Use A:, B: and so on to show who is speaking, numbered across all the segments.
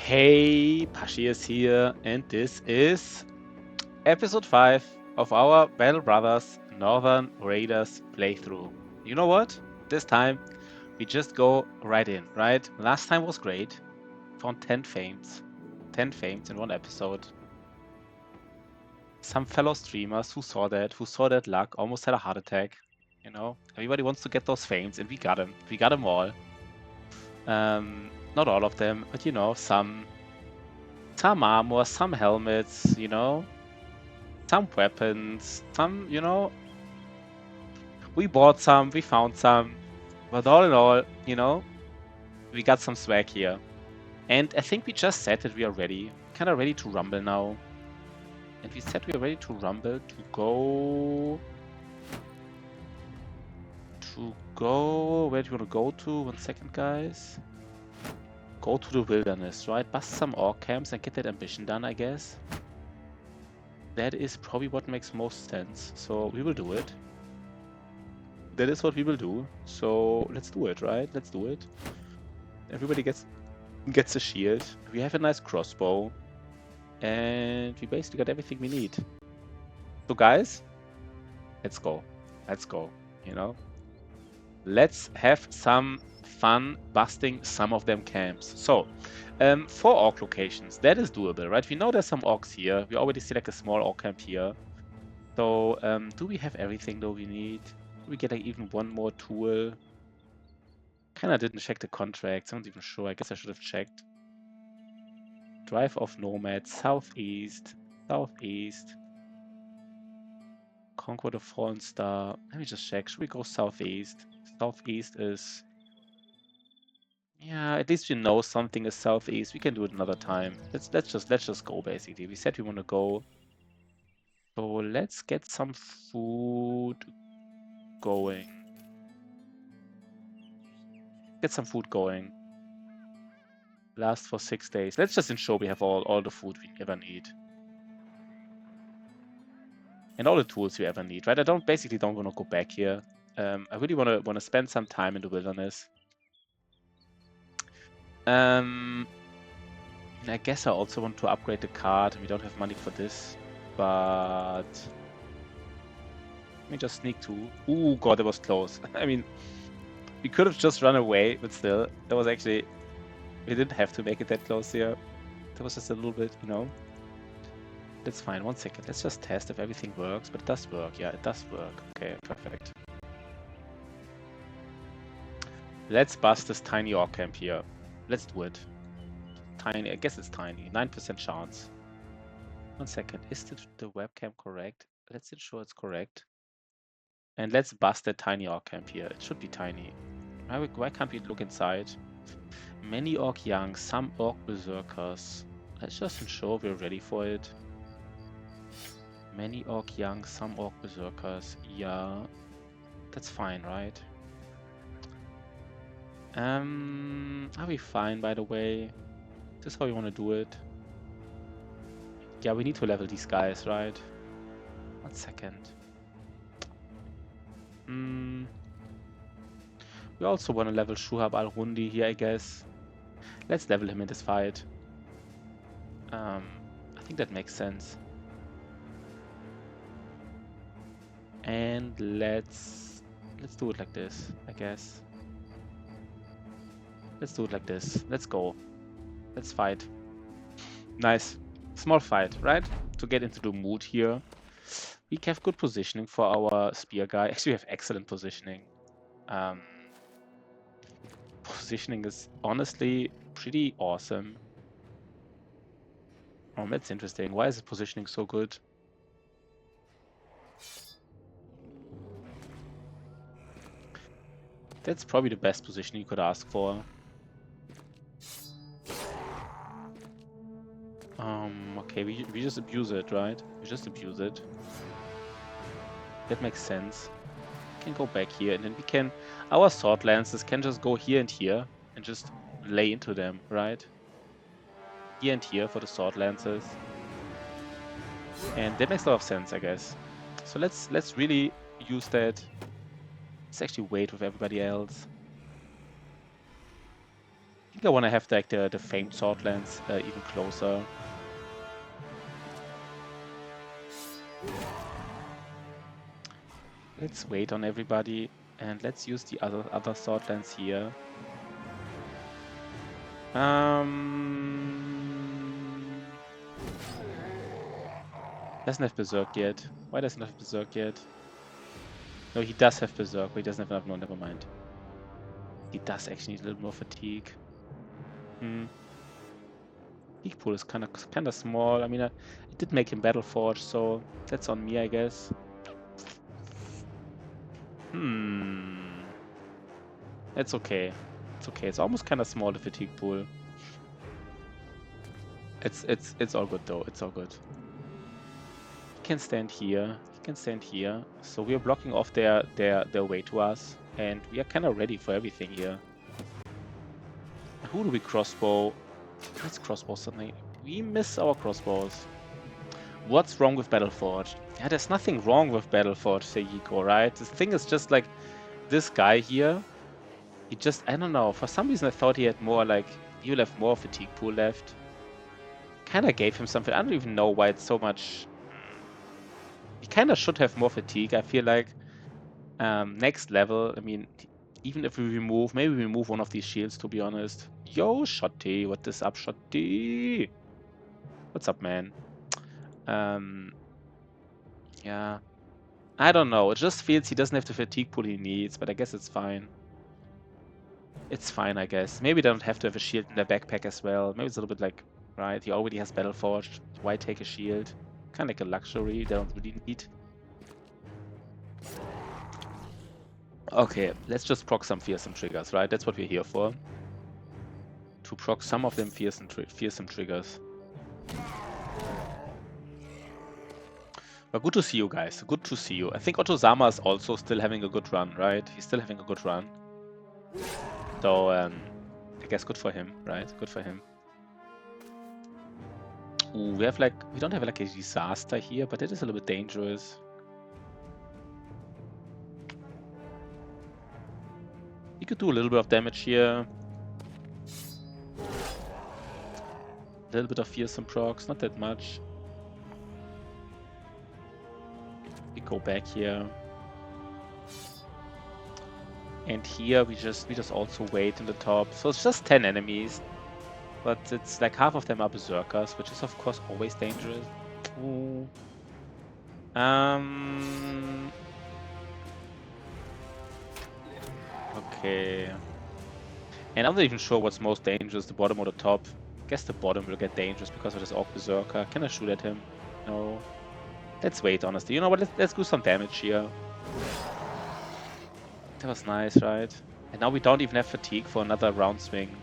A: Hey, Pashi is here, and this is episode 5 of our Battle Brothers Northern Raiders playthrough. You know what? This time we just go right in, right? Last time was great. Found 10 fames. 10 fames in one episode. Some fellow streamers who saw that luck, almost had a heart attack. You know, everybody wants to get those fames, and we got them. We got them all. Not all of them, but you know, some armor, some helmets, you know, some weapons, some, you know, we bought some, we found some, but all in all, you know, we got some swag here. And I think we just said that we are ready, kind of ready to rumble now. And we said we are ready to rumble to go, where do you want to go to? 1 second, guys. Go to the wilderness, right? Bust some orc camps and get that ambition done, I guess. That is probably what makes most sense. So we will do it. That is what we will do. So let's do it, right? Let's do it. Everybody gets a shield. We have a nice crossbow. And we basically got everything we need. So guys, let's go. Let's go, you know? Let's have some fun busting some of them camps. So, 4 orc locations. That is doable, right? We know there's some orcs here. We already see like a small orc camp here. So, do we have everything though we need? Do we get like even one more tool? Kinda didn't check the contract. Someone's even sure. I guess I should have checked. Drive of Nomads, southeast, southeast. Conquer the Fallen Star. Let me just check. Should we go southeast? Southeast is... Yeah, at least we know something is southeast. We can do it another time. Let's just go basically. We said we want to go. So let's get some food going. Get some food going. Last for 6 days. Let's just ensure we have all the food we ever need. And all the tools we ever need, right? I basically don't want to go back here. I really want to spend some time in the wilderness. I guess I also want to upgrade the card. We don't have money for this, but let me just sneak to. Ooh, god, that was close. I mean, we could have just run away, but still, that was actually. We didn't have to make it that close here. That was just a little bit, you know. That's fine. 1 second. Let's just test if everything works. But it does work. Yeah, it does work. Okay, perfect. Let's bust this tiny orc camp here. Let's do it. Tiny. I guess it's tiny. 9% chance. 1 second. Is the webcam correct? Let's ensure it's correct. And let's bust that tiny orc camp here. It should be tiny. Why can't we look inside? Many orc young, some orc berserkers. Let's just ensure we're ready for it. Many orc young, some orc berserkers. Yeah, that's fine, right? Are we fine, by the way? Is this how you want to do it? Yeah, we need to level these guys, right? 1 second. We also want to level Shuhab al-Rundi here, I guess. Let's level him in this fight. I think that makes sense. And let's do it like this, I guess. Let's do it like this. Let's go. Let's fight. Nice. Small fight, right? To get into the mood here. We have good positioning for our spear guy. Actually, we have excellent positioning. Positioning is honestly pretty awesome. Oh, that's interesting. Why is the positioning so good? That's probably the best position you could ask for. Okay, we just abuse it, right? We just abuse it. That makes sense. We can go back here, and then we can... Our sword lances can just go here and here, and just lay into them, right? Here and here for the sword lances. And that makes a lot of sense, I guess. So let's really use that. Let's actually wait with everybody else. think I want to have like the famed Swordlands even closer. Let's wait on everybody and let's use the other Swordlands here. Doesn't have Berserk yet. Why doesn't have Berserk yet? No, he does have Berserk, but he doesn't have enough. No, never mind. He does actually need a little more fatigue. Fatigue pool is kind of small. I mean, I did make him Battleforge, so that's on me, I guess. It's okay. It's okay. It's almost kind of small, the fatigue pool. It's all good though. It's all good. He can stand here. He can stand here. So we are blocking off their way to us, and we are kind of ready for everything here. Who do we crossbow? Let's crossbow something. We miss our crossbows. What's wrong with Battleforge? Yeah, there's nothing wrong with Battleforge, Seihiko, right? The thing is just like this guy here. He just, I don't know, for some reason I thought he had more like, he will have more fatigue pool left. Kinda gave him something, I don't even know why it's so much. He kinda should have more fatigue, I feel like. Next level, I mean, even if we remove, maybe we remove one of these shields, to be honest. Yo, Shotty, what is up, Shotty? What's up, man? Yeah. I don't know, it just feels he doesn't have the fatigue pool he needs, but I guess it's fine. It's fine, I guess. Maybe they don't have to have a shield in their backpack as well. Maybe it's a little bit like, right, he already has Battleforged. Why take a shield? Kind of like a luxury they don't really need. Okay, let's just proc some fearsome triggers, right? That's what we're here for. To proc some of them fearsome triggers. But good to see you guys. Good to see you. I think Otozama is also still having a good run, right? He's still having a good run. So, I guess good for him, right? Good for him. Ooh, we don't have like a disaster here, but it is a little bit dangerous. We could do a little bit of damage here. A little bit of fearsome procs, not that much. We go back here. And here we just also wait in the top. So it's just 10 enemies. But it's like half of them are berserkers, which is of course always dangerous. Ooh. Okay. And I'm not even sure what's most dangerous, the bottom or the top. I guess the bottom will get dangerous because of this Orc Berserker. Can I shoot at him? No. Let's wait, honestly. You know what? Let's do some damage here. That was nice, right? And now we don't even have fatigue for another round swing.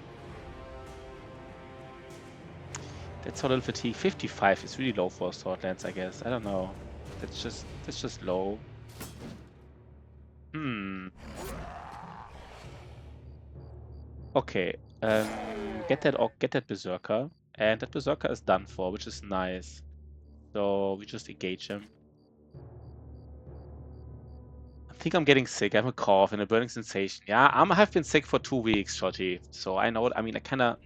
A: That's a little fatigue. 55 is really low for Swordlands, I guess. I don't know. That's just low. Okay. Get that Berserker. And that Berserker is done for, which is nice. So we just engage him. I think I'm getting sick. I have a cough and a burning sensation. Yeah, I've been sick for 2 weeks, Shotty. So I know, I mean, I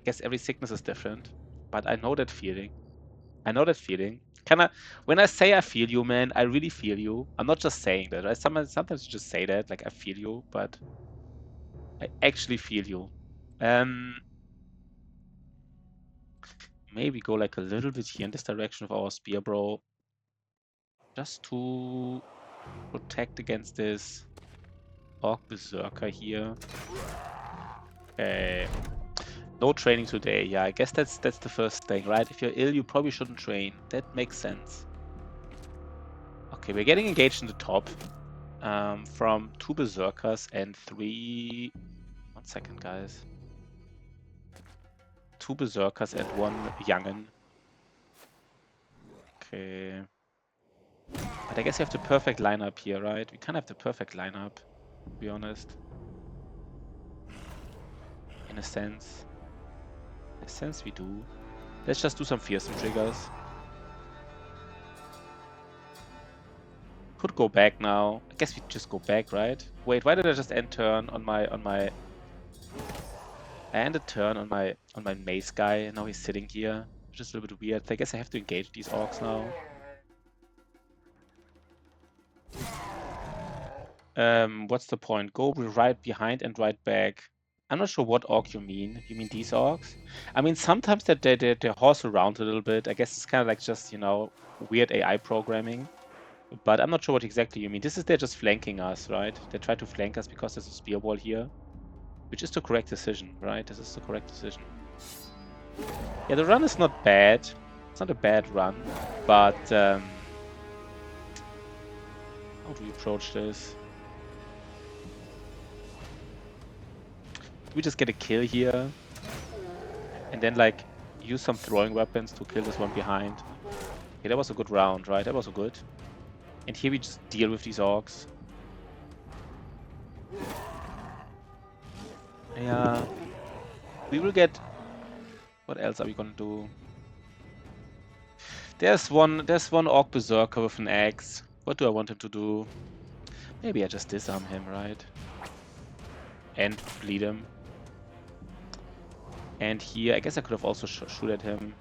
A: guess every sickness is different. But I know that feeling. I know that feeling. When I say I feel you, man, I really feel you. I'm not just saying that, right? Sometimes you just say that, like I feel you, but I actually feel you. Maybe go like a little bit here in this direction of our spear, bro. Just to protect against this Orc Berserker here. Okay. No training today. Yeah, I guess that's the first thing, right? If you're ill, you probably shouldn't train. That makes sense. Okay, we're getting engaged in the top. From 2 Berserkers and 3... 1 second, guys. 2 Berserkers and 1 Youngen. Okay. But I guess you have the perfect lineup here, right? We kind of have the perfect lineup, to be honest. In a sense. In a sense, we do. Let's just do some fearsome triggers. Could go back now. I guess we just go back, right? Wait, why did I just end turn on my... I end a turn on my mace guy, and now he's sitting here, which is a little bit weird. I guess I have to engage these orcs now. What's the point? Go right behind and right back. I'm not sure what orc you mean. You mean these orcs? I mean, sometimes they horse around a little bit. I guess it's kind of like just, you know, weird AI programming. But I'm not sure what exactly you mean. This is they're just flanking us, right? They try to flank us because there's a spear wall here. Which is the correct decision, right? This is the correct decision. Yeah, the run is not bad. It's not a bad run. But how do we approach this? We just get a kill here, and then like use some throwing weapons to kill this one behind. Okay, that was a good round, right? That was good. And here we just deal with these orcs. Yeah, we will get. What else are we gonna do? There's one orc berserker with an axe. What do I want him to do? Maybe I just disarm him, right? And bleed him. And here, I guess I could have also shoot at him.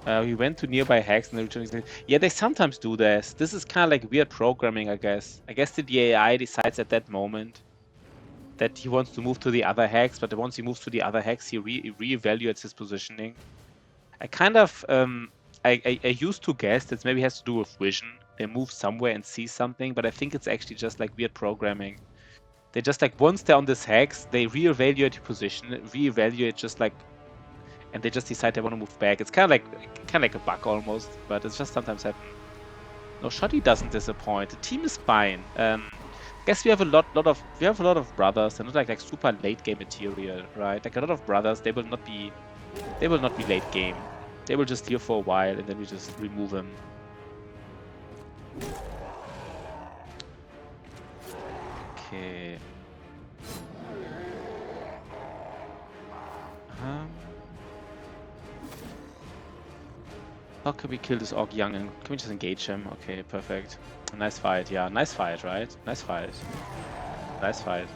A: We went to nearby hacks and they yeah, they sometimes do this. This is kind of like weird programming, I guess. I guess the AI decides at that moment that he wants to move to the other hacks, but once he moves to the other hacks, he reevaluates his positioning. I kind of, I used to guess that maybe has to do with vision. They move somewhere and see something, but I think it's actually just like weird programming. They just like, once they're on this hex, they reevaluate your position, reevaluate just like, and they just decide they want to move back. It's kind of like a bug almost, but it's just sometimes happen. No, Shoddy doesn't disappoint. The team is fine. Guess we have a lot of brothers. They're not like super late game material, right? Like a lot of brothers, they will not be late game. They will just here for a while, and then we just remove them. Okay. How can we kill this Orc Young? And can we just engage him? Okay, perfect. Nice fight. Yeah, nice fight, right? Nice fight. Nice fight.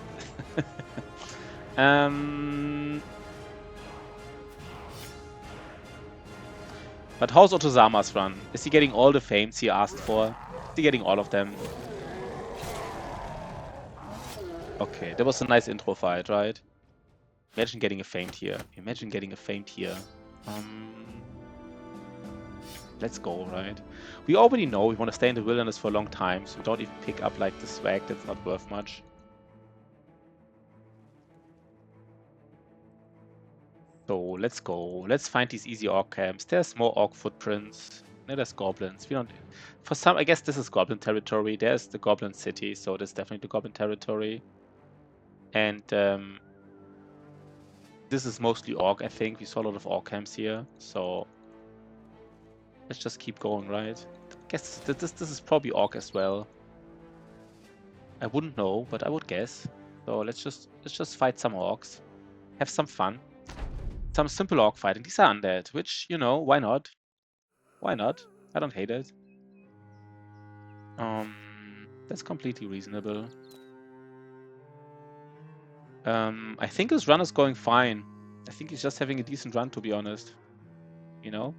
A: But how's Otozama's run? Is he getting all the fames he asked for? Is he getting all of them? Okay, that was a nice intro fight, right? Imagine getting a famed here. Imagine getting a famed here. Let's go, right? We already know we want to stay in the wilderness for a long time, so we don't even pick up like the swag that's not worth much. So let's go. Let's find these easy orc camps. There's more orc footprints. No, there's goblins. We don't. For some, I guess this is goblin territory. There's the goblin city, so that's definitely the goblin territory. And this is mostly orc, I think. We saw a lot of orc camps here, so let's just keep going, right? I guess this is probably orc as well. I wouldn't know, but I would guess. So let's just fight some orcs, have some fun, some simple orc fighting. These are undead, which, you know, why not? Why not? I don't hate it. That's completely reasonable. I think his run is going fine. I think he's just having a decent run, to be honest. You know?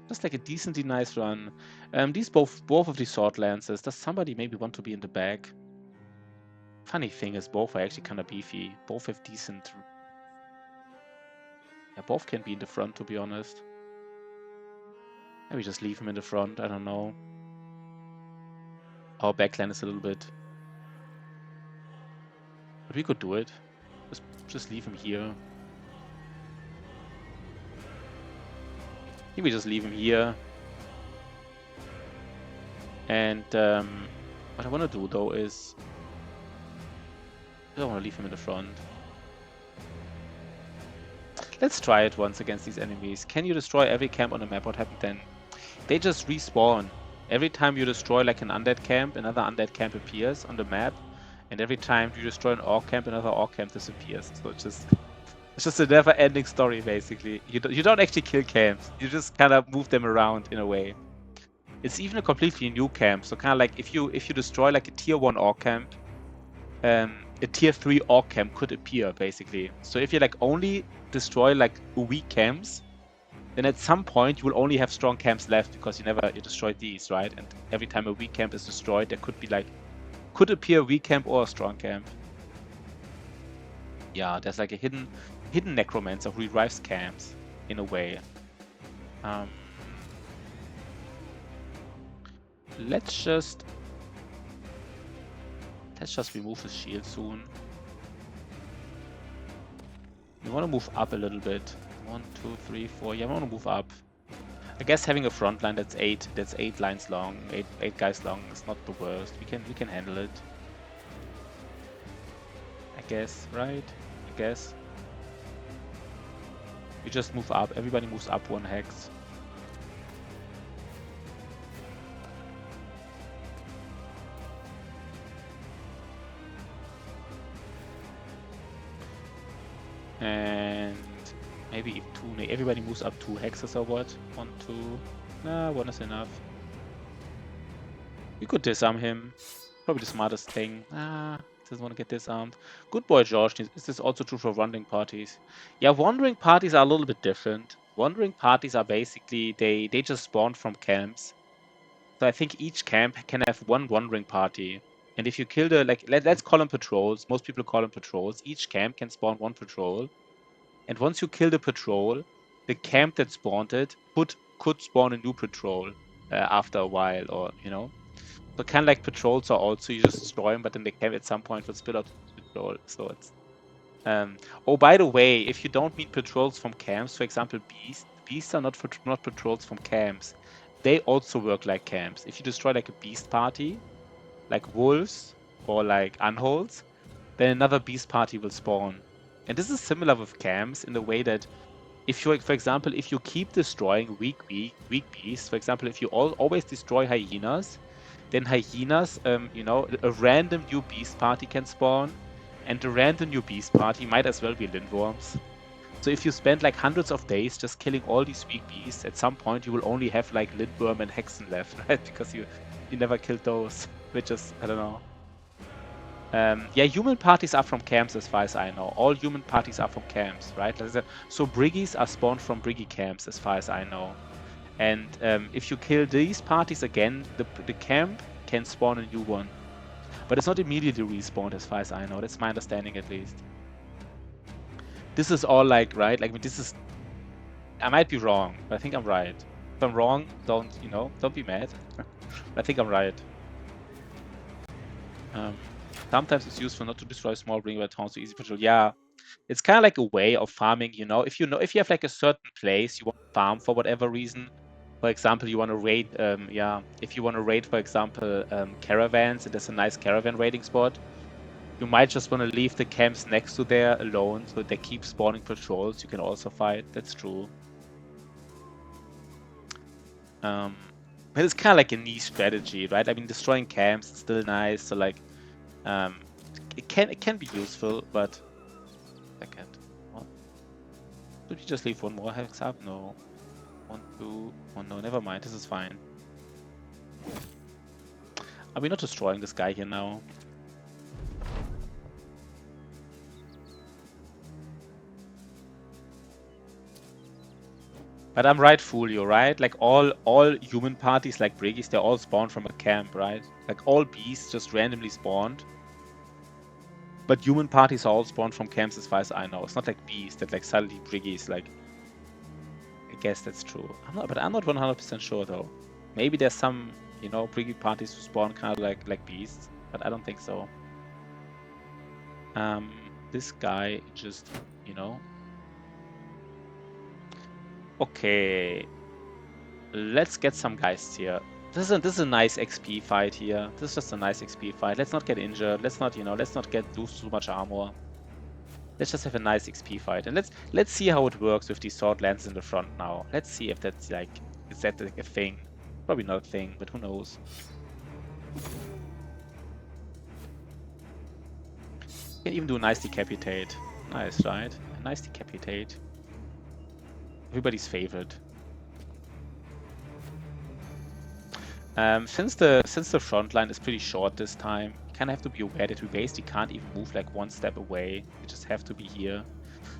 A: Just like a decently nice run. Both of these sword lances. Does somebody maybe want to be in the back? Funny thing is, both are actually kind of beefy. Both have decent. Yeah, both can be in the front, to be honest. Maybe just leave him in the front. I don't know. Our backline is a little bit. But we could do it. Just leave him here. I think we just leave him here. And what I want to do though is I don't want to leave him in the front. Let's try it once against these enemies. Can you destroy every camp on the map? What happened then? They just respawn. Every time you destroy like an undead camp, another undead camp appears on the map. And every time you destroy an orc camp, another orc camp disappears. So it's just a never-ending story, basically. You don't actually kill camps. You just kind of move them around in a way. It's even a completely new camp. So kind of like if you destroy like a tier 1 orc camp, a tier 3 orc camp could appear, basically. So if you like only destroy like weak camps, then at some point you will only have strong camps left because you destroyed these, right? And every time a weak camp is destroyed, there could appear a weak camp or a strong camp. Yeah, there's like a hidden necromancer who revives camps in a way. Let's just remove his shield soon. We want to move up a little bit. 1, 2, 3, 4. Yeah, I want to move up. I guess having a front line that's 8 lines long, 8 guys long is not the worst. We can handle it. I guess, right? I guess. We just move up. Everybody moves up 1 hex. And maybe 2. Everybody moves up 2 hexes or what? 1, 2. Nah, 1 is enough. We could disarm him. Probably the smartest thing. Doesn't want to get disarmed. Good boy, George. Is this also true for wandering parties? Yeah, wandering parties are a little bit different. Wandering parties are basically, they just spawn from camps. So I think each camp can have 1 wandering party. And if you kill the, like, let's call them patrols. Most people call them patrols. Each camp can spawn 1 patrol. And once you kill the patrol, the camp that spawned it could spawn a new patrol after a while, or, you know. So kind of like patrols are also, you just destroy them, but then the camp at some point will split out the patrol. So it's... oh, by the way, if you don't mean patrols from camps, for example, beasts are not patrols from camps. They also work like camps. If you destroy like a beast party, like wolves or like unholds, then another beast party will spawn. And this is similar with camps in the way that if you, for example, if you keep destroying weak beasts, for example, if you always destroy hyenas, then hyenas, you know, a random new beast party can spawn, and the random new beast party might as well be lindworms. So if you spend like hundreds of days just killing all these weak beasts, at some point you will only have like lindworm and hexen left, right? Because you never killed those, which is, I don't know. Yeah, human parties are from camps as far as I know. All human parties are from camps, right? So Briggies are spawned from Briggie camps as far as I know. And if you kill these parties again, the camp can spawn a new one. But it's not immediately respawned as far as I know. That's my understanding at least. This is all like, right? Like, this is... I might be wrong, but I think I'm right. If I'm wrong, don't be mad. I think I'm right. Sometimes it's useful not to destroy small ring towns to easy patrol. Yeah, it's kind of like a way of farming, you know. If you have like a certain place you want to farm for whatever reason, for example, you want to raid, if you want to raid, for example, caravans, and there's a nice caravan raiding spot, you might just want to leave the camps next to there alone, so they keep spawning patrols. You can also fight. That's true. But it's kind of like a niche strategy, right? I mean, destroying camps is still nice. So like, it can be useful, but second. Did we just leave 1 more hex up? No. 1, 2, 1. No, never mind. This is fine. Are we not destroying this guy here now? But I'm right, Fulio, right? Like all human parties like Briggies, they're all spawned from a camp, right? Like all beasts just randomly spawned. But human parties are all spawned from camps as far as I know. It's not like beasts that like suddenly Briggies, like... I guess that's true. I'm not 100% sure though. Maybe there's some, you know, Briggie parties who spawn kind of like beasts, but I don't think so. This guy just, you know... Okay, let's get some guys here. This is a nice XP fight here. This is just a nice XP fight. Let's not get injured. Let's not, let's not lose too much armor. Let's just have a nice XP fight, and let's see how it works with these sword lances in the front now. Let's see if that's like, is that like a thing? Probably not a thing, but who knows? You can even do a nice decapitate. Nice, right? A nice decapitate. Everybody's favorite. Since the front line is pretty short this time, kind of have to be aware that we basically can't even move like one step away. We just have to be here.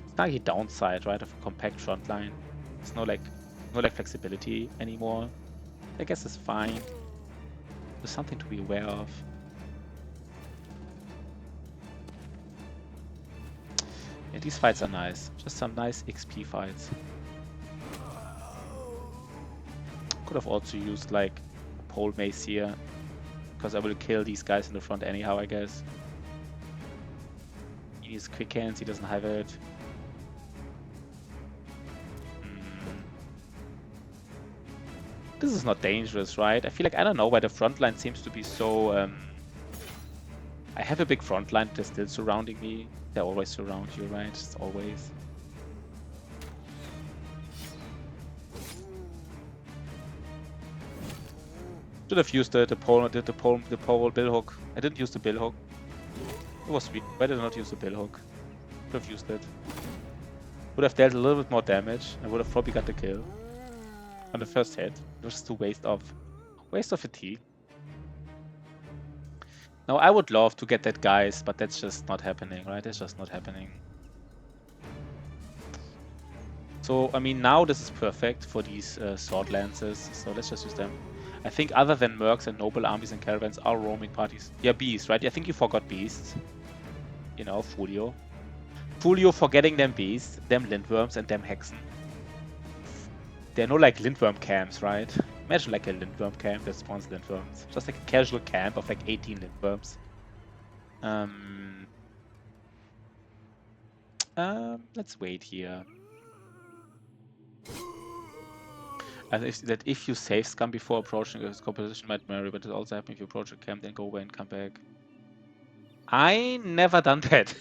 A: It's not a downside, right, of a compact front line. There's no like flexibility anymore. I guess it's fine. There's something to be aware of. Yeah, these fights are nice. Just some nice XP fights. Could have also used like a pole mace here, because I will kill these guys in the front anyhow, I guess. He needs quick hands, he doesn't have it. This is not dangerous, right? I feel like, I don't know why the front line seems to be so... I have a big front line, they're still surrounding me. They always surround you, right? Just always. Should have used the pole bill hook. I didn't use the bill hook. It was sweet. Why did I not use the bill hook? Could have used it. Would have dealt a little bit more damage. I would have probably got the kill on the first hit. It was just a waste of a T. Now I would love to get that guys, but that's just not happening, right? It's just not happening. So I mean, now this is perfect for these sword lances. So let's just use them. I think other than mercs and noble armies and caravans are roaming parties. Yeah, beasts, right? I think you forgot beasts. You know, Folio. Folio forgetting them beasts, them lindworms and them hexen. There are no like lindworm camps, right? Imagine like a lindworm camp that spawns lindworms. Just like a casual camp of like 18 lindworms. Let's wait here. And if you save scum before approaching its composition might vary, but it also happens if you approach a camp, then go away and come back. I never done that.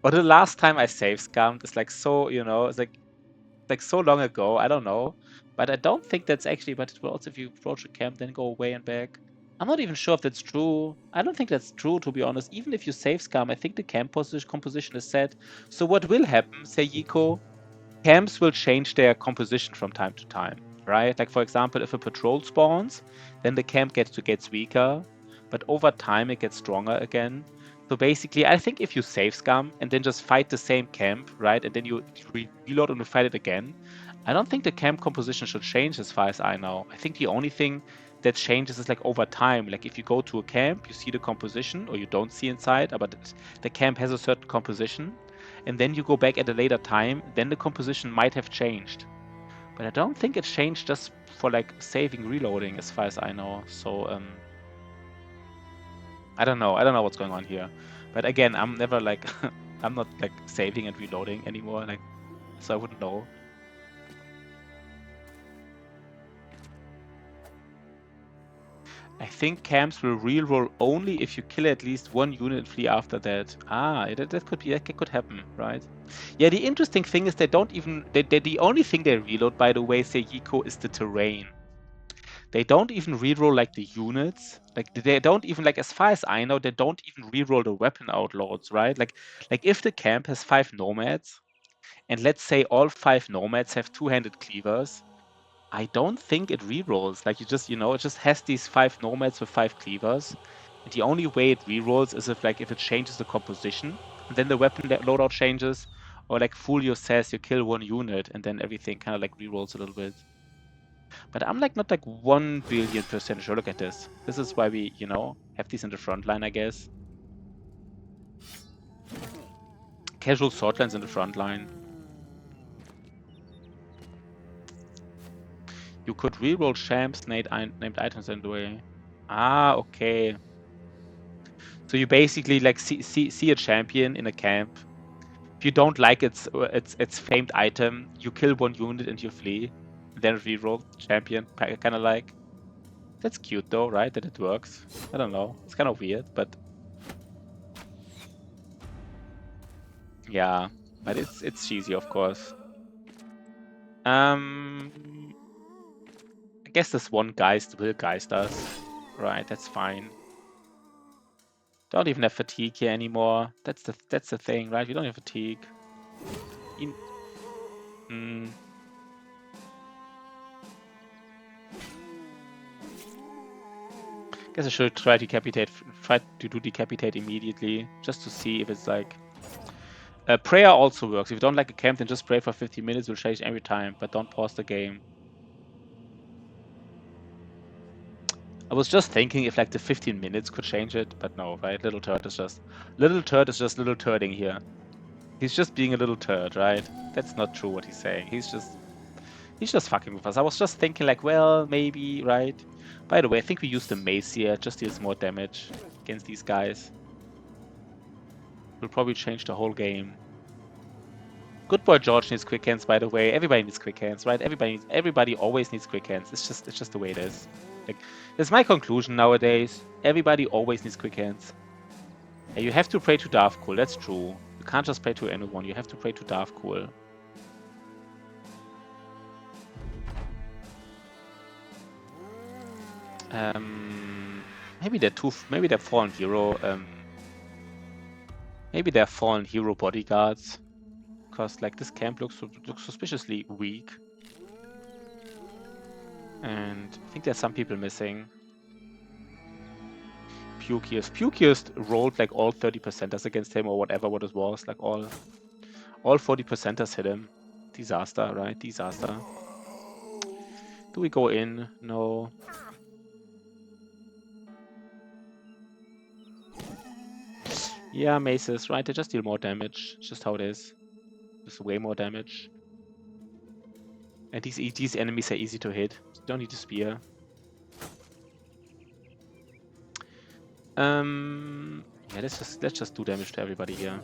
A: Or the last time I save scummed is like so, you know, it's like so long ago. I don't know, but I don't think that's actually. But it will also if you approach a camp, then go away and back. I'm not even sure if that's true. I don't think that's true, to be honest. Even if you save scum, I think the camp composition is set. So what will happen, say Yiko? Camps will change their composition from time to time, right? Like for example, if a patrol spawns, then the camp gets weaker, but over time it gets stronger again. So basically, I think if you save scum and then just fight the same camp, right, and then you reload and fight it again, I don't think the camp composition should change as far as I know. I think the only thing that changes is like over time. Like if you go to a camp, you see the composition, or you don't see inside, but the camp has a certain composition, and then you go back at a later time, then the composition might have changed. But I don't think it changed just for like saving reloading as far as I know. So I don't know what's going on here. But again, I'm never like I'm not like saving and reloading anymore, like, so I wouldn't know. I think camps will reroll only if you kill at least one unit and flee after that. Ah, that could happen, right? Yeah, the interesting thing is they don't even the only thing they reload, by the way, say Yiko, is the terrain. They don't even reroll like the units. Like they don't even, like, as far as I know, they don't even reroll the weapon outloads, right? Like if the camp has 5 nomads, and let's say all 5 nomads have two-handed cleavers, I don't think it rerolls. Like, you just, you know, it just has these 5 nomads with 5 cleavers. And the only way it rerolls is if it changes the composition, and then the weapon loadout changes, or like Folio says you kill one unit, and then everything kind of like rerolls a little bit. But I'm like not like 1 billion% sure. Look at this. This is why we, you know, have these in the front line, I guess. Casual sword lines in the front line. You could reroll champs named items in the way. Ah, okay. So you basically like see a champion in a camp. If you don't like its famed item, you kill one unit and you flee. And then reroll champion, kind of like. That's cute though, right? That it works. I don't know. It's kind of weird, but yeah. But it's cheesy, of course. I guess this one Geist will Geist us. Right, that's fine. Don't even have fatigue here anymore. That's the thing, right? We don't have fatigue. Guess I should try to do decapitate immediately, just to see if it's like... prayer also works. If you don't like a camp, then just pray for 50 minutes. Will change every time, but don't pause the game. I was just thinking if like the 15 minutes could change it, but no, right? Little turd is just little turding here. He's just being a little turd, right? That's not true what he's saying. He's just fucking with us. I was just thinking like, well, maybe, right? By the way, I think we used the mace here. It just deals more damage against these guys. Will probably change the whole game. Good boy George needs quick hands, by the way. Everybody needs quick hands, right? Everybody always needs quick hands. It's just the way it is. Like, that's my conclusion nowadays. Everybody always needs quick hands. And you have to pray to Darfcool, that's true. You can't just pray to anyone, you have to pray to Darfcool. Maybe they're fallen hero. Maybe they're fallen hero bodyguards. Because like this camp looks suspiciously weak. And I think there's some people missing. Pukiest rolled like all 30%ers against him or whatever what it was. Like all 40%ers hit him. Disaster, right? Disaster. Do we go in? No. Yeah, maces, right? They just deal more damage. It's just how it is. Just way more damage. And these enemies are easy to hit. You don't need to spear. Yeah, let's just do damage to everybody here.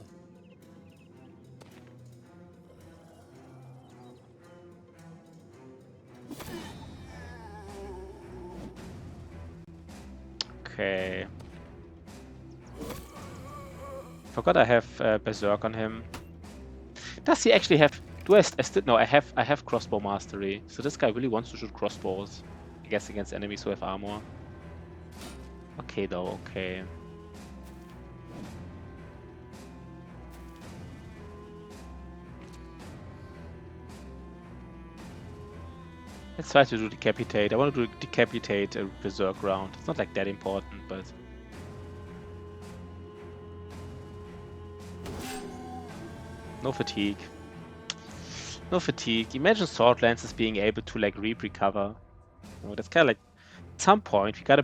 A: Okay. Forgot I have Berserk on him. Does he actually have? Do I still? No, I have crossbow mastery. So this guy really wants to shoot crossbows. I guess against enemies who have armor. Okay, though. Okay. Let's try to do decapitate. I want to do decapitate a berserk round. It's not like that important, but. No fatigue. No fatigue. Imagine sword lances being able to like recover. You know, that's kind of like at some point you gotta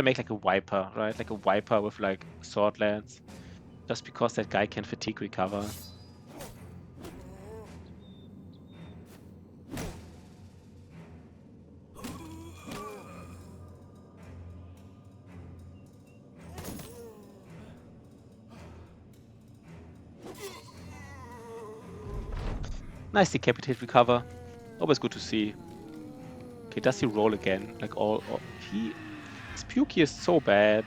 A: make like a wiper, right? Like a wiper with like sword lance, just because that guy can fatigue recover. Nice decapitate recover. Always good to see. Okay, does he roll again? Like his Pukey is so bad.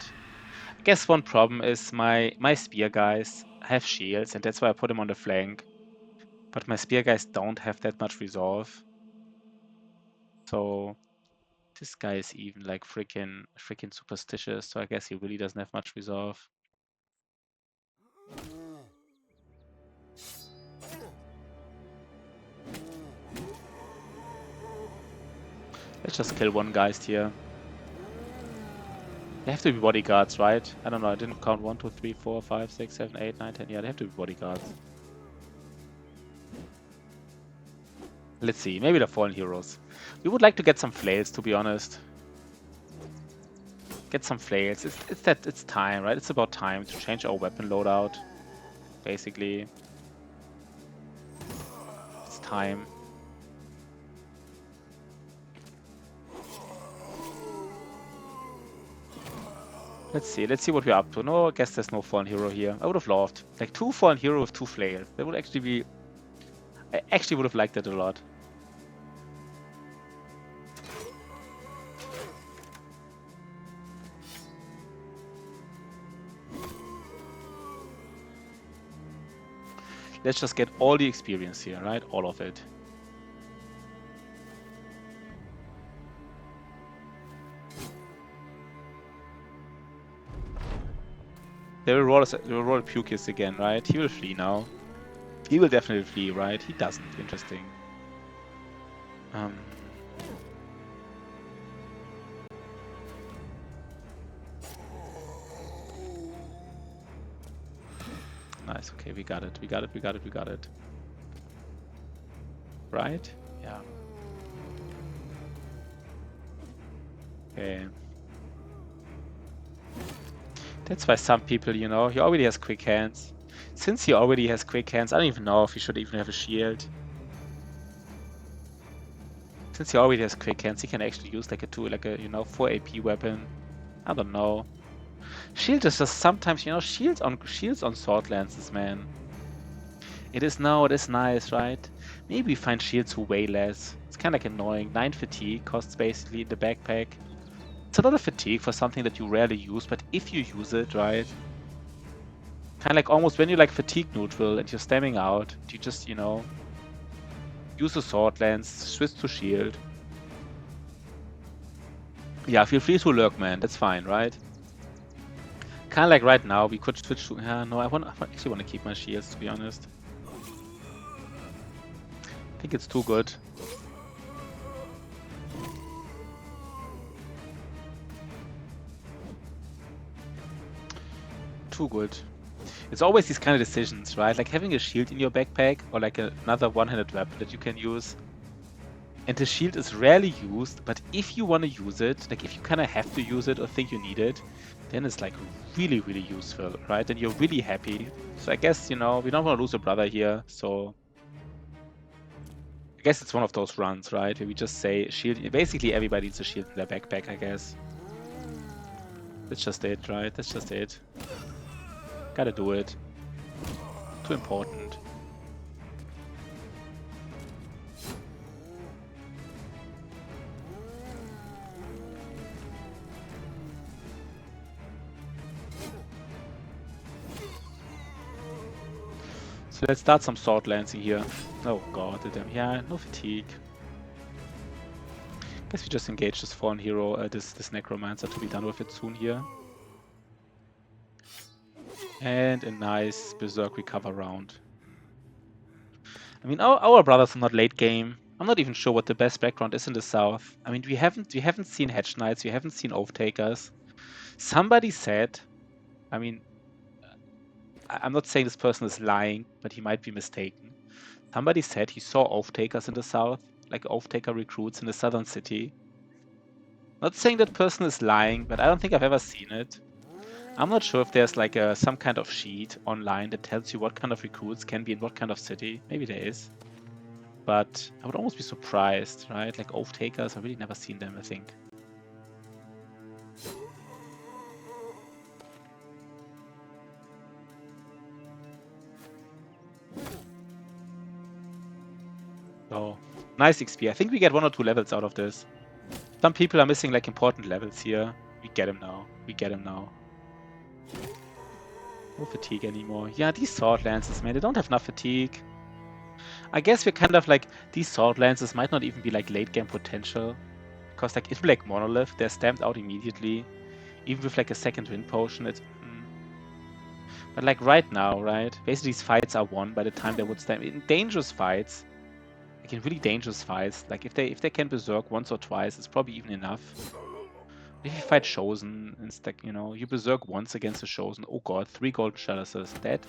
A: I guess one problem is my spear guys have shields, and that's why I put him on the flank. But my spear guys don't have that much resolve. So this guy is even like freaking superstitious, so I guess he really doesn't have much resolve. Let's just kill one Geist here. They have to be bodyguards, right? I don't know, I didn't count 1, 2, 3, 4, 5, 6, 7, 8, 9, 10. Yeah, they have to be bodyguards. Let's see, maybe they're fallen heroes. We would like to get some flails, to be honest. Get some flails. It's time, right? It's about time to change our weapon loadout. Basically. It's time. Let's see what we're up to. No, I guess there's no fallen hero here. I would have loved. Like 2 fallen hero with 2 flails. That would actually be... I actually would have liked that a lot. Let's just get all the experience here, right? All of it. They will roll Pukius again, right? He will flee now. He will definitely flee, right? He doesn't. Interesting. Nice. Okay, we got it. We got it. We got it. We got it. Right? Yeah. Okay. That's why some people, you know, he already has quick hands. Since he already has quick hands, I don't even know if he should even have a shield. Since he already has quick hands, he can actually use like a you know, 4 AP weapon. I don't know. Shield is just sometimes, you know, shields on sword lances, man. It is nice, right? Maybe we find shields who weigh less. It's kind of like annoying. 9 fatigue costs basically in the backpack. It's a lot of fatigue for something that you rarely use, but if you use it, right? Kind of like almost when you're like fatigue neutral and you're stemming out, you just, you know, use a sword lance, switch to shield. Yeah, feel free to lurk, man. That's fine, right? Kind of like right now, we could switch to... no, I actually want to keep my shields, to be honest. I think it's too good. Too good. It's always these kind of decisions, right? Like having a shield in your backpack or like another one-handed weapon that you can use. And the shield is rarely used, but if you want to use it, like if you kind of have to use it or think you need it, then it's like really, really useful, right? And you're really happy. So I guess, you know, we don't want to lose a brother here, so I guess it's one of those runs, right? Where we just say shield. Basically, everybody needs a shield in their backpack, I guess. That's just it, right? That's just it. Gotta do it. Too important. So let's start some sword lancing here. Oh god, yeah, no fatigue. Guess we just engage this fallen hero, this necromancer, to be done with it soon here. And a nice berserk recover round. I mean, our brothers are not late game. I'm not even sure what the best background is in the south. I mean, we haven't seen Hedge Knights, we haven't seen Oath Takers. Somebody said, I mean, I'm not saying this person is lying, but he might be mistaken. Somebody said he saw Oath Takers in the south, like Oath Taker recruits in the southern city. Not saying that person is lying, but I don't think I've ever seen it. I'm not sure if there's like some kind of sheet online that tells you what kind of recruits can be in what kind of city. Maybe there is. But I would almost be surprised, right? Like Oath Takers, I've really never seen them, I think. Oh, nice XP. I think we get 1 or 2 levels out of this. Some people are missing like important levels here. We get him now. We get him now. No fatigue anymore. Yeah, these sword lances, man, they don't have enough fatigue. I guess we're kind of like, these sword lances might not even be like late game potential. Because like in Black Monolith, they're stamped out immediately. Even with like a second wind potion, it's... But like right now, right? Basically these fights are won by the time they would stamp. In dangerous fights, like in really dangerous fights, like if they can berserk once or twice, it's probably even enough. If you fight Chosen, instead, you know, you berserk once against the Chosen. Oh god, 3 golden chalices. That's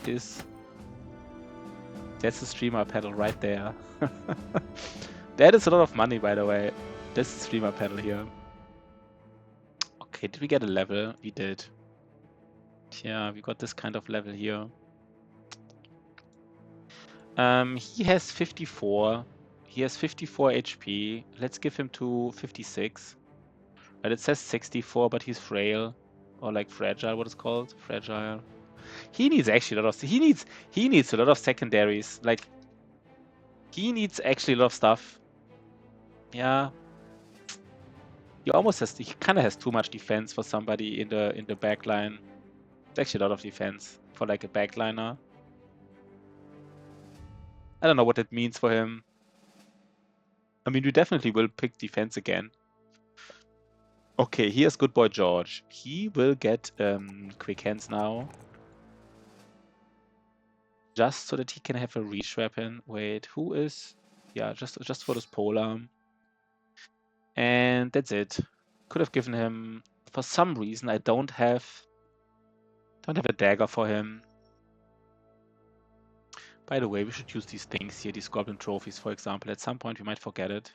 A: the streamer pedal right there. That is a lot of money, by the way. This is the streamer pedal here. Okay, did we get a level? We did. Yeah, we got this kind of level here. He has 54. He has 54 HP. Let's give him to 56. But it says 64, but he's frail. Or like fragile, what it's called? Fragile. He needs actually a lot of... He needs a lot of secondaries. Like, he needs actually a lot of stuff. Yeah. He kind of has too much defense for somebody in the backline. It's actually a lot of defense for like a backliner. I don't know what it means for him. I mean, we definitely will pick defense again. Okay, here's good boy George. He will get quick hands now. Just so that he can have a reach weapon. Wait, who is... Yeah, just for this polearm. And that's it. Could have given him... For some reason, I don't have a dagger for him. By the way, we should use these things here, these goblin trophies, for example. At some point we might forget it.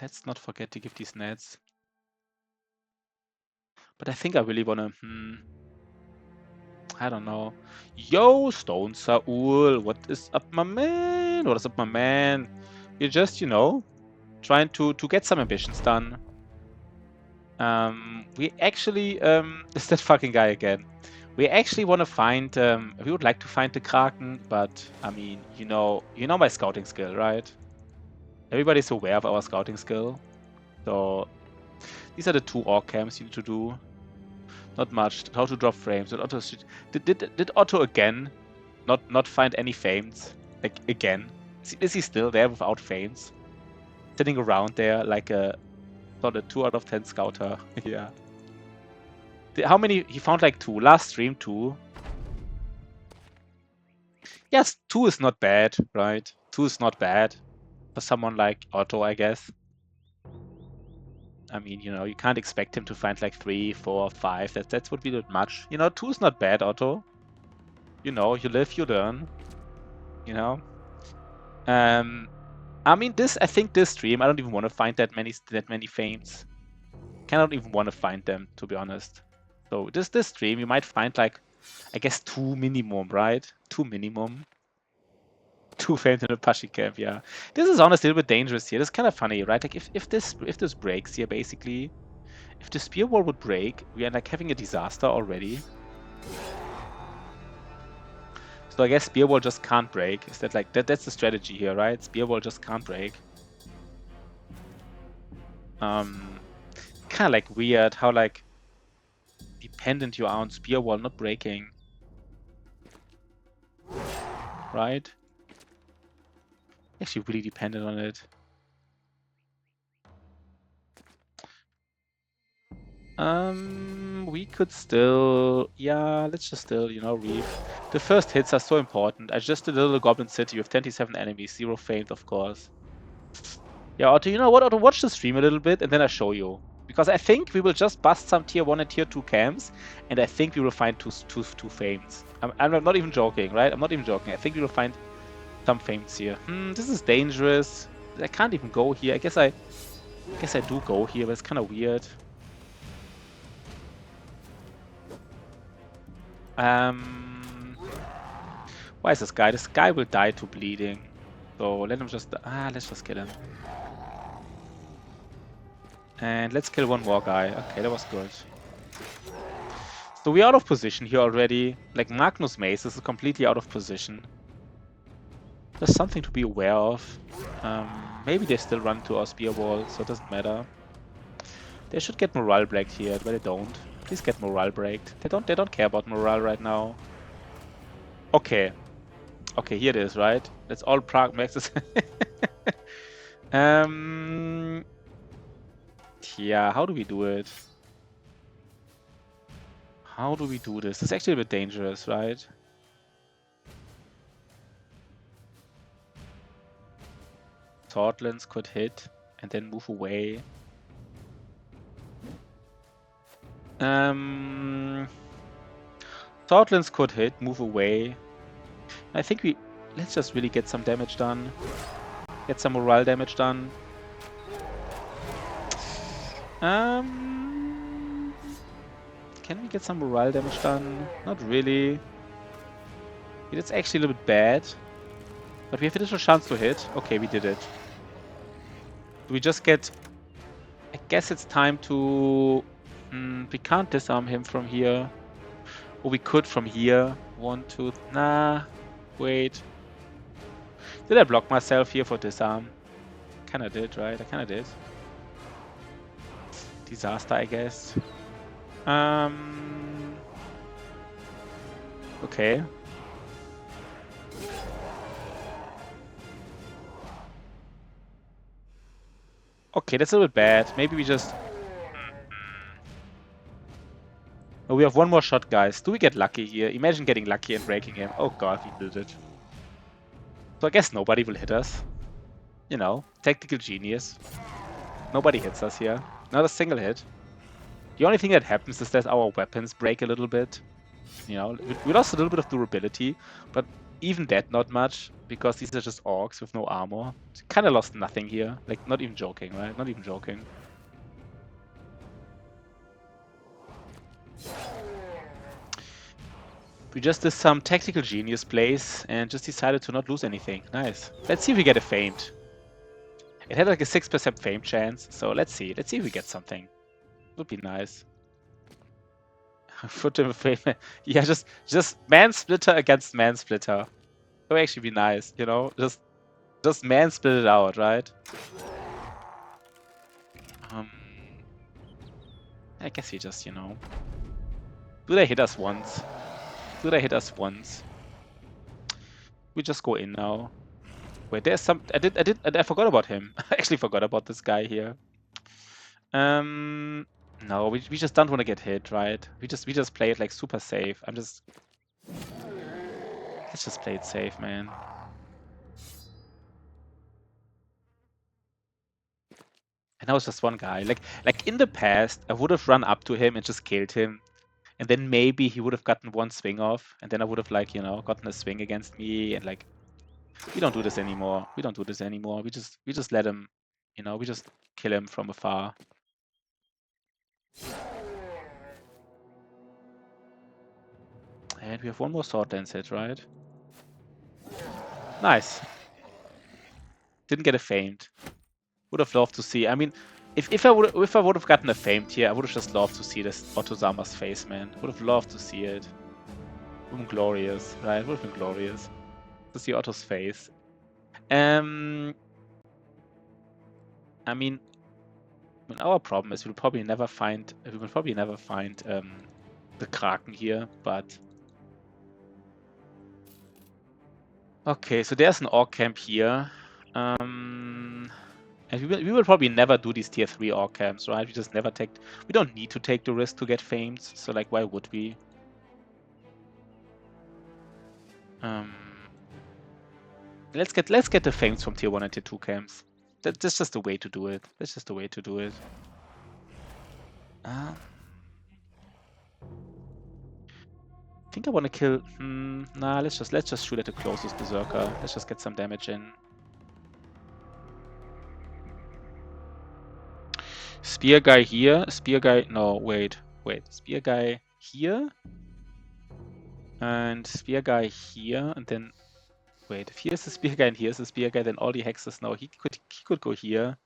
A: Let's not forget to give these nets. But I think I really wanna, I don't know. Yo, Stone Saul, what is up, my man? What is up, my man? You're just, you know, trying to get some ambitions done. We actually, it's that fucking guy again. We actually want to find, we would like to find the Kraken, but I mean, you know my scouting skill, right? Everybody's aware of our scouting skill. So these are the 2 orc camps you need to do. Not much. How to drop frames. Did Otto again not find any fames? Like again? Is he still there without fames? Sitting around there like a not a 2 out of 10 scouter. Yeah. How many? He found like 2. Last stream 2. Yes, 2 is not bad, right? 2 is not bad for someone like Otto, I guess. I mean, you know, you can't expect him to find like 3, 4, 5. That's would be a bit much. You know, 2 is not bad, Otto. You know, you live, you learn. You know. I mean, I think this stream, I don't even want to find that many fames. Cannot even want to find them, to be honest. So this stream, you might find like, I guess 2 minimum, right? 2 minimum. 2 fames in a Pashi camp, yeah. This is honestly a little bit dangerous here. This is kind of funny, right? Like if this breaks here, basically, if the spear wall would break, we are like having a disaster already. So I guess spear wall just can't break. Is that like that's the strategy here, right? Spear wall just can't break. Kind of like weird how like dependent you are on spear wall not breaking, right? Actually, really dependent on it. We could still, yeah, let's just still, you know, reef. The first hits are so important. I just did a little goblin city with 27 enemies, 0 famed, of course. Yeah, Otto, you know what? Otto, watch the stream a little bit, and then I show you. Because I think we will just bust some tier 1 and tier 2 camps, and I think we will find two fames. I'm not even joking, right? I'm not even joking. I think we will find some fames here. This is dangerous. I can't even go here. I guess I do go here, but it's kind of weird. Why is this guy? This guy will die to bleeding. So let him just... let's just kill him. And let's kill one more guy. Okay, that was good. So we're out of position here already. Like Magnus Mace is completely out of position. There's something to be aware of. Maybe they still run to our spear wall, so it doesn't matter. They should get morale breaked here, but they don't. Please get morale breaked. They don't care about morale right now. Okay. Okay, here it is, right? That's all Prague maxes. Yeah, how do we do it? How do we do this? It's actually a bit dangerous, right? Swordlands could hit and then move away. Swordlands could hit, move away. I think let's just really get some damage done. Get some morale damage done. Can we get some morale damage done? Not really. It's actually a little bit bad. But we have a little chance to hit. Okay, we did it. Do we just get... I guess it's time to... we can't disarm him from here. Or we could from here. 1, 2... Nah. Wait. Did I block myself here for disarm? Kinda did, right? I kinda did. Disaster, I guess. Okay. Okay, that's a little bit bad. Maybe we just... Oh, we have one more shot, guys. Do we get lucky here? Imagine getting lucky and breaking him. Oh god, we did it. So I guess nobody will hit us. You know, tactical genius. Nobody hits us here. Not a single hit. The only thing that happens is that our weapons break a little bit. You know, we lost a little bit of durability, but even that not much, because these are just orcs with no armor. Kind of lost nothing here. Like, not even joking, right? Not even joking. We just did some tactical genius plays and just decided to not lose anything. Nice. Let's see if we get a famed. It had like a 6% fame chance, so let's see. Let's see if we get something. Would be nice. Foot in fame. Yeah, just man splitter against man splitter. That would actually be nice, you know? Just man split it out, right? I guess he just, you know. Do they hit us once? Do they hit us once? We just go in now. Wait, there's some. I forgot about him. I actually forgot about this guy here. No, we just don't want to get hit, right? We just play it like super safe. Let's just play it safe, man. And now it's just one guy. Like in the past, I would have run up to him and just killed him, and then maybe he would have gotten one swing off, and then I would have, like, you know, gotten a swing against me, and like, we don't do this anymore. We don't do this anymore. We just let him, you know, we just kill him from afar. And we have one more sword dance hit, right? Nice. Didn't get a famed. Would have loved to see. I mean, if I would have gotten a famed here, I would have just loved to see this Otozama's face, man. Would have loved to see it. Would have been glorious, right? Would have been glorious to see Otto's face. I mean, our problem is we will probably never find the Kraken here, but okay, so there's an orc camp here. And we will probably never do these tier 3 orc camps, right? We just never take. We don't need to take the risk to get famed, so like, why would we? Let's get the fames from tier 1 and tier 2 camps. That's just the way to do it. That's just the way to do it. I think I want to kill. Nah, let's just shoot at the closest berserker. Let's just get some damage in. Spear guy here. Spear guy. No, wait. Spear guy here. And spear guy here. And then. Wait, if here's the spear guy and here's the spear guy, then all the hexes now. He could go here.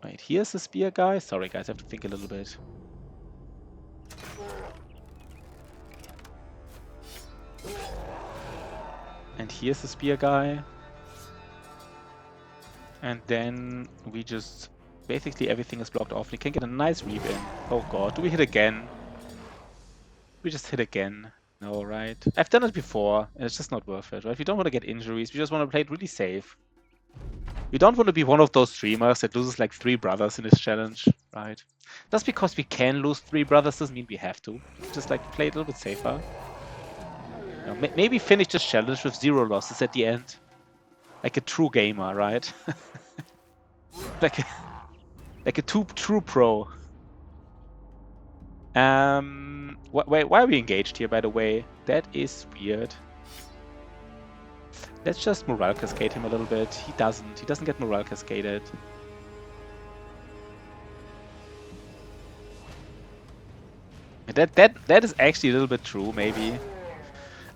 A: Wait, here's the spear guy. Sorry, guys, I have to think a little bit. And here's the spear guy. And then we just... Basically everything is blocked off. We can get a nice reap in. Oh god, do we hit again? We just hit again. No, right? I've done it before, and it's just not worth it, right? We don't want to get injuries. We just want to play it really safe. We don't want to be one of those streamers that loses like 3 brothers in this challenge, right? Just because we can lose 3 brothers doesn't mean we have to. Just like play it a little bit safer. You know, maybe finish this challenge with 0 losses at the end. Like a true gamer, right? like a true pro. Wait, why are we engaged here, by the way? That is weird. Let's just morale cascade him a little bit. He doesn't get morale cascaded. That is actually a little bit true, maybe.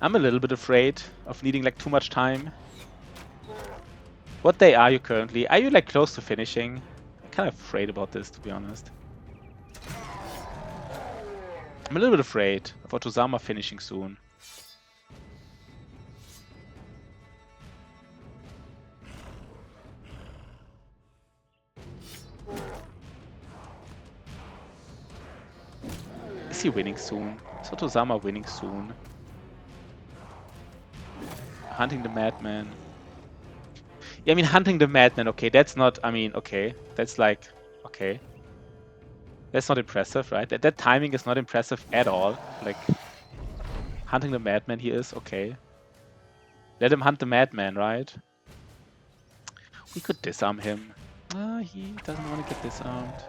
A: I'm a little bit afraid of needing like too much time. What day are you currently? Are you like close to finishing? I'm kind of afraid about this, to be honest. I'm a little bit afraid of Otozama finishing soon. Is he winning soon? Is Otozama winning soon? Hunting the Madman. Yeah, I mean, hunting the Madman, okay, that's not, I mean, okay. That's like, okay. That's not impressive, right? That timing is not impressive at all. Like, hunting the Madman he is, okay. Let him hunt the Madman, right? We could disarm him. He doesn't want to get disarmed.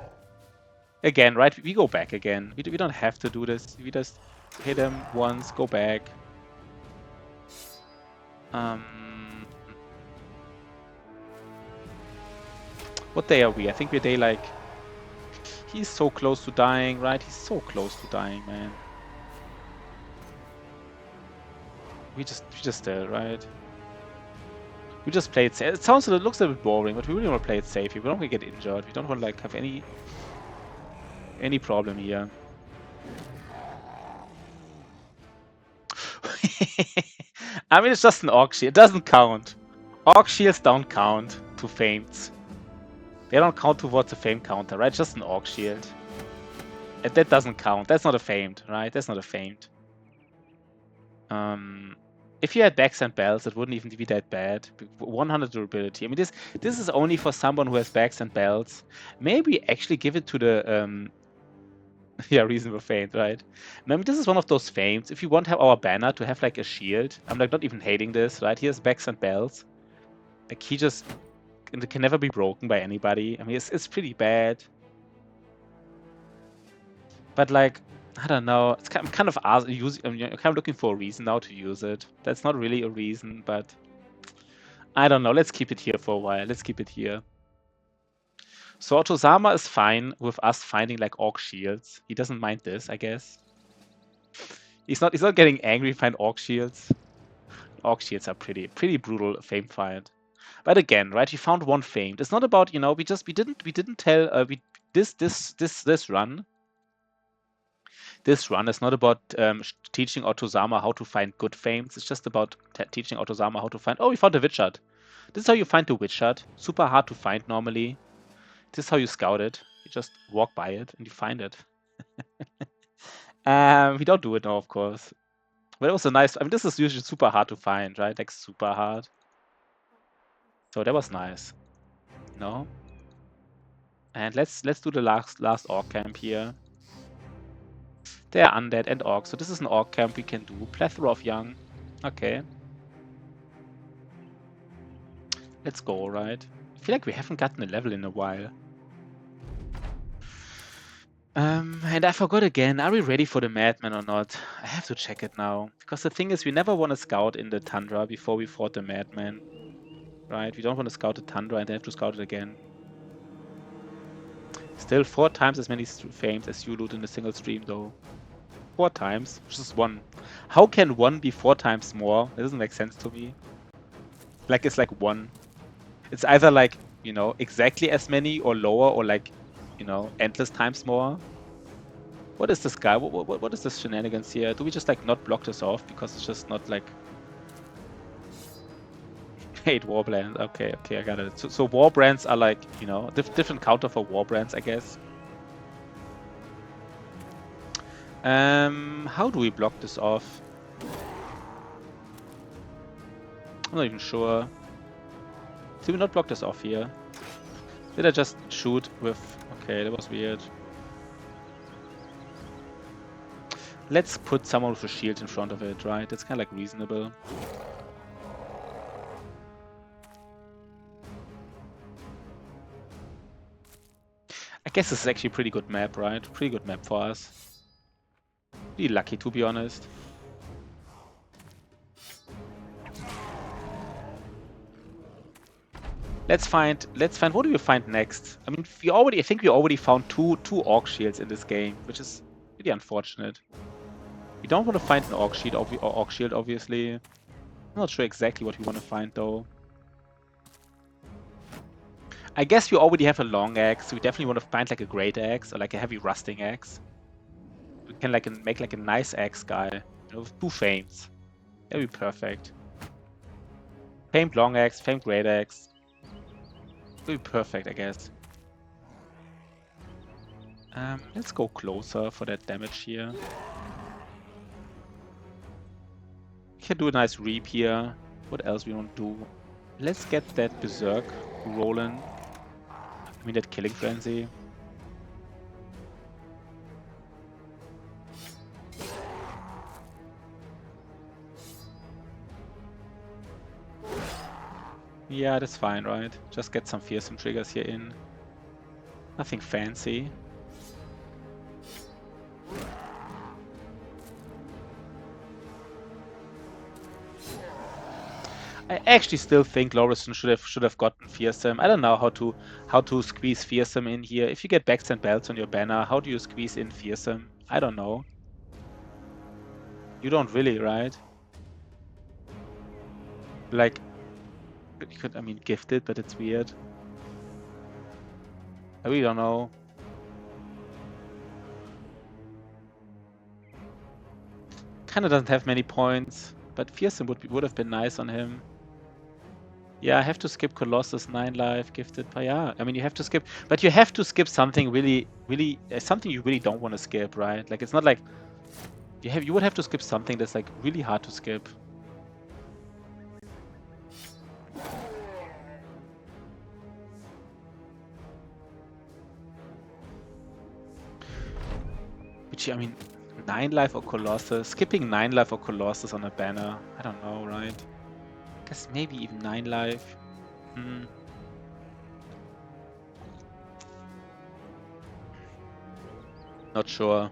A: Again, right? We go back again. We don't have to do this. We just hit him once, go back. What day are we? I think we're day like... He's so close to dying, right? He's so close to dying, man. We just did, right? We just play it safe. It looks a bit boring, but we really want to play it safe. We don't want to get injured. We don't want to like have any problem here. I mean, it's just an Orc Shield. It doesn't count. Orc Shields don't count to Famed. They don't count towards the Famed counter, right? Just an Orc Shield. And that doesn't count. That's not a Famed, right? That's not a Famed. If you had backs and bells, it wouldn't even be that bad. 100 durability. I mean, this is only for someone who has backs and bells. Maybe actually give it to the yeah, reasonable Famed, right? I mean, this is one of those Fames. If you want to have our banner to have like a shield, I'm like not even hating this, right? He has backs and bells. Like he just it can never be broken by anybody. I mean, it's pretty bad. But like, I don't know. I'm kind of looking for a reason now to use it. That's not really a reason, but I don't know. Let's keep it here for a while. Let's keep it here. So Otozama is fine with us finding like Orc Shields. He doesn't mind this, I guess. He's not getting angry if we find Orc Shields. Orc Shields are pretty brutal Fame find. But again, right? We found one Famed. It's not about, you know, we didn't tell this run. This run is not about teaching Otozama how to find good Fames. It's just about teaching Otozama how to find... Oh, we found a Witchard. This is how you find the Witchard. Super hard to find normally. This is how you scout it. You just walk by it and you find it. We don't do it now, of course. But it was a nice... I mean, this is usually super hard to find, right? Like, super hard. So that was nice. No? And let's do the last Orc camp here. They are undead and orcs, so this is an orc camp we can do. Plethora of young. Okay. Let's go, right? I feel like we haven't gotten a level in a while. And I forgot again, are we ready for the Madman or not? I have to check it now. Because the thing is, we never want to scout in the Tundra before we fought the Madman. Right? We don't want to scout the Tundra and then have to scout it again. Still 4 times as many fames as you loot in a single stream, though. 4 times, which is 1. How can 1 be 4 times more? That doesn't make sense to me. Like, it's like 1. It's either like, you know, exactly as many or lower or like, you know, endless times more. What is this guy? What is this shenanigans here? Do we just like not block this off because it's just not like... 8 Warbrands. Okay, I got it. So Warbrands are like, you know, different counter for Warbrands, I guess. How do we block this off? I'm not even sure. Did we not block this off here? Did I just shoot with... Okay, that was weird. Let's put someone with a shield in front of it, right? That's kind of like reasonable. I guess this is actually a pretty good map, right? Pretty good map for us. Pretty lucky, to be honest. Let's find. What do we find next? I mean, I think we already found two Orc Shields in this game, which is really unfortunate. We don't want to find an Orc Shield, obviously. I'm not sure exactly what we want to find, though. I guess we already have a long axe, so we definitely want to find like a great axe or like a heavy rusting axe. We can like make like a nice axe guy, you know, with 2 fames. That'd be perfect. Famed long axe, famed great axe. That'd be perfect, I guess. Let's go closer for that damage here. We can do a nice reap here. What else we want to do? Let's get that Berserk rolling. I mean that Killing Frenzy. Yeah, that's fine, right? Just get some fearsome triggers here in. Nothing fancy. I actually still think Lorison should have gotten Fearsome. I don't know how to squeeze Fearsome in here. If you get Backs and Belts on your banner, how do you squeeze in Fearsome? I don't know. You don't really, right? Like, you could, I mean, gift it, but it's weird. I really don't know. Kinda doesn't have many points, but Fearsome would have been nice on him. Yeah, I have to skip Colossus 9 life, gifted. But yeah, I mean, you have to skip, but you have to skip something really, something you really don't want to skip, right? Like, it's not like you would have to skip something that's like really hard to skip. Which, I mean, 9 life or Colossus, skipping 9 life or Colossus on a banner, I don't know, right? I guess maybe even 9 life. Not sure.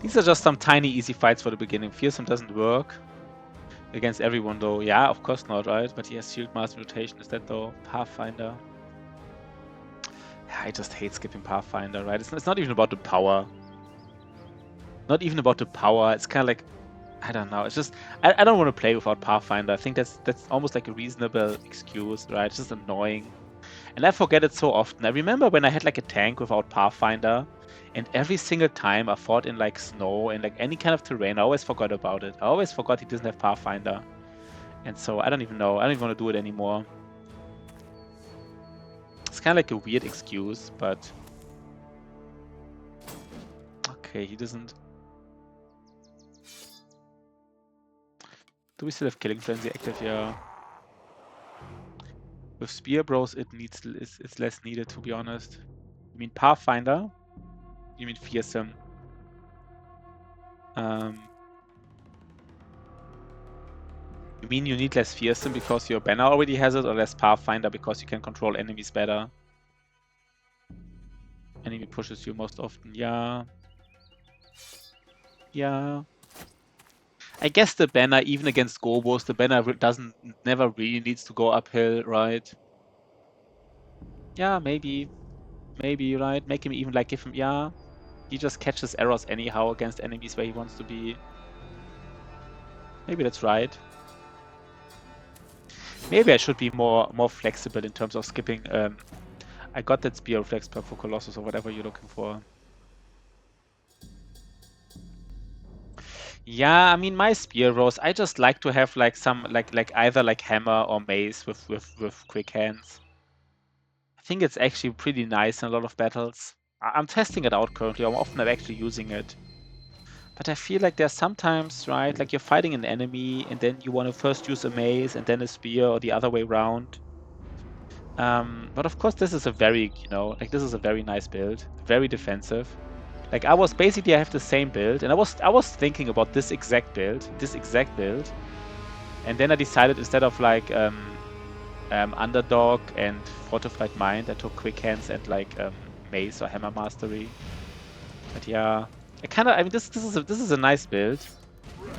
A: These are just some tiny easy fights for the beginning. Fearsome doesn't work against everyone though. Yeah, of course not, right? But he has Shield Master Mutation. Is that though? Pathfinder. Yeah, I just hate skipping Pathfinder, right? It's not even about the power. Not even about the power. It's kind of like, I don't know. It's just I don't want to play without Pathfinder. I think that's almost like a reasonable excuse, right? It's just annoying. And I forget it so often. I remember when I had like a tank without Pathfinder, and every single time I fought in like snow and like any kind of terrain, I always forgot about it. I always forgot he doesn't have Pathfinder. And so I don't even know. I don't even want to do it anymore. It's kind of like a weird excuse, but... Okay, he doesn't... Do we still have Killing Frenzy active? Yeah. With Spear Bros, it's less needed, to be honest. You mean Pathfinder? You mean Fearsome? You mean you need less Fearsome because your banner already has it, or less Pathfinder because you can control enemies better? Enemy pushes you most often, yeah. Yeah. I guess the banner, even against Gobos, the banner never really needs to go uphill, right? Yeah, maybe. Maybe, right? Make him even like give him, yeah. He just catches errors anyhow against enemies where he wants to be. Maybe that's right. Maybe I should be more flexible in terms of skipping. I got that Spear Reflex per for Colossus or whatever you're looking for. Yeah, I mean my Spear Rose, I just like to have like some like either like hammer or mace with quick hands. I think it's actually pretty nice in a lot of battles. I'm testing it out currently. I'm often actually using it. But I feel like there's sometimes, right, like you're fighting an enemy and then you want to first use a mace and then a spear or the other way around. But of course this is a very, like this is a very nice build, very defensive. Like I have the same build and I was thinking about this exact build, and then I decided instead of like Underdog and Fortified Mind, I took Quick Hands and like Mace or Hammer Mastery. But yeah, I mean this is a nice build.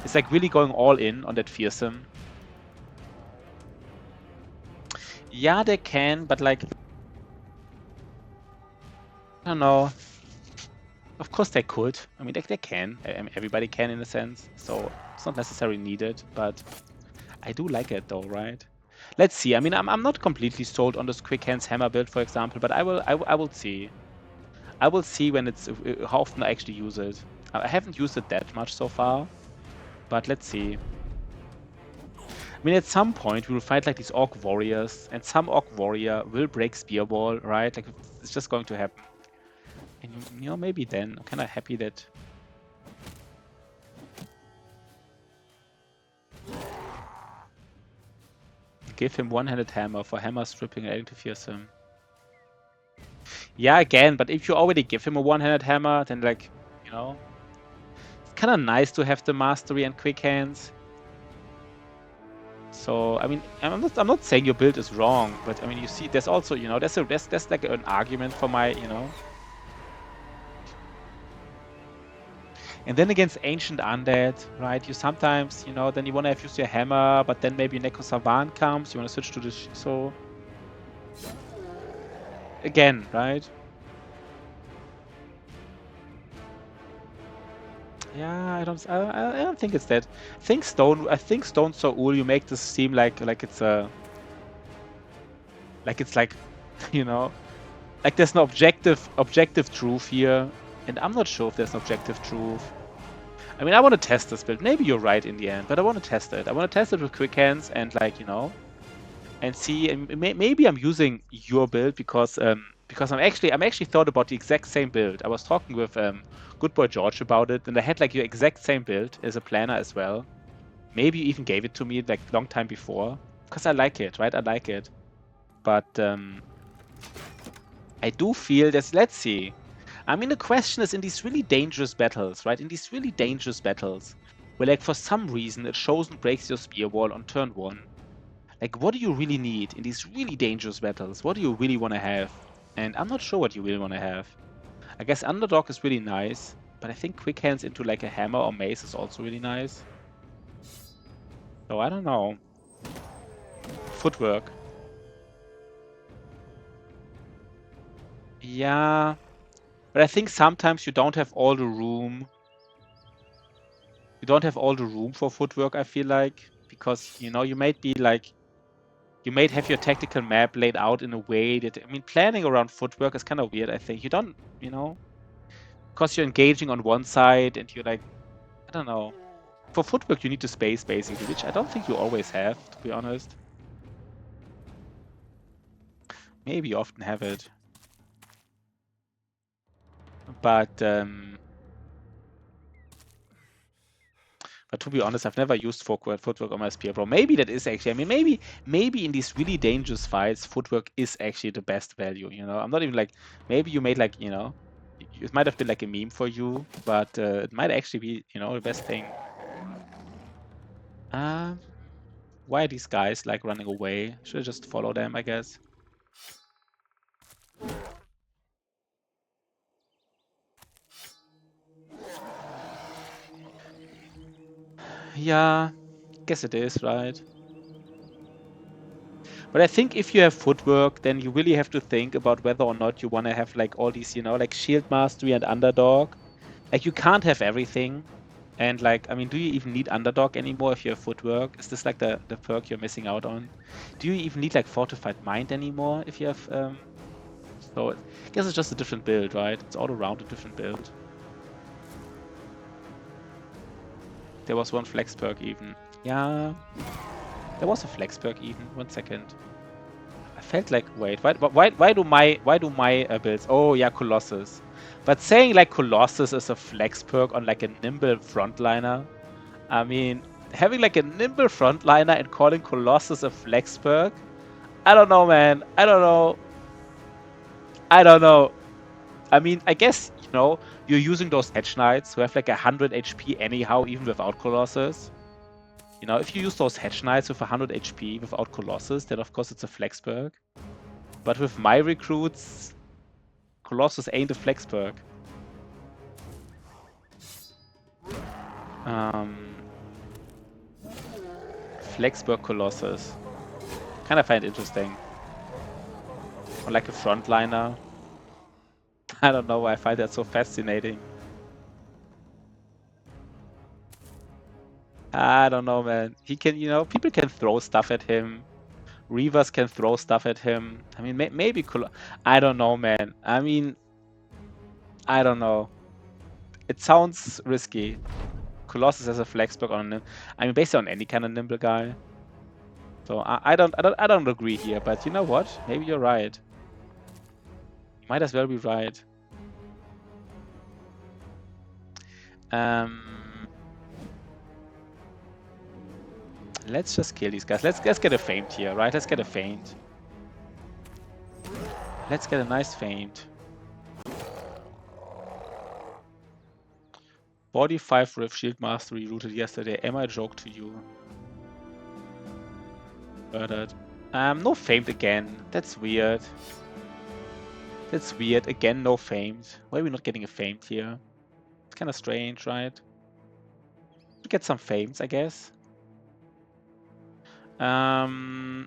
A: It's like really going all in on that Fearsome. Yeah, they can, but like I don't know. Of course they could. I mean, they can. I mean, everybody can in a sense. So it's not necessarily needed, but I do like it though, right? Let's see. I mean, I'm not completely sold on this Quick Hands Hammer build, for example, but I will see. I will see when it's how often I actually use it. I haven't used it that much so far, but let's see. I mean, at some point we will fight like these Orc Warriors, and some Orc Warrior will break Spearball, right? Like it's just going to happen. And maybe then I'm kind of happy that. Give him one-handed hammer for hammer stripping and adding to Fearsome. Yeah, again, but if you already give him a one-handed hammer, then like, it's kind of nice to have the mastery and quick hands. So I mean, I'm not saying your build is wrong, but I mean, you see, there's also, you know, there's like an argument for my, you know. And then against Ancient Undead, right? You sometimes, you know, then you want to have used your hammer, but then maybe Neko Savan comes, you want to switch to the Shiso. Again, right? Yeah, I don't think it's that. I think Stone Soul, you make this seem like it's a, like, you know, like there's no objective truth here, and I'm not sure if there's an objective truth. I mean, I want to test this build. Maybe you're right in the end, but I want to test it. I want to test it with quick hands and, like, you know, and see. And maybe I'm using your build because I'm actually thought about the exact same build. I was talking with Good Boy George about it, and I had like your exact same build as a planner as well. Maybe you even gave it to me like long time before because I like it, right? I like it, but I do feel that. Let's see. I mean, the question is in these really dangerous battles, right? In these really dangerous battles, where like for some reason a chosen breaks your spear wall on turn 1. Like, what do you really need in these really dangerous battles? What do you really want to have? And I'm not sure what you really want to have. I guess Underdog is really nice, but I think Quick Hands into like a hammer or mace is also really nice. So I don't know. Footwork. Yeah, but I think sometimes you don't have all the room. You don't have all the room for footwork, I feel like, because, you know, you might be like, you might have your tactical map laid out in a way that, I mean, planning around footwork is kind of weird, I think. You don't, you know, because you're engaging on one side and you're like, I don't know. For footwork, you need to space, basically, which I don't think you always have, to be honest. Maybe you often have it. But to be honest, I've never used footwork on my spear pro. Maybe that is actually, I mean, maybe in these really dangerous fights, footwork is actually the best value, you know? I'm not even like, maybe you made like, you know, it might have been like a meme for you, but it might actually be, you know, the best thing. Why are these guys like running away? Should I just follow them, I guess? Yeah, guess it is, right? But I think if you have footwork, then you really have to think about whether or not you want to have like all these, you know, like shield mastery and underdog. Like you can't have everything. And like, I mean, do you even need underdog anymore if you have footwork? Is this like the perk you're missing out on? Do you even need like fortified mind anymore if you have so I guess it's just a different build, right? It's all around a different build. There was one flex perk even. Yeah. There was a flex perk even. 1 second. I felt like, wait, why do my builds? Oh yeah, Colossus. But saying like Colossus is a flex perk on like a nimble frontliner, I mean, having like a nimble frontliner and calling Colossus a flex perk, I don't know, man. I don't know. I don't know. I mean, I guess, you know, you're using those Hedge Knights who have like 100 HP anyhow, even without Colossus. You know, if you use those Hedge Knights with 100 HP without Colossus, then of course it's a flex perk. But with my recruits, Colossus ain't a flex perk. Flexberg Colossus. Kind of find it interesting. Or like a frontliner. I don't know why I find that so fascinating. I don't know, man. He can, you know, people can throw stuff at him. Reavers can throw stuff at him. I mean, maybe I don't know, man. I mean, I don't know. It sounds risky. Colossus as a flexberg on him. I mean, based on any kind of nimble guy. So I don't agree here. But you know what? Maybe you're right. You might as well be right. Let's just kill these guys. Let's get a feint here, right? Let's get a feint. Let's get a nice feint. Body 5 Rift Shield Mastery rooted yesterday. Am I a joke to you? Murdered. No famed again. That's weird. That's weird. Again, no famed. Why are we not getting a famed here? It's kind of strange, right? We get some fames, I guess. Yeah.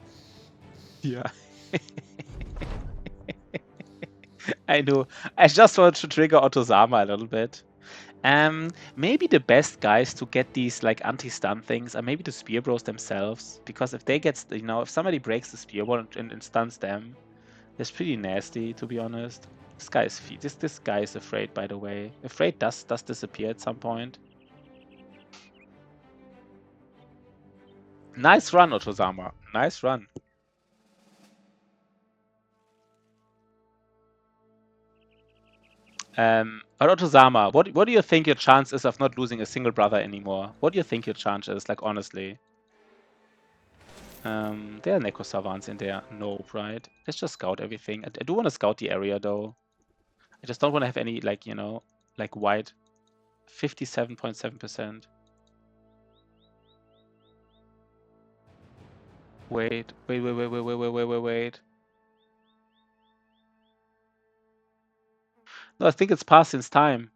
A: I know. I just want to trigger Otozama a little bit. Maybe the best guys to get these like anti-stun things are maybe the Spear Bros themselves, because if they get, you know, if somebody breaks the Spear Bro and stuns them, that's pretty nasty, to be honest. This guy is this guy is afraid, by the way. Afraid does disappear at some point. Nice run, Otozama. Nice run. But Otozama, what do you think your chance is of not losing a single brother anymore? What do you think your chance is, like, honestly? There are Necro Savants in there. Nope, right? Let's just scout everything. I do want to scout the area, though. I just don't want to have any, like, you know, like, white. 57.7%. Wait. No, I think it's past its time.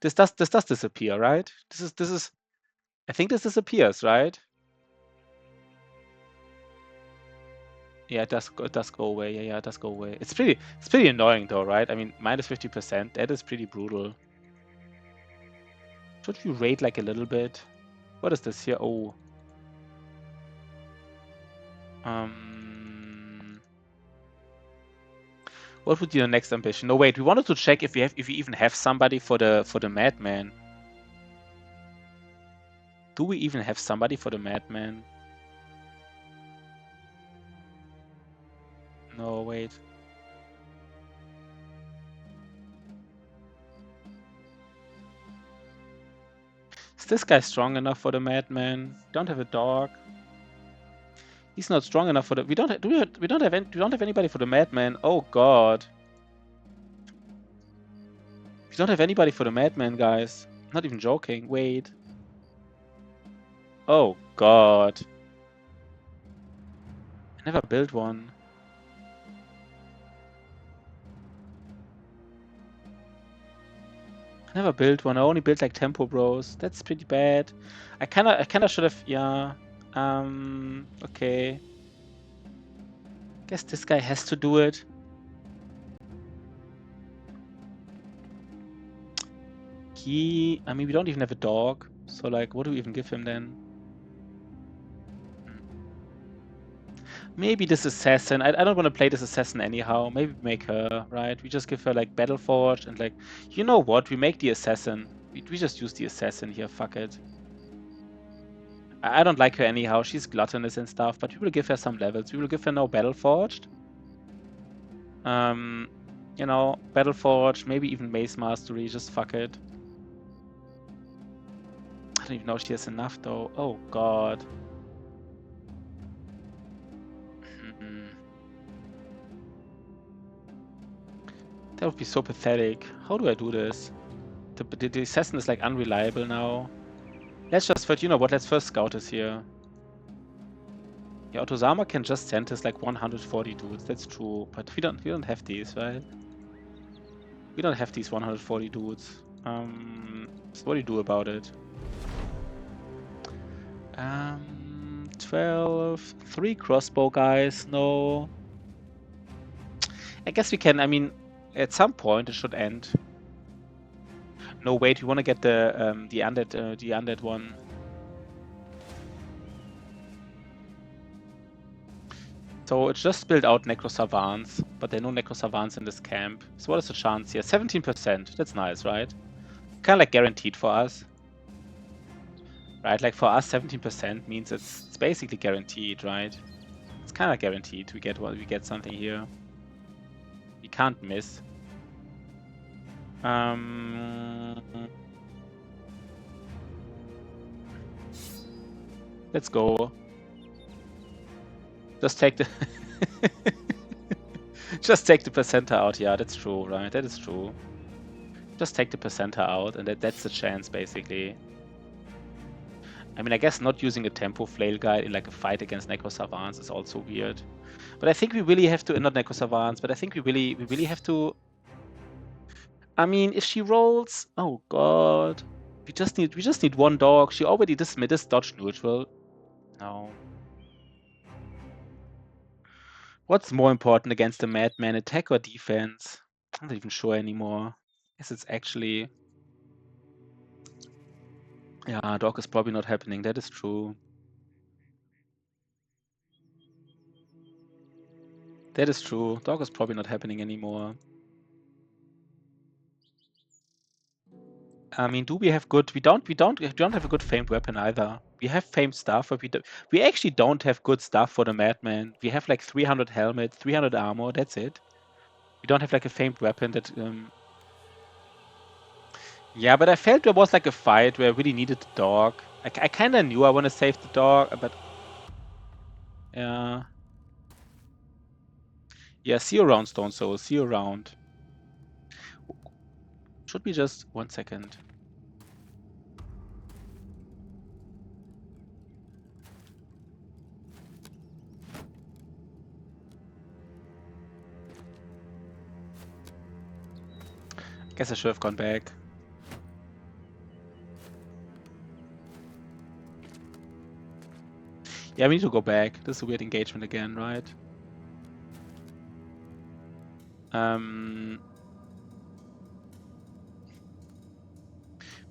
A: This does disappear, right? This is. I think this disappears, right? Yeah, it does go away. Yeah, it does go away. It's pretty annoying though, right? I mean, minus 50%. That is pretty brutal. Should we raid like a little bit? What is this here? Oh. What would be the next ambition? No, wait. We wanted to check if we even have somebody for the Madman. Do we even have somebody for the Madman? No, wait. Is this guy strong enough for the Madman? Don't have a dog. He's not strong enough for the. We don't have anybody for the Madman. Oh God. We don't have anybody for the Madman, guys. I'm not even joking. Wait. Oh God. I never built one. I never built one. I only built like Tempo Bros. That's pretty bad. I kinda should have. Yeah. Okay. Guess this guy has to do it. I mean, we don't even have a dog. So, like, what do we even give him then? Maybe this assassin. I don't want to play this assassin anyhow. Maybe make her, right? We just give her, like, Battleforge and, like, you know what? We make the assassin. We just use the assassin here. Fuck it. I don't like her anyhow. She's gluttonous and stuff, but we will give her some levels. We will give her no Battleforged. You know, Battleforge, maybe even Mace Mastery. Just fuck it. I don't even know if she has enough, though. Oh, God. That would be so pathetic. How do I do this? The assassin is like unreliable now. Let's just first, you know what? Let's first scout this here. Yeah, Otozama can just send us like 140 dudes. That's true, but we don't have these, right? We don't have these 140 dudes. So what do you do about it? 12, 3 crossbow guys. No. I guess we can. I mean, at some point it should end. No, wait. We want to get the undead one. So it's just built out Necro Savants, but there are no Necro Savants in this camp. So what is the chance here? 17%. That's nice, right? Kind of like guaranteed for us. Right, like for us 17% means it's basically guaranteed, right? It's kind of guaranteed we get something here. We can't miss. Let's go. Just take the just take the placenta out. Yeah, that's true, right? That is true. Just take the placenta out, and that's the chance, basically. I mean, I guess not using a tempo flail guide in like a fight against Necro Savants is also weird. But I think we really have to, not Necro Savants, but I think we really have to. I mean, if she rolls, oh god, we just need one dog. She already dismissed dodge neutral. No. What's more important against a madman, attack or defense? I'm not even sure anymore. Guess it's actually. Yeah, dog is probably not happening. That is true. That is true. Dog is probably not happening anymore. I mean, do we have good? We don't have a good famed weapon either. We have famed stuff, but we actually don't have good stuff for the madman. We have like 300 helmet, 300 armor. That's it. We don't have like a famed weapon that. Yeah, but I felt there was like a fight where I really needed the dog. I kind of knew I want to save the dog, but yeah. Yeah, see you around, Stone Soul. See you around. Should we just 1 second? Guess I should have gone back. Yeah, we need to go back. This is a weird engagement again, right?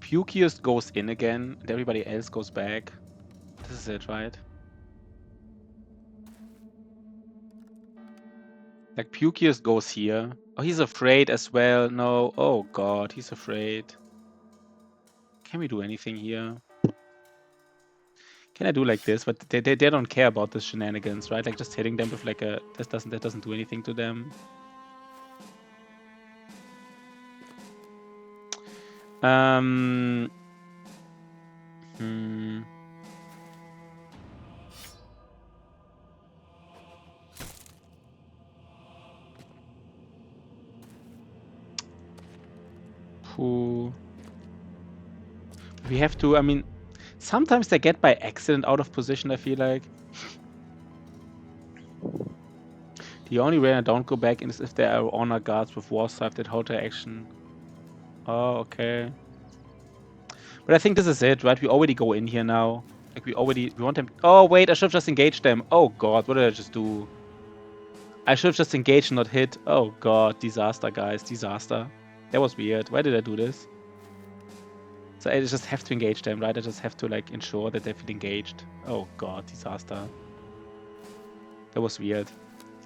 A: Pukius goes in again, and everybody else goes back. This is it, right? Like, Pukius goes here. Oh, he's afraid as well. No. Oh, God, he's afraid. Can we do anything here? Can I do like this? But they don't care about the shenanigans, right? Like, just hitting them with like a... That doesn't do anything to them. We have to, I mean, sometimes they get by accident out of position, I feel like. The only way I don't go back is if there are honor guards with war scythe that hold their action. Oh, okay. But I think this is it, right? We already go in here now. Like, we want them. Oh, wait, I should have just engaged them. Oh, God, what did I just do? I should have just engaged and not hit. Oh, God, disaster, guys, disaster. That was weird. Why did I do this? So I just have to engage them, right? I just have to, like, ensure that they feel engaged. Oh, God, disaster. That was weird.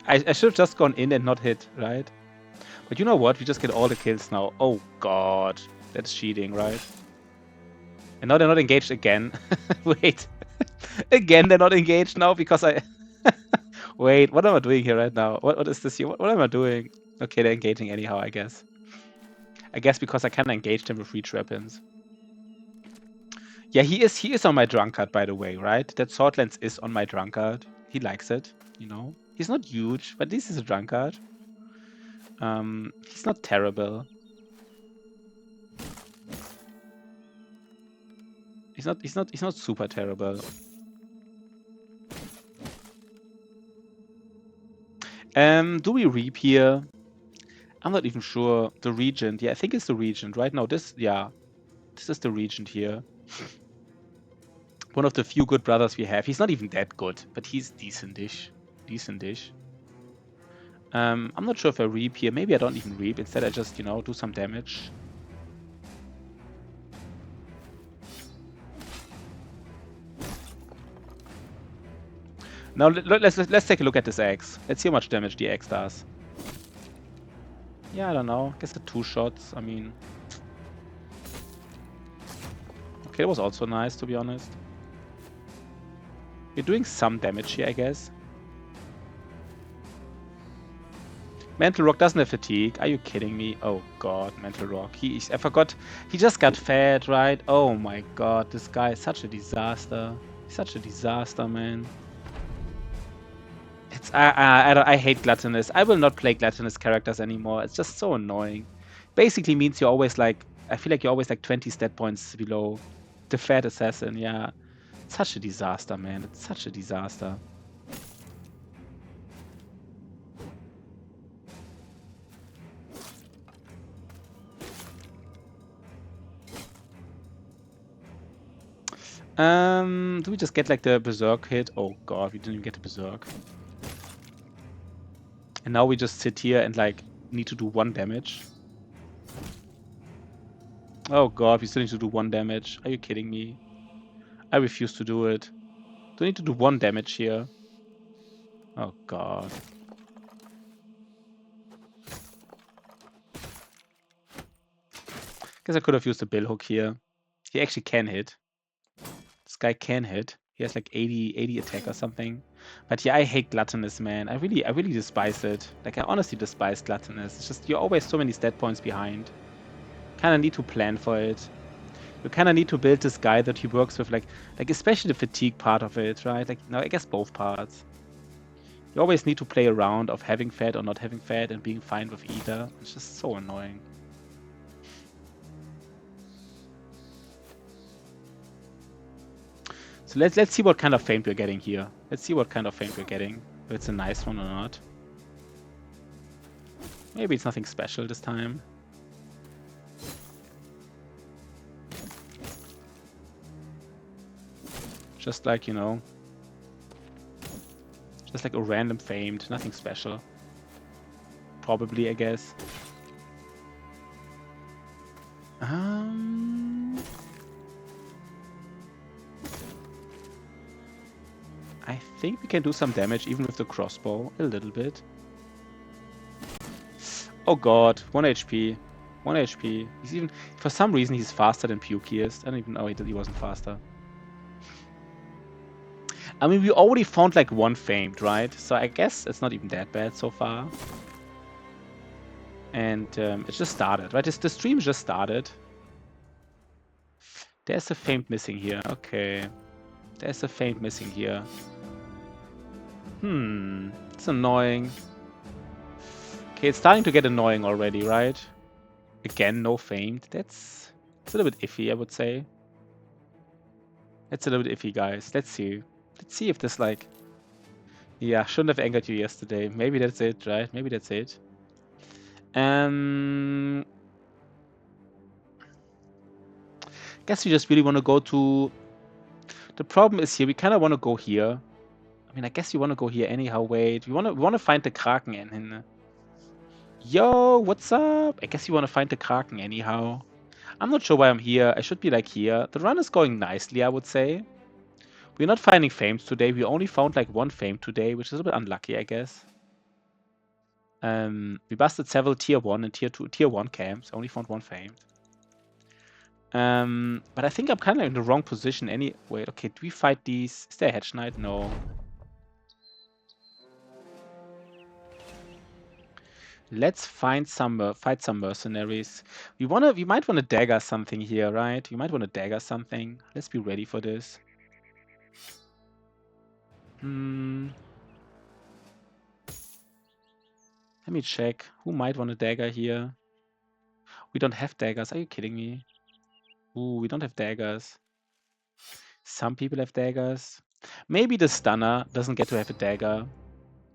A: I should have just gone in and not hit, right? But you know what? We just get all the kills now. Oh, God. That's cheating, right? And now they're not engaged again. Wait. Again, they're not engaged now because I... Wait, what am I doing here right now? What is this here? What am I doing? Okay, they're engaging anyhow, I guess. I guess because I kind of engaged him with reach weapons. Yeah, he is on my drunkard, by the way, right? That Swordlance is on my drunkard. He likes it, you know? He's not huge, but at least he's a drunkard. He's not terrible. He's not super terrible. Do we reap here? I'm not even sure. The Regent. Yeah, I think it's the Regent, right? No, this is the Regent here. One of the few good brothers we have. He's not even that good, but he's decent-ish. Decent-ish. I'm not sure if I reap here. Maybe I don't even reap. Instead, I just, you know, do some damage. Now let's take a look at this axe. Let's see how much damage the axe does. Yeah, I don't know. I guess the 2 shots. I mean, okay, it was also nice, to be honest. We're doing some damage here, I guess. Mental Rock doesn't have fatigue. Are you kidding me? Oh god, Mental Rock. I forgot. He just got fed, right? Oh my god, this guy is such a disaster. He's such a disaster, man. It's I hate Gluttonous. I will not play Gluttonous characters anymore. It's just so annoying. Basically means you're always like, I feel like you're always like 20 stat points below the fat assassin, yeah. such a disaster, man. It's such a disaster. Do we just get like the Berserk hit? Oh god, we didn't even get the Berserk. And now we just sit here and like need to do 1 damage. Oh god, we still need to do 1 damage. Are you kidding me? I refuse to do it. Do I need to do 1 damage here? Oh god. Guess I could have used the Billhook here. He actually can hit. This guy can hit. He has like 80 attack or something. But yeah, I hate Gluttonous, man. I really despise it. Like, I honestly despise Gluttonous. It's just, you're always so many stat points behind. Kinda need to plan for it. You kinda need to build this guy that he works with, like especially the fatigue part of it, right? Like, no, I guess both parts. You always need to play around of having fat or not having fat and being fine with either. It's just so annoying. So let's see what kind of fame we're getting here. Let's see what kind of fame we're getting. If it's a nice one or not. Maybe it's nothing special this time. Just like, you know, just like a random famed, nothing special. Probably, I guess. I think we can do some damage even with the crossbow, a little bit. Oh god, 1 HP. 1 HP. He's even, for some reason, he's faster than Pukiest. I don't even know he wasn't faster. I mean, we already found like 1 famed, right? So I guess it's not even that bad so far. And it just started, right? The stream just started. There's a famed missing here. Okay. There's a famed missing here. It's annoying. Okay, it's starting to get annoying already, right? Again, no famed. It's a little bit iffy, I would say. It's a little bit iffy, guys. Let's see. Let's see if this, like... Yeah, shouldn't have angered you yesterday. Maybe that's it, right? Maybe that's it. Guess we just really want to go to... The problem is here, we kind of want to go here. I mean, I guess you want to go here anyhow. Wait, we want to find the Kraken in. Yo, what's up? I guess you want to find the Kraken anyhow. I'm not sure why I'm here. I should be like here. The run is going nicely, I would say. We're not finding fames today. We only found like 1 fame today, which is a little bit unlucky, I guess. We busted several tier 1 and tier 1 camps. Only found 1 fame. But I think I'm kind of in the wrong position. Wait, okay, do we fight these? Is there a Hedge Knight? No. Let's fight some mercenaries. We might want to dagger something here, right? We might want to dagger something. Let's be ready for this. Let me check. Who might want a dagger here? We don't have daggers. Are you kidding me? Ooh, we don't have daggers. Some people have daggers. Maybe the stunner doesn't get to have a dagger.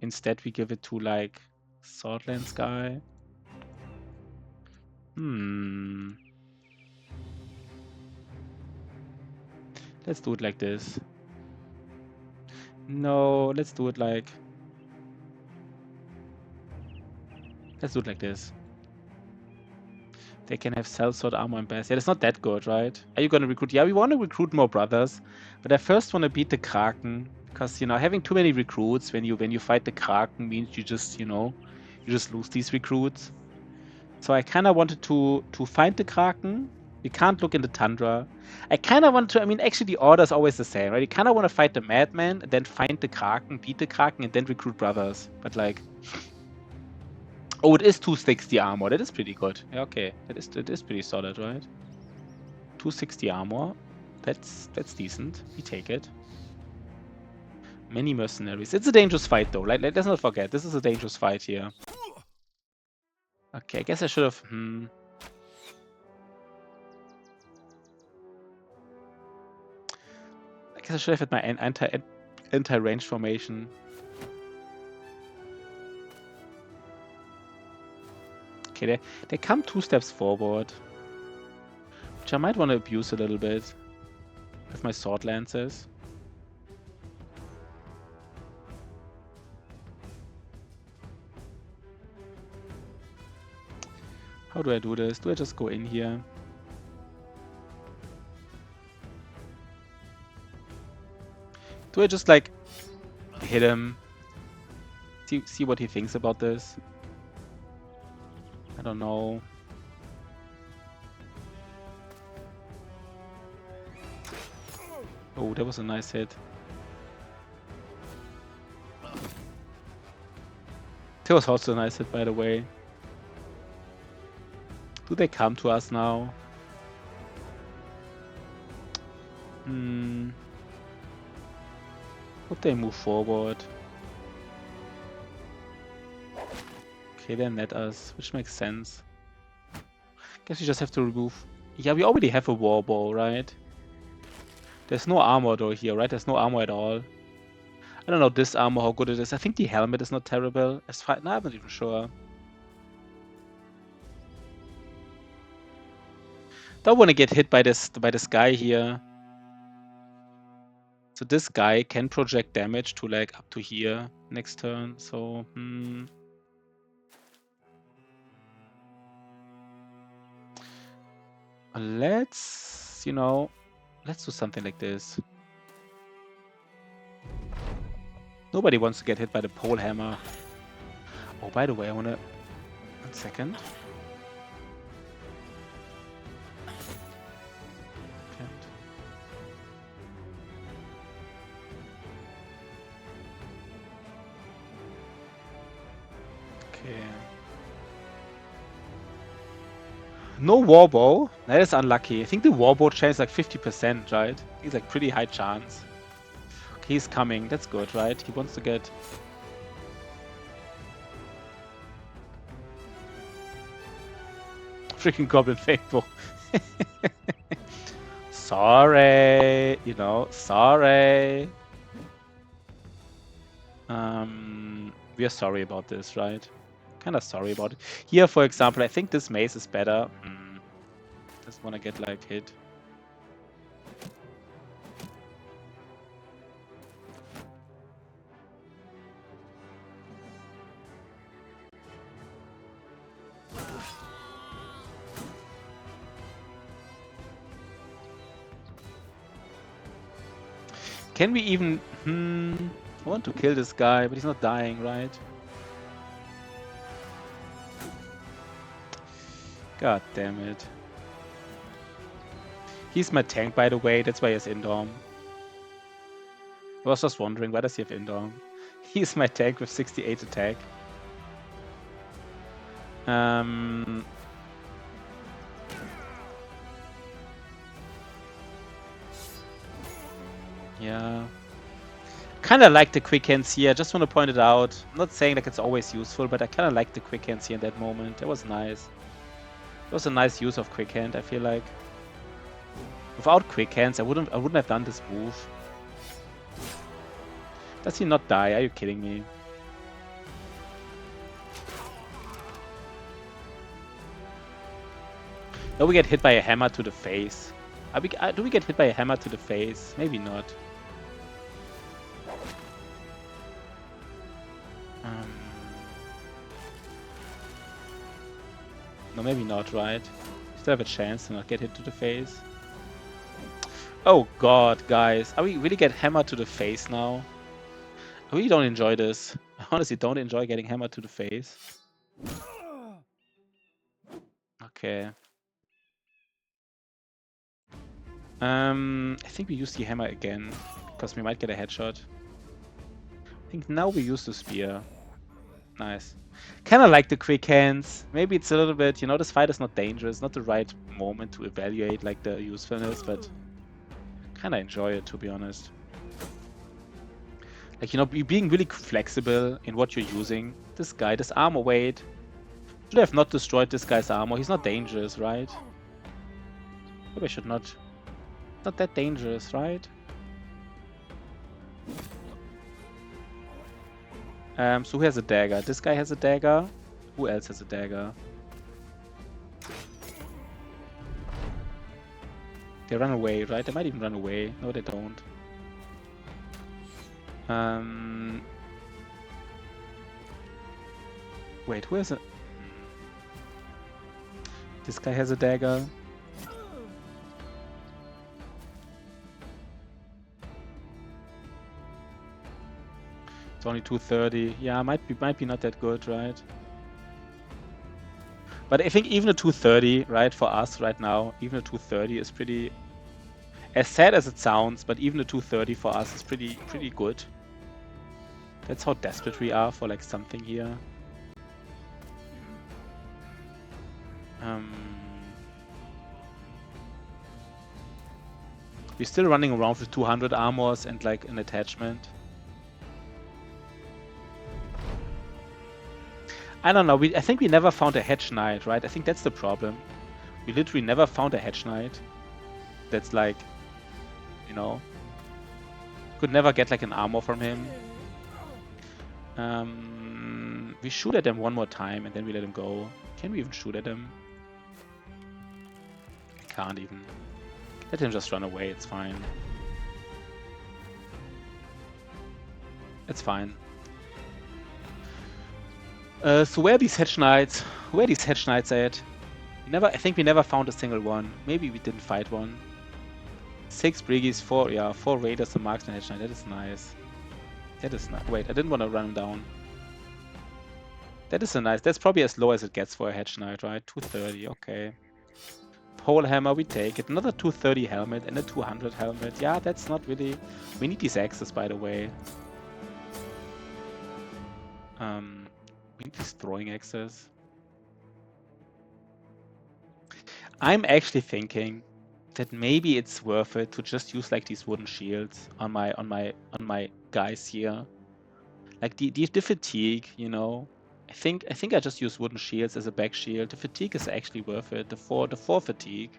A: Instead, we give it to, like, Swordlands guy. Let's do it like this. No, let's do it like... Let's do it like this. They can have sellsword armor and best. Yeah, it's not that good, right? Are you gonna recruit? Yeah, we want to recruit more brothers, but I first want to beat the Kraken because, you know, having too many recruits when you fight the Kraken means you just, you know, you just lose these recruits. So I kind of wanted to find the Kraken. We can't look in the Tundra. I kind of want to. I mean, actually, the order is always the same, right? You kind of want to fight the Madman, and then find the Kraken, beat the Kraken, and then recruit brothers. But like. Oh, it is 260 armor. That is pretty good. Yeah, okay. It is pretty solid, right? 260 armor. That's decent. We take it. Many mercenaries. It's a dangerous fight, though. Let's not forget. This is a dangerous fight here. Okay, I guess I should have... I guess I should have had my anti-range formation. Okay, they come 2 steps forward, which I might want to abuse a little bit with my sword lances. How do I do this? Do I just go in here? Do I just like hit him? See what he thinks about this? I don't know. Oh, that was a nice hit. That was also a nice hit, by the way. Do they come to us now? Would they move forward? Okay, they net us, which makes sense. Guess we just have to remove... Yeah, we already have a war bow, right? There's no armor though here, right? There's no armor at all. I don't know this armor, how good it is. I think the helmet is not terrible. As far... No, I'm not even sure. Don't want to get hit by this guy here. So this guy can project damage to like up to here next turn. So let's do something like this. Nobody wants to get hit by the pole hammer. Oh, by the way, I wanna... 1 second. Okay. No warbow. That is unlucky. I think the warbow chance is like 50%, right? He's like pretty high chance. Okay, he's coming. That's good, right? He wants to get... Freaking Goblin Faithful. Sorry. Sorry. We are sorry about this, right? Kind of sorry about it. Here, for example, I think this mace is better. Just want to get like hit. Can we even... I want to kill this guy, but he's not dying, right? God damn it. He's my tank, by the way. That's why he has Indorm. I was just wondering, why does he have Indorm? He's my tank with 68 attack. Yeah. Kind of like the quick hands here. I just want to point it out. I'm not saying like it's always useful, but I kind of like the quick hands here in that moment. That was nice. It was a nice use of quick hand, I feel like. Without quick hands, I wouldn't have done this move. Does he not die? Are you kidding me? No, we get hit by a hammer to the face. Do we get hit by a hammer to the face? Maybe not. No, maybe not, right? Still have a chance to not get hit to the face. Oh god, guys. Are we really get hammered to the face now? I really don't enjoy this. I honestly don't enjoy getting hammered to the face. Okay. I think we use the hammer again, because we might get a headshot. I think now we use the spear. Nice. Kind of like the quick hands. Maybe it's a little bit, this fight is not dangerous, not the right moment to evaluate like the usefulness, but kind of enjoy it, to be honest. Like, you're being really flexible in what you're using. This guy, this armor weight. Should have not destroyed this guy's armor. He's not dangerous, right? Maybe I should not. Not that dangerous, right? So who has a dagger? This guy has a dagger. Who else has a dagger? They run away, right? They might even run away. No, they don't. Wait, who has a... This guy has a dagger. It's only 230. Yeah, might be not that good, right? But I think even a 230, right, for us right now, even a 230 is pretty... As sad as it sounds, but even a 230 for us is pretty good. That's how desperate we are for like something here. We're still running around with 200 armors and like an attachment. I don't know. I think we never found a Hedge Knight, right? I think that's the problem. We literally never found a Hedge Knight. That's like, you know, could never get like an armor from him. We shoot at him one more time and then we let him go. Can we even shoot at him? We can't even. Let him just run away. It's fine. It's fine. So where are these Hedge Knights? Where are these Hedge Knights at? I think we never found a single one. Maybe we didn't fight one. 6 Briggies, 4 Raiders, and Marksman Hedge Knight. That is nice. That is nice. Wait, I didn't want to run him down. That is a nice. That's probably as low as it gets for a Hedge Knight, right? 230, okay. Pole Hammer, we take it. Another 230 helmet and a 200 helmet. Yeah, that's not really... We need these axes, by the way. We need these throwing axes. I'm actually thinking that maybe it's worth it to just use like these wooden shields on my guys here. Like the fatigue, you know. I think I just use wooden shields as a back shield. The fatigue is actually worth it. The four fatigue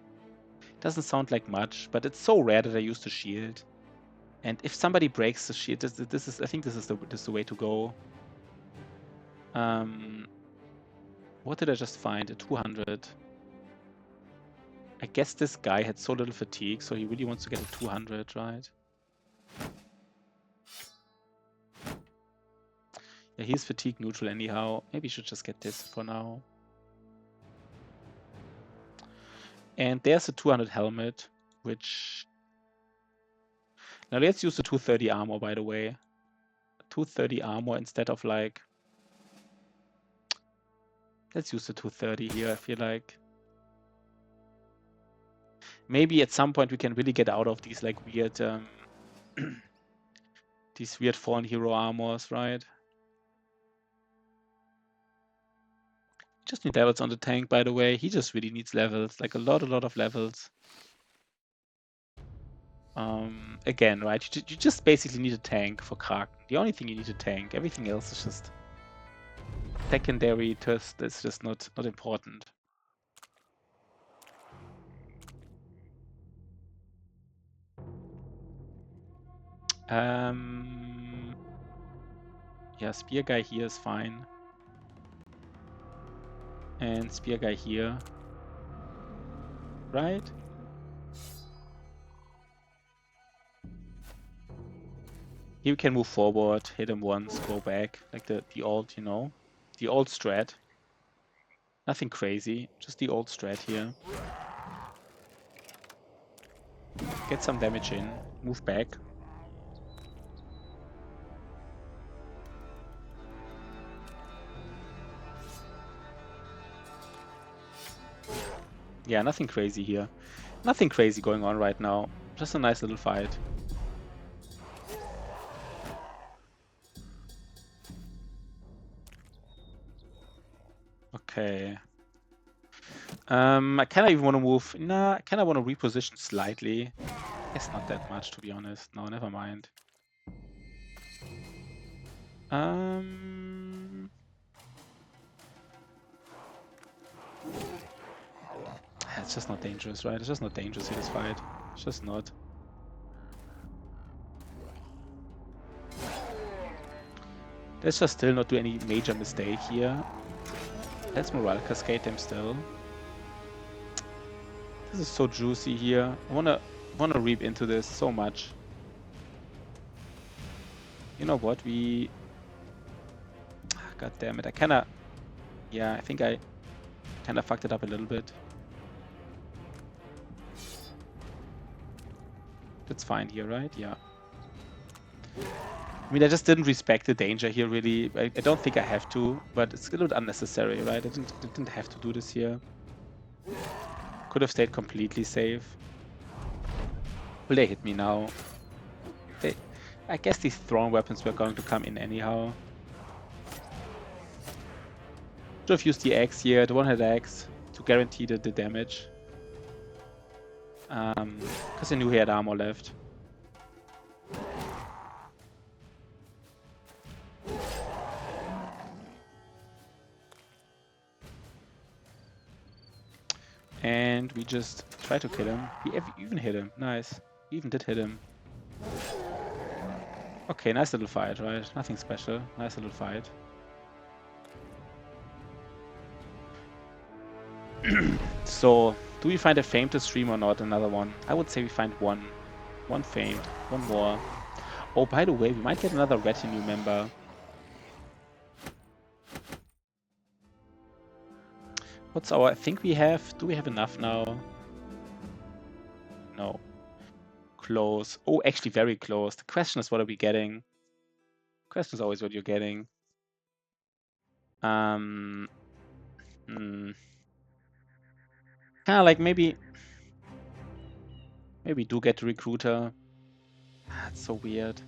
A: doesn't sound like much, but it's so rare that I use the shield. And if somebody breaks the shield, I think this is the way to go. What did I just find? A 200. I guess this guy had so little fatigue, so he really wants to get a 200, right? Yeah, he's fatigue neutral anyhow. Maybe he should just get this for now. And there's a 200 helmet, which... Now let's use the 230 armor, by the way. 230 armor instead of like... Let's use the 230 here, I feel like. Maybe at some point we can really get out of these like weird... these weird fallen hero armors, right? Just need levels on the tank, by the way. He just really needs levels, like a lot of levels. Again, right? You just basically need a tank for Kraken. The only thing you need a tank. Everything else is just secondary. It's just not important. Yeah, spear guy here is fine. And spear guy here. Right? Here we can move forward, hit him once, go back. Like the old, you know? The old strat. Nothing crazy, just the old strat here. Get some damage in, move back. Yeah, nothing crazy here. Nothing crazy going on right now. Just a nice little fight. Okay. I kind of even want to move. Nah, I kind of want to reposition slightly. It's not that much, to be honest. No, never mind. It's just not dangerous, right? It's just not dangerous in this fight. It's just not. Let's just still not do any major mistake here. Let's Morale Cascade them still. This is so juicy here. I wanna reap into this so much. You know what? God damn it! I think I kinda fucked it up a little bit. That's fine here, right? Yeah. I mean, I just didn't respect the danger here, really. I don't think I have to, but it's a little bit unnecessary, right? I didn't have to do this here. Could have stayed completely safe. Will they hit me now? I guess these throwing weapons were going to come in anyhow. Should have used the axe here, the one-hit axe, to guarantee the damage. Because I knew he had armor left. And we just try to kill him. We even hit him. Nice. We even did hit him. Okay, nice little fight, right? Nothing special. Nice little fight. So, do we find a fame to stream or not? Another one. I would say we find one. One fame. One more. Oh, by the way, we might get another retinue member. What's our... I think we have... Do we have enough now? No. Close. Oh, actually very close. The question is, what are we getting? The question is always what you're getting. Kind of like maybe do get the recruiter. That's so weird.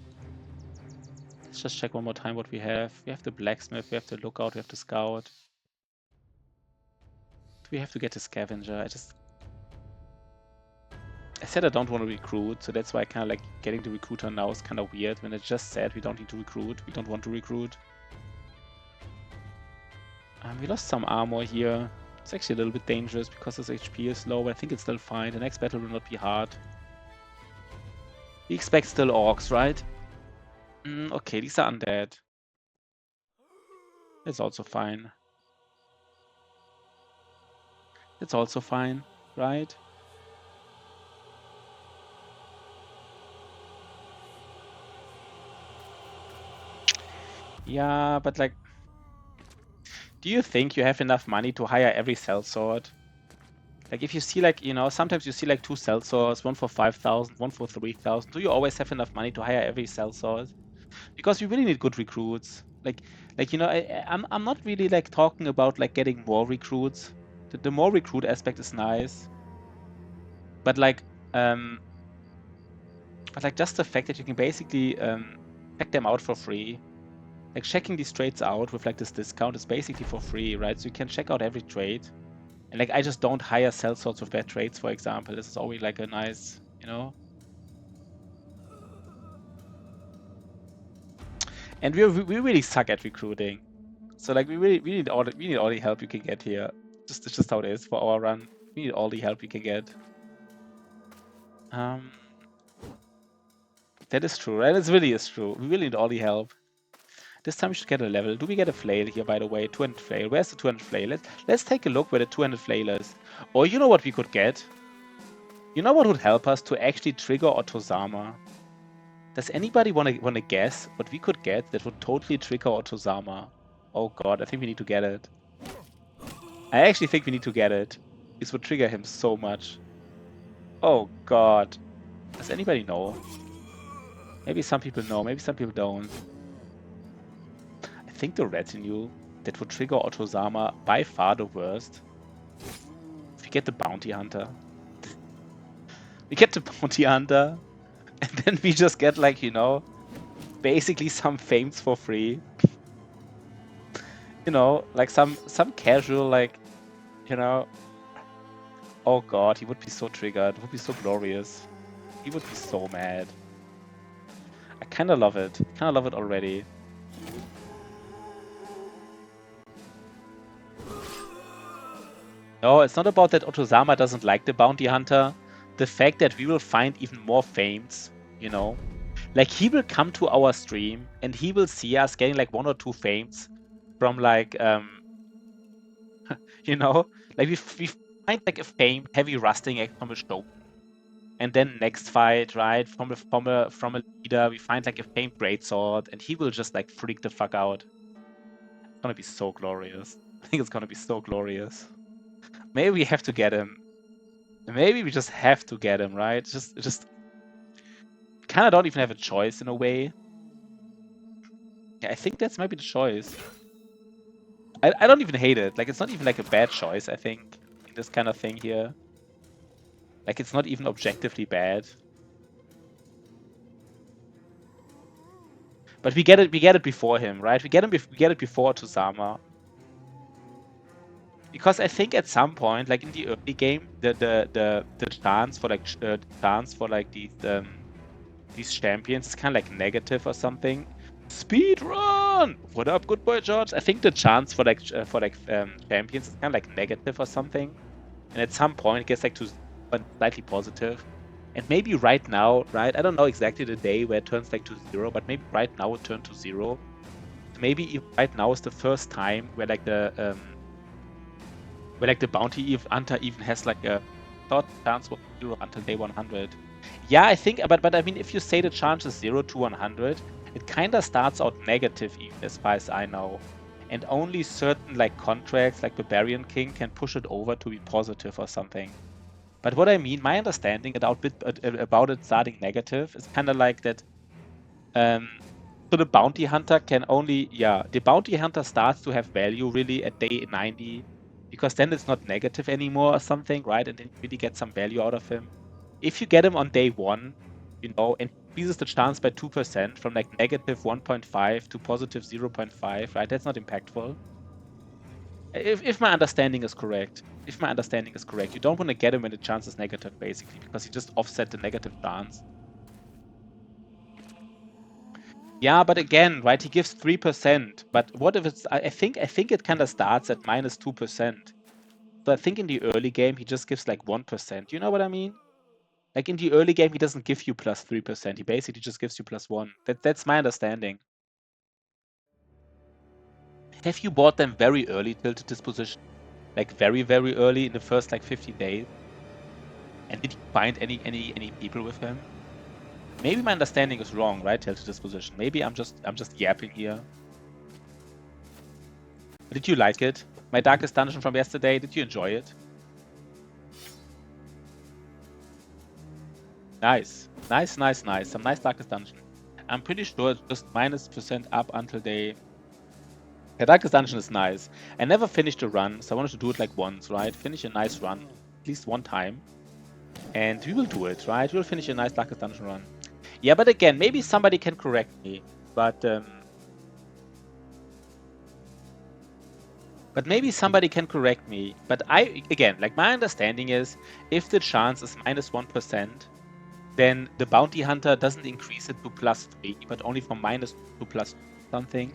A: Let's just check one more time what we have. We have the blacksmith, we have the lookout, we have the scout. Do we have to get the scavenger? I said I don't want to recruit, so that's why I kind of like getting the recruiter now is kind of weird when I just said we don't need to recruit, we don't want to recruit. We lost some armor here. It's actually a little bit dangerous because his HP is low, but I think it's still fine. The next battle will not be hard. We expect still orcs, right? Okay, these are undead. It's also fine. It's also fine, right? Yeah, but like... Do you think you have enough money to hire every sellsword? Like if you see like, you know, sometimes you see like 2 sellswords, one for 5,000, one for 3,000. Do you always have enough money to hire every sellsword? Because we really need good recruits. Like you know, I'm not really like talking about like getting more recruits. The more recruit aspect is nice. But like just the fact that you can basically check them out for free. Like checking these trades out with like this discount is basically for free, right? So you can check out every trade. And like I just don't hire sellswords with bad trades, for example. This is always like a nice, you know. And we really suck at recruiting. So like we need all the help you can get here. It's just how it is for our run. We need all the help we can get. That is true, right? It really is true. We really need all the help. This time we should get a level. Do we get a flail here, by the way? 200 flail. Where's the 200 flail? Let's take a look where the 200 flail is. Or you know what we could get? You know what would help us to actually trigger Otozama? Does anybody wanna guess what we could get that would totally trigger Otozama? Oh god, I think we need to get it. I actually think we need to get it. This would trigger him so much. Oh god. Does anybody know? Maybe some people know, maybe some people don't. I think the retinue that would trigger Otozama by far the worst. If we get the bounty hunter. We get the bounty hunter. And then we just get like, you know, basically some fames for free. You know, like some casual, like, you know. Oh god, he would be so triggered. It would be so glorious. He would be so mad. I kinda love it. Kinda love it already. No, it's not about that Otozama doesn't like the bounty hunter. The fact that we will find even more fames, you know. Like, he will come to our stream and he will see us getting like 1 or 2 fames from like, you know, like we find like a fame, heavy rusting egg from a show. And then next fight, right, from a leader, we find like a famed greatsword, and he will just like freak the fuck out. It's gonna be so glorious. I think it's gonna be so glorious. Maybe we have to get him. Maybe we just have to get him, right? Just kind of don't even have a choice in a way. Yeah, I think that's maybe the choice. I don't even hate it. Like, it's not even like a bad choice, I think, in this kind of thing here. Like, it's not even objectively bad. But we get it before him, right? We get it before Tozama. Because I think at some point, like in the early game, the chance for like these champions is kind of like negative or something. Speed run! What up, good boy George? I think the chance for champions is kind of like negative or something, and at some point it gets like to slightly positive. And maybe right now, right? I don't know exactly the day where it turns like to 0, but maybe right now it turned to 0. Maybe right now is the first time where like the bounty hunter even has like a thought chance of 0 until day 100. Yeah, I think, but I mean, if you say the chance is 0 to 100, it kind of starts out negative, even as far as I know. And only certain like contracts, like Barbarian King, can push it over to be positive or something. But what I mean, my understanding about it starting negative is kind of like that. So the bounty hunter can only, the bounty hunter starts to have value really at day 90, because then it's not negative anymore or something, right? And then you really get some value out of him. If you get him on day 1, you know, and increases the chance by 2% from like negative 1.5 to positive 0.5, right? That's not impactful. If my understanding is correct, you don't want to get him when the chance is negative, basically, because you just offset the negative chance. Yeah, but again, right, he gives 3%, but what if it's, I think it kind of starts at minus 2%. So I think in the early game, he just gives like 1%. You know what I mean? Like in the early game, he doesn't give you plus 3%. He basically just gives you plus 1. That's my understanding. Have you bought them very early Tilted Disposition? Like very, very early in the first like 50 days? And did you find any people with him? Maybe my understanding is wrong, right? Tilted Disposition. Maybe I'm just yapping here. Did you like it? My Darkest Dungeon from yesterday, did you enjoy it? Nice. Some nice Darkest Dungeon. I'm pretty sure it's just -% up until they... The Darkest Dungeon is nice. I never finished a run, so I wanted to do it like once, right? Finish a nice run, at least one time. And we will do it, right? We'll finish a nice Darkest Dungeon run. Yeah, but again, maybe somebody can correct me. But maybe somebody can correct me. But again, like my understanding is, if the chance is -1%, then the bounty hunter doesn't increase it to +3, but only from -2 to +2 something.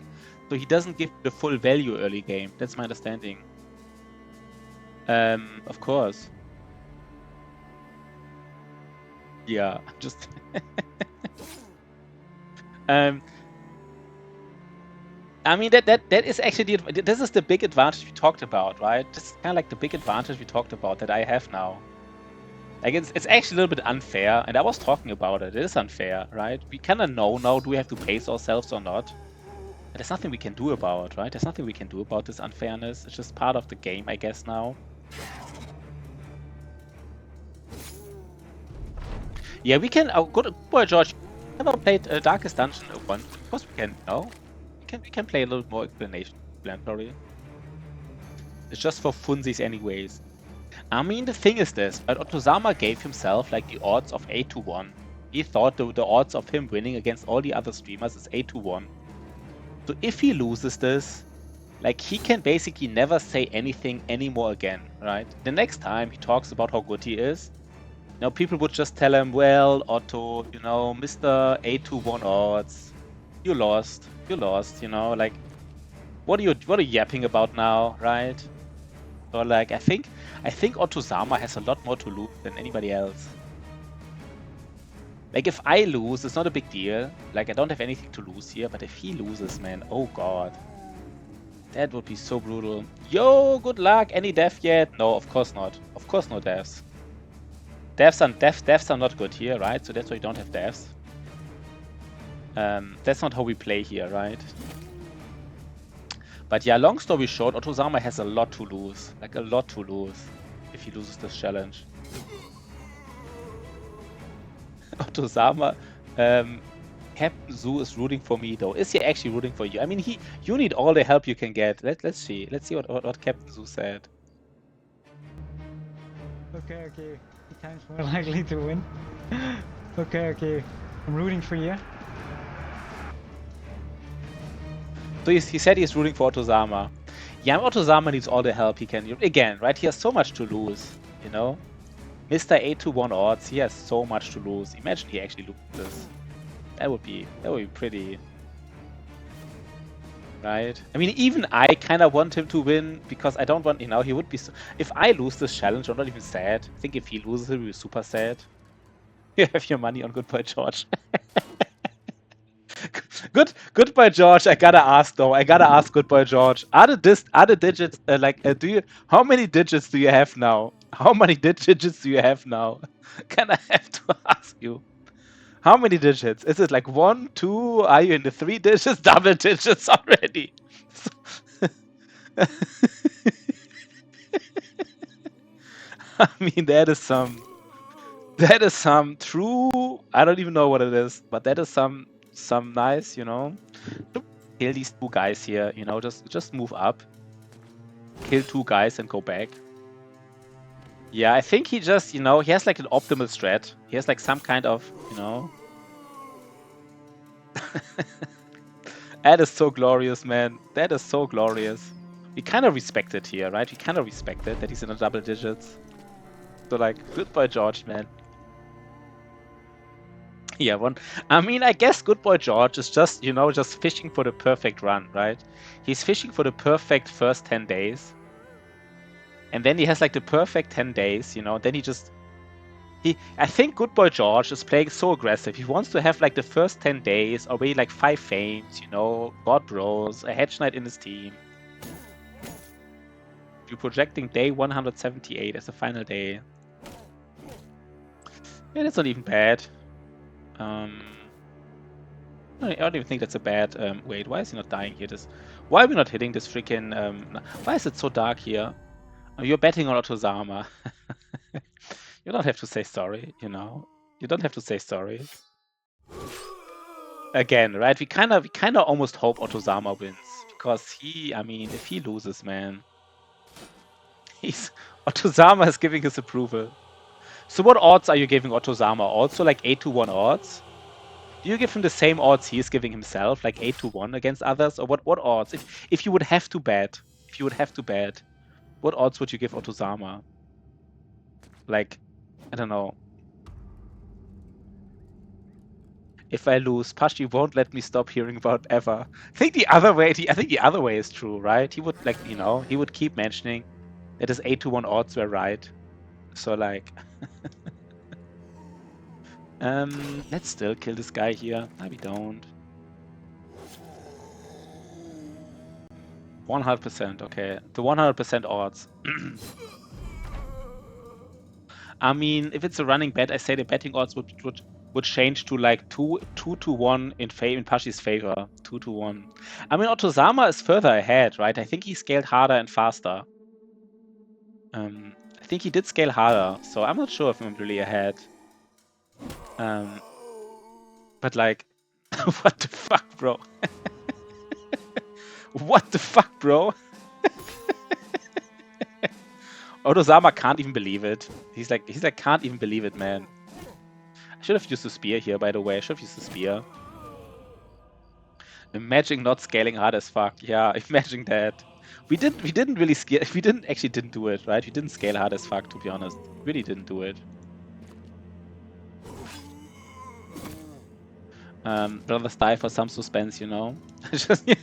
A: So he doesn't give the full value early game. That's my understanding. Of course. Yeah, just... I mean, that is actually this is the big advantage we talked about, right? This is kind of like the big advantage we talked about that I have now. Like, it's actually a little bit unfair, and I was talking about it. It is unfair, right? We kind of know now, do we have to pace ourselves or not? But there's nothing we can do about, right? There's nothing we can do about this unfairness. It's just part of the game, I guess, now. Yeah, we can... Oh, good boy, George. Never played Darkest Dungeon once. Of course we can, no? We can play a little more explanatory. It's just for funsies anyways. I mean, the thing is this, right? Otozama gave himself like the odds of 8 to 1. He thought the odds of him winning against all the other streamers is 8 to 1. So if he loses this, like, he can basically never say anything anymore again, right? The next time he talks about how good he is, you know, people would just tell him, well, Otto, you know, Mr. 8 to 1 odds, you lost, you know, like, what are you yapping about now, right? So like, I think Otozama has a lot more to lose than anybody else. Like, if I lose, it's not a big deal. Like, I don't have anything to lose here, but if he loses, man, oh god. That would be so brutal. Yo, good luck. Any death yet? No, of course not. Of course no deaths. Deaths are not good here, right? So that's why you don't have deaths. That's not how we play here, right? But yeah, long story short, Otozama has a lot to lose. Like, a lot to lose if he loses this challenge. Otozama, Captain Zoo is rooting for me though. Is he actually rooting for you? I mean, you need all the help you can get. Let's see. Let's see what Captain Zoo said.
B: Okay, he time's more likely to win. Okay, I'm rooting for you.
A: So he said he's rooting for Otozama. Yeah, Otozama needs all the help he can. Again, right? He has so much to lose, you know? Mr. 8-1 odds, he has so much to lose. Imagine he actually loses. That would be pretty. Right? I mean, even I kind of want him to win because I don't want, you know, he would be. If I lose this challenge, I'm not even sad. I think if he loses, he'll be super sad. You have your money on Goodbye George. Goodbye George. I gotta ask though. Goodbye George. Are the digits how many digits do you have now? How many digits do you have now? Can I have to ask you? How many digits? Is it like 1, 2? Are you in the 3 digits? Double digits already. I mean, that is some true. I don't even know what it is, but that is some nice, you know. Kill these 2 guys here, you know. Just move up. Kill 2 guys and go back. Yeah, I think he just, you know, he has like an optimal strat. He has like some kind of, you know. That is so glorious, man. That is so glorious. We kind of respect it here, right? We kind of respect it that he's in the double digits. So like, Goodbye George, man. Yeah, I mean, I guess Goodbye George is just, you know, just fishing for the perfect run, right? He's fishing for the perfect first 10 days. And then he has like the perfect 10 days, you know, then I think Goodbye George is playing so aggressive. He wants to have like the first 10 days already like 5 fames, you know, God Bros, a Hedge Knight in his team. You're projecting day 178 as the final day. Yeah, that's not even bad. I don't even think that's a bad. Wait, why is he not dying here? Why are we not hitting this freaking? Why is it so dark here? You're betting on Otozama. You don't have to say sorry, you know. You don't have to say sorry. Again, right? We kind of almost hope Otozama wins because I mean, if he loses, man, Otozama is giving his approval. So what odds are you giving Otozama? Also like 8-1 odds? Do you give him the same odds he's giving himself, like 8-1 against others, or what odds? If you would have to bet, what odds would you give Otozama? Like, I don't know. If I lose, Pashi won't let me stop hearing about ever. I think the other way is true, right? He would, like, you know, he would keep mentioning that his 8-1 odds were right. So like, let's still kill this guy here. No, we don't. 100%, okay. The 100% odds. I mean, if it's a running bet, I say the betting odds would change to like 2-1 in Pashi's favor. 2-1. I mean, Otozama is further ahead, right? I think he scaled harder and faster. I think he did scale harder, so I'm not sure if I'm really ahead. But like, what the fuck, bro? What the fuck, bro? Otozama can't even believe it. He's like, can't even believe it, man. I should have used the spear here, by the way. I should have used the spear. Imagine not scaling hard as fuck. Yeah, imagine that. We didn't really scale. We didn't do it, right? We didn't scale hard as fuck, to be honest. Really didn't do it. Brothers die for some suspense, you know. Just, yeah.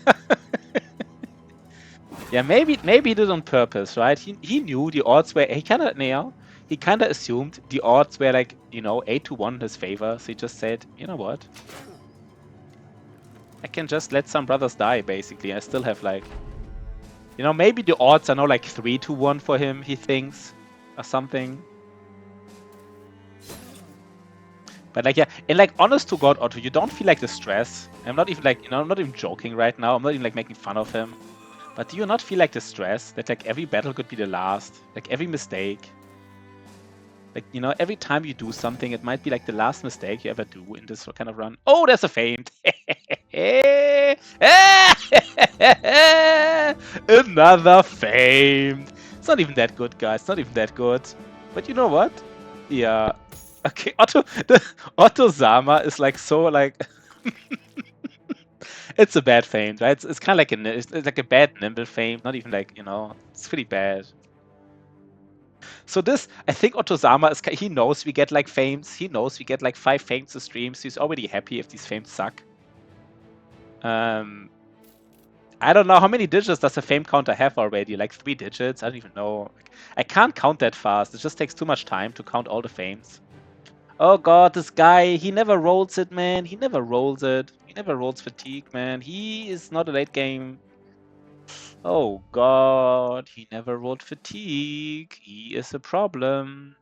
A: Yeah, maybe he did on purpose, right? He knew the odds were. He kind of, you know, he kind of assumed the odds were like, you know, 8-1 in his favor. So he just said, you know what? I can just let some brothers die, basically. I still have like, you know, maybe the odds are now like 3-1 for him, he thinks, or something. But like, yeah, and like, honest to God, Otto, you don't feel like the stress. I'm not even like, you know, I'm not even joking right now. I'm not even like making fun of him. But do you not feel like the stress that like every battle could be the last? Like every mistake. Like, you know, every time you do something, it might be like the last mistake you ever do in this kind of run. Oh, there's a feint. Another feint. It's not even that good, guys. It's not even that good. But you know what? Yeah. Okay, Otto Sama is like so like it's a bad feint, right? It's kind of like it's like a bad nimble feint, not even like, you know, it's pretty bad. So this, I think Otozama is, he knows we get like feints. He knows we get like 5 feints a stream. So he's already happy if these feints suck. I don't know how many digits does the feint counter have already? Like 3 digits? I don't even know. I can't count that fast. It just takes too much time to count all the feints. Oh god, this guy, he never rolls it, man. He never rolls it. He never rolls fatigue, man. He is not a late game. Oh god, he never rolled fatigue. He is a problem.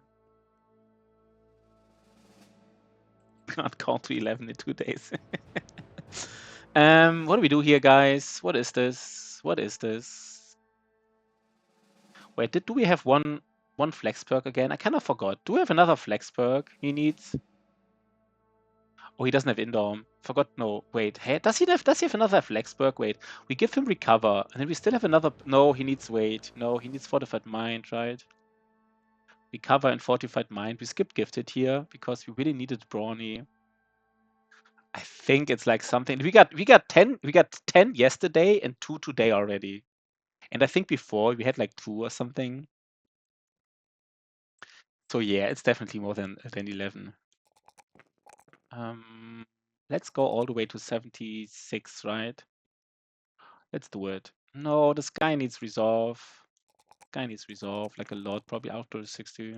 A: Can't count to 11 in 2 days. What do we do here, guys? What is this? What is this? Wait, do we have one flex perk again? I kind of forgot. Do we have another flex perk he needs? Oh, he doesn't have Indorm. Forgot. No, wait. Hey, does he have another flex perk? Wait, we give him recover, and then we still have another. No, he needs wait. No, he needs fortified mind, right? Recover and fortified mind. We skip gifted here because we really needed brawny. I think it's like something we got 10 yesterday and 2 today already. And I think before we had like 2 or something. So yeah, it's definitely more than 11. Let's go all the way to 76, right? Let's do it. No, this guy needs resolve. Guy needs resolve like a lot, probably after 60.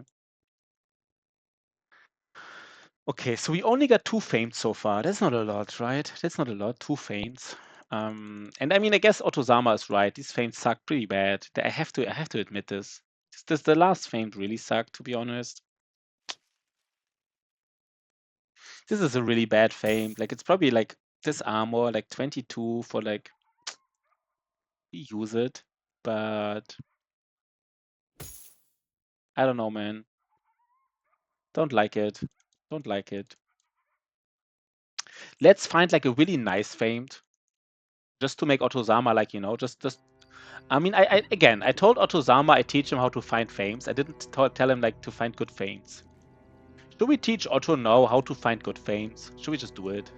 A: Okay, so we only got 2 feints so far. That's not a lot, right? That's not a lot. 2 feints. And I mean, I guess Otozama is right. These feints suck pretty bad. I have to admit this. The last feint really sucked, to be honest. This is a really bad feint. Like it's probably like this armor, like 22 for like use it, but I don't know, man. Don't like it. Don't like it. Let's find like a really nice feint, just to make Otozama like, you know, just. I mean, I told Otozama I teach him how to find feints. I didn't tell him like to find good feints. Should we teach Otto now how to find good feints? Should we just do it?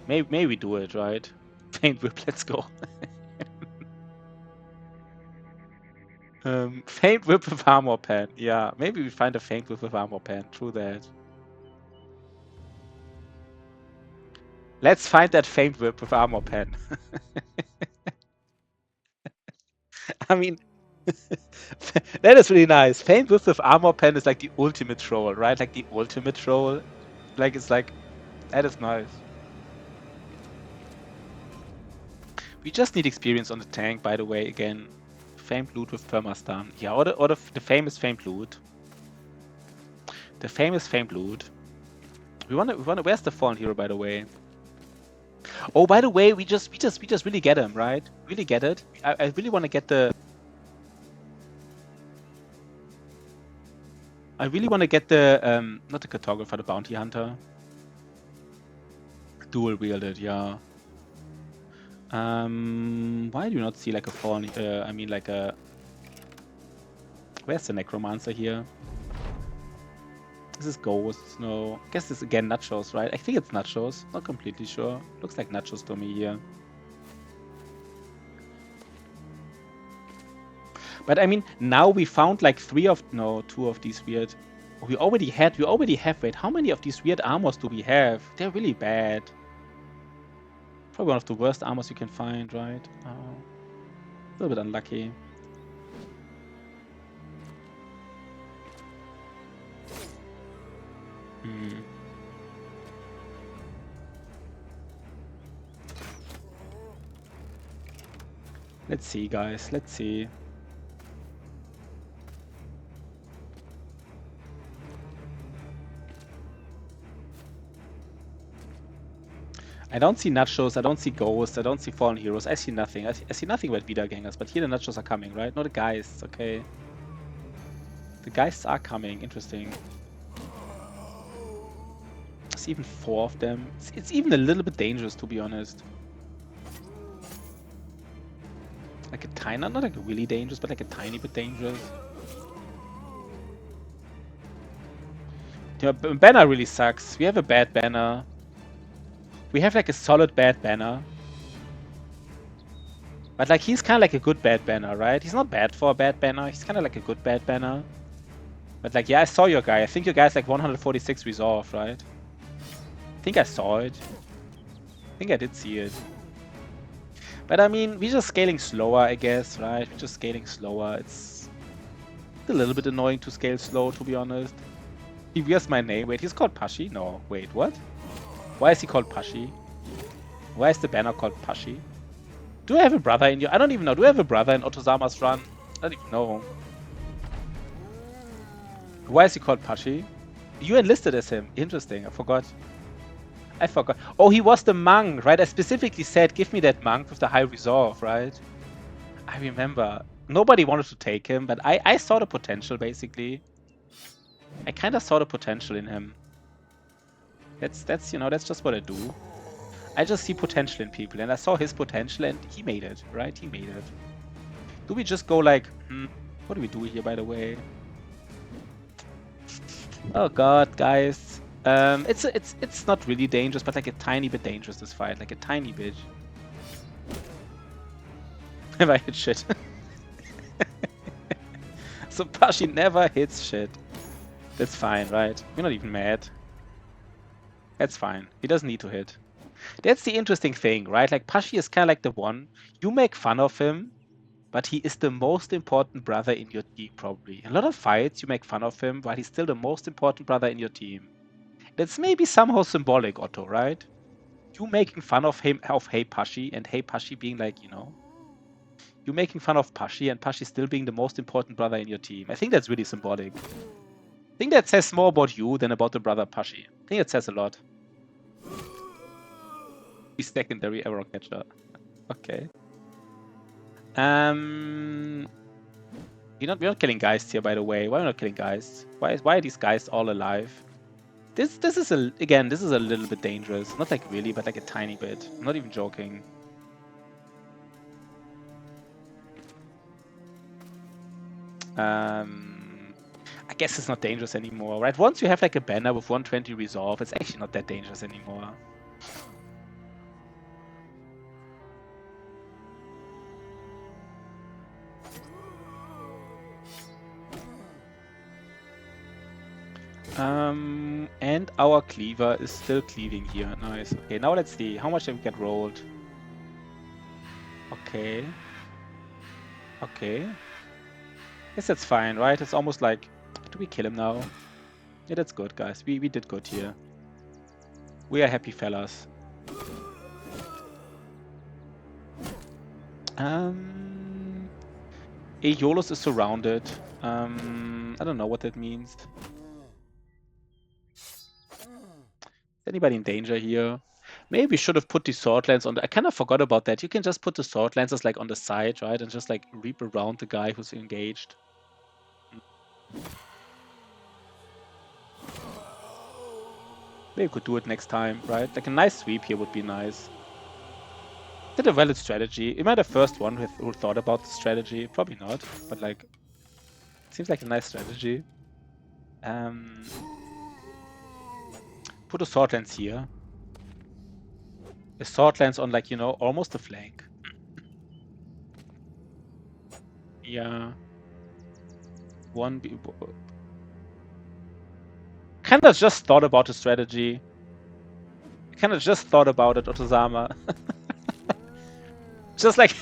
A: Maybe we do it, right? Feint whip, let's go. Feint whip with armor pen. Yeah, maybe we find a feint whip with armor pen. True that. Let's find that feint whip with armor pen. I mean, that is really nice. Feint whip with armor pen is like the ultimate troll, right? Like the ultimate troll. Like it's like that is nice. We just need experience on the tank, by the way. Again, famed loot with permastun. Yeah, or the famous famed loot. The famous famed loot. We wanna. Where's the fallen hero, by the way? Oh, by the way, we just really get him, right? Really get it. I really want to get the. I really want to get the not the cartographer, the bounty hunter. Dual wielded, yeah. Why do you not see like a fallen? I mean, like a. Where's the necromancer here? This is ghosts. No, I guess this again nachos, right? I think it's nachos. Not completely sure. Looks like nachos to me here. But I mean, now we found like 2 of these weird. We already have. Wait, how many of these weird armors do we have? They're really bad. Probably one of the worst armors you can find, right? A little bit unlucky. Let's see, guys. Let's see. I don't see Nachos, I don't see Ghosts, I don't see Fallen Heroes, I see nothing. I see nothing but Wiedergängers, but here the Nachos are coming, right? Not the Geists, okay. The Geists are coming, interesting. There's even 4 of them. It's even a little bit dangerous, to be honest. Like a tiny, not like really dangerous, but like a tiny bit dangerous. You know, banner really sucks. We have a bad banner. We have like a solid bad banner. But like he's kind of like a good bad banner, right? He's not bad for a bad banner. He's kind of like a good bad banner. But like, yeah, I saw your guy. I think your guy's like 146 resolve, right? I think I saw it. I think I did see it. But I mean, we're just scaling slower, I guess, right? We're just scaling slower. It's a little bit annoying to scale slow, to be honest. He wears my name. Wait, he's called Pashi? No, wait, what? Why is he called Pashi? Why is the banner called Pashi? Do I have a brother in you? I don't even know. Do I have a brother in Otozama's run? I don't even know. Why is he called Pashi? You enlisted as him. Interesting. I forgot. I forgot. Oh, he was the monk, right? I specifically said, give me that monk with the high resolve, right? I remember. Nobody wanted to take him, but I saw the potential, basically. I kind of saw the potential in him. That's you know, that's just what I do. I just see potential in people, and I saw his potential, and he made it, right? He made it. Do we just go like, what do we do here, by the way? Oh god, guys. It's not really dangerous, but like a tiny bit dangerous, this fight. Like a tiny bit. Have I hit shit? So Pashi never hits shit. That's fine, right? We're not even mad. That's fine. He doesn't need to hit. That's the interesting thing, right? Like, Pashi is kind of like the one. You make fun of him, but he is the most important brother in your team, probably. In a lot of fights, you make fun of him, but he's still the most important brother in your team. That's maybe somehow symbolic, Otto, right? You making fun of him, of Hey Pashi, and Hey Pashi being like, you know, you making fun of Pashi, and Pashi still being the most important brother in your team. I think that's really symbolic. I think that says more about you than about the brother Pashi. I think it says a lot. He's secondary error catcher. Okay. We're not killing Geists here, by the way. Why are we not killing Geists? Why are these guys all alive? This is a little bit dangerous. Not like really, but like a tiny bit. I'm not even joking. I guess it's not dangerous anymore, right? Once you have like a banner with 120 resolve, it's actually not that dangerous anymore. And our cleaver is still cleaving here. Nice. Okay, now let's see. How much did we get rolled? Okay. Okay. Guess that's fine, right? It's almost like... Do we kill him now? Yeah, that's good, guys. We did good here. We are happy fellas. Aeolus is surrounded. I don't know what that means. Is anybody in danger here? Maybe we should have put the sword lance on the... I kind of forgot about that. You can just put the sword lances like on the side, right? And just like reap around the guy who's engaged. Maybe we could do it next time, right? Like a nice sweep here would be nice. Is that a valid strategy? Am I the first one who thought about the strategy? Probably not, but like... Seems like a nice strategy. Put a sword lance here. A sword lance on, like, you know, almost a flank. Yeah. Kind of just thought about the strategy. Kind of just thought about it, Otozama. Just like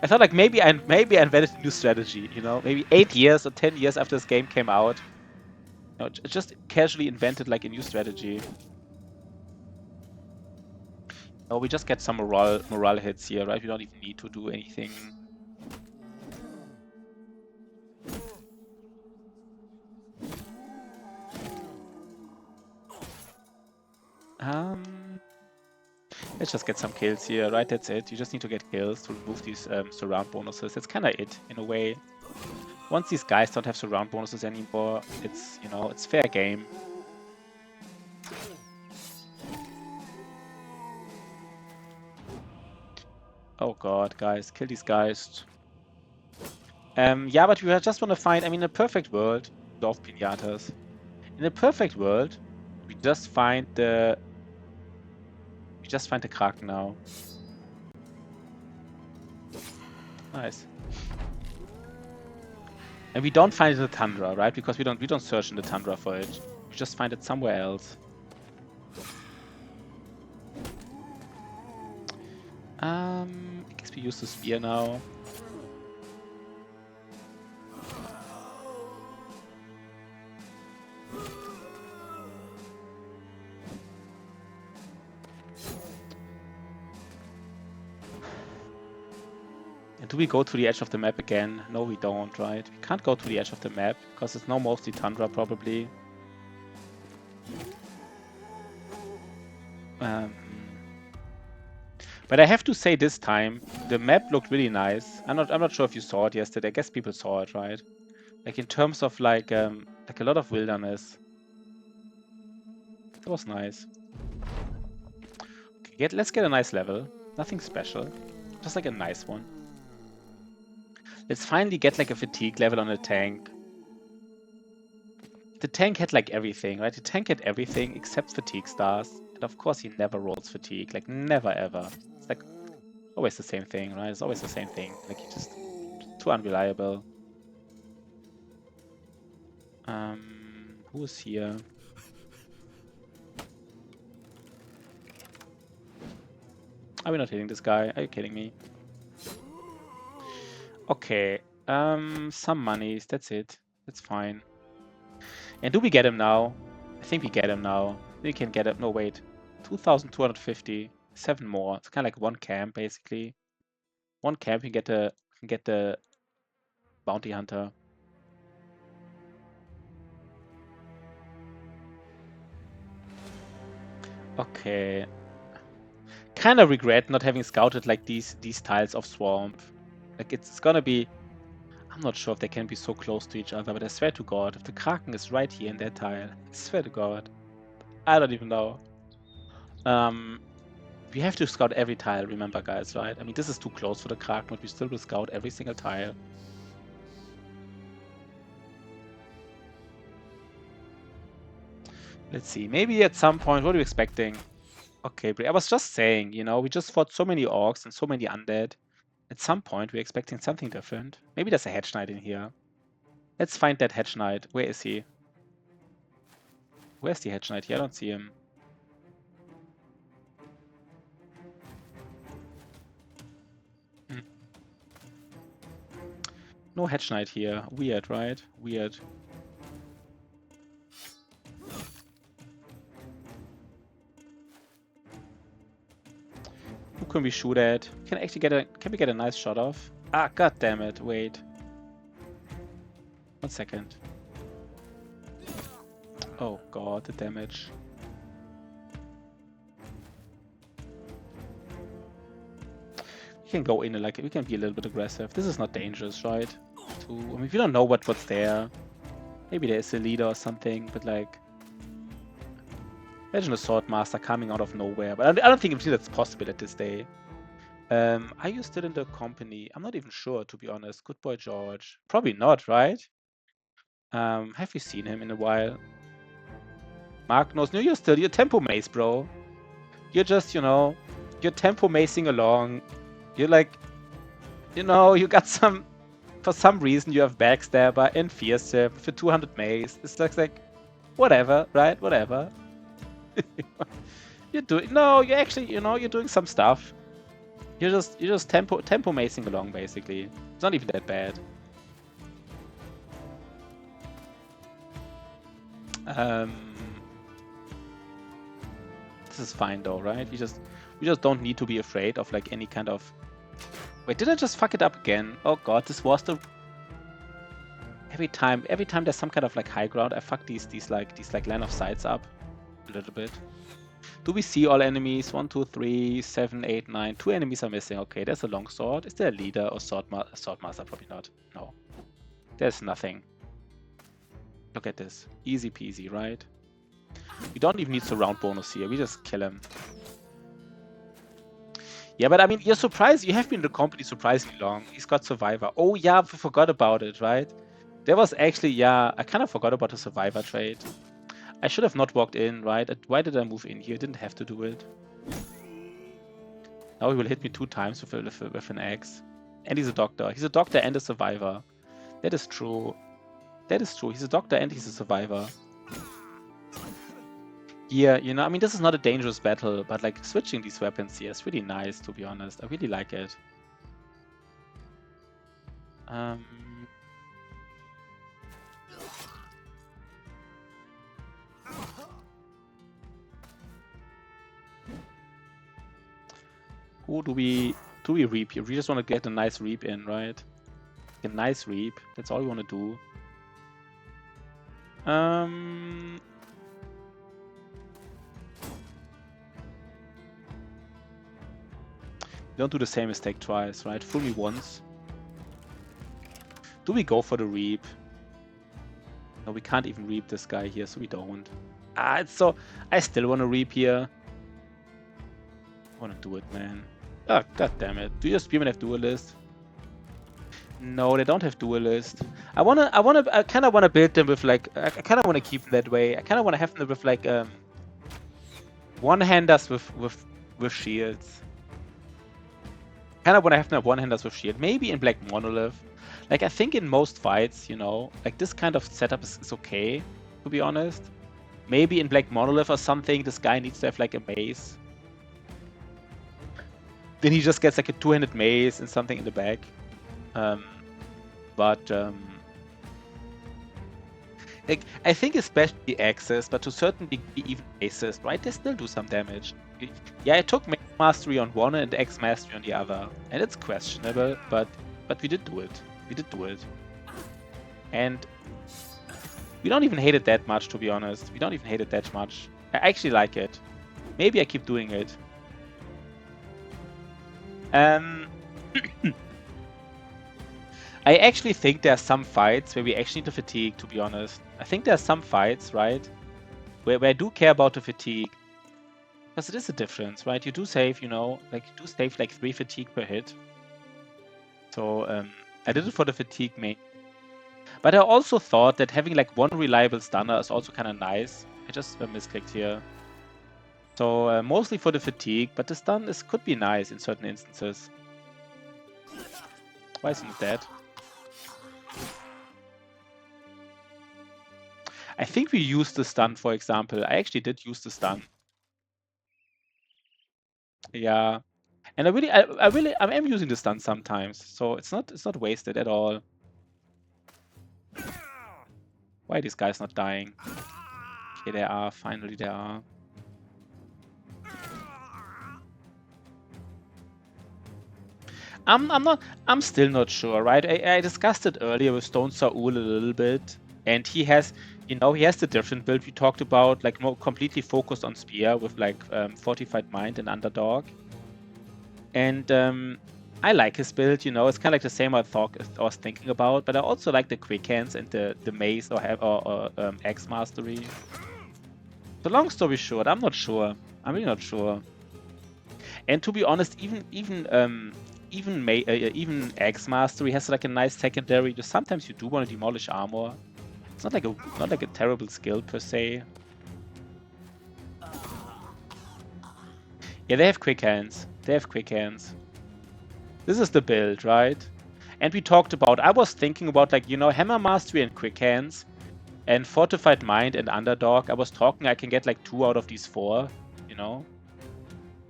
A: I thought, like maybe I invented a new strategy. You know, maybe 8 years or 10 years after this game came out. No, just casually invented like a new strategy. No, we just get some morale hits here, right? We don't even need to do anything. Let's just get some kills here, right? That's it. You just need to get kills to remove these surround bonuses. That's kind of it, in a way. Once these guys don't have surround bonuses anymore, it's, you know, it's fair game. Oh god, guys, kill these guys. Yeah, but we just want to find, I mean, in a perfect world, love pinatas. In a perfect world, we just find the Kraken now. Nice. And we don't find it in the tundra, right? Because we don't search in the tundra for it. We just find it somewhere else. I guess we use the spear now. And do we go to the edge of the map again? No, we don't, right? We can't go to the edge of the map because it's now mostly tundra, probably. But I have to say, this time the map looked really nice. I'm not sure if you saw it yesterday. I guess people saw it, right? Like in terms of like a lot of wilderness. That was nice. Okay, let's get a nice level. Nothing special, just like a nice one. Let's finally get like a fatigue level on a tank. The tank had like everything, right? The tank had everything except fatigue stars. And of course he never rolls fatigue, like never ever. It's like always the same thing, right? It's always the same thing. Like he's just too unreliable. Who is here? Are we not hitting this guy? Are you kidding me? Okay. Some monies, that's it. That's fine. And do we get him now? I think we get him now. We can get him. No, wait. 2,250. 7 more. It's kind of like one camp, basically. One camp, you get the bounty hunter. Okay. Kind of regret not having scouted like these tiles of swamp. Like it's gonna be. I'm not sure if they can be so close to each other, but I swear to God, if the Kraken is right here in that tile, I swear to God, I don't even know. We have to scout every tile, remember, guys, right? I mean, this is too close for the Kraken, but we still will scout every single tile. Let's see. Maybe at some point, what are you expecting? Okay, I was just saying, you know, we just fought so many orcs and so many undead. At some point, we're expecting something different. Maybe there's a Hedge Knight in here. Let's find that Hedge Knight. Where is he? Where's the Hedge Knight here? I don't see him. No Hedge Knight here. Weird, right? Weird. Who can we shoot at? Can we get a nice shot off? Ah, god damn it! Wait. 1 second. Oh god, the damage. We can go in and like we can be a little bit aggressive. This is not dangerous, right? I mean, we don't know what's there. Maybe there's a leader or something, but like. Imagine a Swordmaster coming out of nowhere, but I don't think that's possible at this day. Are you still in the company? I'm not even sure, to be honest. Good boy, George. Probably not, right? Have we seen him in a while? Magnus, no, you're tempo mace, bro. You're just, you know, you're tempo macing along. You're like, you know, you got some, for some reason you have Backstabber and Fearsip for 200 mace. It's like, whatever, right? Whatever. You're actually, you know, you're doing some stuff. You're just tempo macing along, basically. It's not even that bad. This is fine though, right? We just don't need to be afraid of like any kind of. Wait, did I just fuck it up again? Oh god, this was the. Every time there's some kind of like high ground, I fuck these line of sights up a little bit. Do we see all enemies? 1, 2, 3, 7, 8, 9. 2 enemies are missing. Okay, there's a longsword. Is there a leader or swordmaster? Probably not. No. There's nothing. Look at this. Easy peasy, right? We don't even need surround bonus here. We just kill him. Yeah, but I mean, you're surprised. You have been in the company surprisingly long. He's got Survivor. Oh yeah, we forgot about it, right? There was actually, yeah, I kind of forgot about the Survivor trade. I should have not walked in, right? Why did I move in here? I didn't have to do it. Now he will hit me 2 times with an axe. And he's a doctor. He's a doctor and a survivor. That is true. That is true. He's a doctor and he's a survivor. Yeah, you know, I mean, this is not a dangerous battle, but like switching these weapons here is really nice, to be honest. I really like it. Who do we reap here? We just want to get a nice reap in, right? A nice reap. That's all we want to do. Don't do the same mistake twice, right? Fool me once. Do we go for the reap? No, we can't even reap this guy here, so we don't. It's so. I still want to reap here. I want to do it, man. Oh, god damn it. Do your spearmen have duelist? No, they don't have duelist. I kind of wanna build them with like. I kind of want to keep them that way. I kind of want to have them with like one-handers with shields. Kind of want to have them one-handers with shield. Maybe in Black Monolith. Like I think in most fights, you know, like this kind of setup is okay, to be honest. Maybe in Black Monolith or something, this guy needs to have like a mace. Then he just gets like a 2-handed mace and something in the back. Like I think especially axes, but to a certain degree even aces, right? They still do some damage. Yeah, I took mastery on one and X mastery on the other, and it's questionable, but we did do it. We did do it, and we don't even hate it that much, to be honest. We don't even hate it that much. I actually like it. Maybe I keep doing it. I actually think there are some fights where we actually need the fatigue, to be honest. I think there are some fights, right, where I do care about the fatigue. Because it is a difference, right? You do save, you know, like you do save like 3 fatigue per hit. So I did it for the fatigue main. But I also thought that having like 1 reliable stunner is also kind of nice. I just misclicked here. So mostly for the fatigue, but the stun could be nice in certain instances. Why isn't it dead? I think we used the stun, for example. I actually did use the stun. Yeah, and I am using the stun sometimes, so it's not wasted at all. Why are these guys not dying? Okay, they are. Finally, they are. I'm still not sure, right? I discussed it earlier with Stone Saul a little bit, and he has, you know, he has the different build we talked about, like more completely focused on spear with like fortified mind and underdog. And I like his build, you know, it's kind of like the same I was thinking about, but I also like the quick hands and the mace or X mastery. So long story short, I'm not sure. I'm really not sure. And to be honest, even X mastery has like a nice secondary. Just sometimes you do want to demolish armor. It's not like a terrible skill per se. Yeah, they have quick hands. They have quick hands. This is the build, right? And we talked about, I was thinking about like, you know, hammer mastery and quick hands and fortified mind and underdog. I was talking I can get like 2 out of these 4, you know.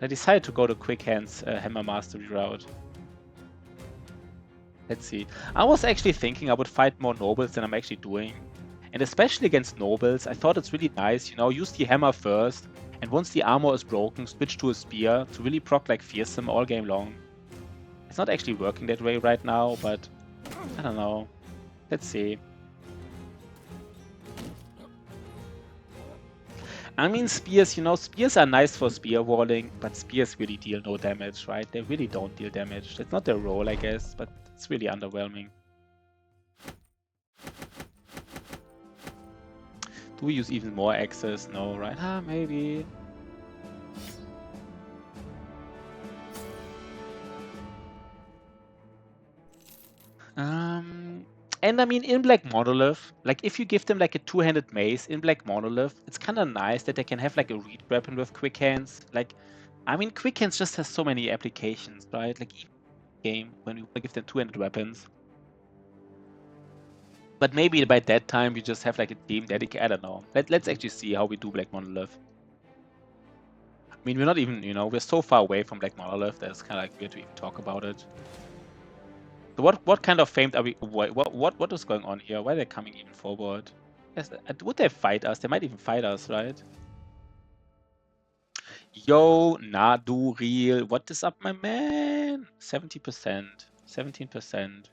A: I decided to go the quick hands hammer mastery route. Let's see. I was actually thinking I would fight more nobles than I'm actually doing. And especially against nobles, I thought it's really nice, you know, use the hammer first, and once the armor is broken, switch to a spear to really proc like fearsome all game long. It's not actually working that way right now, but I don't know. Let's see. I mean, spears, you know, spears are nice for spear walling, but spears really deal no damage, right? They really don't deal damage. It's not their role, I guess, but it's really underwhelming. Do we use even more axes? No, right? Ah, maybe. And I mean, in Black Monolith, like if you give them like a two-handed mace in Black Monolith, it's kind of nice that they can have like a reed weapon with quick hands. Like, I mean, quick hands just has so many applications, right? Like, game when you give them two-handed weapons. But maybe by that time you just have like a team dedicated. I don't know. Let's actually see how we do Black Monolith. I mean, we're not even, you know, we're so far away from Black Monolith that it's kind of like weird to even talk about it. So what kind of famed are we? What is going on here? Why are they coming even forward? Yes, would they fight us? They might even fight us, right? Yo, Naduril, what is up, my man? 70%, 17%.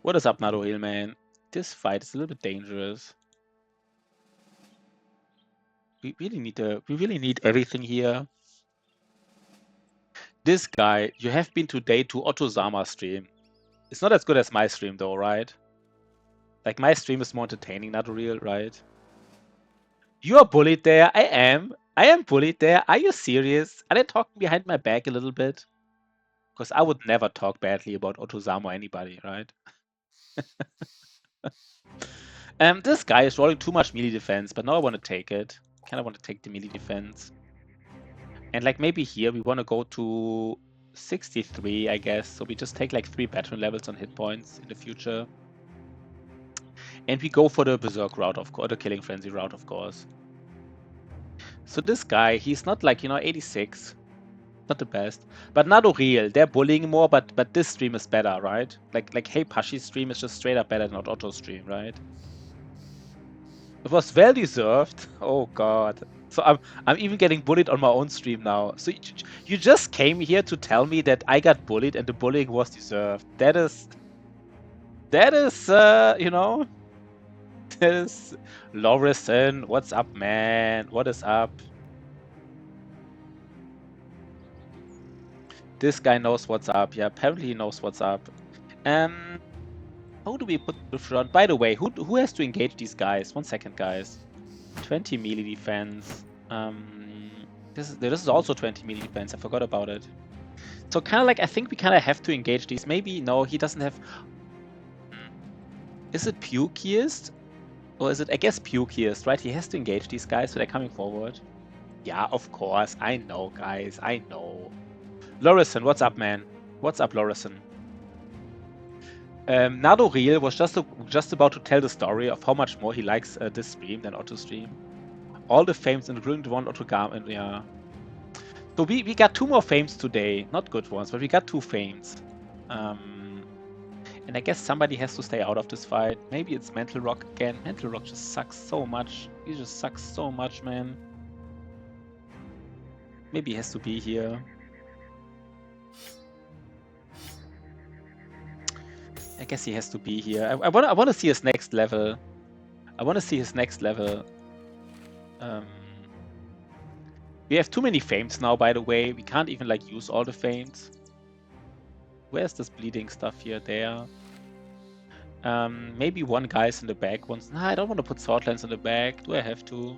A: What is up, Naduril, man? This fight is a little bit dangerous. We really need everything here. This guy, you have been today to Ottozama stream. It's not as good as my stream though, right? Like my stream is more entertaining, not real, right? You are bullied there. I am. I am bullied there. Are you serious? Are they talking behind my back a little bit? Because I would never talk badly about Ottozama or anybody, right? This guy is rolling too much melee defense, but now I want to take it. Kind of want to take the melee defense. And like maybe here we want to go to 63, I guess. So we just take like 3 veteran levels on hit points in the future. And we go for the Berserk route, of course, the Killing Frenzy route, of course. So this guy, he's not like, you know, 86. Not the best. But Naduril, they're bullying more, but this stream is better, right? Like Hey Pashi's stream is just straight up better than Otto's stream, right? It was well deserved. Oh god. So I'm even getting bullied on my own stream now. So you just came here to tell me that I got bullied and the bullying was deserved. That is you know, that is Lorison. What's up, man? What is up? This guy knows what's up. Yeah, apparently he knows what's up. How do we put the front? By the way, who has to engage these guys? 1 second, guys. 20 melee defense. This is also 20 melee defense. I forgot about it. So kind of like I think we kind of have to engage these. Maybe no, he doesn't have. Is it Pukiest? Or is it, I guess, Pukiest, right? He has to engage these guys, so they're coming forward. Yeah, of course. I know, guys. I know. Lorison, what's up, man? What's up, Lorison? Naduril was just about to tell the story of how much more he likes this stream than Otto's stream. All the fames including the one Ottogama, and yeah. So we got 2 more fames today. Not good ones, but we got 2 fames. And I guess somebody has to stay out of this fight. Maybe it's Mental Rock again. Mental Rock just sucks so much. He just sucks so much, man. Maybe he has to be here. I guess he has to be here. I want to see his next level. I want to see his next level. We have too many fames now, by the way. We can't even like use all the fames. Where's this bleeding stuff here? There. Maybe one guy's in the back. Nah, I don't want to put Swordlands in the back. Do I have to?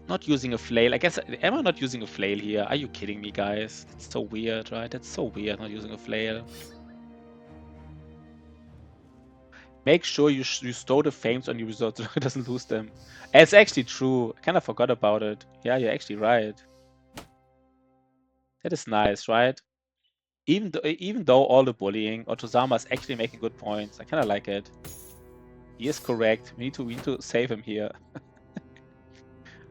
A: Not using a flail. I guess, am I not using a flail here? Are you kidding me, guys? It's so weird, right? That's so weird, not using a flail. Make sure you store the fames on your resort so it doesn't lose them. It's actually true. I kind of forgot about it. Yeah, you're actually right. That is nice, right? Even though all the bullying, Ottozama is actually making good points. I kind of like it. He is correct. We need to save him here.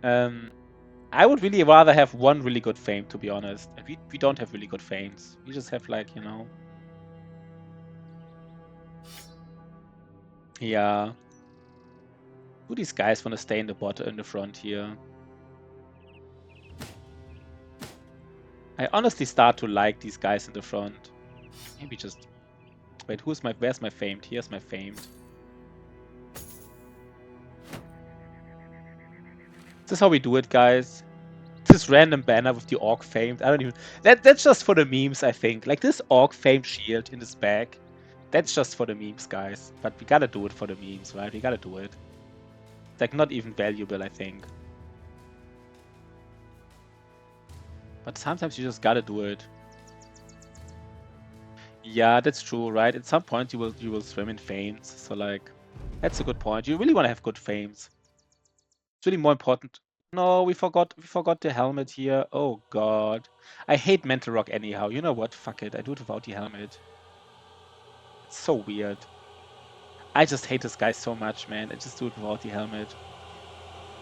A: I would really rather have one really good fame, to be honest. We don't have really good fames. We just have like, you know. Yeah. Do these guys want to stay in the bottom, in the front here? I honestly start to like these guys in the front. Maybe just... Wait, where's my famed? Here's my famed. This is how we do it, guys. This random banner with the Orc famed. I don't even... That's just for the memes, I think. Like this Orc famed shield in this bag. That's just for the memes, guys. But we gotta do it for the memes, right? We gotta do it. It's like not even valuable, I think. But sometimes you just gotta do it. Yeah, that's true, right? At some point you will swim in fames. So like, that's a good point. You really want to have good fames. It's really more important. No, we forgot the helmet here. Oh god. I hate Mental Rock anyhow. You know what? Fuck it. I do it without the helmet. It's so weird. I just hate this guy so much, man. I just do it without the helmet.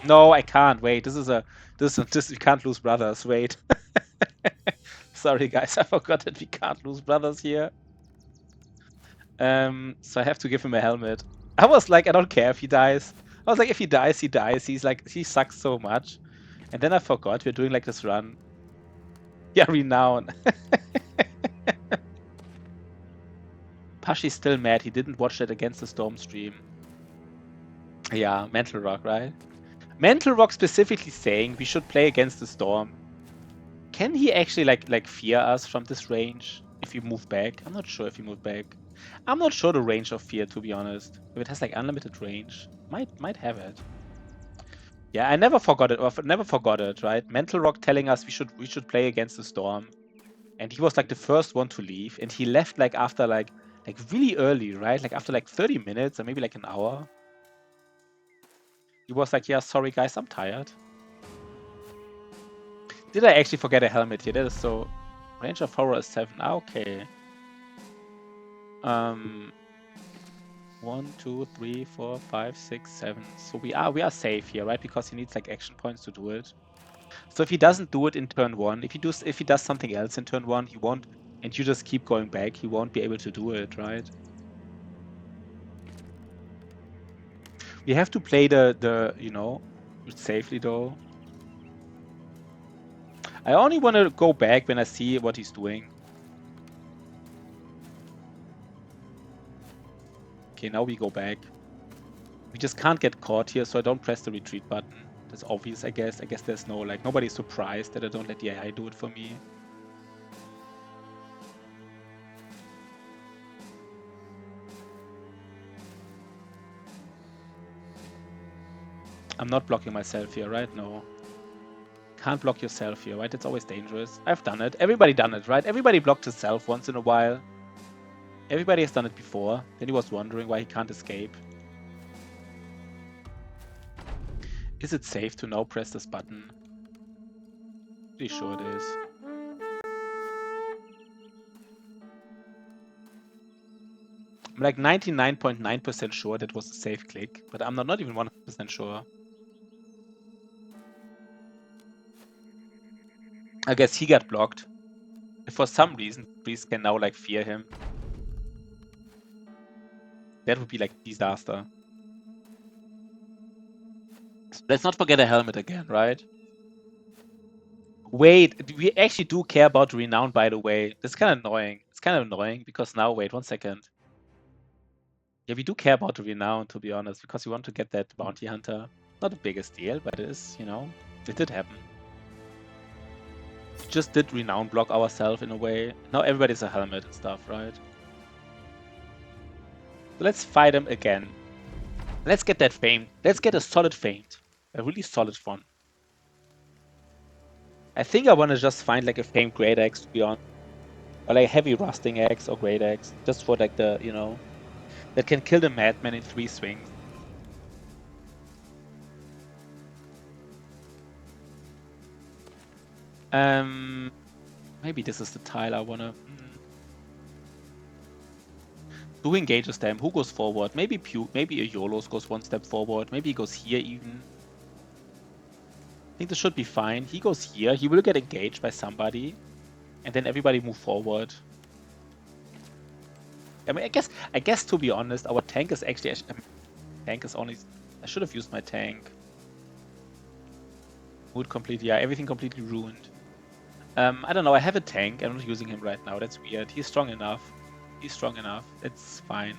A: No, I can't. Wait, this we can't lose brothers. Wait. Sorry guys, I forgot that we can't lose brothers here. So I have to give him a helmet. I was like, I don't care if he dies. I was like, if he dies, he dies. He's like, he sucks so much. And then I forgot we're doing like this run. Yeah, renown. Pashi's still mad. He didn't watch that Against the Storm stream. Yeah, Mental Rock, right? Mental Rock specifically saying we should play Against the Storm. Can he actually like fear us from this range if you move back? I'm not sure if you move back. I'm not sure the range of fear, to be honest. If it has like unlimited range, might have it. Yeah, I never forgot it. Or never forgot it, right? Mental Rock telling us we should play Against the Storm, and he was like the first one to leave, and he left like after like really early, right? Like after like 30 minutes or maybe like an hour. He was like, yeah, sorry guys, I'm tired. Did I actually forget a helmet here? That is so... Range of horror is 7. Ah, okay. 1, 2, 3, 4, 5, 6, 7. So we are safe here, right? Because he needs like action points to do it. So if he doesn't do it in turn 1, if he does something else in turn 1, he won't, and you just keep going back, he won't be able to do it, right? We have to play the you know, safely though. I only want to go back when I see what he's doing. Okay, now we go back. We just can't get caught here, so I don't press the retreat button. That's obvious, I guess. I guess there's no, like, nobody's surprised that I don't let the AI do it for me. I'm not blocking myself here, right? No. Can't block yourself here, right? It's always dangerous. I've done it. Everybody done it, right? Everybody blocked himself once in a while. Everybody has done it before. Then he was wondering why he can't escape. Is it safe to now press this button? Pretty sure it is. I'm like 99.9% sure that was a safe click, but I'm not even 100% sure. I guess he got blocked. If for some reason, Priest can now like fear him. That would be like disaster. Let's not forget a helmet again, right? Wait, we actually do care about Renown, by the way. That's kind of annoying. It's kind of annoying because now, wait 1 second. Yeah, we do care about the Renown, to be honest, because we want to get that Bounty Hunter. Not the biggest deal, but it is, you know, it did happen. We just did Renown block ourselves in a way. Now everybody's a helmet and stuff, right? So let's fight him again. Let's get that Famed. Let's get a solid Famed. A really solid one. I think I want to just find like a Famed Great Axe, to be honest. Or like Heavy Rusting Axe or Great Axe. Just for like the, you know, that can kill the Madman in 3 swings. Maybe this is the tile I wanna... Who engages them? Who goes forward? Maybe maybe a Yolos goes 1 step forward. Maybe he goes here even. I think this should be fine. He goes here. He will get engaged by somebody. And then everybody move forward. I mean, I guess to be honest, our tank is actually, tank is only, I should have used my tank. Mood completely, yeah, everything completely ruined. I don't know, I have a tank, I'm not using him right now, that's weird. He's strong enough. He's strong enough, it's fine.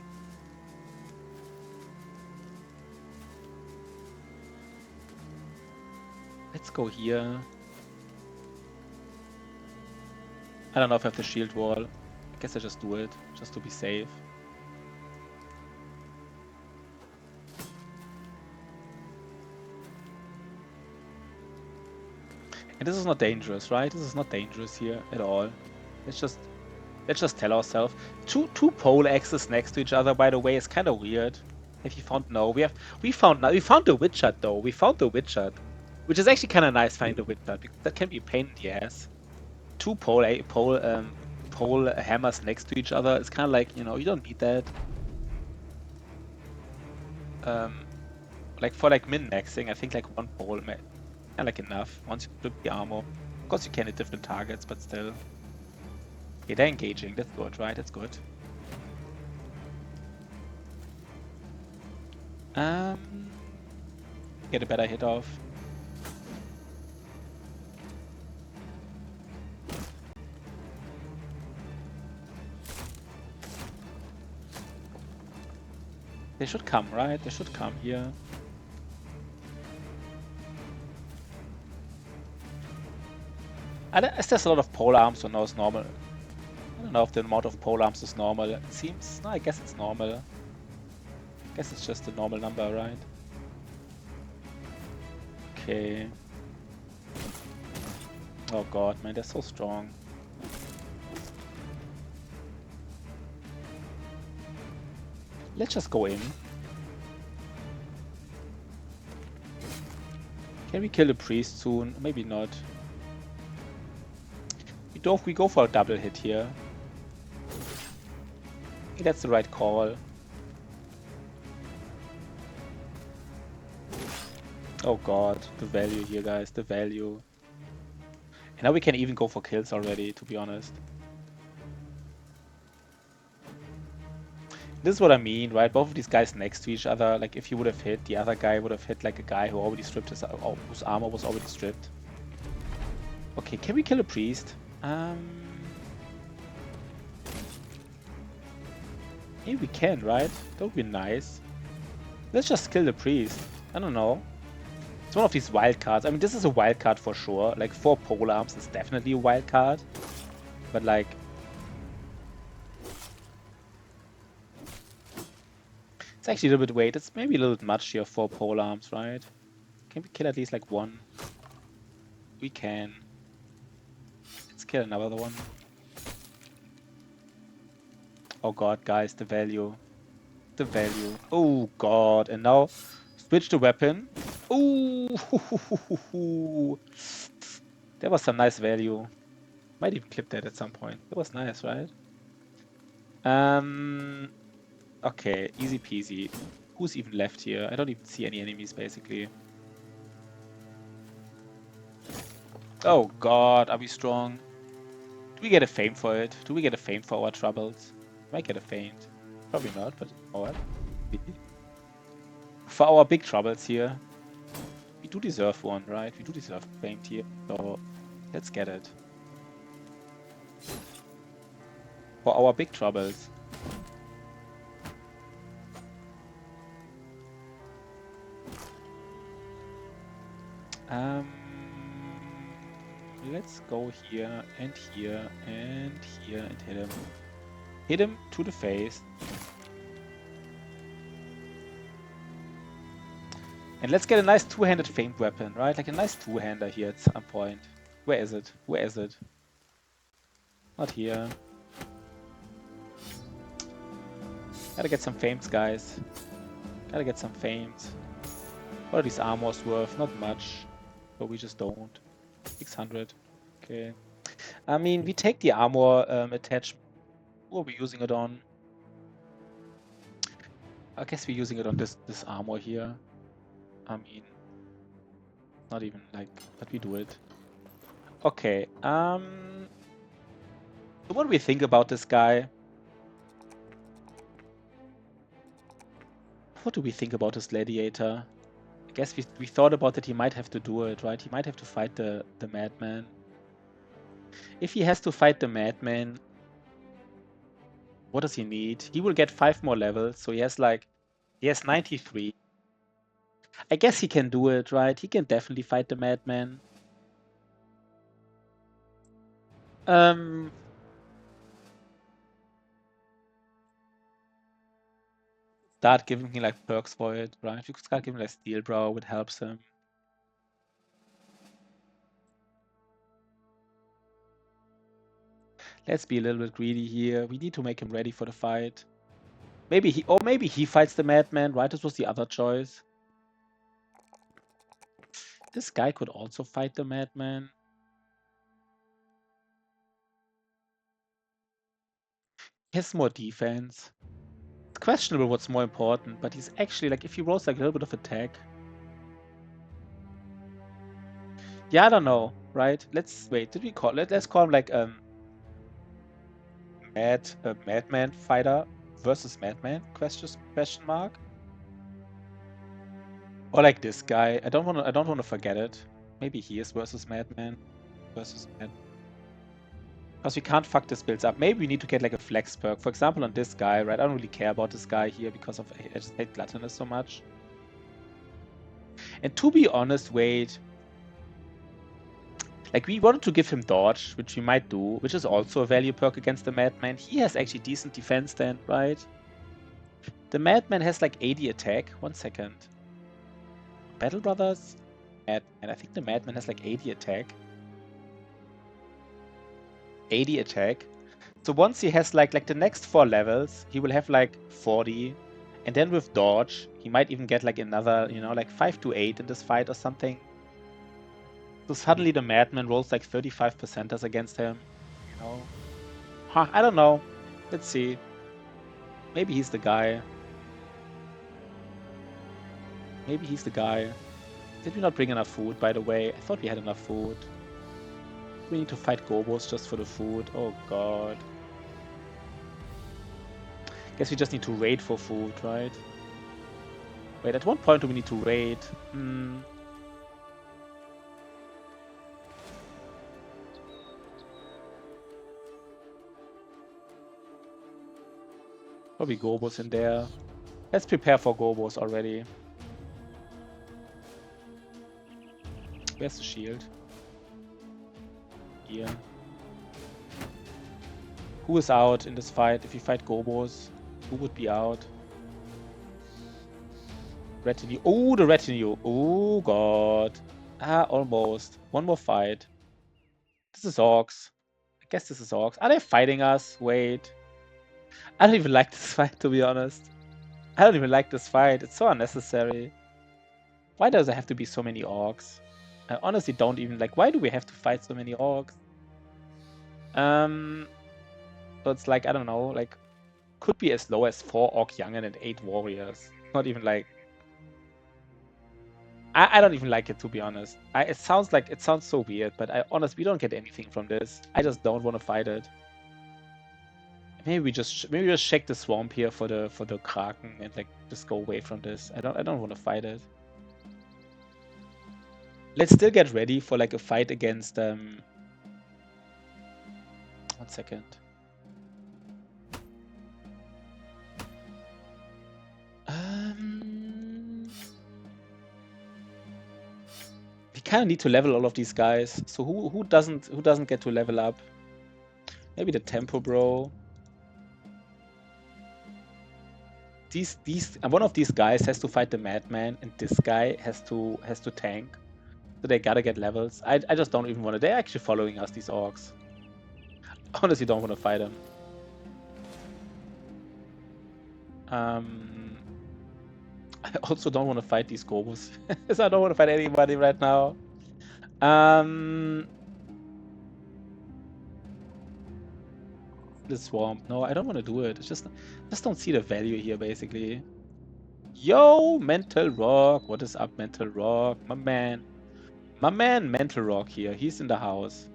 A: Let's go here. I don't know if I have the shield wall. I guess I just do it, just to be safe. And this is not dangerous, right? This is not dangerous here at all. Let's just tell ourselves. Two pole axes next to each other, by the way, is kind of weird. Have you found? No, we found the witch hut though. We found the witch hut, which is actually kind of nice finding the witch hut because that can be a pain in the ass. Two pole hammers next to each other. It's kind of like, you know, you don't need that. Like for like min-maxing, I think like one pole kind of like enough once you flip the armor. Of course you can hit different targets, but still. Okay, they're engaging. That's good, right? That's good. Get a better hit off. They should come, right? They should come here. Is there a lot of pole arms or no? It's normal. I don't know if the amount of pole arms is normal. It seems. No, I guess it's normal. I guess it's just a normal number, right? Okay. Oh god, man, they're so strong. Let's just go in. Can we kill the priest soon? Maybe not. We go for a double hit here. I think that's the right call. Oh god, the value here, guys, the value. And now we can even go for kills already, to be honest. This is what I mean, right? Both of these guys next to each other, like if you would have hit, the other guy would have hit like a guy who already stripped his, whose armor was already stripped. Okay, can we kill a priest? Maybe we can, right? That would be nice. Let's just kill the priest. I don't know. It's one of these wild cards. I mean, this is a wild card for sure. Like 4 pole arms is definitely a wild card. But like, it's actually a little bit weight. It's maybe a little bit much here, 4 pole arms, right? Can we kill at least like 1? We can. Let's kill another one. Oh god, guys, the value. The value. Oh god, and now switch the weapon. Ooh, that was some nice value. Might even clip that at some point. That was nice, right? Okay, easy peasy. Who's even left here? I don't even see any enemies, basically. Oh god, are we strong? Do we get a fame for it? Do we get a fame for our troubles? Might get a feint. Probably not, but alright. For our big troubles here. We do deserve one, right? We do deserve a fame here. So let's get it. For our big troubles. Let's go here and here and here and hit him. Hit him to the face. And let's get a nice two-handed famed weapon, right? Like a nice two-hander here at some point. Where is it? Where is it? Not here. Gotta get some fames, guys. Gotta get some fames. What are these armors worth? Not much. But we just don't. 600. Okay. I mean, we take the armor attachment. What are we using it on? I guess we're using it on this armor here. I mean, not even like, but we do it. Okay. So what do we think about this guy? What do we think about this gladiator? I guess we thought about that he might have to do it, right? He might have to fight the madman. If he has to fight the madman, what does he need? He will get 5 more levels, so he has 93. I guess he can do it, right? He can definitely fight the madman. Start giving him like perks for it, right? You could start giving like Steel Brow, it helps him. Let's be a little bit greedy here. We need to make him ready for the fight. Maybe he fights the madman, right? This was the other choice. This guy could also fight the madman. He has more defense. It's questionable what's more important, but he's actually like, if he rolls like a little bit of attack. Yeah, I don't know, right? Let's wait. Did we call let's call him like madman fighter versus madman question mark? Or like this guy. I don't want to forget it. Maybe he is versus madman versus madman. Because we can't fuck this builds up. Maybe we need to get like a flex perk. For example, on this guy, right? I don't really care about this guy here because of I just hate Gluttonous so much. And to be honest, wait. Like, we wanted to give him dodge, which we might do, which is also a value perk against the madman. He has actually decent defense then, right? The madman has like 80 attack. 1 second. Battle Brothers? And I think the madman has like 80 attack. 80 attack. So once he has like the next 4 levels, he will have like 40. And then with dodge, he might even get like another, you know, like 5 to 8 in this fight or something. So suddenly the madman rolls like 35% against him. You know? Huh, I don't know. Let's see. Maybe he's the guy. Maybe he's the guy. Did we not bring enough food, by the way? I thought we had enough food. We need to fight Gobos just for the food. Oh god. Guess we just need to raid for food, right? Wait, at what point do we need to raid? Probably Gobos in there. Let's prepare for Gobos already. Where's the shield? Here. Who is out in this fight? If we fight Gobos, who would be out? Retinue. Oh, the retinue. Oh, god. Ah, almost. One more fight. This is Orcs. I guess this is Orcs. Are they fighting us? Wait. I don't even like this fight, to be honest. I don't even like this fight. It's so unnecessary. Why does there have to be so many Orcs? I honestly don't even like. Why do we have to fight so many Orcs? So it's like, I don't know, like, could be as low as 4 Orc Youngen and 8 Warriors. Not even like. I don't even like it, to be honest. It sounds so weird, but I honestly, we don't get anything from this. I just don't want to fight it. Maybe we just check the swamp here for the Kraken and like just go away from this. I don't want to fight it. Let's still get ready for like a fight against 1 second. We kind of need to level all of these guys. So who doesn't get to level up? Maybe the Tempo Bro. One of these guys has to fight the madman, and this guy has to tank. So they gotta get levels. I just don't even want to. They're actually following us, these Orcs. Honestly, don't want to fight them. I also don't want to fight these Gobos. So I don't want to fight anybody right now. The swamp. No, I don't want to do it. It's just don't see the value here, basically. Yo, Mental Rock. What is up, Mental Rock? My man. My man, Mental Rock here. He's in the house.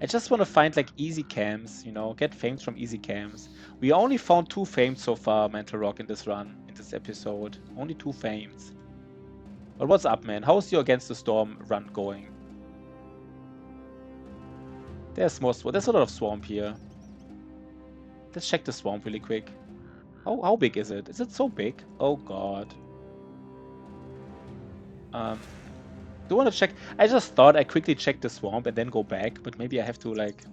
A: I just want to find like easy camps, you know, get fames from easy camps. We only found 2 fames so far, Mental Rock, in this run, in this episode. Only 2 fames. But what's up, man? How's your Against the Storm run going? There's more swamp. There's a lot of swamp here. Let's check the swamp really quick. How big is it? Is it so big? Oh god. Do you want to check? I just thought I quickly check the swamp and then go back, but maybe I have to like.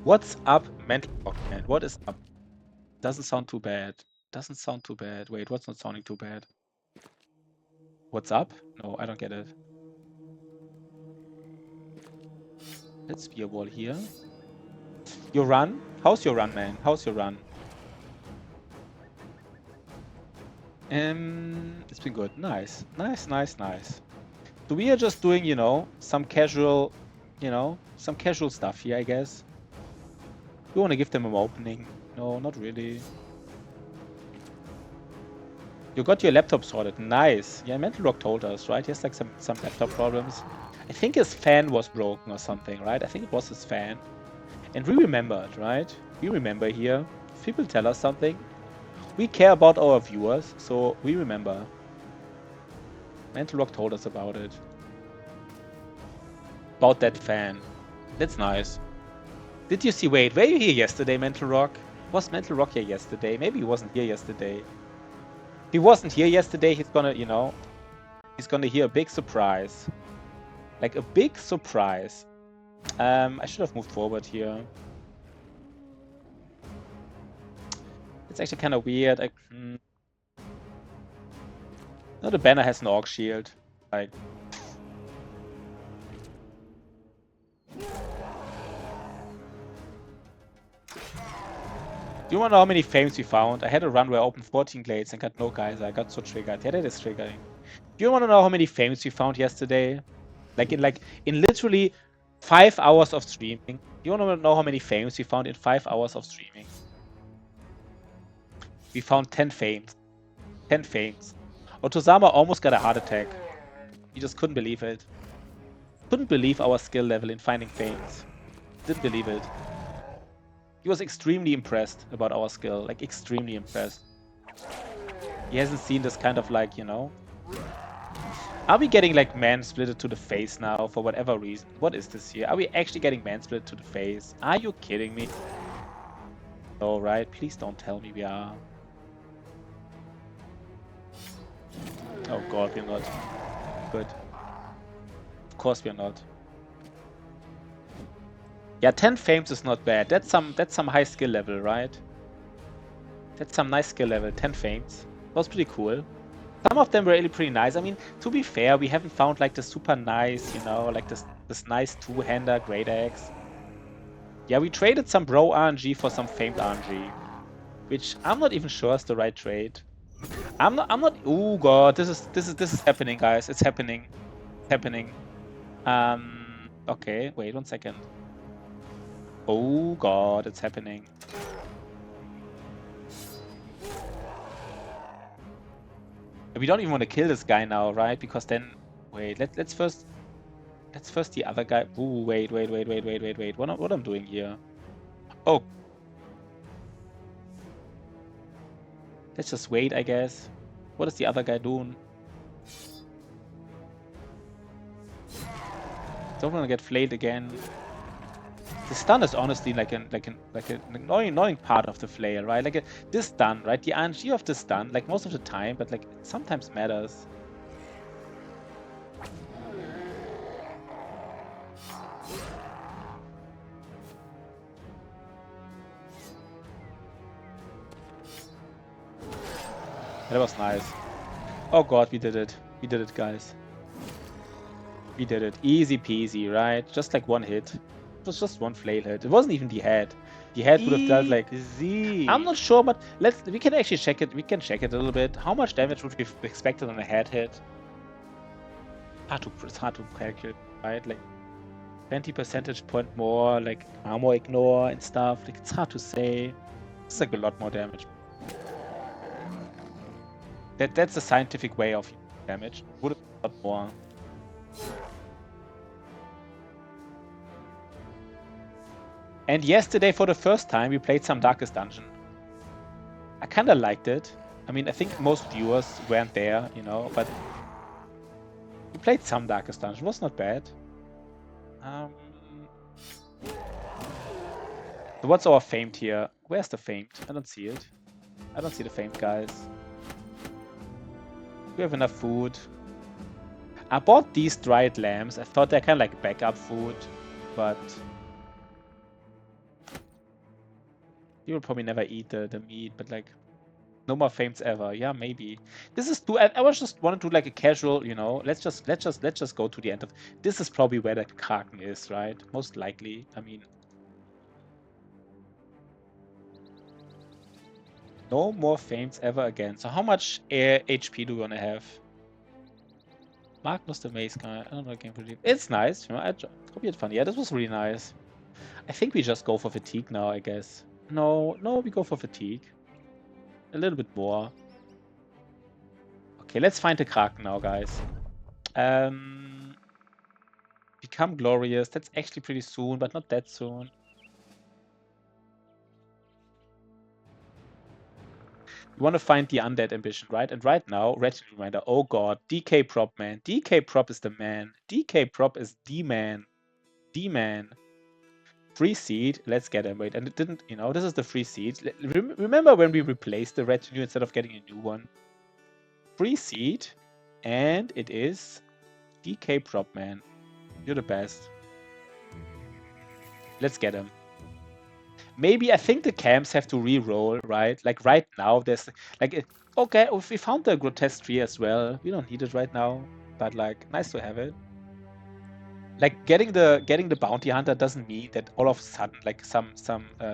A: What's up, Mental Rock, man? What is up? Doesn't sound too bad. Doesn't sound too bad. Wait, what's not sounding too bad? What's up? No, I don't get it. Let's be a wall here. Your run? How's your run, man? How's your run? It's been good. Nice. Nice, nice, nice. So we are just doing, you know, some casual, some casual stuff here, I guess. You want to give them an opening? No, not really. You got your laptop sorted. Nice. Yeah, Mental Rock told us, right? He has like some laptop problems. I think his fan was broken or something, right? I think it was his fan. And we remembered, right? We remember here. If people tell us something, we care about our viewers, so we remember. Mental Rock told us about it. About that fan. That's nice. Did you see? Wait, were you here yesterday, Mental Rock? Was Mental Rock here yesterday? Maybe he wasn't here yesterday. If he wasn't here yesterday, he's gonna, you know, he's gonna hear a big surprise. Like a big surprise. I should have moved forward here. It's actually kind of weird. No, the banner has an Orc shield. Like. Do you want to know how many fames we found? I had a run where I opened 14 glades and got no geyser. I got so triggered. Yeah, that is triggering. Do you want to know how many fames we found yesterday? Like in literally 5 hours of streaming. Do you want to know how many fames we found in 5 hours of streaming? We found 10 fames. 10 fames. Otozama almost got a heart attack. He just couldn't believe it. Couldn't believe our skill level in finding fames. Didn't believe it. He was extremely impressed about our skill. Like, extremely impressed. He hasn't seen this kind of, like, you know. Are we getting, like, man-splitted to the face now for whatever reason? What is this here? Are we actually getting man-splitted to the face? Are you kidding me? No, right? Please don't tell me we are. Oh god, we're not. Good. Of course we're not. Yeah, 10 fames is not bad. That's some high skill level, right? That's some nice skill level. 10 fames. That was pretty cool. Some of them were really pretty nice. I mean, to be fair, we haven't found like the super nice, you know, like this nice two-hander great axe. Yeah, we traded some bro RNG for some famed RNG, which I'm not even sure is the right trade. I'm not. Oh god, this is happening, guys. It's happening. It's happening. Okay, wait 1 second. Oh god, it's happening. We don't even want to kill this guy now, right? Because then, wait, let's first the other guy. Ooh, wait. What I'm doing here? Oh, let's just wait, I guess. What is the other guy doing? Don't want to get flayed again. The stun is honestly like an annoying part of the flail, right? Like this stun, right? The RNG of the stun, like most of the time, but like it sometimes matters. That was nice. Oh god, we did it. We did it, guys. We did it. Easy peasy, right? Just like one hit. It was just one flail hit. It wasn't even the head. The head would have done like... I'm not sure, but we can actually check it. We can check it a little bit. How much damage would we have expected on a head hit? It's hard to calculate, right? Like 20 percentage point more, like armor ignore and stuff. Like it's hard to say. It's like a lot more damage. That's the scientific way of damage. Would have been a lot more. And yesterday, for the first time, we played some Darkest Dungeon. I kind of liked it. I mean, I think most viewers weren't there, you know, but we played some Darkest Dungeon. It was not bad. So what's our famed here? Where's the famed? I don't see it. I don't see the famed, guys. We have enough food. I bought these dried lambs. I thought they're kind of like backup food, but you will probably never eat the meat, but like no more fames ever. Yeah, maybe. This is too. I was just want to do like a casual, you know. Let's just go to the end of. This is probably where the Kraken is, right? Most likely. I mean, no more fames ever again. So how much HP do we want to have? Magnus the Maze guy. I don't know. Game pretty. It's nice. You know, it's probably fun. Yeah, this was really nice. I think we just go for fatigue now. I guess. No, we go for fatigue. A little bit more. Okay, let's find the Kraken now, guys. Become glorious. That's actually pretty soon, but not that soon. We want to find the undead ambition, right? And right now, Retinue Reminder. Oh god, DK Prop, man. DK Prop is the man. DK Prop is the man. The man. Free seed. Let's get him. Wait, and it didn't, you know, this is the free seed. Remember when we replaced the Retinue instead of getting a new one? Free seed. And it is DK Prop, man. You're the best. Let's get him. Maybe I think the camps have to re-roll, right? Like right now, there's like, okay, if we found the grotesque tree as well, we don't need it right now, but like, nice to have it. Like getting the bounty hunter doesn't mean that all of a sudden like some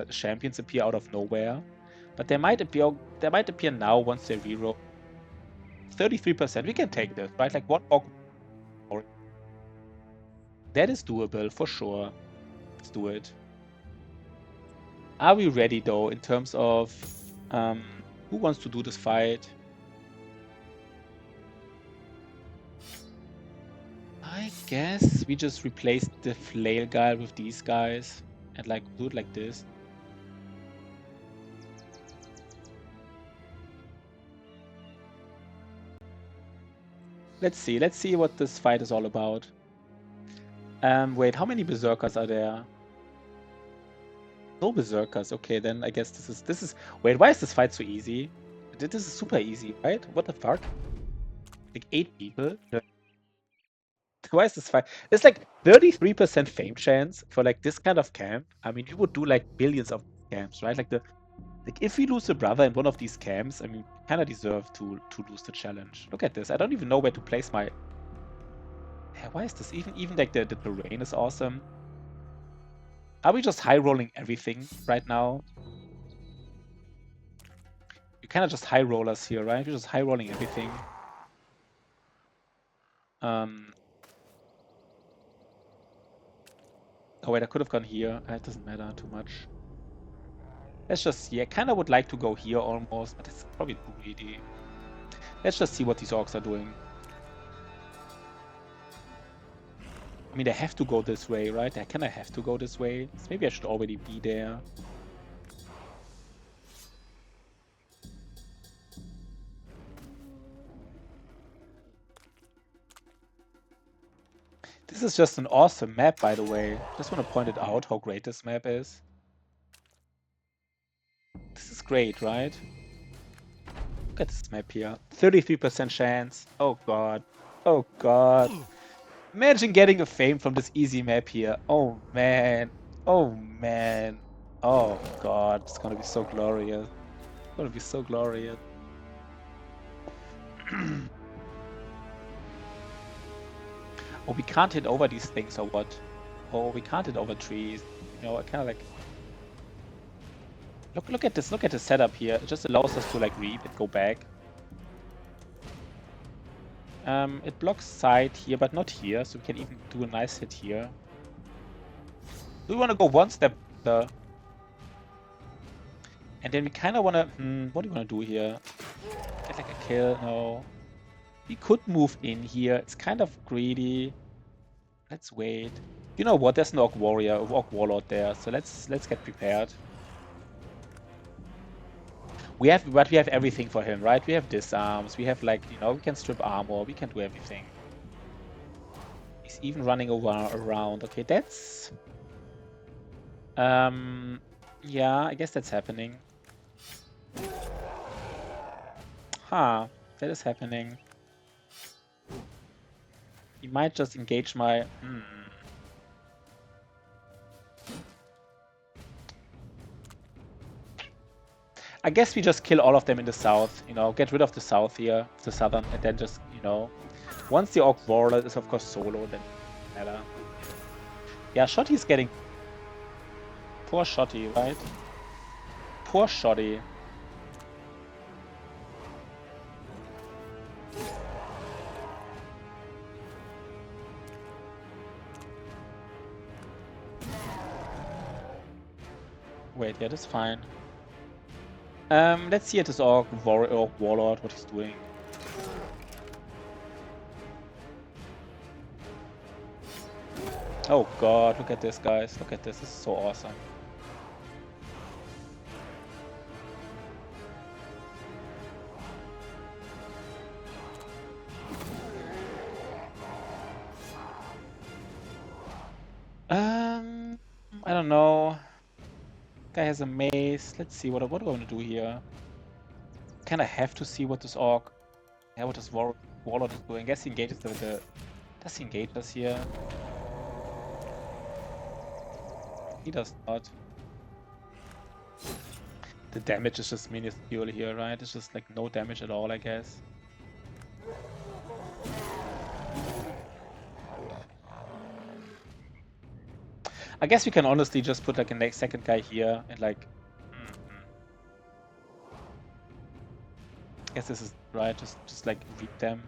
A: champions appear out of nowhere, but they might appear now once they re-roll. 33%, we can take this, right? Like one more. That is doable for sure. Let's do it. Are we ready though in terms of who wants to do this fight? I guess we just replace the flail guy with these guys and like do it like this. Let's see what this fight is all about. Wait, how many berserkers are there? No berserkers. Okay, then I guess this is. Wait, why is this fight so easy? This is super easy, right? What the fuck? Like 8 people. Why is this fight? It's like 33% fame chance for like this kind of camp. I mean, you would do like billions of camps, right? Like if we lose a brother in one of these camps, I mean, kind of deserve to lose the challenge. Look at this. I don't even know where to place my. Why is this even like the terrain is awesome? Are we just high rolling everything right now? You kind of just high rollers here, right? You're just high rolling everything. Oh wait, I could have gone here. It doesn't matter too much. Let's just see. I kind of would like to go here almost, but it's probably too greedy. Let's just see what these orcs are doing. I mean, they have to go this way, right? They kind of have to go this way. So maybe I should already be there. This is just an awesome map, by the way. Just want to point it out how great this map is. This is great, right? Look at this map here. 33% chance. Oh god. Oh god. Imagine getting a fame from this easy map here. Oh man. Oh man. Oh god. It's gonna be so glorious. It's gonna be so glorious. Oh, we can't hit over these things or what? Oh, we can't hit over trees. You know, I kind of like... Look at this. Look at the setup here. It just allows us to like reap and go back. It blocks side here, but not here, so we can even do a nice hit here. Do we want to go one step further? And then we kind of want to... what do you want to do here? Get like a kill? No. We could move in here. It's kind of greedy. Let's wait. You know what? There's an Orc Warrior, Orc Warlord there, so let's get prepared. We have everything for him, right? We have disarms, we have like, you know, we can strip armor, we can do everything. He's even running around. Okay, that's yeah, I guess that's happening. Huh, that is happening. He might just engage my I guess we just kill all of them in the south, you know, get rid of the south here, the southern, and then just, you know, once the Orc Warlord is of course solo, then matter. Yeah, Shotty's getting... Poor Shotty, right? Poor Shotty. Wait, yeah, that's fine. Let's see at this Orc Warlord what he's doing. Oh god, look at this, guys. Look at this. This is so awesome. I don't know. Guy has a mace. Let's see what do I want to do here. Kind of have to see what this Orc, yeah, what this Warlord is doing. I guess he engages the does he engage us here? He does not. The damage is just minuscule here, right? It's just like no damage at all, I guess. I guess we can honestly just put like a next second guy here and like... I guess this is right, just like reap them.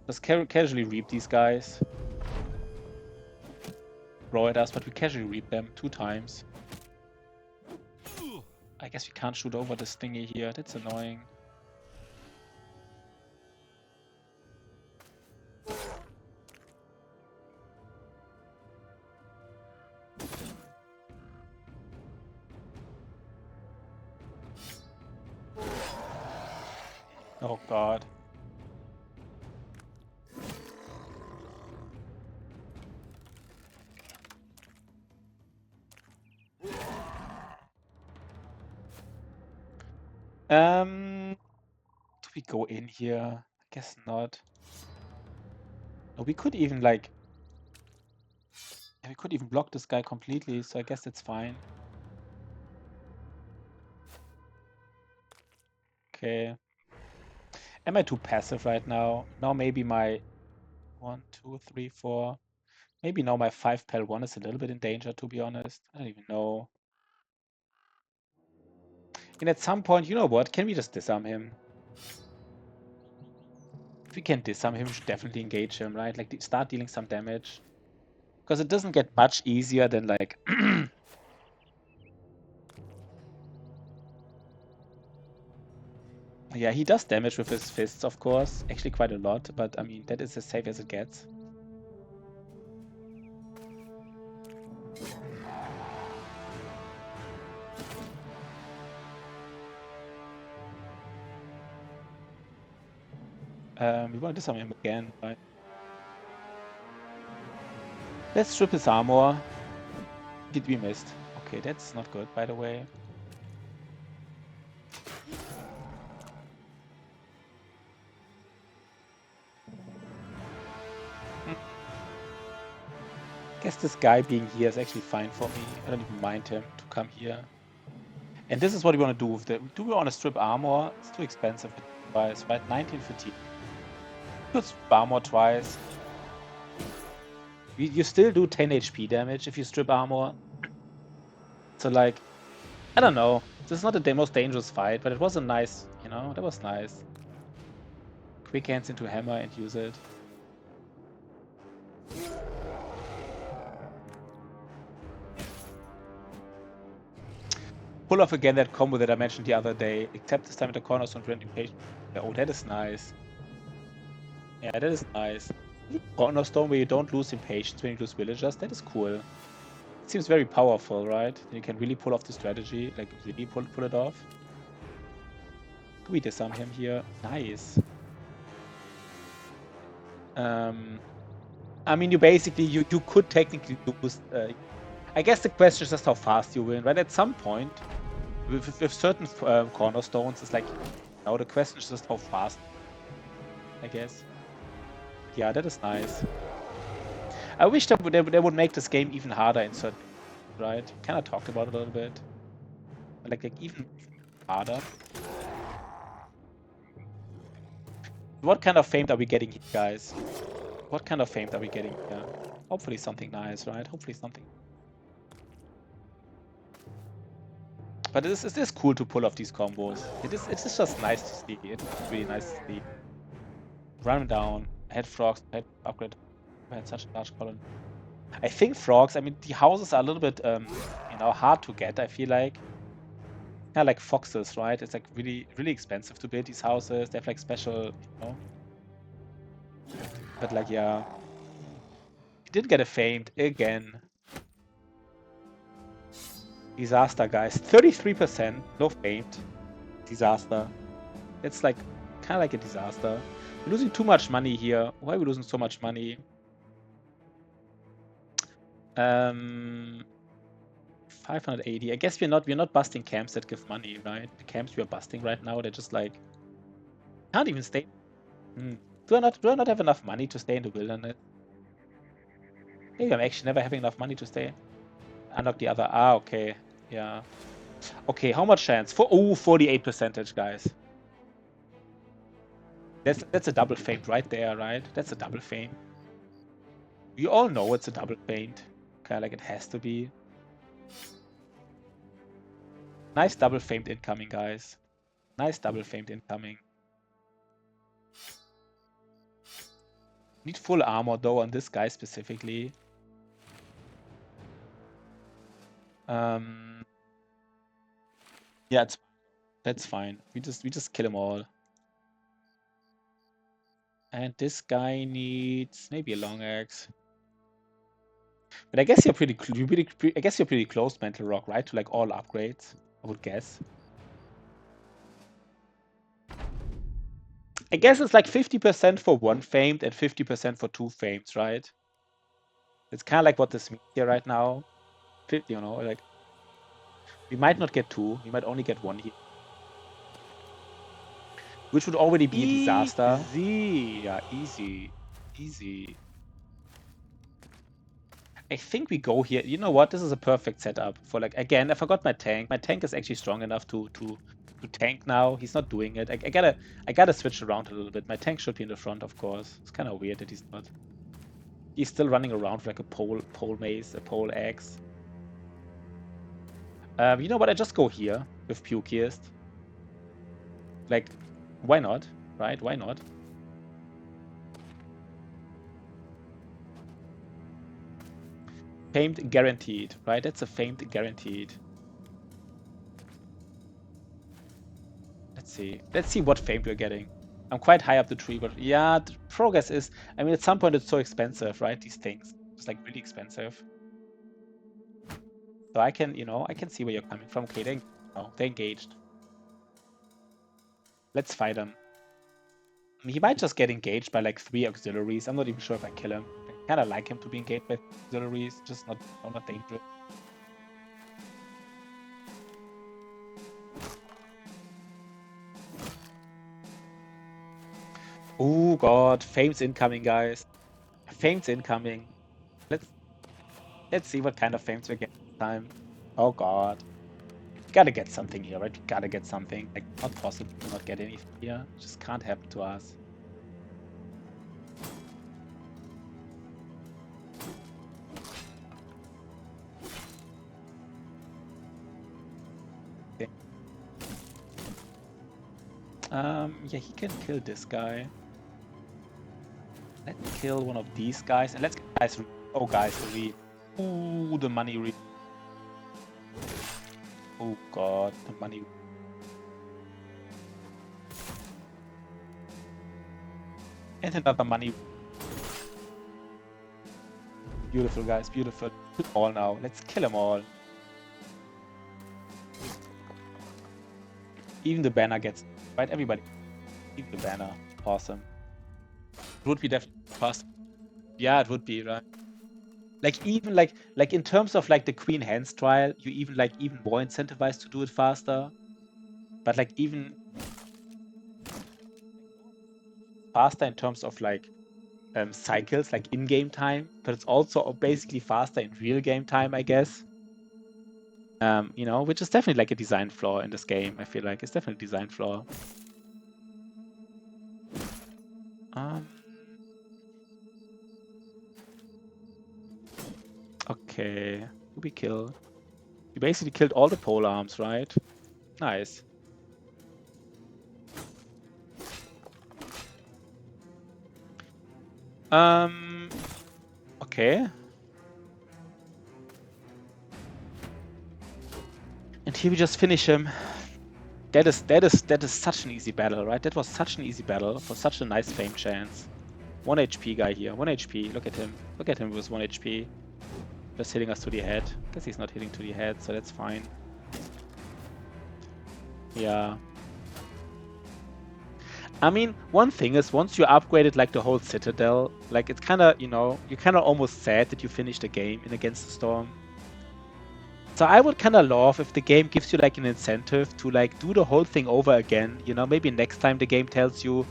A: Just casually reap these guys. Roll at us, but we casually reap them 2 times. I guess we can't shoot over this thingy here, that's annoying. Oh god. Do we go in here? I guess not. No, we could even like... Yeah, we could even block this guy completely, so I guess that's fine. Okay. Am I too passive right now? Now maybe my 1, 2, 3, 4. Maybe now my 5 Pel 1 is a little bit in danger, to be honest. I don't even know. And at some point, you know what? Can we just disarm him? If we can disarm him, we should definitely engage him, right? Like, start dealing some damage. Because it doesn't get much easier than, like... Yeah, he does damage with his fists, of course. Actually quite a lot, but I mean, that is as safe as it gets. We want to disarm him again, right? Let's strip his armor. Did we missed? Okay, that's not good, by the way. Guess this guy being here is actually fine for me. I don't even mind him to come here. And this is what we want to do with the... Do we want to strip armor? It's too expensive twice, right? 19 fatigue. Could strip armor twice. You still do 10 HP damage if you strip armor. So like, I don't know. This is not the most dangerous fight, but it was a nice, you know, that was nice. Quick hands into hammer and use it. Pull off again that combo that I mentioned the other day, except this time at the cornerstone 20 patient. Oh, that is nice. Yeah, that is nice. Cornerstone where you don't lose impatience when you lose villagers, that is cool. It seems very powerful, right? You can really pull off the strategy, like really pull it off. Do we disarm him here? Nice. I mean, you basically, you could technically lose. I guess the question is just how fast you win, right? At some point, with certain cornerstones, it's like, now the question is just how fast, I guess. Yeah, that is nice. I wish they would make this game even harder in certain, right? Kind of talked about it a little bit. Like even harder. What kind of fame are we getting here, guys? What kind of fame are we getting here? Hopefully something nice, right? Hopefully something. But it is cool to pull off these combos. It's just nice to see. It's really nice to see. Run him down. Head frogs. Head upgrade. I had such a large colony. I think frogs. I mean, the houses are a little bit, hard to get. I feel like. Kind of like foxes, right? It's like really, really expensive to build these houses. They have like special, But like, yeah. He did get a famed again. Disaster, guys. 33%. No famed. Disaster. It's like kind of like a disaster. We're losing too much money here. Why are we losing so much money? 580. I guess we're not busting camps that give money, right? The camps we are busting right now, they're just like can't even stay. Do I not have enough money to stay in the wilderness? Maybe I'm actually never having enough money to stay. Unlock the other. Ah, okay. Yeah. Okay, how much chance? 48%, guys. That's a double feint right there, right? That's a double feint. You all know it's a double feint. Okay, like it has to be. Nice double feint incoming, guys. Nice double feint incoming. Need full armor though on this guy specifically. Yeah, that's fine. We just kill them all. And this guy needs maybe a long axe. But I guess you're pretty close, Mental Rock, right? To like all upgrades, I would guess. I guess it's like 50% for one famed and 50% for two fames, right? It's kind of like what this means here right now. Like we might not get two, we might only get one here. Which would already be a disaster. Easy, yeah, easy. I think we go here. You know what? This is a perfect setup for like, again, I forgot my tank. My tank is actually strong enough to tank now. He's not doing it. I gotta switch around a little bit. My tank should be in the front, of course. It's kind of weird that he's not. He's still running around with like a pole mace, a pole axe. You know what? I just go here with Pukiest. Like, why not? Right? Why not? Famed guaranteed, right? That's a famed guaranteed. Let's see what fame we're getting. I'm quite high up the tree, but yeah, the progress is, I mean, at some point it's so expensive, right? These things, it's like really expensive. So I can see where you're coming from. Okay, they're engaged. Let's fight him. He might just get engaged by like 3 auxiliaries. I'm not even sure if I kill him. I kind of like him to be engaged by auxiliaries, just not dangerous. Oh god, fame's incoming, guys. Fame's incoming. Let's see what kind of fames we get this time. Oh god. Gotta get something here, right? Gotta get something. Like, not possible to not get anything here. Just can't happen to us. Okay. Yeah, he can kill this guy. Let's kill one of these guys, and let's guys. Oh, guys, ooh, the money. Oh god, the money. And another money. Beautiful, guys. Beautiful. Kill them all now. Let's kill them all. Even the banner gets... Right, everybody. Even the banner. Awesome. It would be definitely fast. Yeah, it would be, right? Like, even like in terms of like the Queen Hands trial, you even more incentivized to do it faster. But like even faster in terms of like cycles, like in-game time, but it's also basically faster in real game time, I guess. You know, which is definitely like a design flaw in this game. I feel like it's definitely a design flaw. Okay, who we kill? We basically killed all the pole arms, right? Nice. Okay. And here we just finish him. That is such an easy battle, right? That was such an easy battle for such a nice fame chance. 1 HP guy here, 1 HP. Look at him. Look at him with 1 HP. Just hitting us to the head. Guess he's not hitting to the head, so that's fine. Yeah. I mean, one thing is, once you upgraded like the whole Citadel, like it's kind of, you know, you're kind of almost sad that you finished the game in Against the Storm. So I would kind of love if the game gives you like an incentive to like do the whole thing over again. You know, maybe next time the game tells you,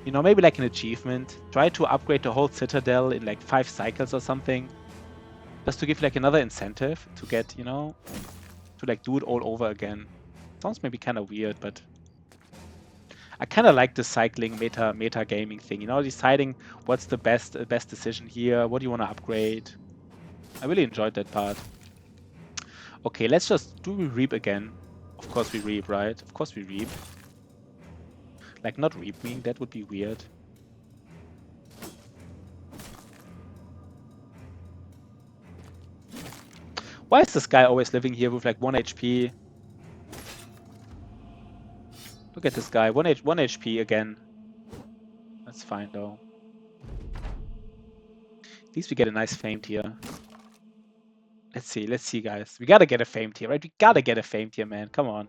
A: you know, maybe like an achievement, try to upgrade the whole Citadel in like 5 cycles or something. Just to give like another incentive to get, you know, to like do it all over again. Sounds maybe kind of weird, but I kind of like the cycling meta gaming thing, you know, deciding what's the best decision here, what do you want to upgrade. I really enjoyed that part. Okay, let's just, do we reap again? Of course we reap, right? Of course we reap. Like not reaping, that would be weird. Why is this guy always living here with like 1 HP? Look at this guy, 1 HP again. That's fine though. At least we get a nice famed here. Let's see guys. We gotta get a famed here, right? We gotta get a famed here, man. Come on.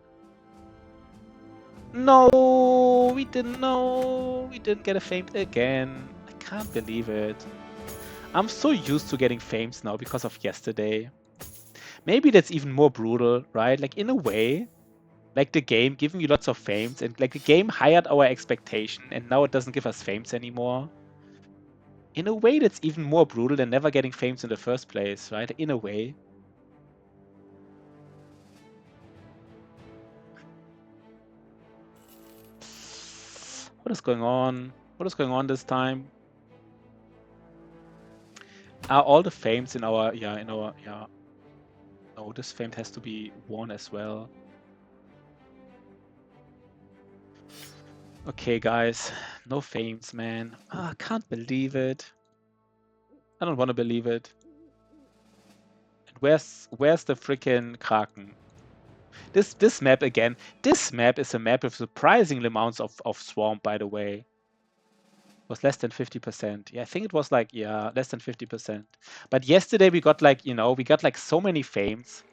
A: No, we didn't know. We didn't get a famed again. I can't believe it. I'm so used to getting fames now because of yesterday. Maybe that's even more brutal, right? Like in a way, like the game giving you lots of fames and like the game hired our expectation and now it doesn't give us fames anymore. In a way, that's even more brutal than never getting fames in the first place, right? In a way. What is going on? What is going on this time? Are all the fames in our, No, this fame has to be 1 as well. Okay, guys, no fames, man. I can't believe it. I don't want to believe it. And where's the freaking Kraken? This map again. This map is a map with surprising amounts of swamp, by the way. It was less than 50%. Yeah, I think it was like, yeah, less than 50%. But yesterday we got like, you know, we got like so many fames.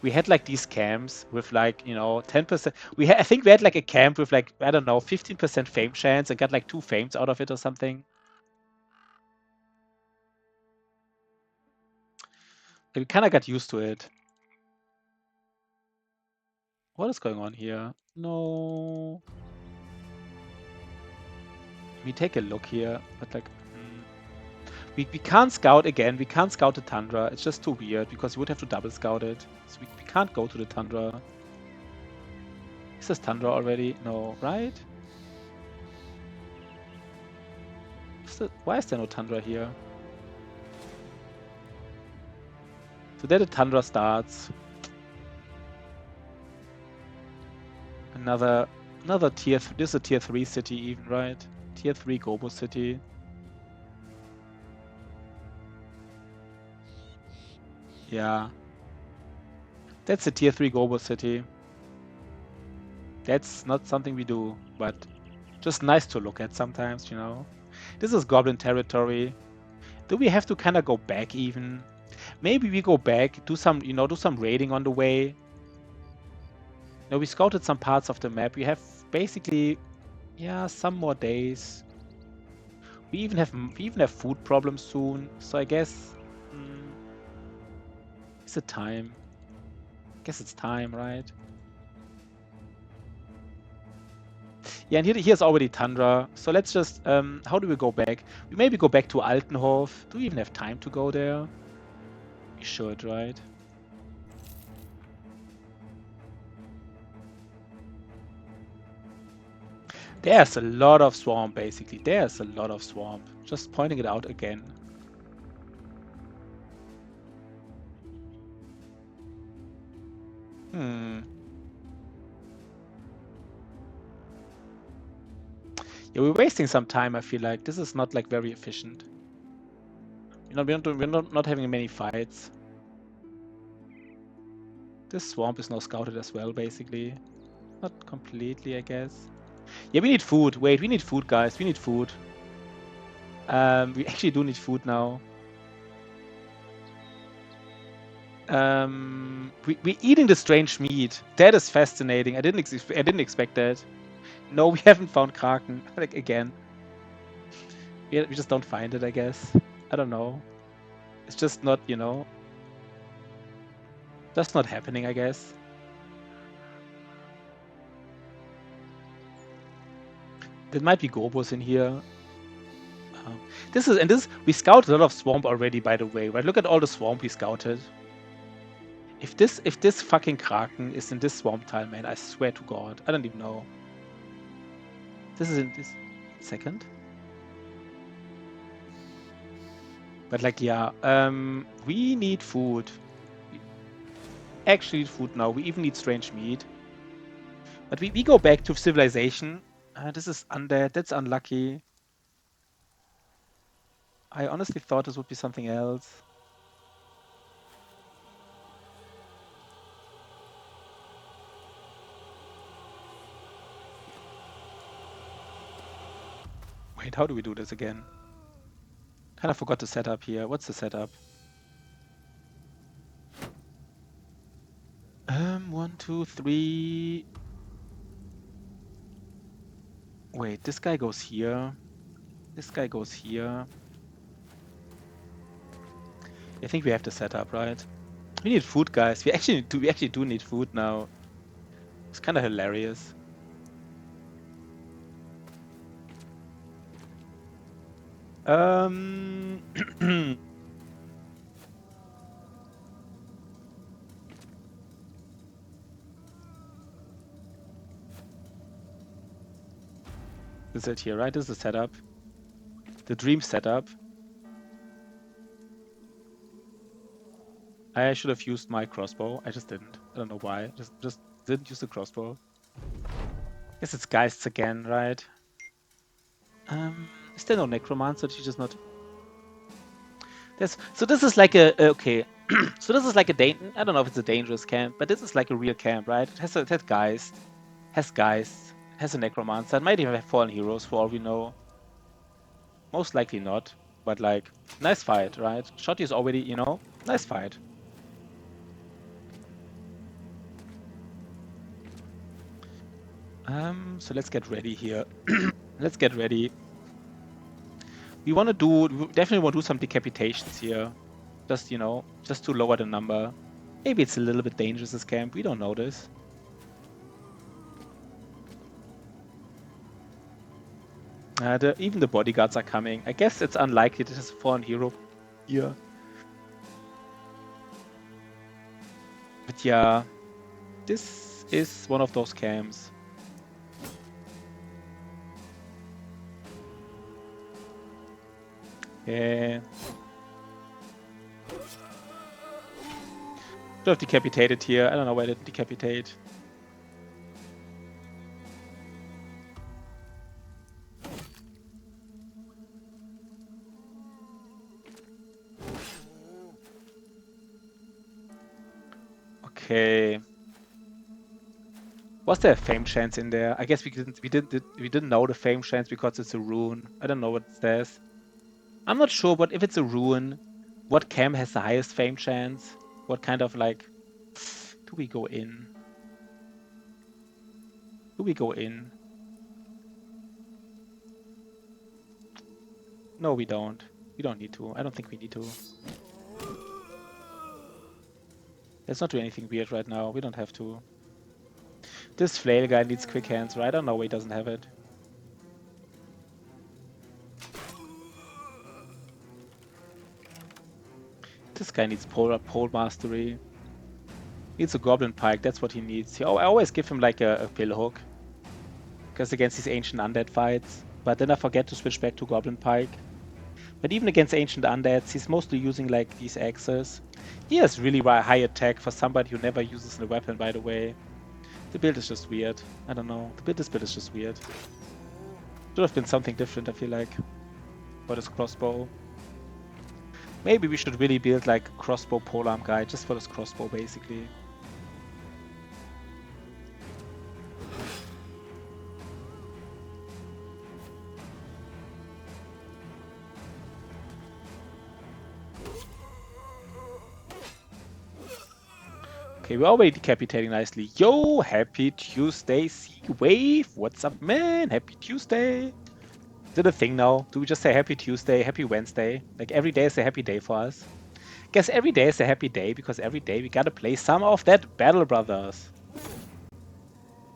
A: We had like these camps with like, you know, 10%. I think we had like a camp with like, I don't know, 15% fame chance and got like 2 fames out of it or something. We kind of got used to it. What is going on here? No. We take a look here, but like, we can't scout again. We can't scout the Tundra. It's just too weird because you would have to double scout it. So we can't go to the Tundra. Is this Tundra already? No, right? Why is there no Tundra here? So there the Tundra starts. Another tier. This is a tier 3 city even, right? Tier 3 Gobo city. Yeah. That's a tier 3 Gobo city. That's not something we do, but just nice to look at sometimes, you know. This is Goblin territory. Do we have to kind of go back even? Maybe we go back, do some, you know, do some raiding on the way. No, we scouted some parts of the map. We have basically, yeah, some more days. We even have food problems soon. So I guess, is it time? I guess it's time, right? Yeah, and here's already Tundra. So let's just, how do we go back? We maybe go back to Altenhof. Do we even have time to go there? We should, right? There's a lot of swamp, basically. There's a lot of swamp. Just pointing it out again. Yeah, we're wasting some time, I feel like. This is not like very efficient. You know, we're not having many fights. This swamp is now scouted as well, basically. Not completely, I guess. Yeah, we need food. Wait, we need food, guys. We need food. We actually do need food now. We're eating the strange meat. That is fascinating. I didn't expect that. No, we haven't found Kraken. Like, again. We just don't find it, I guess. I don't know. It's just not, you know... That's not happening, I guess. There might be Gobos in here. We scouted a lot of swamp already, by the way, right? Look at all the swamp we scouted. If this fucking Kraken is in this swamp tile, man, I swear to God, I don't even know. This is in this second. But like, yeah, we need food. We actually need food now. We even need strange meat. But we go back to civilization. This is undead. That's unlucky. I honestly thought this would be something else. Wait, how do we do this again? Kind of forgot the setup here. What's the setup? 1, 2, 3. Wait, this guy goes here. This guy goes here. I think we have the setup, right? We need food, guys. We actually do need food now. It's kind of hilarious. This is it here, right? This is the setup. The dream setup. I should have used my crossbow. I just didn't. I don't know why. Just didn't use the crossbow. Guess it's Geists again, right? Is there no necromancer? She's just not. So this is like a okay. So this is like a I don't know if it's a dangerous camp, but this is like a real camp, right? It has Geist, has a necromancer. It might even have fallen heroes for all we know. Most likely not, but like nice fight, right? Shotty is already, you know, nice fight. So let's get ready here. Let's get ready. We definitely want to do some decapitations here. Just, you know, just to lower the number. Maybe it's a little bit dangerous, this camp. We don't know this. Even the bodyguards are coming. I guess it's unlikely this is a fallen hero here. But yeah, this is one of those camps. Yeah. Should have decapitated here. I don't know why I didn't decapitate. Okay. Was there a fame chance in there? I guess we didn't know the fame chance because it's a rune. I don't know what it says. I'm not sure, but if it's a ruin, what cam has the highest fame chance? What kind of like... Do we go in? Do we go in? No, we don't. We don't need to. I don't think we need to. Let's not do anything weird right now. We don't have to. This flail guy needs quick hands, right? I don't know why he doesn't have it. This guy needs pole mastery. Needs a goblin pike, that's what he needs. I always give him like a pill hook. Because against these ancient undead fights. But then I forget to switch back to goblin pike. But even against ancient undeads, he's mostly using like these axes. He has really high attack for somebody who never uses a weapon, by the way. The build is just weird. I don't know. This build is just weird. Should have been something different, I feel like. For this crossbow. Maybe we should really build like a crossbow polearm guy just for this crossbow, basically. Okay, we're already decapitating nicely. Yo, happy Tuesday, C-Wave. What's up, man? Happy Tuesday. Is it a thing now? Do we just say happy Tuesday, happy Wednesday? Like every day is a happy day for us. Guess every day is a happy day because every day we gotta play some of that Battle Brothers.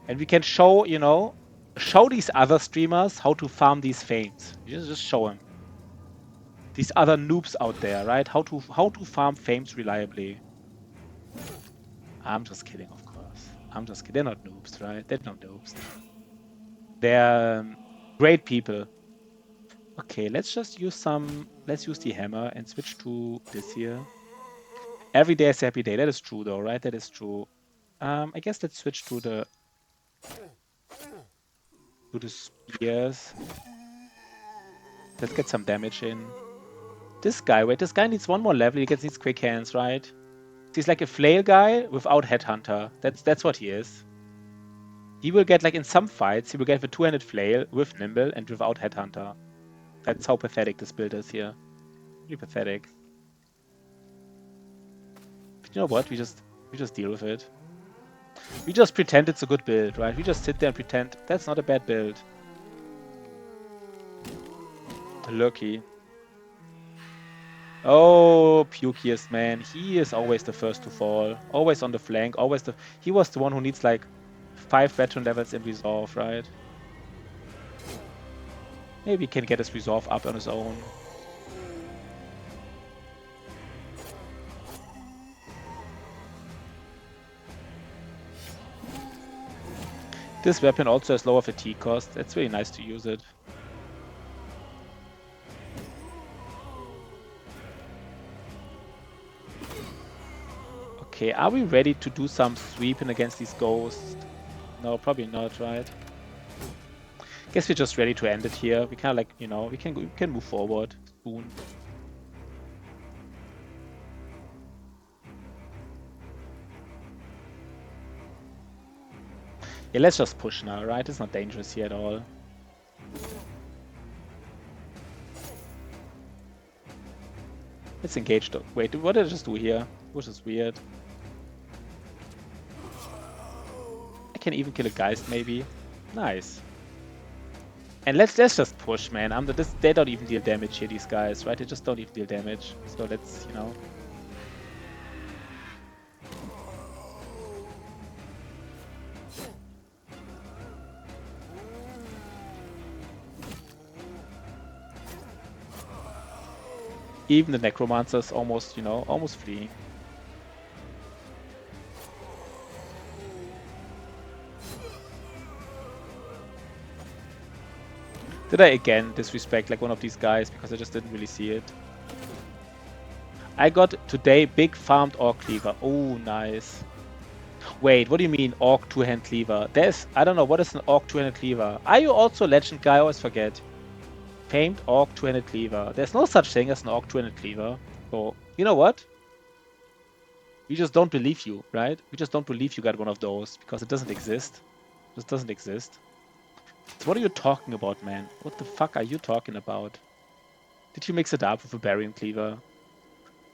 A: And we can show, you know, show these other streamers how to farm these fames. Just show them. These other noobs out there, right? How to farm fames reliably. I'm just kidding, of course. I'm just kidding. They're not noobs, right? They're not noobs. They're great people. Okay, let's just use some... Let's use the hammer and switch to this here. Every day is a happy day. That is true, though, right? That is true. I guess let's switch to the... spears. Let's get some damage in. This guy, wait, this guy needs one more level. He needs quick hands, right? He's like a flail guy without headhunter. That's what he is. He will get, like, in some fights, he will get the two-handed flail with nimble and without headhunter. That's how pathetic this build is here. Really pathetic. But you know what? We just deal with it. We just pretend it's a good build, right? We just sit there and pretend that's not a bad build. Lucky. Oh, Pukiest, man. He is always the first to fall. Always on the flank. He was the one who needs like 5 veteran levels in Resolve, right? Maybe he can get his Resolve up on his own. This weapon also has lower fatigue cost. It's really nice to use it. Okay, are we ready to do some sweeping against these ghosts? No, probably not, right? Guess we're just ready to end it here. We kind of like, you know, we can move forward soon. Yeah, let's just push now, right? It's not dangerous here at all. Let's engage though. Wait, what did I just do here? Which is weird. I can even kill a Geist, maybe. Nice. And let's just push, man. They don't even deal damage here, these guys, right? They just don't even deal damage. So let's, you know. Even the Necromancer's almost, you know, almost fleeing. Did I again disrespect like one of these guys because I just didn't really see it? I got today big farmed Orc Cleaver. Oh, nice. Wait, what do you mean Orc two-hand cleaver? I don't know, what is an Orc two-handed cleaver? Are you also Legend guy? I always forget. Famed Orc two-handed cleaver. There's no such thing as an Orc two-handed cleaver. So, you know what? We just don't believe you, right? We just don't believe you got one of those because it doesn't exist. It just doesn't exist. So what are you talking about, man? What the fuck are you talking about? Did you mix it up with a Barbarian Cleaver?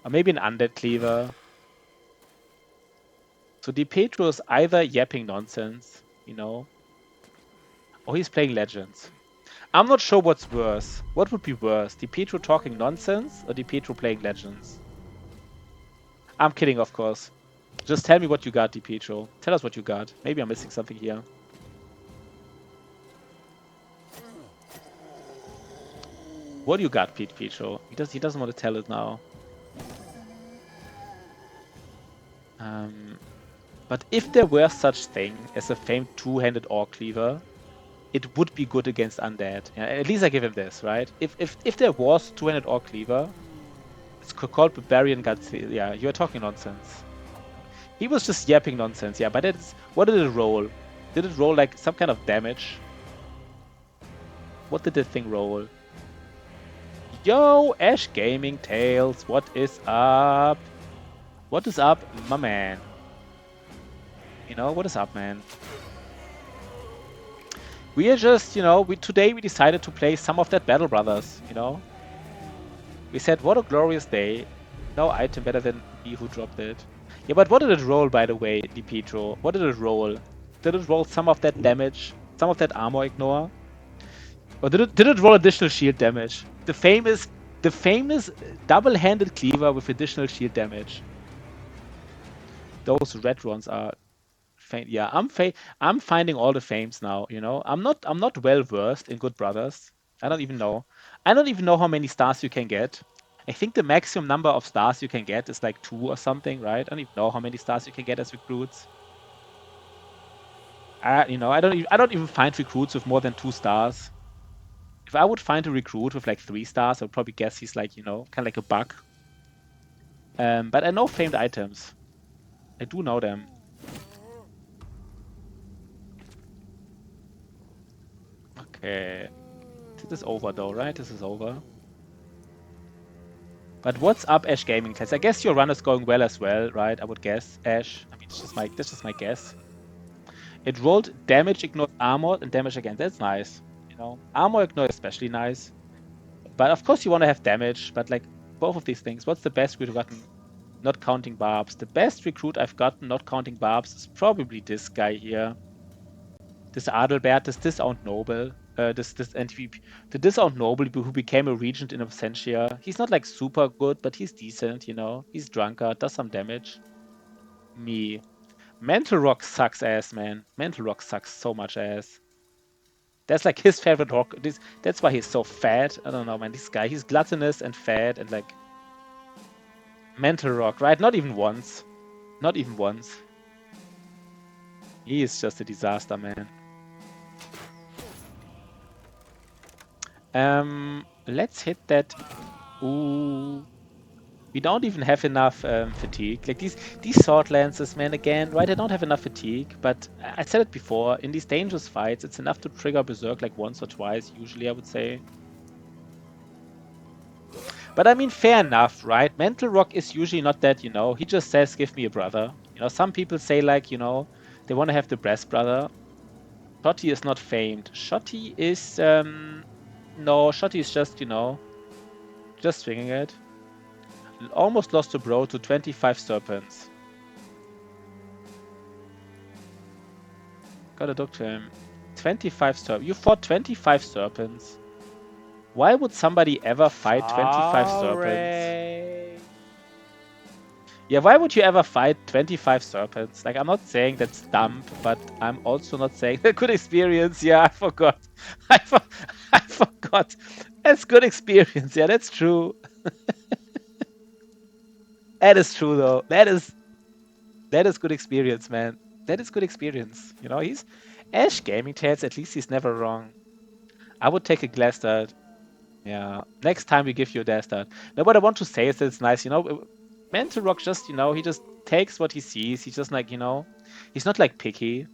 A: Or maybe an Undead Cleaver? So DiPietro is either yapping nonsense, you know, or he's playing Legends. I'm not sure what's worse. What would be worse? DiPietro talking nonsense or DiPietro playing Legends? I'm kidding, of course. Just tell me what you got, DiPietro. Tell us what you got. Maybe I'm missing something here. What do you got, Pietro? He doesn't want to tell it now. But if there were such thing as a famed two-handed Orc Cleaver, it would be good against Undead. Yeah, at least I give him this, right? If there was two-handed Orc Cleaver, it's called Barbarian Godzilla. Yeah, you're talking nonsense. He was just yapping nonsense, yeah, but what did it roll? Did it roll like some kind of damage? What did the thing roll? Yo, Ash Gaming Tales, what is up? What is up, my man? You know, what is up, man? We are just, you know, today we decided to play some of that Battle Brothers, you know? We said, what a glorious day. No item better than me who dropped it. Yeah, but what did it roll, by the way, DiPietro? What did it roll? Did it roll some of that damage? Some of that armor ignore? Or did it roll additional shield damage? The famous double-handed cleaver with additional shield damage. Those red ones are yeah, I'm finding all the fames now, you know. I'm not well versed in Good Brothers. I don't even know how many stars you can get. I think the maximum number of stars you can get is like 2 or something, right? I don't even know how many stars you can get as recruits. You know, I don't even find recruits with more than 2 stars. If I would find a recruit with like 3 stars, I would probably guess he's like, you know, kind of like a bug. But I know famed items. I do know them. Okay. This is over though, right? This is over. But what's up, Ash Gaming Test? I guess your run is going well as well, right? I would guess, Ash. I mean, it's just my guess. It rolled damage, ignore armor, and damage again. That's nice. You know, armor ignore is especially nice. But of course you want to have damage. But like both of these things, what's the best recruit I've gotten? Not counting barbs. The best recruit I've gotten, not counting barbs, is probably this guy here. This Adalbert, this Disowned Noble. The Disowned Noble who became a regent in Absentia. He's not like super good, but he's decent, you know. He's drunkard, does some damage. Me. Mental Rock sucks ass, man. Mental Rock sucks so much ass. That's like his favorite rock. That's why he's so fat. I don't know, man. This guy, he's gluttonous and fat and like Mental Rock, right? Not even once. Not even once. He is just a disaster, man. Let's hit that. Ooh. We don't even have enough fatigue. Like these sword lances, man, again, right? I don't have enough fatigue, but I said it before, in these dangerous fights, it's enough to trigger Berserk like once or twice, usually, I would say. But I mean, fair enough, right? Mental Rock is usually not that, you know, he just says, give me a brother. You know, some people say, like, you know, they want to have the breast brother. Shotty is not famed. Shotty is, no, Shotty is just, you know, just swinging it. Almost lost a bro to 25 serpents. Gotta talk to him. 25 serpents. You fought 25 serpents. Why would somebody ever fight 25 serpents? Yeah, why would you ever fight 25 serpents? Like, I'm not saying that's dumb, but I'm also not saying a good experience. Yeah, I forgot. I forgot. That's good experience. Yeah, that's true. That is true, though. That is good experience, man. That is good experience. You know, he's Ash Gaming Tales. At least he's never wrong. I would take a glass dart. Yeah. Next time we give you a glass dart. No, what I want to say is that it's nice. You know, Mental Rock just, you know, he just takes what he sees. He's just like, you know, he's not like picky.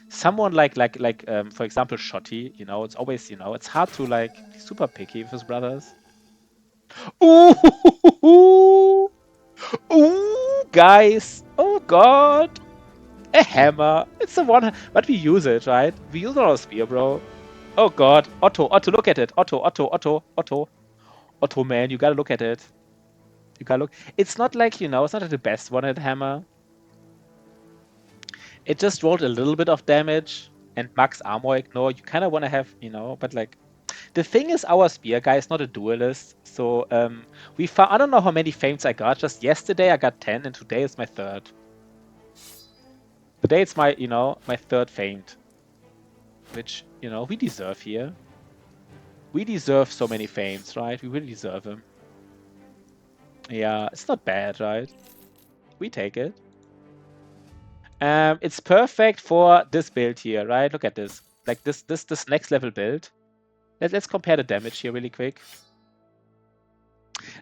A: Someone like for example, Shotty. You know, it's always, you know, it's hard to like be super picky with his brothers. Ooh. Ooh, guys! Oh god! A hammer! It's the one, but we use it, right? We use our spear, bro. Oh god! Otto, look at it! Otto! Otto, man, you gotta look at it. You gotta look. It's not like, you know, it's not like the best one-hit hammer. It just rolled a little bit of damage and max armor ignore. You kind of want to have, you know, but like, the thing is, our spear guy is not a duelist. So we found, I don't know how many fames I got. Just yesterday I got 10 and today is my third. Today it's my, you know, my third famed. Which, you know, we deserve here. We deserve so many fames, right? We really deserve them. Yeah, it's not bad, right? We take it. It's perfect for this build here, right? Look at this. Like this next level build. Let's compare the damage here really quick.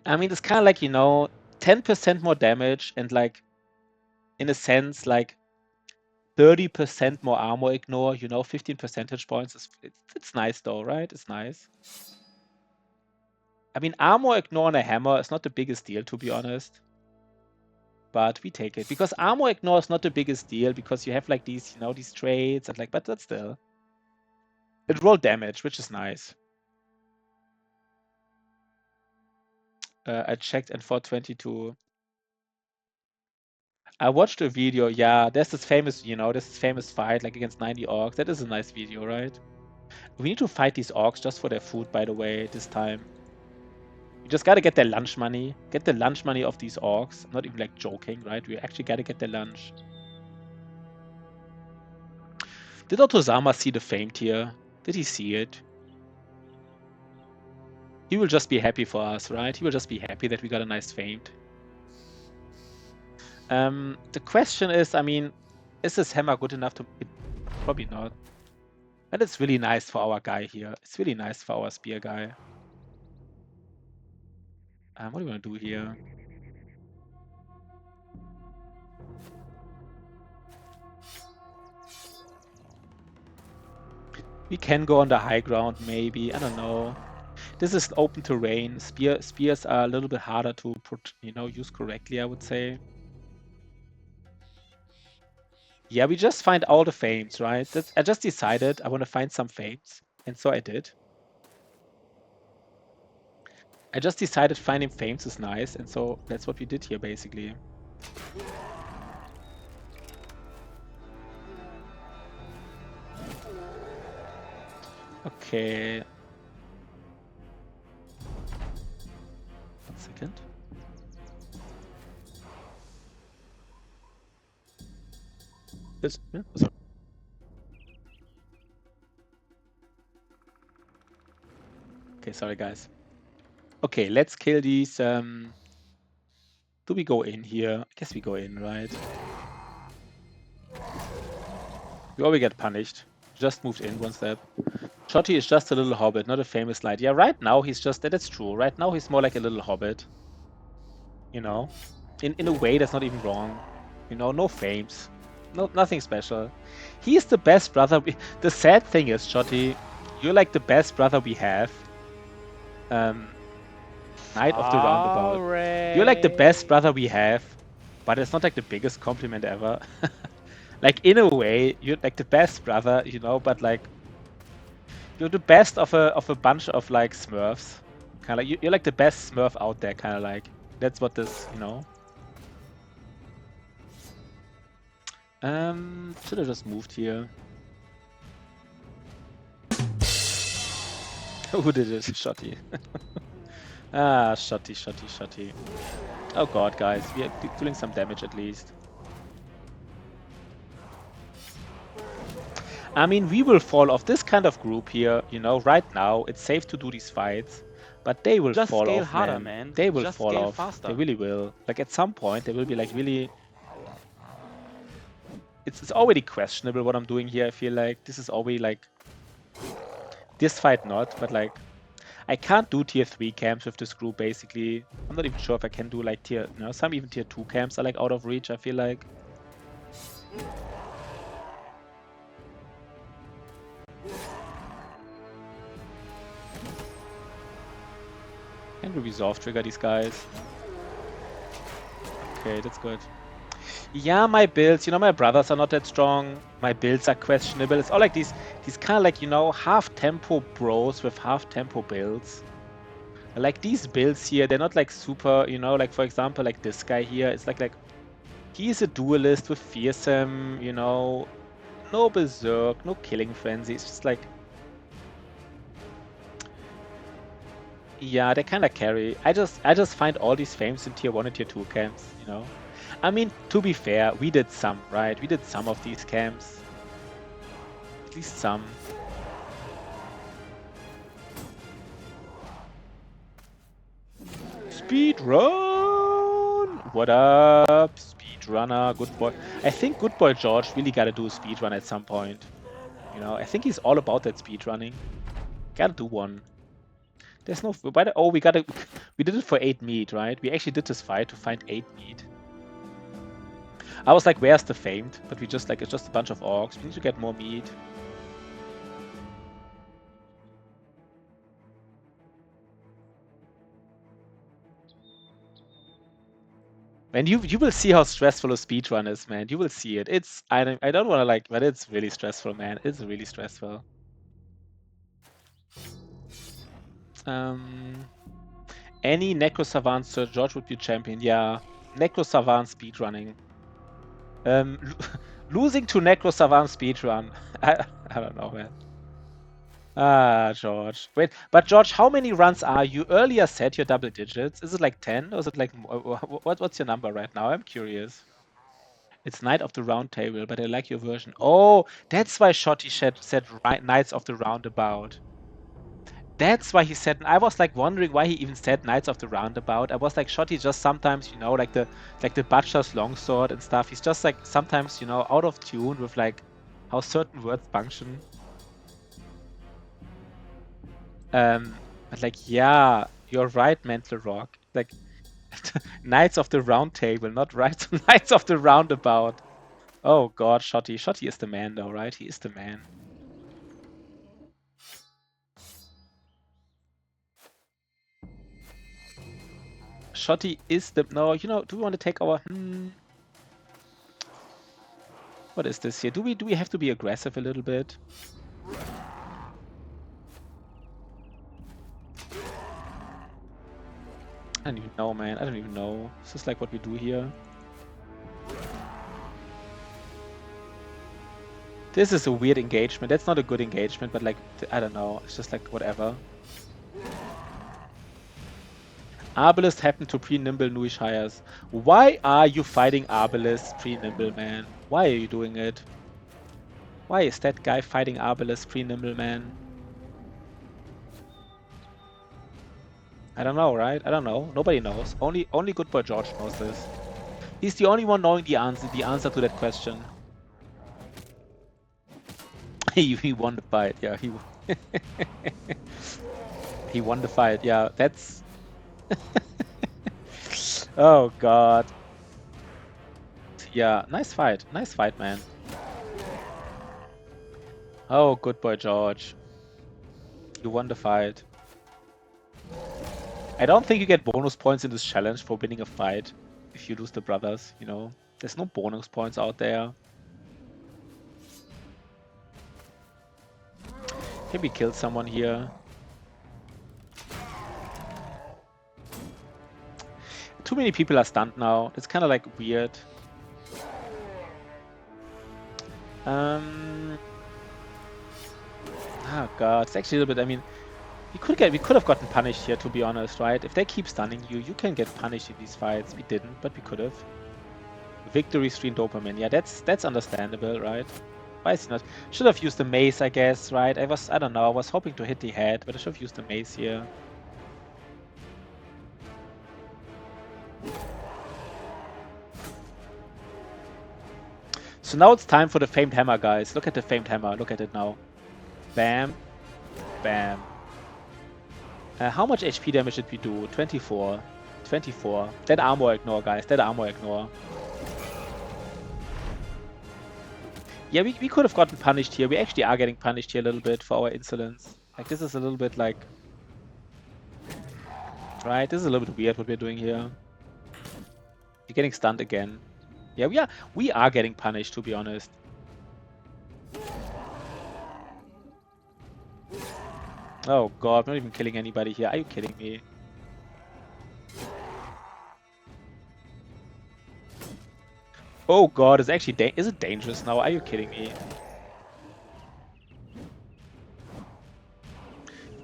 A: I mean, it's kind of like, you know, 10% more damage and like, in a sense, like 30% more armor ignore, you know, 15 percentage points. It's nice though, right? It's nice. I mean, armor ignore on a hammer is not the biggest deal, to be honest. But we take it. Because armor ignore is not the biggest deal, because you have like these, you know, these trades and like, but that's still. It rolled damage, which is nice. I checked and 422. I watched a video, yeah, there's this famous, you know, this famous fight like against 90 orcs. That is a nice video, right? We need to fight these orcs just for their food, by the way, this time. We just gotta get their lunch money. Get the lunch money of these orcs. I'm not even like joking, right? We actually gotta get their lunch. Did Otozama see the famed here? Did he see it? He will just be happy for us, right? He will just be happy that we got a nice famed. The question is, I mean, is this hammer good enough to... Probably not. But it's really nice for our guy here. It's really nice for our spear guy. What do we want to do here? We can go on the high ground, maybe. I don't know. This is open terrain. Spears are a little bit harder to put, you know, use correctly, I would say. Yeah, we just find all the fames, right? I just decided I want to find some fames, and so I did. I just decided finding fames is nice, and so that's what we did here, basically. Okay. 1 second. This, yeah, sorry. Okay, sorry guys. Okay, let's kill these. Do we go in here? I guess we go in, right? We already get punished. Just moved in 1 step. Shotty is just a little hobbit, not a famous knight. Yeah, right now he's just, that's true. Right now he's more like a little hobbit. You know? In a way that's not even wrong. You know, no fames. No, nothing special. He is the best brother. The sad thing is, Shotty, you're like the best brother we have. Knight of the Roundabout. You're like the best brother we have, but it's not like the biggest compliment ever. Like, in a way, you're like the best brother, you know, but like, you're the best of a bunch of like Smurfs. Kind of like, you're like the best Smurf out there, kind of like. That's what this, you know. Should have just moved here. Who did it? Shotty. Ah, Shotty. Oh god, guys, we are doing some damage at least. I mean, we will fall off. This kind of group here, you know, right now, it's safe to do these fights, but they will
C: Just
A: fall
C: scale
A: off,
C: harder, man.
A: They will
C: Just
A: fall
C: scale
A: off.
C: faster.
A: They really will. Like, at some point, they will be like really... It's already questionable what I'm doing here. I feel like this is already like... This fight not, but like... I can't do tier 3 camps with this group, basically. I'm not even sure if I can do like tier... You know, some even tier 2 camps are like out of reach, I feel like. Can we resolve trigger these guys? Okay, that's good. Yeah, my builds, you know, my brothers are not that strong. My builds are questionable. It's all like these kind of like, you know, half tempo bros with half tempo builds. Like these builds here, they're not like super, you know, like for example, like this guy here, it's like he's a duelist with fearsome, you know, no berserk, no killing frenzy. It's just like, yeah, they kind of carry. I just find all these frames in tier 1 and tier 2 camps, you know. I mean, to be fair, we did some, right? We did some of these camps. At least some. Speed run! What up, speedrunner? Good boy. I think good boy George really gotta do a speed run at some point. You know, I think he's all about that speed running. Gotta do one. There's no. Oh, we did it for 8 meat, right? We actually did this fight to find 8 meat. I was like, where's the famed? But we just like, it's just a bunch of orcs. We need to get more meat. And you will see how stressful a speedrun is, man. You will see it. It's I don't want to like, but it's really stressful, man. It's really stressful. Any Necro Savant Sir George would be champion. Yeah, Necro Savant speedrunning. Losing to Necro Savant speedrun. I don't know, man. Ah, George. Wait, but George, how many runs are you? Earlier said you're double digits. Is it like 10 or is it like what's your number right now? I'm curious. It's Knight of the Round Table, but I like your version. Oh, that's why Shotty said Knights of the Roundabout. That's why he said. I was like wondering why he even said Knights of the Roundabout. I was like, Shotty just sometimes, you know, like the Butcher's Longsword and stuff. He's just like sometimes, you know, out of tune with like how certain words function. But like, yeah, you're right, Mental Rock. Like, Knights of the Round Table, not Knights of the Roundabout. Oh god, Shotty. Shotty is the man though, right? He is the man. Shotty is the... No, you know, do we want to take our... What is this here? Do we have to be aggressive a little bit? I don't even know, man. I don't even know. Is this like what we do here? This is a weird engagement. That's not a good engagement, but like, I don't know. It's just like, whatever. Arbalest happened to pre-nimble Nuish hires. Why are you fighting Arbalest pre-nimble, man? Why are you doing it? Why is that guy fighting Arbalest pre-nimble, man? I don't know, right? I don't know. Nobody knows. Only good boy George knows this. He's the only one knowing the answer to that question. he won the fight. Yeah, he won the fight. Yeah, that's... Oh god. Yeah, nice fight. Nice fight, man. Oh, good boy George. You won the fight. I don't think you get bonus points in this challenge for winning a fight if you lose the brothers, you know. There's no bonus points out there. Can we kill someone here? Too many people are stunned now. It's kind of like weird. Oh god, it's actually a little bit, I mean, we could have gotten punished here, to be honest, right? If they keep stunning you, you can get punished in these fights. We didn't, but we could have. Victory stream dopamine. Yeah, that's understandable, right? Why is he not? Should have used the mace, I guess, right? I don't know, I was hoping to hit the head, but I should have used the mace here. So now it's time for the famed hammer, guys. Look at the famed hammer. Look at it now. Bam. Bam. How much HP damage did we do? 24. 24. Dead armor ignore, guys. Dead armor ignore. Yeah, we could have gotten punished here. We actually are getting punished here a little bit for our insolence. Like, this is a little bit like... Right? This is a little bit weird what we're doing here. You're getting stunned again. Yeah, we are getting punished, to be honest. Oh god, I'm not even killing anybody here. Are you kidding me? Oh god, it's actually is it dangerous now? Are you kidding me?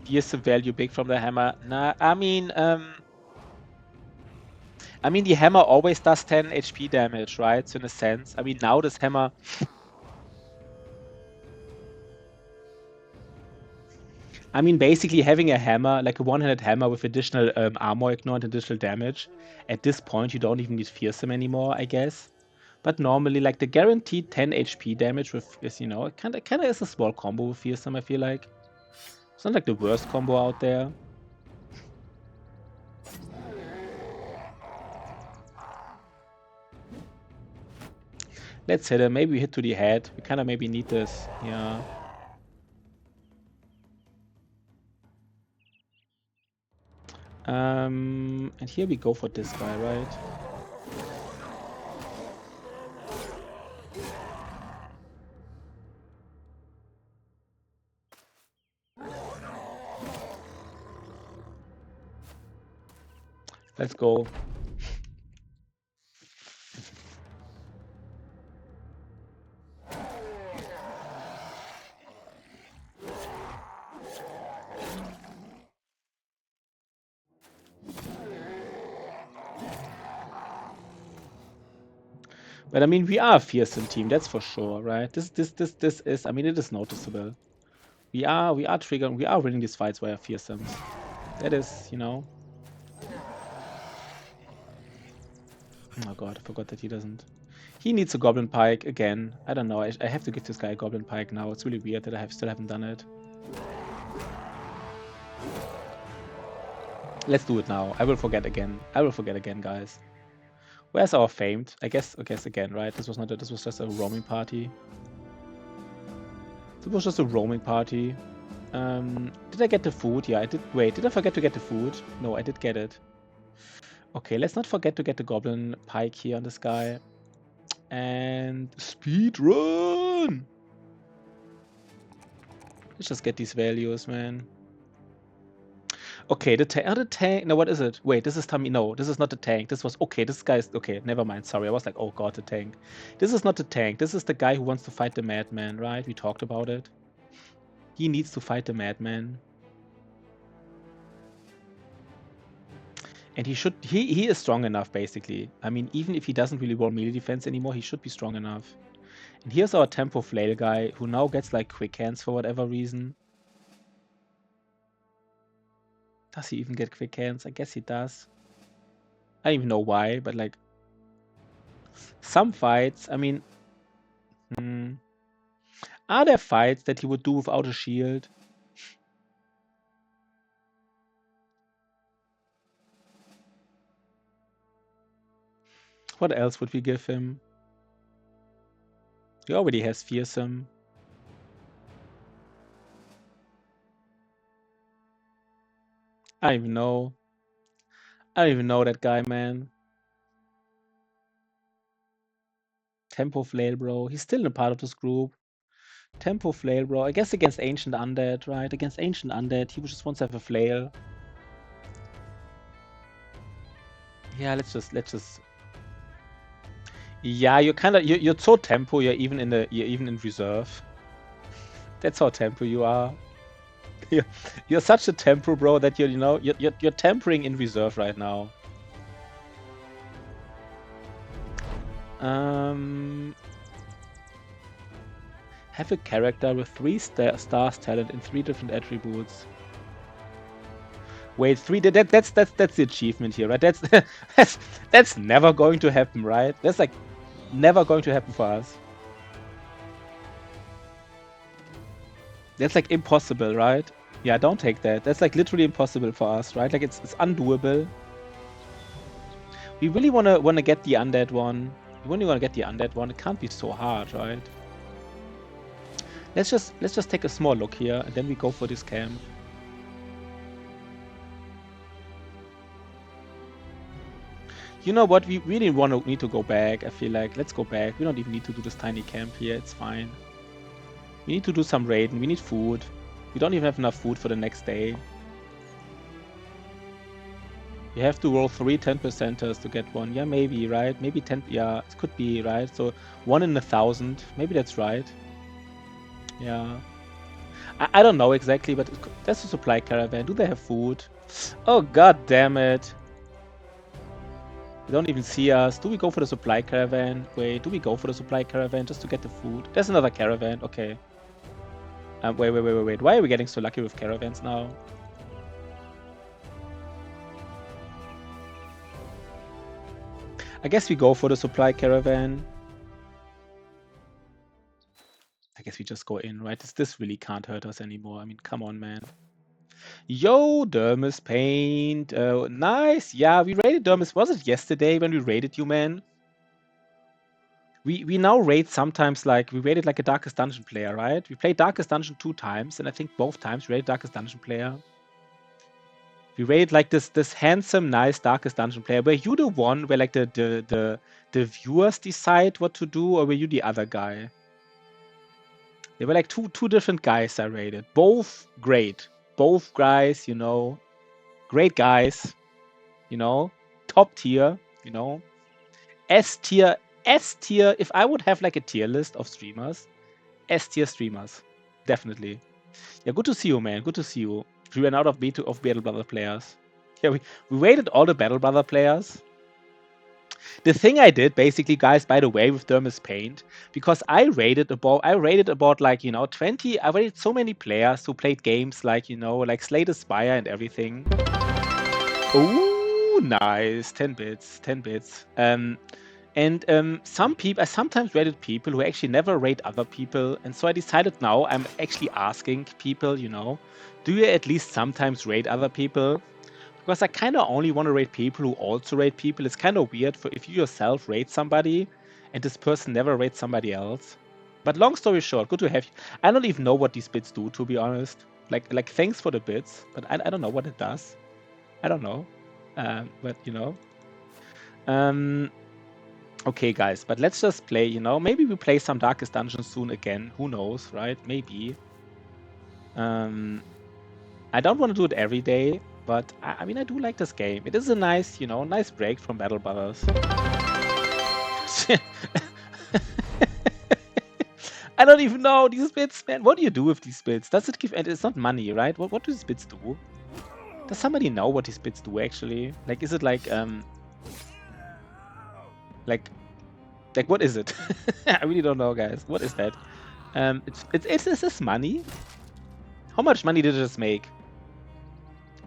A: Here's the value big from the hammer. Nah, I mean, the hammer always does 10 HP damage, right? So in a sense, I mean, now this hammer. I mean, basically having a hammer, like a one-handed hammer with additional armor ignore and additional damage. At this point, you don't even need Fearsome anymore, I guess. But normally, like the guaranteed 10 HP damage with is, you know, it kind of is a small combo with Fearsome. I feel like it's not like the worst combo out there. Let's hit him. Maybe we hit to the head. We kind of maybe need this. Yeah. And here we go for this guy, right? Let's go. But I mean, we are a fearsome team, that's for sure, right? This is, I mean, it is noticeable. We are triggering, we are winning these fights via fearsomes. That is, you know. Oh god, I forgot that he doesn't. He needs a Goblin Pike again. I don't know. I have to give this guy a Goblin Pike now. It's really weird that I still haven't done it. Let's do it now. I will forget again. I will forget again, guys. Where's our famed? I guess again, right? This was not. This was just a roaming party. This was just a roaming party. Did I get the food? Yeah, I did. Wait, did I forget to get the food? No, I did get it. Okay, let's not forget to get the Goblin Pike here on this guy. And speed run. Let's just get these values, man. Okay, the tank. No, what is it? Wait, this is Tommy. No, this is not the tank. This was okay. This guy's okay. Never mind. Sorry, I was like, oh god, the tank. This is not the tank. This is the guy who wants to fight the madman, right? We talked about it. He needs to fight the madman. And he should. He is strong enough, basically. I mean, even if he doesn't really roll melee defense anymore, he should be strong enough. And here's our tempo flail guy, who now gets like quick hands for whatever reason. Does he even get quick hands? I guess he does. I don't even know why, but like some fights, I mean, are there fights that he would do without a shield? What else would we give him? He already has fearsome. I don't even know. I don't even know that guy, man. Tempo Flail, bro. He's still a part of this group. Tempo Flail, bro. I guess against Ancient Undead, right? Against Ancient Undead, he just wants to have a flail. Yeah, let's just. Yeah, you're so tempo. You're even in reserve. That's how tempo you are. You're such a tempo, bro, that you're tempering in reserve right now. Have a character with 3 stars talent and 3 different attributes. Wait, 3. That's the achievement here, right? That's never going to happen, right? That's like never going to happen for us. That's like impossible, right? Yeah, don't take that. That's like literally impossible for us, right? Like it's undoable. We really wanna get the undead one. We really wanna get the undead one. It can't be so hard, right? Let's just take a small look here, and then we go for this camp. You know what? We really need to go back. I feel like let's go back. We don't even need to do this tiny camp here. It's fine. We need to do some raiding. We need food. We don't even have enough food for the next day. You have to roll 3 10%ers to get one. Yeah, maybe, right? Maybe 10. Yeah, it could be, right? So 1 in 1,000. Maybe that's right. Yeah. I don't know exactly, but that's a supply caravan. Do they have food? Oh, god damn it. They don't even see us. Do we go for the supply caravan? Wait, do we go for the supply caravan just to get the food? There's another caravan. Okay. Wait. Why are we getting so lucky with caravans now? I guess we go for the supply caravan. I guess we just go in, right? This really can't hurt us anymore. I mean, come on, man. Yo, Dermis Paint. Nice. Yeah, we raided Dermis. Was it yesterday when we raided you, man? We now raid sometimes like we raided like a Darkest Dungeon player, right? We played Darkest Dungeon 2 times, and I think both times we raided Darkest Dungeon player. We raided like this handsome, nice Darkest Dungeon player. Were you the one where like the viewers decide what to do, or were you the other guy? There were like two different guys I raided. Both great. Both guys, you know, great guys, you know, top tier, you know. S tier. If I would have like a tier list of streamers, S tier streamers, definitely. Yeah, good to see you, man. Good to see you. We ran out of Battle Brother players. Yeah, we waited all the Battle Brother players. The thing I did, basically, guys, by the way, with Dermis Paint, because I rated about like, you know, 20. I rated so many players who played games like, you know, like Slay the Spire and everything. Oh, nice. 10 bits. 10 bits. Some people, I sometimes rated people who actually never rate other people, and so I decided now I'm actually asking people, you know, do you at least sometimes rate other people? Because I kind of only want to rate people who also rate people. It's kind of weird for if you yourself rate somebody and this person never rates somebody else. But long story short, good to have you. I don't even know what these bits do, to be honest. Like thanks for the bits, but I don't know what it does. I don't know. But you know. Okay, guys, but let's just play, you know, maybe we play some Darkest Dungeon soon again. Who knows, right? Maybe. I don't want to do it every day, but I mean, I do like this game. It is a nice, you know, nice break from Battle Brothers. I don't even know these bits, man. What do you do with these bits? Does it give... And it's not money, right? What do these bits do? Does somebody know what these bits do, actually? Like, is it like, Like, what is it? I really don't know, guys. What is that? Is this money? How much money did I just make?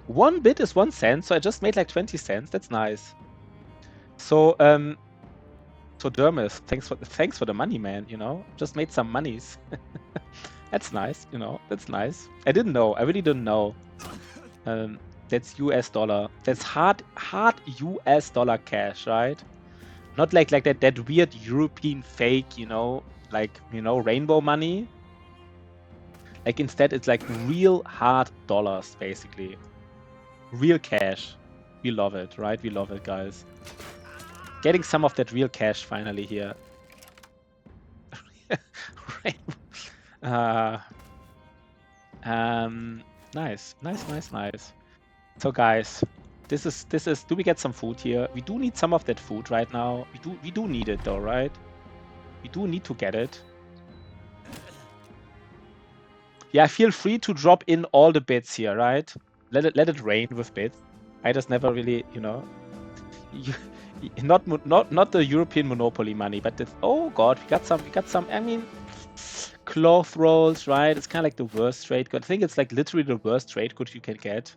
A: 1 bit is 1 cent, so I just made like 20 cents. That's nice. So, so Dermis, thanks for the money, man. You know, just made some monies. That's nice. You know, that's nice. I didn't know. I really didn't know. That's US dollar. That's hard US dollar cash, right? Not like that weird European fake, you know, like, you know, rainbow money. Like instead it's like real hard dollars, basically. Real cash. We love it, right? We love it, guys. Getting some of that real cash finally here. Nice. So guys, this is do we get some food here? We do need some of that food right now. We do need it though, right? We do need to get it. Yeah, feel free to drop in all the bits here, right? Let it rain with bits. I just never really, you know, not the European Monopoly money, but this, oh god, we got some. I mean, cloth rolls, right? It's kind of like the worst trade good. I think it's like literally the worst trade good you can get.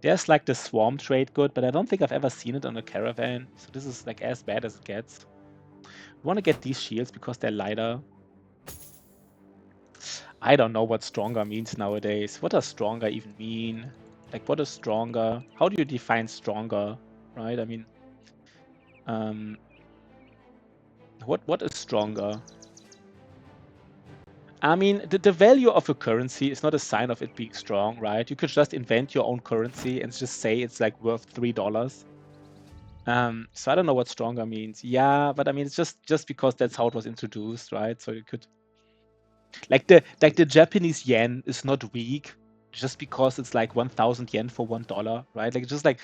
A: There's like the Swarm trade good, but I don't think I've ever seen it on a caravan. So this is like as bad as it gets. We want to get these shields because they're lighter. I don't know what stronger means nowadays. What does stronger even mean? Like, what is stronger? How do you define stronger, right? I mean, what is stronger? I mean, the value of a currency is not a sign of it being strong, right? You could just invent your own currency and just say it's like worth $3. So I don't know what stronger means. Yeah, but I mean, it's just because that's how it was introduced, right? So you could... Like the Japanese yen is not weak just because it's like 1,000 yen for $1, right? Like it's just like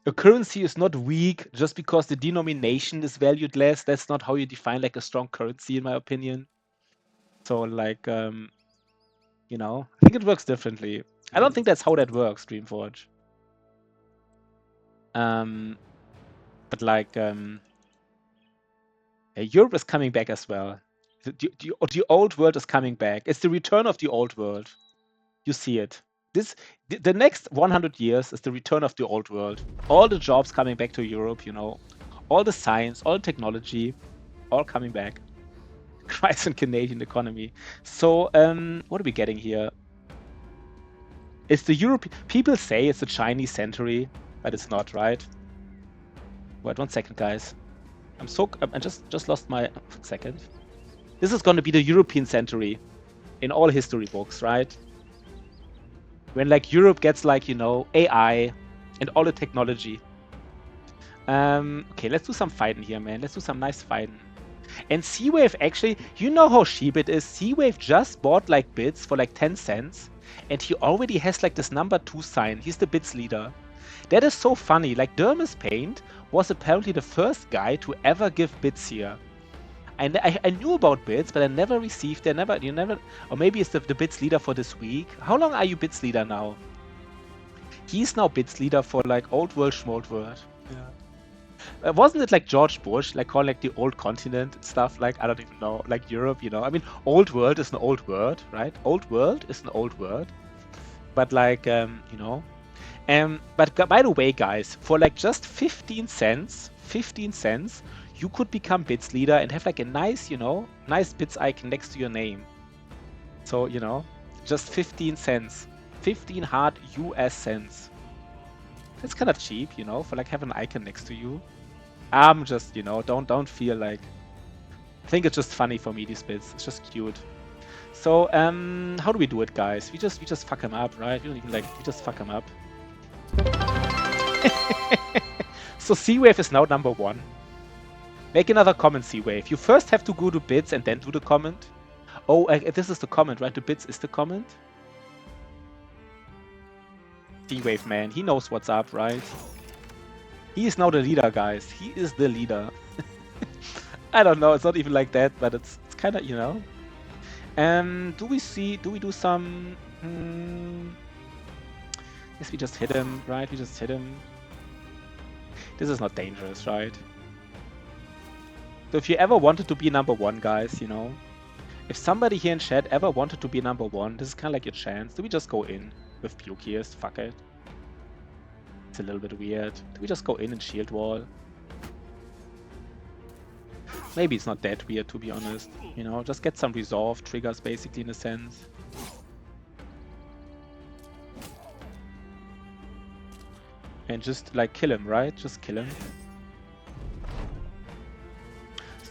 A: A currency is not weak just because the denomination is valued less. That's not how you define like a strong currency, in my opinion. So like, you know, I think it works differently. I don't think that's how that works, Dreamforge. But like, Europe is coming back as well. The old world is coming back. It's the return of the old world. You see it. The next 100 years is the return of the old world. All the jobs coming back to Europe, you know, all the science, all technology, all coming back. Christ and Canadian economy. So, what are we getting here? It's the Europe. People say it's the Chinese century, but it's not, right? Wait 1 second, guys. I just lost my second. This is going to be the European century in all history books, right? When like Europe gets like, you know, AI and all the technology. Okay, let's do some fighting here, man. Let's do some nice fighting. And Seawave actually, you know how cheap it is. Seawave just bought like bits for like 10 cents. And he already has like this number 2 sign. He's the bits leader. That is so funny. Like Dermis Paint was apparently the first guy to ever give bits here. And I knew about bits, but I never received. Or maybe it's the bits leader for this week. How long are you bits leader now? He's now bits leader for like Old World, Schmold World. Yeah. Wasn't it like George Bush, like calling like the old continent and stuff? Like, I don't even know, like Europe, you know? I mean, old world is an old word, right? Old world is an old word. But like, you know. But by the way, guys, for like just 15 cents, you could become bits leader and have like a nice, you know, nice bits icon next to your name. So, you know, just 15 cents. 15 hard US cents. That's kind of cheap, you know, for like having an icon next to you. I'm just, you know, don't feel like. I think it's just funny for me, these bits. It's just cute. So, how do we do it, guys? We just fuck him up, right? We don't even like, we just fuck him up. So Seawave is now number 1. Make another comment, Seawave. You first have to go to bits and then do the comment. Oh, this is the comment, right? The bits is the comment. Seawave, man. He knows what's up, right? He is now the leader, guys. He is the leader. I don't know. It's not even like that, but it's kind of, you know. Do we do some... Yes, we just hit him, right? We just hit him. This is not dangerous, right? So if you ever wanted to be number 1, guys, you know, if somebody here in chat ever wanted to be number 1, this is kind of like your chance. Do we just go in with Bukiers? Fuck it. It's a little bit weird. Do we just go in and shield wall? Maybe it's not that weird, to be honest. You know, just get some resolve triggers, basically, in a sense. And just, like, kill him, right? Just kill him.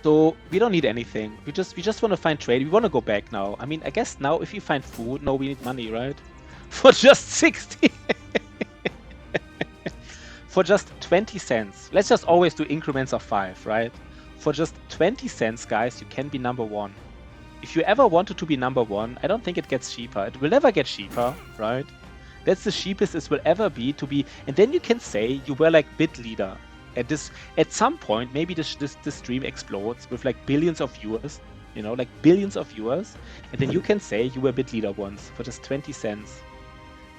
A: So, we don't need anything. We just want to find trade. We want to go back now. I mean, I guess now if you find food... No, we need money, right? For just 60! For just 20 cents. Let's just always do increments of 5, right? For just 20 cents, guys, you can be number 1. If you ever wanted to be number 1, I don't think it gets cheaper. It will never get cheaper, right? That's the cheapest it will ever be to be... And then you can say you were like bit leader. At some point, maybe this stream explodes with like billions of viewers, you know, like billions of viewers. And then you can say you were bit leader once for just 20 cents.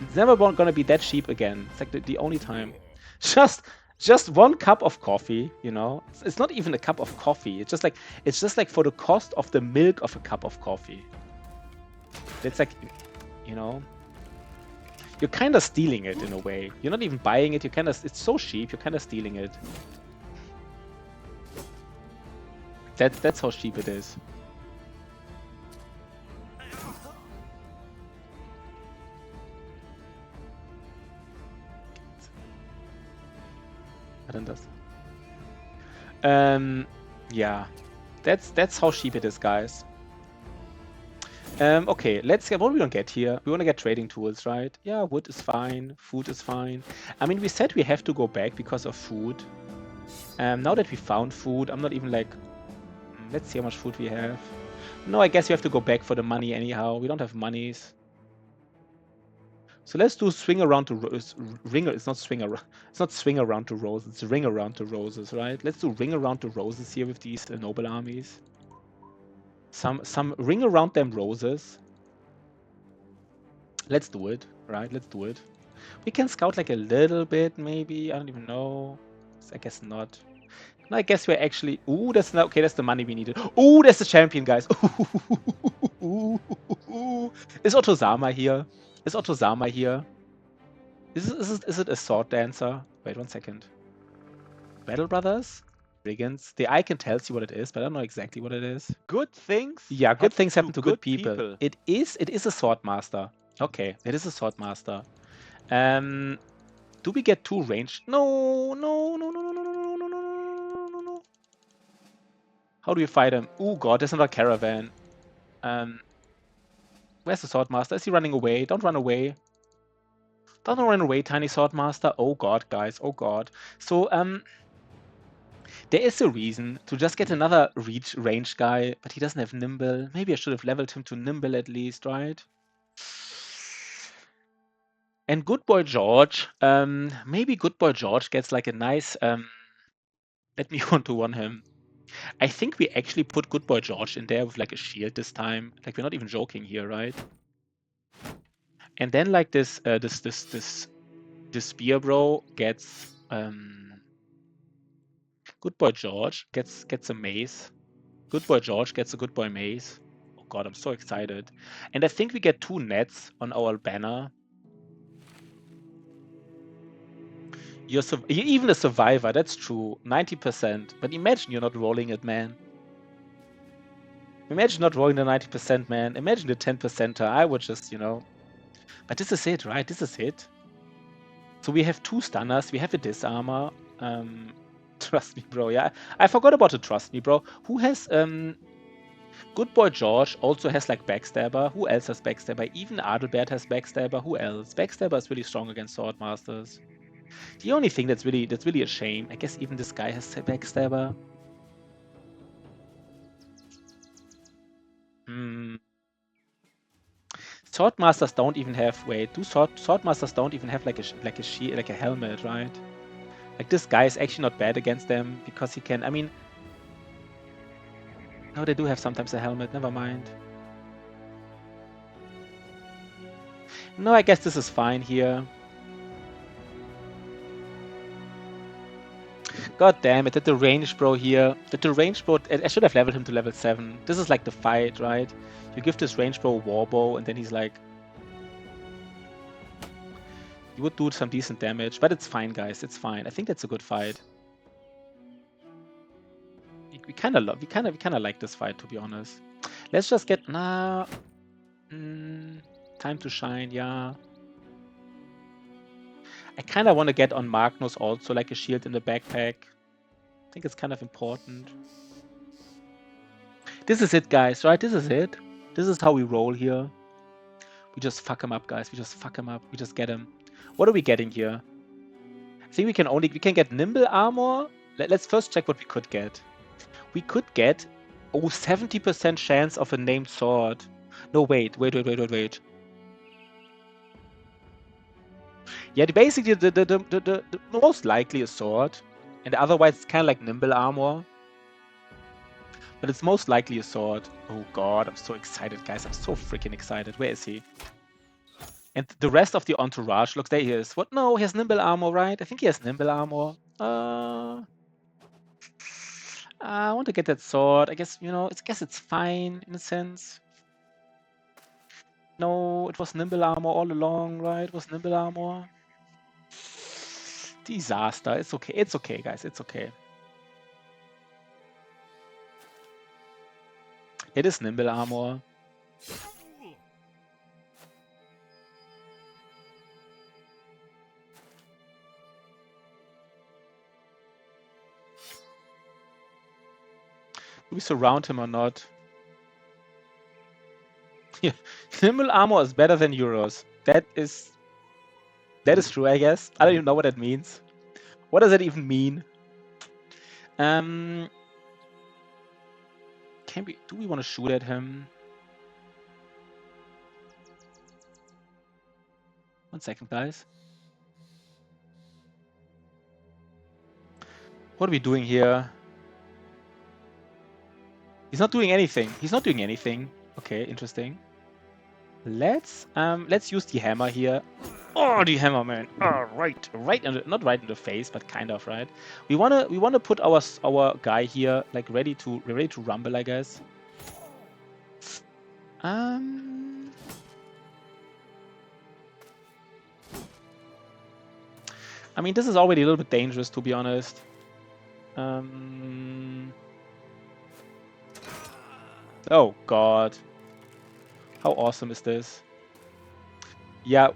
A: It's never gonna be that cheap again. It's like the only time. Just 1 cup of coffee, you know. It's not even a cup of coffee. It's just like for the cost of the milk of a cup of coffee. It's like, you know, you're kind of stealing it in a way. You're not even buying it. It's so cheap. You're kind of stealing it. That's how cheap it is. Yeah, that's how cheap it is, guys. Okay, let's get what do we gonna get here. We want to get trading tools, right? Yeah, wood is fine, food is fine. I mean, we said we have to go back because of food. Now that we found food, I'm not even like. Let's see how much food we have. No, I guess we have to go back for the money anyhow. We don't have monies. So let's do swing around to ring. It's not swing around. It's not swing around to roses. It's ring around to roses, right? Let's do ring around to roses here with these noble armies. Some ring around them roses. Let's do it, right? Let's do it. We can scout like a little bit, maybe. I don't even know. I guess not. No, I guess we're actually. Ooh, that's not okay. That's the money we needed. Ooh, that's the champion, guys. Ooh. Is Otozama here? Is Otozama here? Is it a sword dancer? Wait 1 second. Battle Brothers? Brigands? The icon tells you what it is, but I don't know exactly what it is.
C: Good things.
A: Yeah, good things happen to good
C: people.
A: people. It is a sword master. Okay, it is a sword master. Do we get 2 range? No. How do we fight him? Oh god, there's another caravan. Where's the sword master? Is he running away? Don't run away. Don't run away, tiny sword master. Oh god, guys. Oh god. So there is a reason to just get another range guy, but he doesn't have nimble. Maybe I should have leveled him to nimble at least, right? And good boy George, maybe good boy George gets like a nice, let me 1-to-1 him. I think we actually put good boy George in there with like a shield this time. Like we're not even joking here, right? And then like this spear bro gets good boy George gets a mace. Good boy George gets a good boy mace. Oh god, I'm so excited. And I think we get 2 nets on our banner. You're even a survivor, that's true. 90%. But imagine you're not rolling it, man. Imagine not rolling the 90%, man. Imagine the 10%er. I would just, But this is it, right? This is it. So we have 2 stunners. We have a disarmor. Trust me, bro. Yeah, I forgot about the trust me, bro. Who has good boy George also has like backstabber. Who else has backstabber? Even Adelbert has backstabber. Who else? Backstabber is really strong against sword masters. The only thing that's really a shame. I guess even this guy has a backstabber. Sword masters don't even have. Wait, sword masters don't even have like a helmet, right? Like this guy is actually not bad against them because he can. I mean, no, they do have sometimes a helmet. Never mind. No, I guess this is fine here. God damn it, did the range bro here. Did the range bro. I should have leveled him to level 7. This is like the fight, right? You give this range bro a warbow, and then he's like. You would do some decent damage, but it's fine, guys. It's fine. I think that's a good fight. We kind of like this fight, to be honest. Let's just get time to shine. Yeah. I kind of want to get on Magnus also, like a shield in the backpack. I think it's kind of important. This is it, guys, right? This is it. This is how we roll here. We just fuck him up, guys. We just fuck him up. We just get him. What are we getting here? I think we can get nimble armor. Let's first check what we could get. We could get 70% chance of a named sword. No, wait. Yeah, basically the most likely a sword, and otherwise it's kind of like nimble armor. But it's most likely a sword. Oh god, I'm so excited, guys. I'm so freaking excited. Where is he? And the rest of the entourage, look, there he is. What? No, he has nimble armor, right? I think he has nimble armor. I want to get that sword. I guess, I guess it's fine in a sense. No, it was nimble armor all along, right? It was nimble armor. Disaster. It's okay. It's okay, guys. It's okay. It is nimble armor. Do we surround him or not? Yeah, nimble armor is better than Euros. That is true, I guess. I don't even know what that means. What does that even mean? Do we want to shoot at him? 1 second, guys. What are we doing here? He's not doing anything. He's not doing anything. Okay, interesting. Let's use the hammer here. Oh, the hammer, man. Oh, right in the, not right in the face, but kind of, right? We wanna put our guy here like ready to rumble, I guess. I mean, this is already a little bit dangerous, to be honest. Oh God, how awesome is this? Yeah,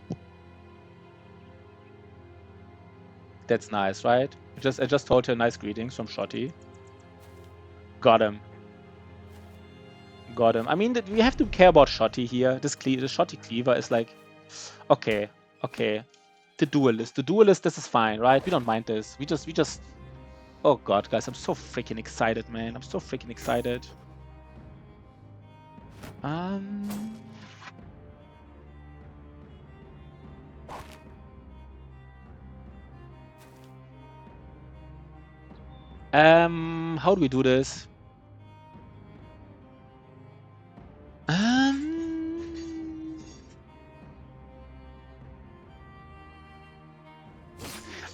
A: that's nice, right? I just told her nice greetings from Shotty. Got him. Got him. I mean, we have to care about Shotty here. The Shotty cleaver is like, okay, okay. The duelist, this is fine, right? We don't mind this. We just. Oh God, guys, I'm so freaking excited, man. I'm so freaking excited. How do we do this?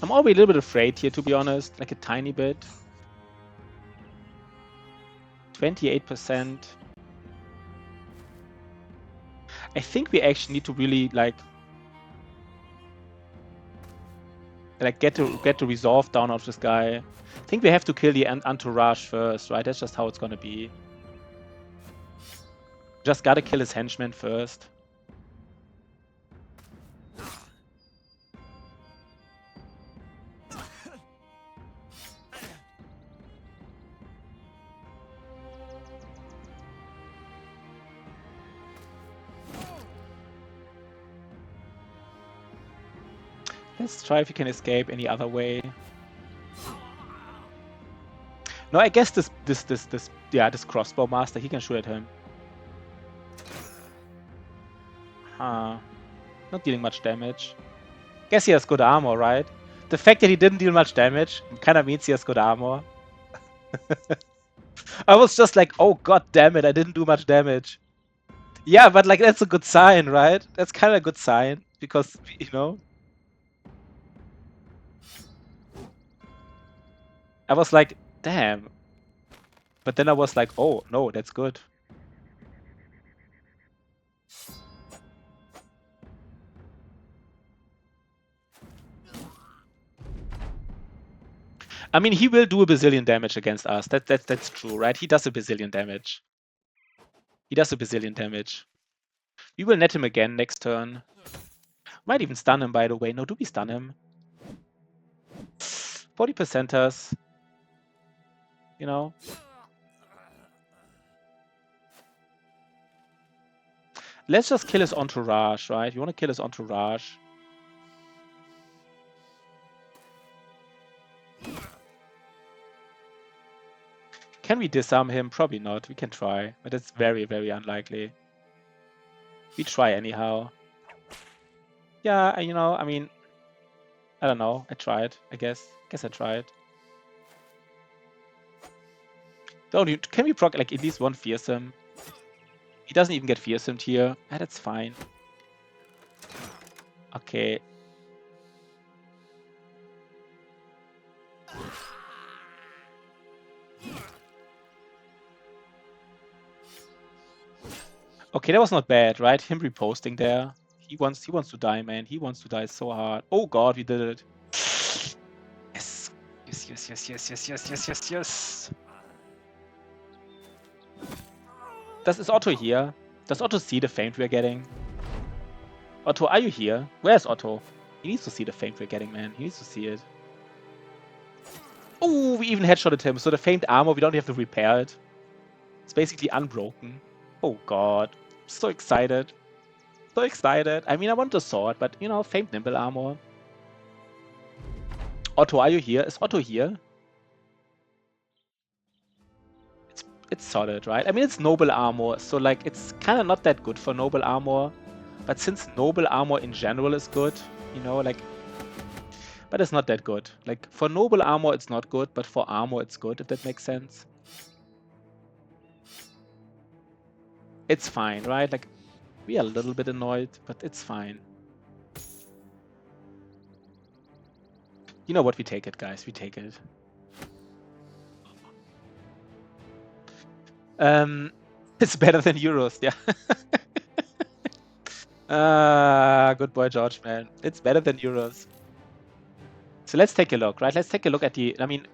A: I'm already a little bit afraid here, to be honest, like a tiny bit. 28%. I think we actually need to really like get the resolve down of this guy. I think we have to kill the entourage first, right? That's just how it's gonna be. Just gotta kill his henchmen first. Let's try if we can escape any other way. No, I guess this crossbow master, he can shoot at him. Huh. Not dealing much damage. Guess he has good armor, right? The fact that he didn't deal much damage kind of means he has good armor. I was just like, oh God damn it, I didn't do much damage. Yeah, but like that's a good sign, right? That's kind of a good sign because, you know. I was like, damn. But then I was like, oh, no, that's good. I mean, he will do a bazillion damage against us. That's true, right? He does a bazillion damage. He does a bazillion damage. We will net him again next turn. Might even stun him, by the way. No, do we stun him? 40%ers. You know? Let's just kill his entourage, right? You want to kill his entourage. Can we disarm him? Probably not. We can try, but it's very, very unlikely. We try anyhow. Yeah, you know, I mean, I don't know. I tried, I guess. I tried. Can we proc like at least one fearsome? He doesn't even get fearsomed here. Ah, that's fine. Okay. Okay, that was not bad, right? Him reposting there. He wants to die, man. He wants to die so hard. Oh God, we did it. Yes. Yes. Is Otto here? Does Otto see the fame we're getting? Otto, are you here? Where's Otto? He needs to see the fame we're getting, man. He needs to see it. Oh, we even headshotted him. So the famed armor, we don't have to repair it. It's basically unbroken. Oh God. So excited. So excited. I mean, I want the sword, but, you know, famed nimble armor. Otto, are you here? Is Otto here? It's solid, right? I mean, it's noble armor, so, like, it's kind of not that good for noble armor. But since noble armor in general is good, you know, like, but it's not that good. Like, for noble armor, it's not good, but for armor, it's good, if that makes sense. It's fine, right? Like, we are a little bit annoyed, but it's fine. You know what? We take it, guys. We take it. It's better than Euros, yeah. Good boy, George, man. It's better than Euros. So let's take a look, right? Let's take a look at the... I mean,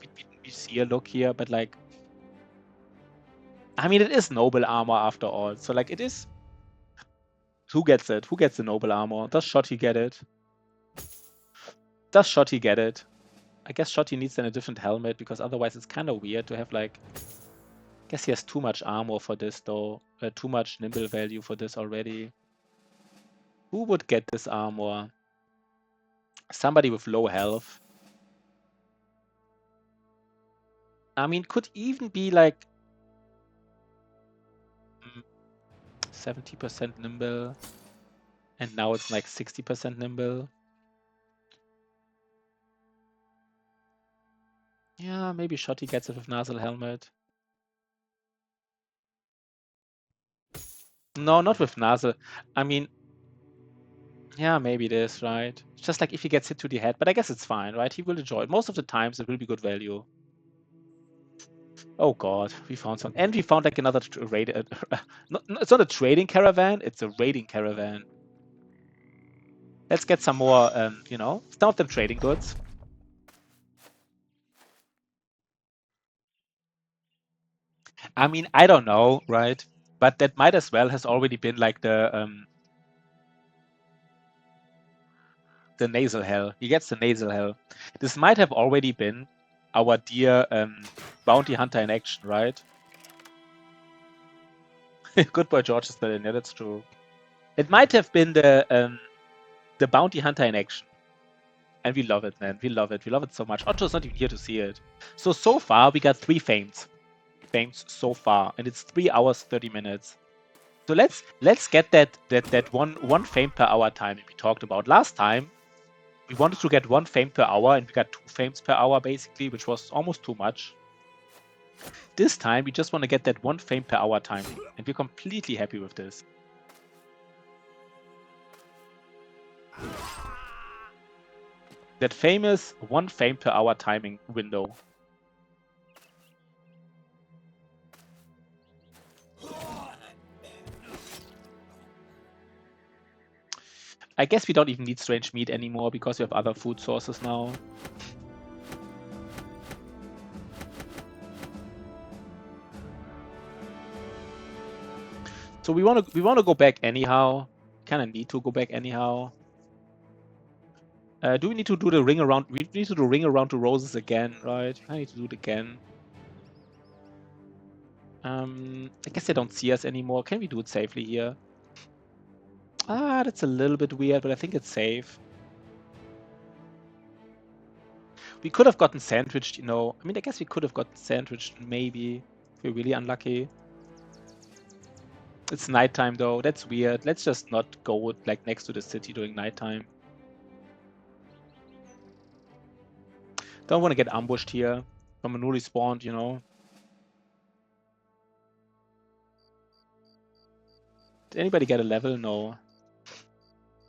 A: we see a look here, but like... I mean, it is noble armor after all. So like, it is... Who gets it? Who gets the noble armor? Does Shotty get it? Does Shotty get it? I guess Shotty needs then a different helmet, because otherwise it's kind of weird to have like... I guess he has too much armor for this though. Too much nimble value for this already. Who would get this armor? Somebody with low health. I mean, could even be like 70% nimble. And now it's like 60% nimble. Yeah, maybe Shotty gets it with Nozzle helmet. No, not with Nozzle. I mean, yeah, maybe it is, right? Just like if he gets hit to the head, but I guess it's fine, right? He will enjoy it. Most of the times it will be good value. Oh god, we found some. And we found like another raid. No, it's not a trading caravan, it's a raiding caravan. Let's get some more, you know, some of them trading goods. I mean, I don't know, right? But that might as well has already been like the nasal hell. He gets the nasal hell. This might have already been our dear bounty hunter in action, right? Good boy, George is still in. Yeah, that's true. It might have been the bounty hunter in action. And we love it, man. We love it. We love it so much. Otto's not even here to see it. So far, we got 3 fames. Fames so far. And it's 3 hours, 30 minutes. So let's get that one fame per hour time we talked about. Last time, we wanted to get 1 fame per hour, and we got 2 fames per hour, basically, which was almost too much. This time, we just want to get that 1 fame per hour timing. And we're completely happy with this. That famous 1 fame per hour timing window. I guess we don't even need strange meat anymore because we have other food sources now. So we want to go back anyhow. Kind of need to go back anyhow. Do we need to do the ring around? We need to do ring around the roses again, right? I need to do it again. I guess they don't see us anymore. Can we do it safely here? Ah, that's a little bit weird, but I think it's safe. We could have gotten sandwiched, you know. I mean, I guess we could have gotten sandwiched, maybe, if we're really unlucky. It's nighttime, though. That's weird. Let's just not go, like, next to the city during nighttime. Don't want to get ambushed here from a newly spawned, you know. Did anybody get a level? No.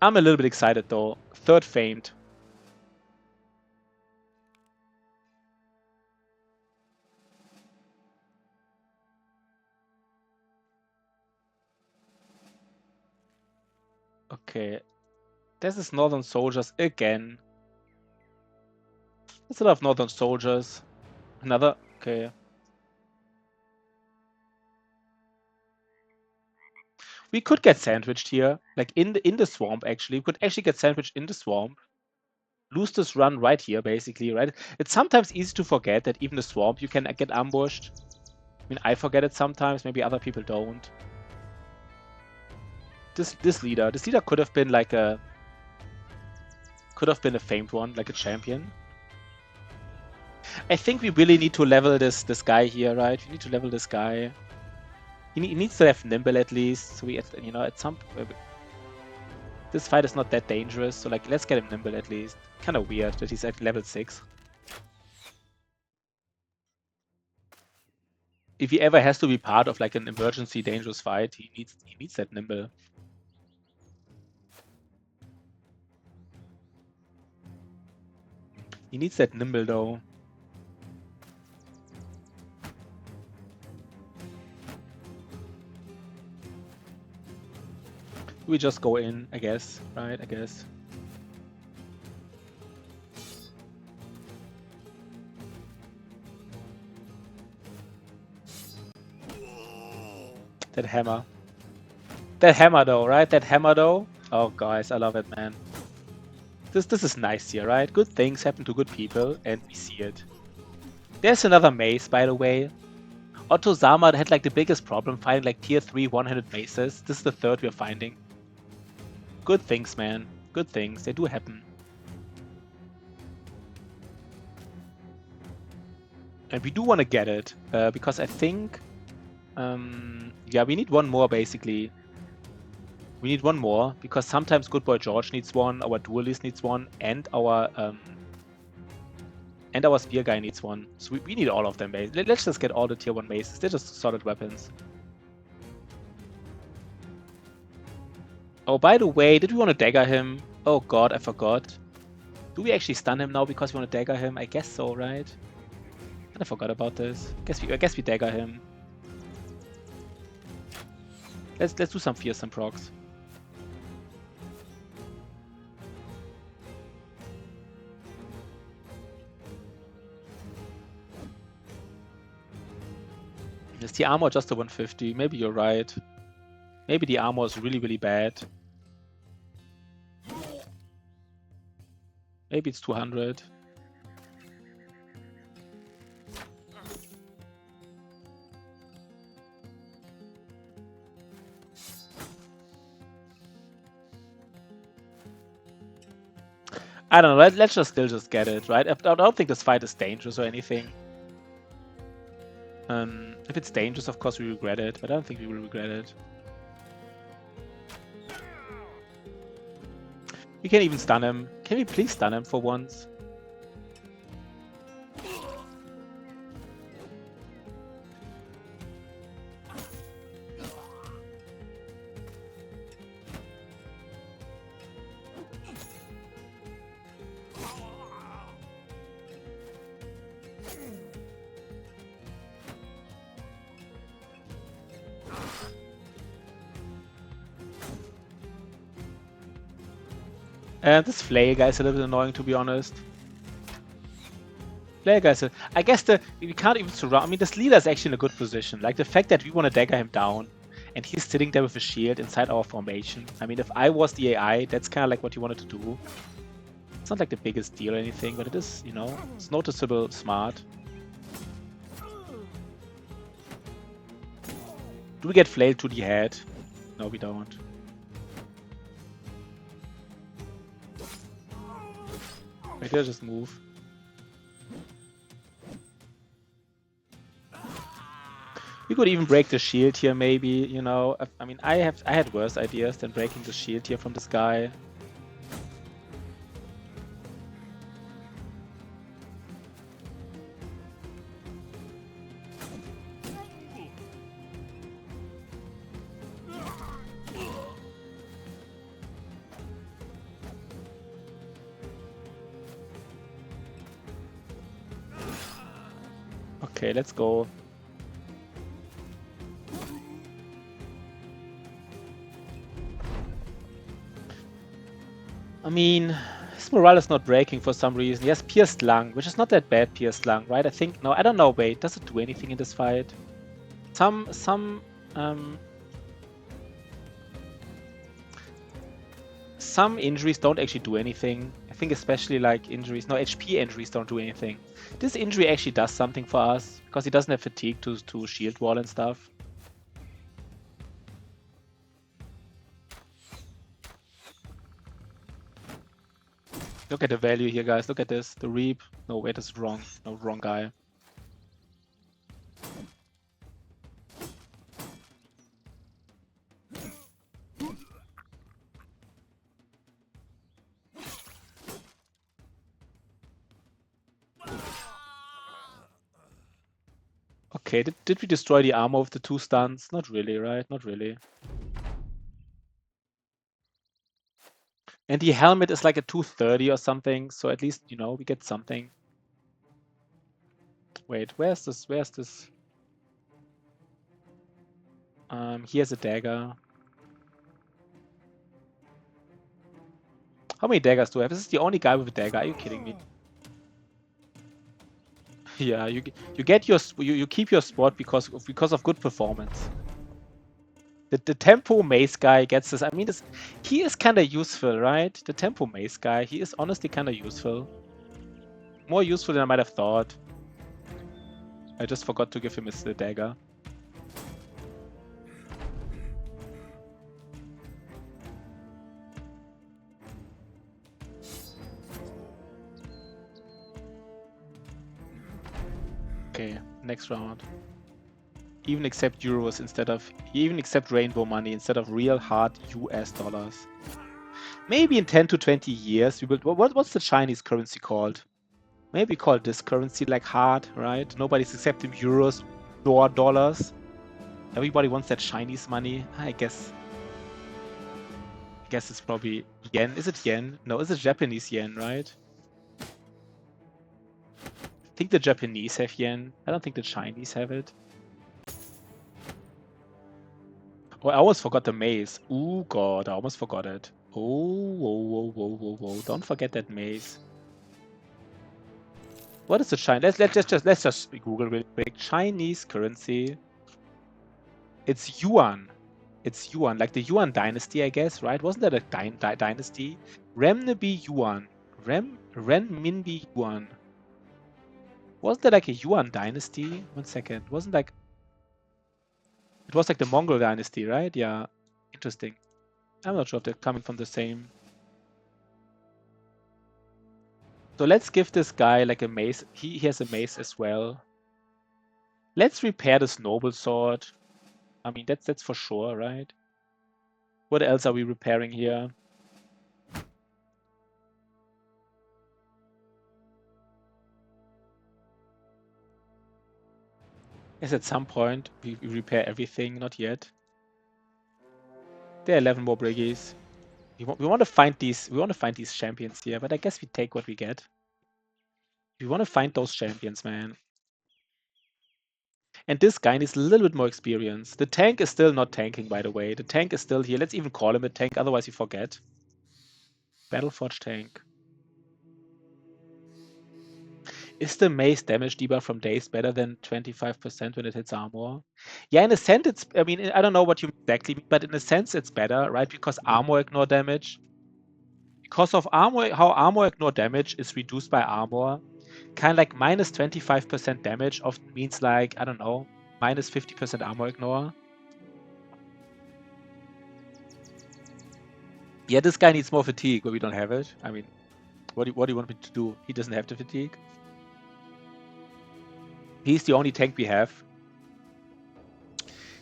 A: I'm a little bit excited, though. 3rd famed. Okay. This is Northern Soldiers again. There's a lot of Northern Soldiers. Another... Okay. We could get sandwiched here, like in the swamp, actually. We could actually get sandwiched in the swamp. Lose this run right here, basically, right? It's sometimes easy to forget that even the swamp you can get ambushed. I mean, I forget it sometimes, maybe other people don't. This leader could have been like a... Could have been a famed one, like a champion. I think we really need to level this guy here, right? We need to level this guy. He needs to have nimble at least. So we, you know, at some... This fight is not that dangerous, so like let's get him nimble at least. Kind of weird that he's at level 6. If he ever has to be part of like an emergency dangerous fight, he needs that nimble. He needs that nimble though. We just go in, I guess, right? I guess. That hammer. That hammer though, right? That hammer though. Oh guys, I love it, man. This is nice here, right? Good things happen to good people, and we see it. There's another mace, by the way. Otto Sama had like the biggest problem finding like tier 3 100 maces. This is the third we're finding. Good things, man. Good things. They do happen. And we do want to get it, because I think... yeah, we need one more, basically. We need one more, because sometimes Good Boy George needs one, our Duelist needs one, and our Spear Guy needs one. So we need all of them, basically. Let's just get all the tier 1 maces. They're just solid weapons. Oh, by the way, did we want to dagger him? Oh god, I forgot. Do we actually stun him now because we want to dagger him? I guess so, right? I forgot about this. I guess we dagger him. Let's do some fearsome procs. Is the armor just a 150? Maybe you're right. Maybe the armor is really, really bad. Maybe it's 200. I don't know. Let's just still just get it, right? I don't think this fight is dangerous or anything. If it's dangerous, of course we regret it, but I don't think we will regret it. We can even stun him. Can we please stun him for once? And this flail guy is a little bit annoying, to be honest. Flail guy is I guess we can't even surround. I mean, this leader is actually in a good position. Like the fact that we want to dagger him down, and he's sitting there with a shield inside our formation. I mean, if I was the AI, that's kind of like what you wanted to do. It's not like the biggest deal or anything, but it is, you know, it's noticeable smart. Do we get flailed to the head? No, we don't. Maybe I'll just move. We could even break the shield here, maybe, you know. I mean, I had worse ideas than breaking the shield here from this guy. Okay, let's go. I mean, his morale is not breaking for some reason. He has Pierced Lung, which is not that bad, Pierced Lung, right? I think, no, I don't know, wait, does it do anything in this fight? Some injuries don't actually do anything. I think especially like injuries, no, HP injuries don't do anything. This injury actually does something for us, because he doesn't have fatigue to shield wall and stuff. Look at the value here, guys. Look at this. The Reap. No, wait, this is wrong. No, wrong guy. Okay, did we destroy the armor with the 2 stuns? Not really, right? Not really. And the helmet is like a 230 or something, so at least, you know, we get something. Wait, where's this? Where's this? Here's a dagger. How many daggers do I have? This is the only guy with a dagger. Are you kidding me? Yeah, you get your you keep your spot because of good performance. The tempo mace guy gets this. I mean, he is kind of useful, right? The tempo mace guy, he is honestly kind of useful. More useful than I might have thought. I just forgot to give him the dagger. Okay, next round. Even accept euros instead of, even accept rainbow money instead of real hard US dollars. Maybe in 10 to 20 years we will. What's the Chinese currency called? Maybe call this currency like hard, right? Nobody's accepting euros or dollars. Everybody wants that Chinese money. I guess it's probably yen. Is it yen? No, it's a Japanese yen, right? I think the Japanese have yen. I don't think the Chinese have it. Oh, I almost forgot the maze. Oh god, I almost forgot it. Oh, whoa, whoa, whoa, whoa, whoa! Don't forget that maze. What is the Chinese? Let's just Google real quick. Chinese currency. It's yuan. It's yuan, like the Yuan dynasty, I guess, right? Wasn't that a dynasty? Renminbi yuan. Renminbi yuan. Wasn't that like a Yuan dynasty? 1 second. Wasn't like. It was like the Mongol dynasty, right? Yeah. Interesting. I'm not sure if they're coming from the same. So let's give this guy like a mace. He has a mace as well. Let's repair this noble sword. I mean, that's for sure, right? What else are we repairing here? Yes, at some point we repair everything. Not yet. There are 11 more briggies. We want to find these. We want to find these champions here, but I guess we take what we get. We want to find those champions, man. And this guy needs a little bit more experience. The tank is still not tanking, by the way. The tank is still here. Let's even call him a tank, otherwise you forget. Battleforge tank. Is the mace damage debuff from Daze better than 25% when it hits armor? Yeah, in a sense, it's. I mean, I don't know what you exactly mean, but in a sense, it's better, right? Because armor ignore damage. Because of armor, how armor ignore damage is reduced by armor, kind of like minus 25% damage often means like, I don't know, minus 50% armor ignore. Yeah, this guy needs more fatigue, but we don't have it. I mean, what do you want me to do? He doesn't have the fatigue. He's the only tank we have.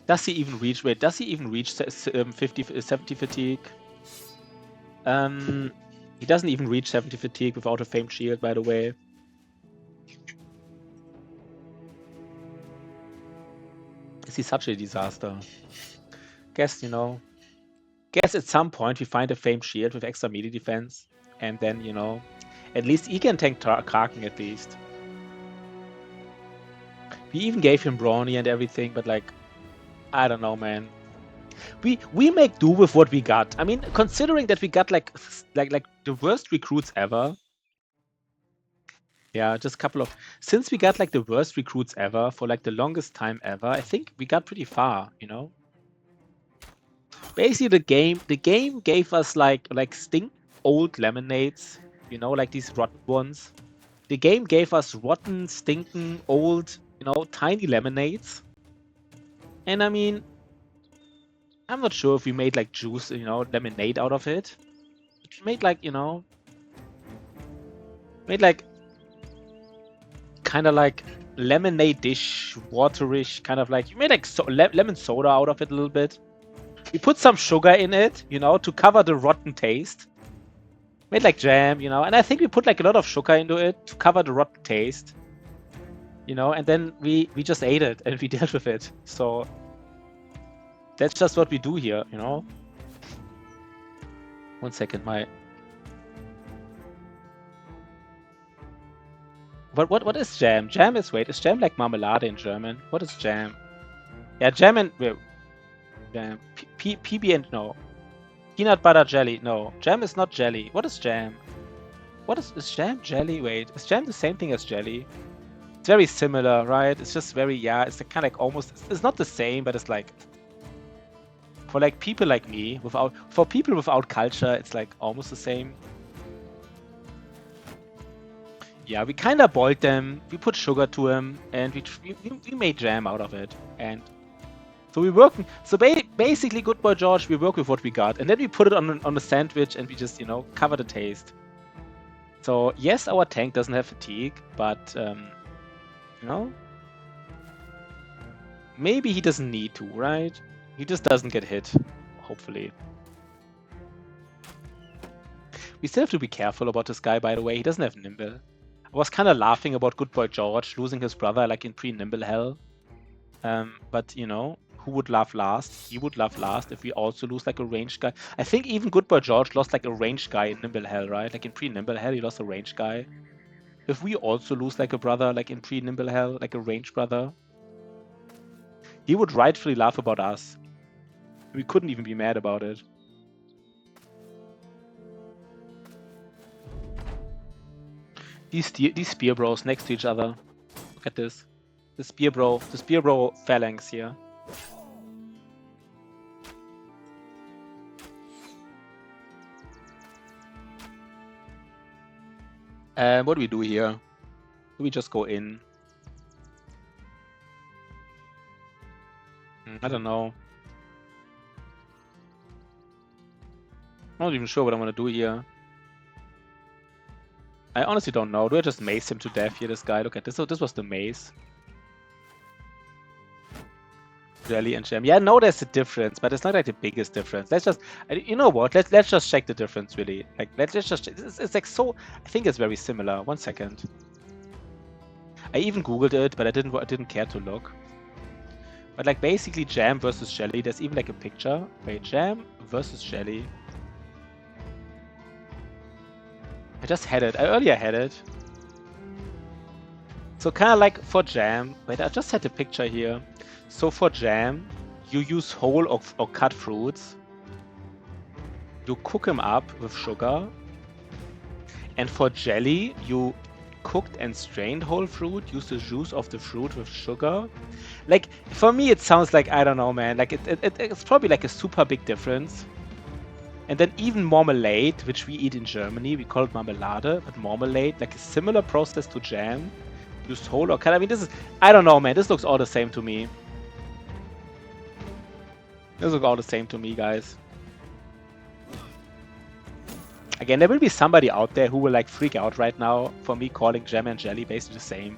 A: Does he even reach? Wait, does he even reach 70 fatigue? He doesn't even reach 70 fatigue without a famed shield, by the way. Is he such a disaster? Guess, you know. Guess at some point we find a famed shield with extra melee defense, and then, you know, at least he can tank Kraken at least. We even gave him Brawny and everything, but like, I don't know, man. We make do with what we got. I mean, considering that we got like the worst recruits ever. Yeah, just a couple of. Since we got like the worst recruits ever for like the longest time ever, I think we got pretty far, you know. Basically, the game gave us like stink old lemonades, you know, like these rotten ones. The game gave us rotten, stinking, old, you know, tiny lemonades. And I mean, I'm not sure if we made like juice, you know, lemonade out of it. We made like, you know, kind of like lemonade dish, waterish, kind of like, you made like lemon soda out of it a little bit. We put some sugar in it, you know, to cover the rotten taste. Made like jam, you know, and I think we put like a lot of sugar into it to cover the rotten taste. You know, and then we just ate it and we dealt with it. So that's just what we do here, you know. 1 second, what is jam? Jam is is jam like marmelade in German? What is jam? Yeah, jam and jam. PB and no. Peanut butter jelly. No. Jam is not jelly. What is jam? What is jam jelly? Wait, is jam the same thing as jelly? It's very similar, right? It's just very, yeah, it's kind of like almost, it's not the same, but it's like, for like people like me, for people without culture, it's like almost the same. Yeah, we kind of boiled them, we put sugar to them, and we made jam out of it. And so we work, so basically, Good Boy George, we work with what we got. And then we put it on a sandwich and we just, you know, cover the taste. So yes, our tank doesn't have fatigue, but, you know, maybe he doesn't need to, right? He just doesn't get hit, hopefully. We still have to be careful about this guy, by the way. He doesn't have Nimble. I was kind of laughing about Good Boy George losing his brother like in pre-Nimble hell. But, you know, who would laugh last? He would laugh last if we also lose like a ranged guy. I think even Good Boy George lost like a ranged guy in Nimble hell, right? Like in pre-Nimble hell, he lost a ranged guy. If we also lose like a brother, like in pre-Nimble hell, like a ranged brother, he would rightfully laugh about us. We couldn't even be mad about it. These spear bros next to each other. Look at this. The spear bro phalanx here. What do we do here? Do we just go in? I don't know. I'm not even sure what I'm gonna do here. I honestly don't know. Do I just mace him to death here, this guy? Look at this. So this was the mace. Jelly and jam. Yeah, no, there's a difference, but it's not like the biggest difference. Let's just, you know what? Let's just check the difference, really. Like, let's just. It's like so. I think it's very similar. 1 second. I even googled it, but I didn't care to look. But like basically, jam versus jelly. There's even like a picture. Wait, jam versus jelly. I just had it. I earlier had it. So kind of like for jam. Wait, I just had a picture here. So for jam, you use whole or cut fruits. You cook them up with sugar. And for jelly, you cooked and strained whole fruit. Use the juice of the fruit with sugar. Like, for me, it sounds like, I don't know, man. Like, it's probably like a super big difference. And then even marmalade, which we eat in Germany, we call it marmelade, but marmalade, like a similar process to jam. Used whole or cut. I mean, this is, I don't know, man. This looks all the same to me. This looks all the same to me, guys. Again, there will be somebody out there who will like freak out right now for me calling jam and jelly basically the same.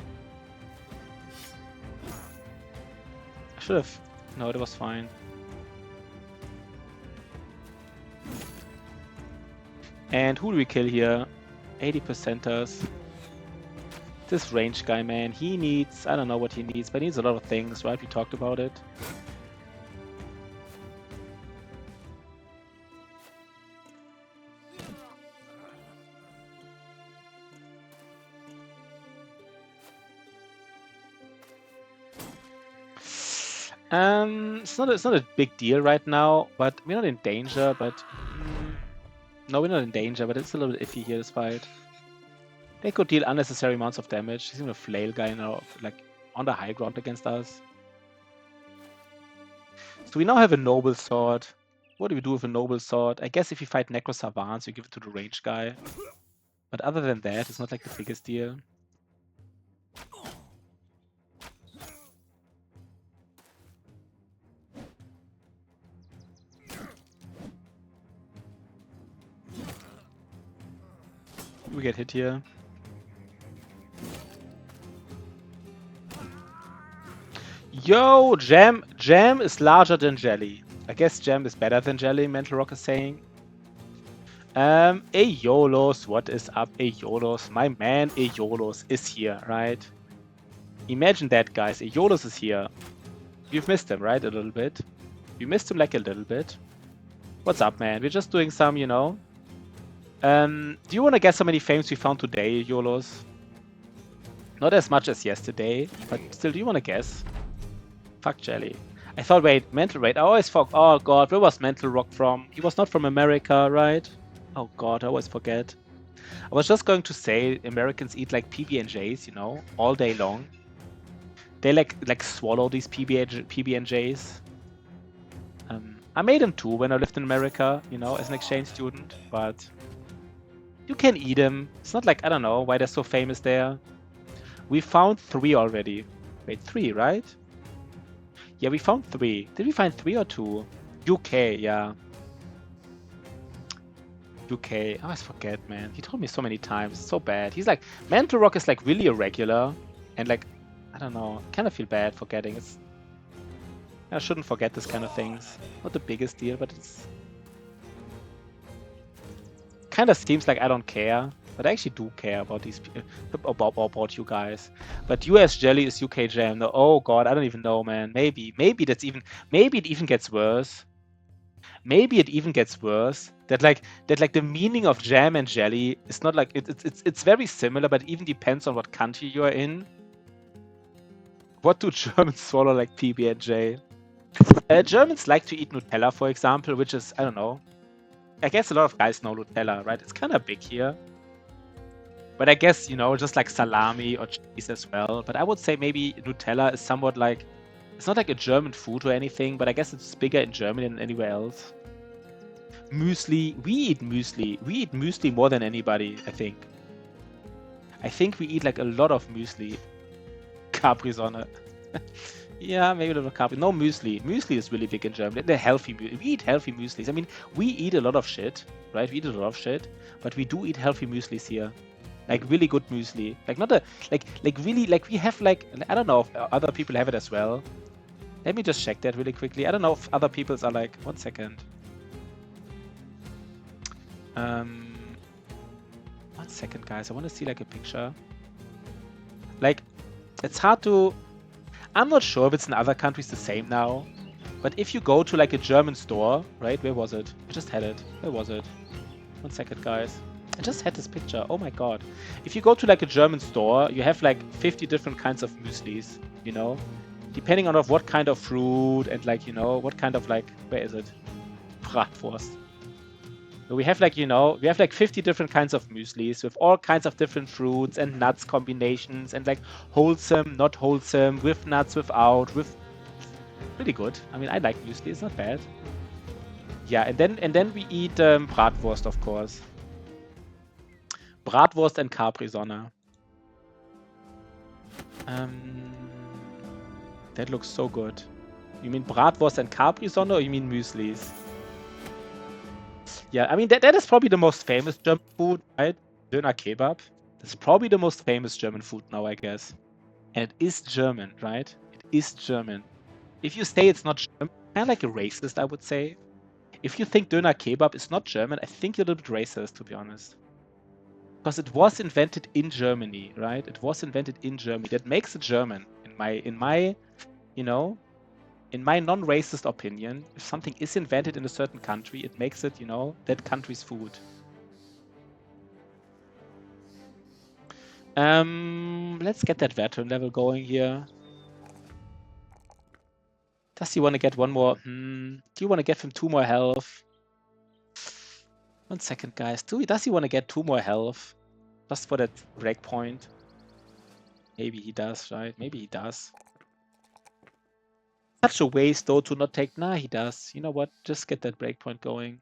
A: I should have... No, it was fine. And who do we kill here? 80%ers. This range guy, man, he needs... I don't know what he needs, but he needs a lot of things, right? We talked about it. It's not a big deal right now, but we're not in danger, but... No, we're not in danger, but it's a little bit iffy here, this fight. They could deal unnecessary amounts of damage. He's even a flail guy now, like, on the high ground against us. So we now have a noble sword. What do we do with a noble sword? I guess if we fight Necro Savants, we give it to the range guy. But other than that, it's not like the biggest deal. We get hit here. Yo, jam is larger than jelly. I guess jam is better than jelly, Mental Rock is saying. Aeolos, what is up, Aeolos? My man Aeolos is here, right? Imagine that, guys. Aeolus is here. You've missed him, right? A little bit. You missed him like a little bit. What's up, man? We're just doing some, you know. Do you want to guess how many fames we found today, Aeolus? Not as much as yesterday, but still, do you want to guess? Fuck Jelly. I thought, wait, Mental Raid. I always forgot. Oh god, where was Mental Rock from? He was not from America, right? Oh god, I always forget. I was just going to say Americans eat like PB&Js, you know, all day long. They like swallow these PB&Js. I made them too when I lived in America, you know, as an exchange student, but you can eat them. It's not like, I don't know why they're so famous there. We found 3 already. Wait, 3, right? Yeah, we found 3. Did we find 3 or 2? UK, yeah. UK. I always forget, man. He told me so many times. It's so bad. He's like, Mental Rock is like really irregular. And like, I don't know. I kind of feel bad forgetting. I shouldn't forget this kind of things. Not the biggest deal, but it's kind of seems like I don't care. But I actually do care about these about you guys. But US Jelly is UK Jam. No, oh god, I don't even know, man. Maybe it even gets worse. Maybe it even gets worse. That like the meaning of jam and jelly is not like it's very similar, but it even depends on what country you are in. What do Germans swallow like PB&J? Germans like to eat Nutella, for example, which is, I don't know. I guess a lot of guys know Nutella, right? It's kind of big here. But I guess, you know, just like salami or cheese as well. But I would say maybe Nutella is somewhat like, it's not like a German food or anything, but I guess it's bigger in Germany than anywhere else. Muesli. We eat muesli. We eat muesli more than anybody, I think. I think we eat like a lot of muesli. Capri-Sonne. Yeah, maybe a little Capri. No, muesli. Muesli is really big in Germany. They're healthy. We eat healthy mueslis. I mean, we eat a lot of shit, right? We eat a lot of shit, but we do eat healthy mueslis here. Like really good muesli. Like not a like really like we have like, I don't know if other people have it as well. Let me just check that really quickly. I don't know if other people's are like, 1 second. 1 second, guys. I want to see like a picture. Like, it's hard to. I'm not sure if it's in other countries the same now. But if you go to like a German store, right? Where was it? I just had it. Where was it? 1 second, guys. I just had this picture. Oh my god. If you go to like a German store, you have like 50 different kinds of mueslis, you know? Depending on what kind of fruit and like, you know, what kind of like, where is it? Bratwurst. So we have like, you know, we have like 50 different kinds of mueslis with all kinds of different fruits and nuts combinations and like wholesome, not wholesome, with nuts, without, with really good. I mean, I like muesli, it's not bad. Yeah, and then we eat Bratwurst, of course. Bratwurst and Capri-Sonne. That looks so good. You mean Bratwurst and Capri-Sonne or you mean mueslis? Yeah, I mean, that is probably the most famous German food, right? Döner Kebab. That's probably the most famous German food now, I guess. And it is German, right? It is German. If you say it's not German, kind of like a racist, I would say. If you think Döner Kebab is not German, I think you're a little bit racist, to be honest. Because it was invented in Germany, right? It was invented in Germany. That makes it German, in my, you know, in my non-racist opinion. If something is invented in a certain country, it makes it, you know, that country's food. Let's get that veteran level going here. Does he want to get one more? Do you want to get him 2 more health? 1 second, guys. Does he want to get 2 more health? Just for that breakpoint? Maybe he does, right? Maybe he does. Such a waste, though, to not take... Nah, he does. You know what? Just get that breakpoint going.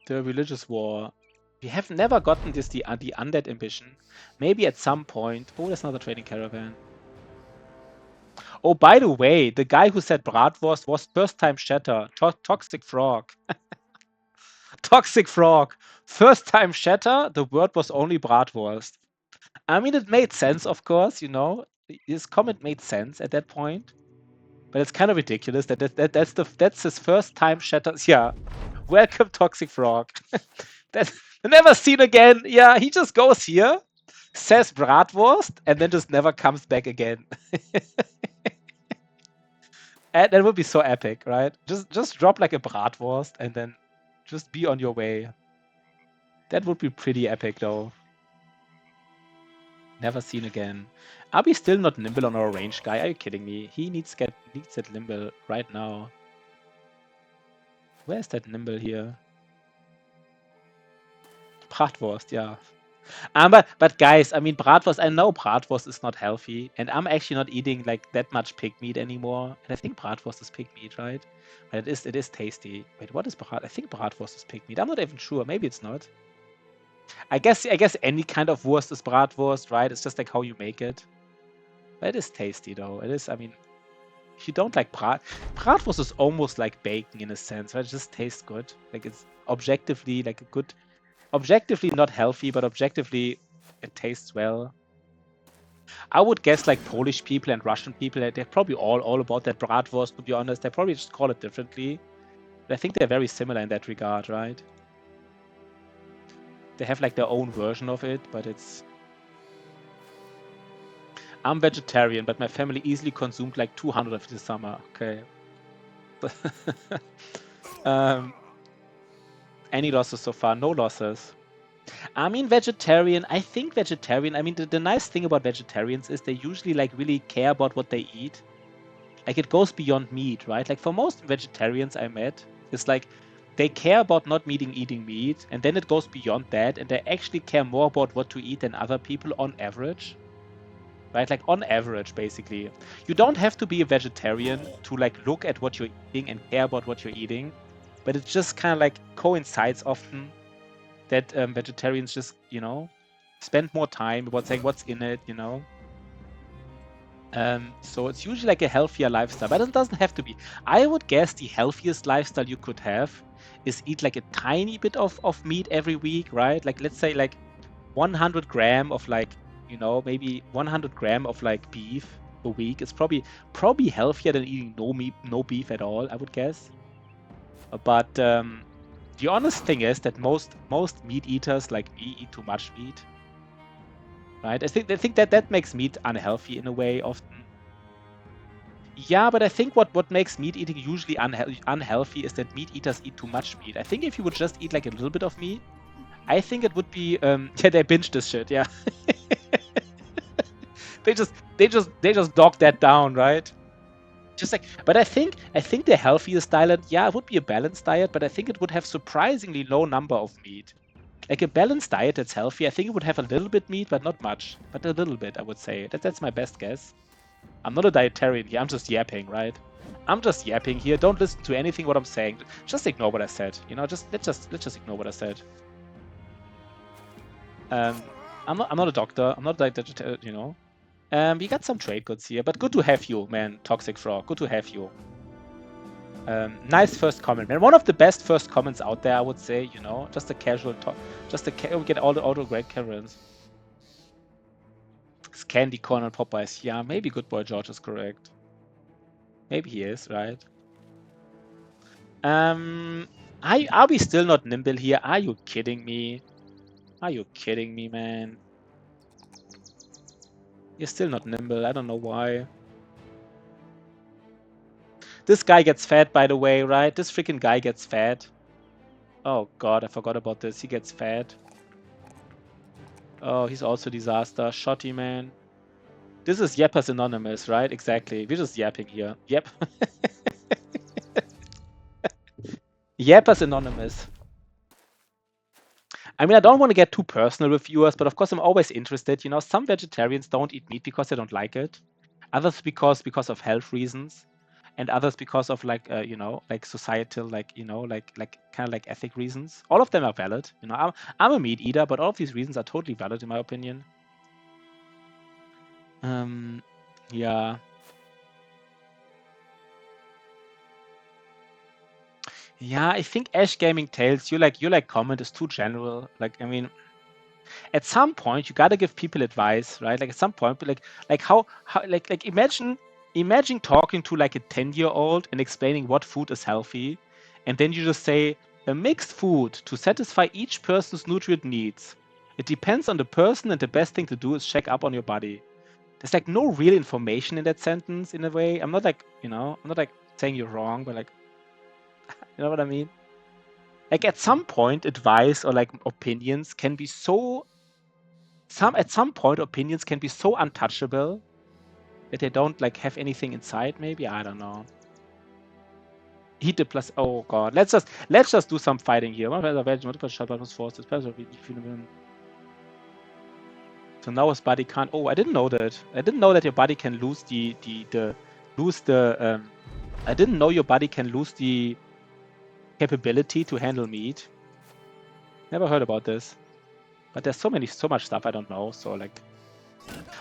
A: The Religious War. We have never gotten this, the Undead Ambition. Maybe at some point... Oh, there's another trading caravan. Oh, by the way, the guy who said Bratwurst was first time Shatter. Toxic Frog. Toxic Frog. First time Shatter, the word was only Bratwurst. I mean, it made sense, of course, you know. His comment made sense at that point. But it's kind of ridiculous that's his first time Shatter. Yeah. Welcome, Toxic Frog. That's never seen again. Yeah, he just goes here. says bratwurst, and then just never comes back again. And that would be so epic, right? Just drop like a bratwurst and then just be on your way. That would be pretty epic, though. Never seen again. Are we still not nimble on our range guy? Are you kidding me? He needs that nimble right now. Where's that nimble here? Bratwurst, yeah. But guys, I mean, bratwurst. I know bratwurst is not healthy, and I'm actually not eating like that much pig meat anymore. And I think bratwurst is pig meat, right? But it is tasty. Wait, what is brat? I think bratwurst is pig meat. I'm not even sure. Maybe it's not. I guess any kind of wurst is bratwurst, right? It's just like how you make it. But it is tasty though. It is. I mean, if you don't like bratwurst is almost like bacon in a sense, right? It just tastes good. Like it's objectively like a good. Objectively not healthy, but objectively it tastes well. I would guess like Polish people and Russian people, they're probably all about that bratwurst, to be honest. They probably just call it differently. But I think they're very similar in that regard, right? They have like their own version of it, but it's... I'm vegetarian, but my family easily consumed like 200 of this summer. Okay. Any losses so far? No losses. I mean, vegetarian, I mean, the nice thing about vegetarians is they usually like really care about what they eat. Like it goes beyond meat, right? Like for most vegetarians I met, it's like they care about not eating meat, and then it goes beyond that, and they actually care more about what to eat than other people on average. Right? Like on average, basically. You don't have to be a vegetarian to like look at what you're eating and care about what you're eating, but it just kind of like coincides often that vegetarians just, you know, spend more time about saying what's in it, you know. So it's usually like a healthier lifestyle, but it doesn't have to be. I would guess the healthiest lifestyle you could have is eat like a tiny bit of meat every week, right? Like let's say like 100 gram of like, you know, maybe 100 gram of like beef a week. It's probably healthier than eating no beef at all, I would guess. But the honest thing is that most meat eaters like me eat too much meat, right? I think that makes meat unhealthy in a way often. Yeah, but I think what makes meat eating usually unhealthy is that meat eaters eat too much meat. I think if you would just eat like a little bit of meat, I think it would be yeah, they binge this shit, yeah. they just dog that down, right? Just like, but I think the healthiest diet, yeah, it would be a balanced diet, but I think it would have surprisingly low number of meat. Like a balanced diet that's healthy, I think it would have a little bit meat, but not much. But a little bit, I would say. That's my best guess. I'm not a dietarian here, I'm just yapping, right? I'm just yapping here. Don't listen to anything what I'm saying. Just ignore what I said. You know, let's just ignore what I said. I'm not a doctor. I'm not like that, you know. We got some trade goods here, but good to have you, man, Toxic Frog. Good to have you. Nice first comment, man. One of the best first comments out there, I would say. You know, just a casual talk. We get all the great Karens. It's candy corn and Popeyes. Yeah, maybe Good Boy George is correct. Maybe he is, right? Are we still not nimble here? Are you kidding me? Are you kidding me, man? You're still not nimble. I don't know why. This guy gets fed, by the way, right? This freaking guy gets fed. Oh god, I forgot about this. He gets fed. Oh, he's also a disaster. Shotty, man. This is Yappers Anonymous, right? Exactly. We're just yapping here. Yep. Yappers Anonymous. I mean, I don't want to get too personal with viewers, but of course I'm always interested. You know, some vegetarians don't eat meat because they don't like it. Others because of health reasons. And others because of like, you know, like societal, like, you know, like kind of like ethic reasons. All of them are valid. You know, I'm a meat eater, but all of these reasons are totally valid in my opinion. Yeah. Yeah, I think Ash Gaming Tales, your comment is too general. Like, I mean, at some point you gotta give people advice, right? Like at some point, like how like imagine talking to like a 10-year-old and explaining what food is healthy, and then you just say a mixed food to satisfy each person's nutrient needs. It depends on the person, and the best thing to do is check up on your buddy. There's like no real information in that sentence in a way. I'm not like, you know, I'm not like saying you're wrong, but like, you know what I mean? Like at some point, advice or like opinions can be so, at some point, opinions can be so untouchable that they don't like have anything inside, maybe? I don't know. Heat the plus, oh god. Let's just do some fighting here. So now his body can't. Oh, I didn't know that. I didn't know that your body can lose I didn't know your body can lose the capability to handle meat. Never heard about this. But there's so much stuff I don't know. So like,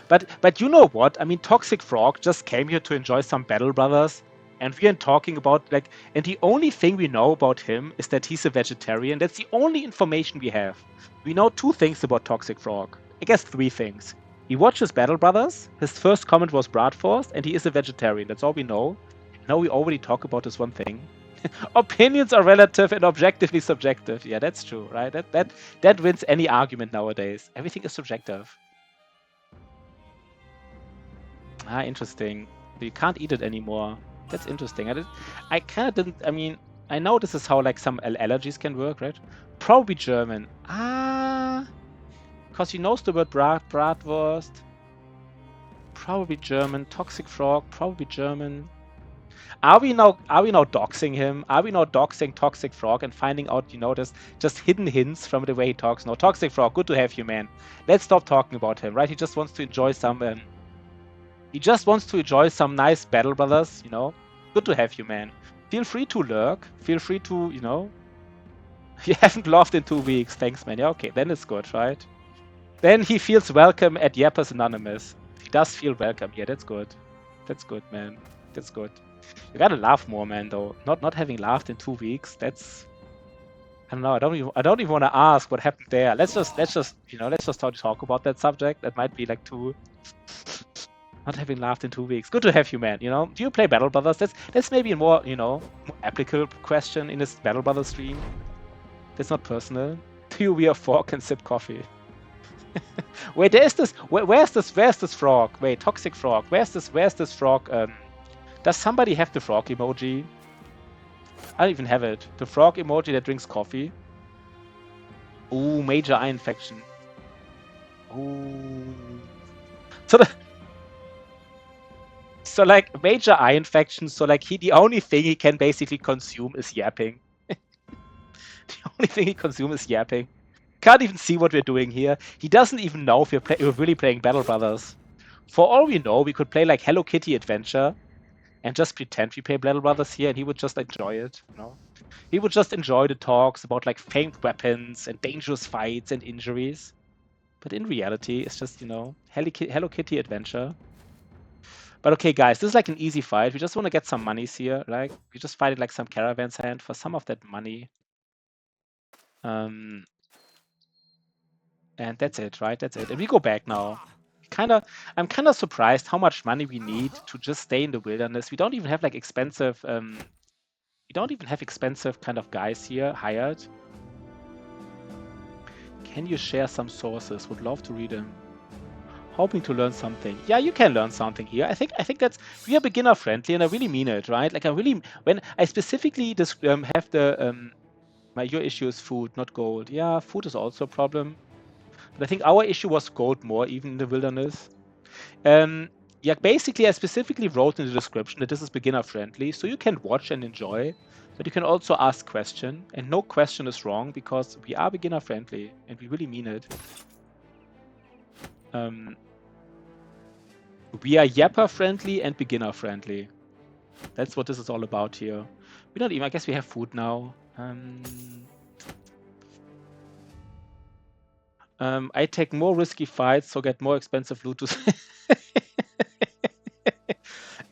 A: but you know what? I mean, Toxic Frog just came here to enjoy some Battle Brothers, and we are talking about like, and the only thing we know about him is that he's a vegetarian. That's the only information we have. We know 2 things about Toxic Frog. I guess 3 things. He watches Battle Brothers. His first comment was Bratwurst, and he is a vegetarian. That's all we know. Now we already talk about this one thing. Opinions are relative and objectively subjective. Yeah, that's true, right? That wins any argument nowadays. Everything is subjective. Ah, interesting. You can't eat it anymore. That's interesting. I kind of didn't. I mean, I know this is how like some allergies can work, right? Probably German. Ah, because he knows the word Bratwurst. Probably German. Toxic Frog. Probably German. Are we now doxing him? Are we now doxing Toxic Frog and finding out, you know, there's just hidden hints from the way he talks? No, Toxic Frog, good to have you, man. Let's stop talking about him, right? He just wants to enjoy some. He just wants to enjoy some nice Battle Brothers, you know. Good to have you, man. Feel free to lurk. Feel free to, you know. You haven't laughed in 2 weeks. Thanks, man. Yeah, okay, then it's good, right? Then he feels welcome at Yappers Anonymous. He does feel welcome. Yeah, that's good. That's good, man. That's good. You gotta laugh more, man. Though not having laughed in 2 weeks. That's, I don't know. I don't even want to ask what happened there. Let's just you know, let's just talk about that subject. That might be like too. Not having laughed in 2 weeks. Good to have you, man. You know, do you play Battle Brothers? That's maybe a more, you know, more applicable question in this Battle Brothers stream. That's not personal. Do you wear a fork and sip coffee? Wait, there is this. Where's this frog? Wait, Toxic Frog. Where's this frog? Does somebody have the frog emoji? I don't even have it. The frog emoji that drinks coffee. Ooh, major eye infection. Ooh. So like major eye infection. So like the only thing he can basically consume is yapping. The only thing he consumes is yapping. Can't even see what we're doing here. He doesn't even know if we're really playing Battle Brothers. For all we know, we could play like Hello Kitty Adventure and just pretend we play Battle Brothers here, and he would just enjoy it. You know, he would just enjoy the talks about like famed weapons and dangerous fights and injuries. But in reality, it's just, you know, Hello Kitty Adventure. But okay, guys, this is like an easy fight. We just want to get some monies here. Like, we just fighting like some caravans hand for some of that money. And that's it, right? That's it. And we go back now. I'm kind of surprised how much money we need to just stay in the wilderness. We don't even have like expensive. We don't even have expensive kind of guys here hired. Can you share some sources? Would love to read them. Hoping to learn something. Yeah, you can learn something here. I think that's, we are beginner friendly, and I really mean it, right? Like when I specifically have the your issue is food, not gold. Yeah, food is also a problem. But I think our issue was gold more, even in the wilderness. Yeah, basically, I specifically wrote in the description that this is beginner friendly, so you can watch and enjoy, but you can also ask question, and no question is wrong because we are beginner friendly, and we really mean it. We are yapper friendly and beginner friendly. That's what this is all about here. We don't even, I guess we have food now. I take more risky fights, so get more expensive loot to...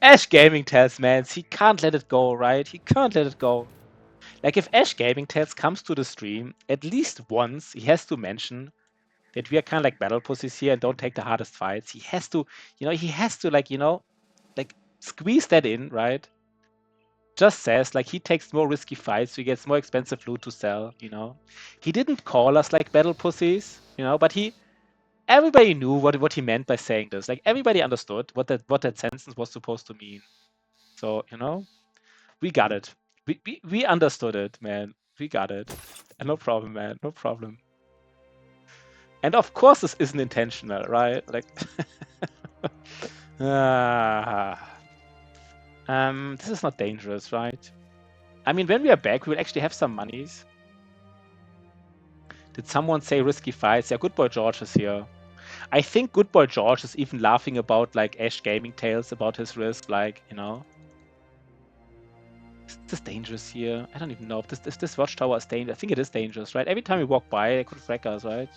A: Ash Gaming tells, man, he can't let it go, right? He can't let it go. Like, if Ash Gaming Tells comes to the stream, at least once, he has to mention that we are kind of like battle pussies here and don't take the hardest fights. He has to, you know, like, you know, like, squeeze that in, right? just says like he takes more risky fights, so he gets more expensive loot to sell, you know. He didn't call us like battle pussies, you know, but everybody knew what he meant by saying this. Like everybody understood what that sentence was supposed to mean. So, you know, we got it. We understood it, man. We got it. And no problem, man. No problem. And of course this isn't intentional, right? Like this is not dangerous, right? I mean, when we are back, we will actually have some monies. Did someone say risky fights? Yeah, Good Boy George is here. I think Good Boy George is even laughing about like Ash Gaming Tales about his risk, like, you know. Is this dangerous here? I don't even know if this watchtower is dangerous. I think it is dangerous, right? Every time we walk by, they could wreck us, right?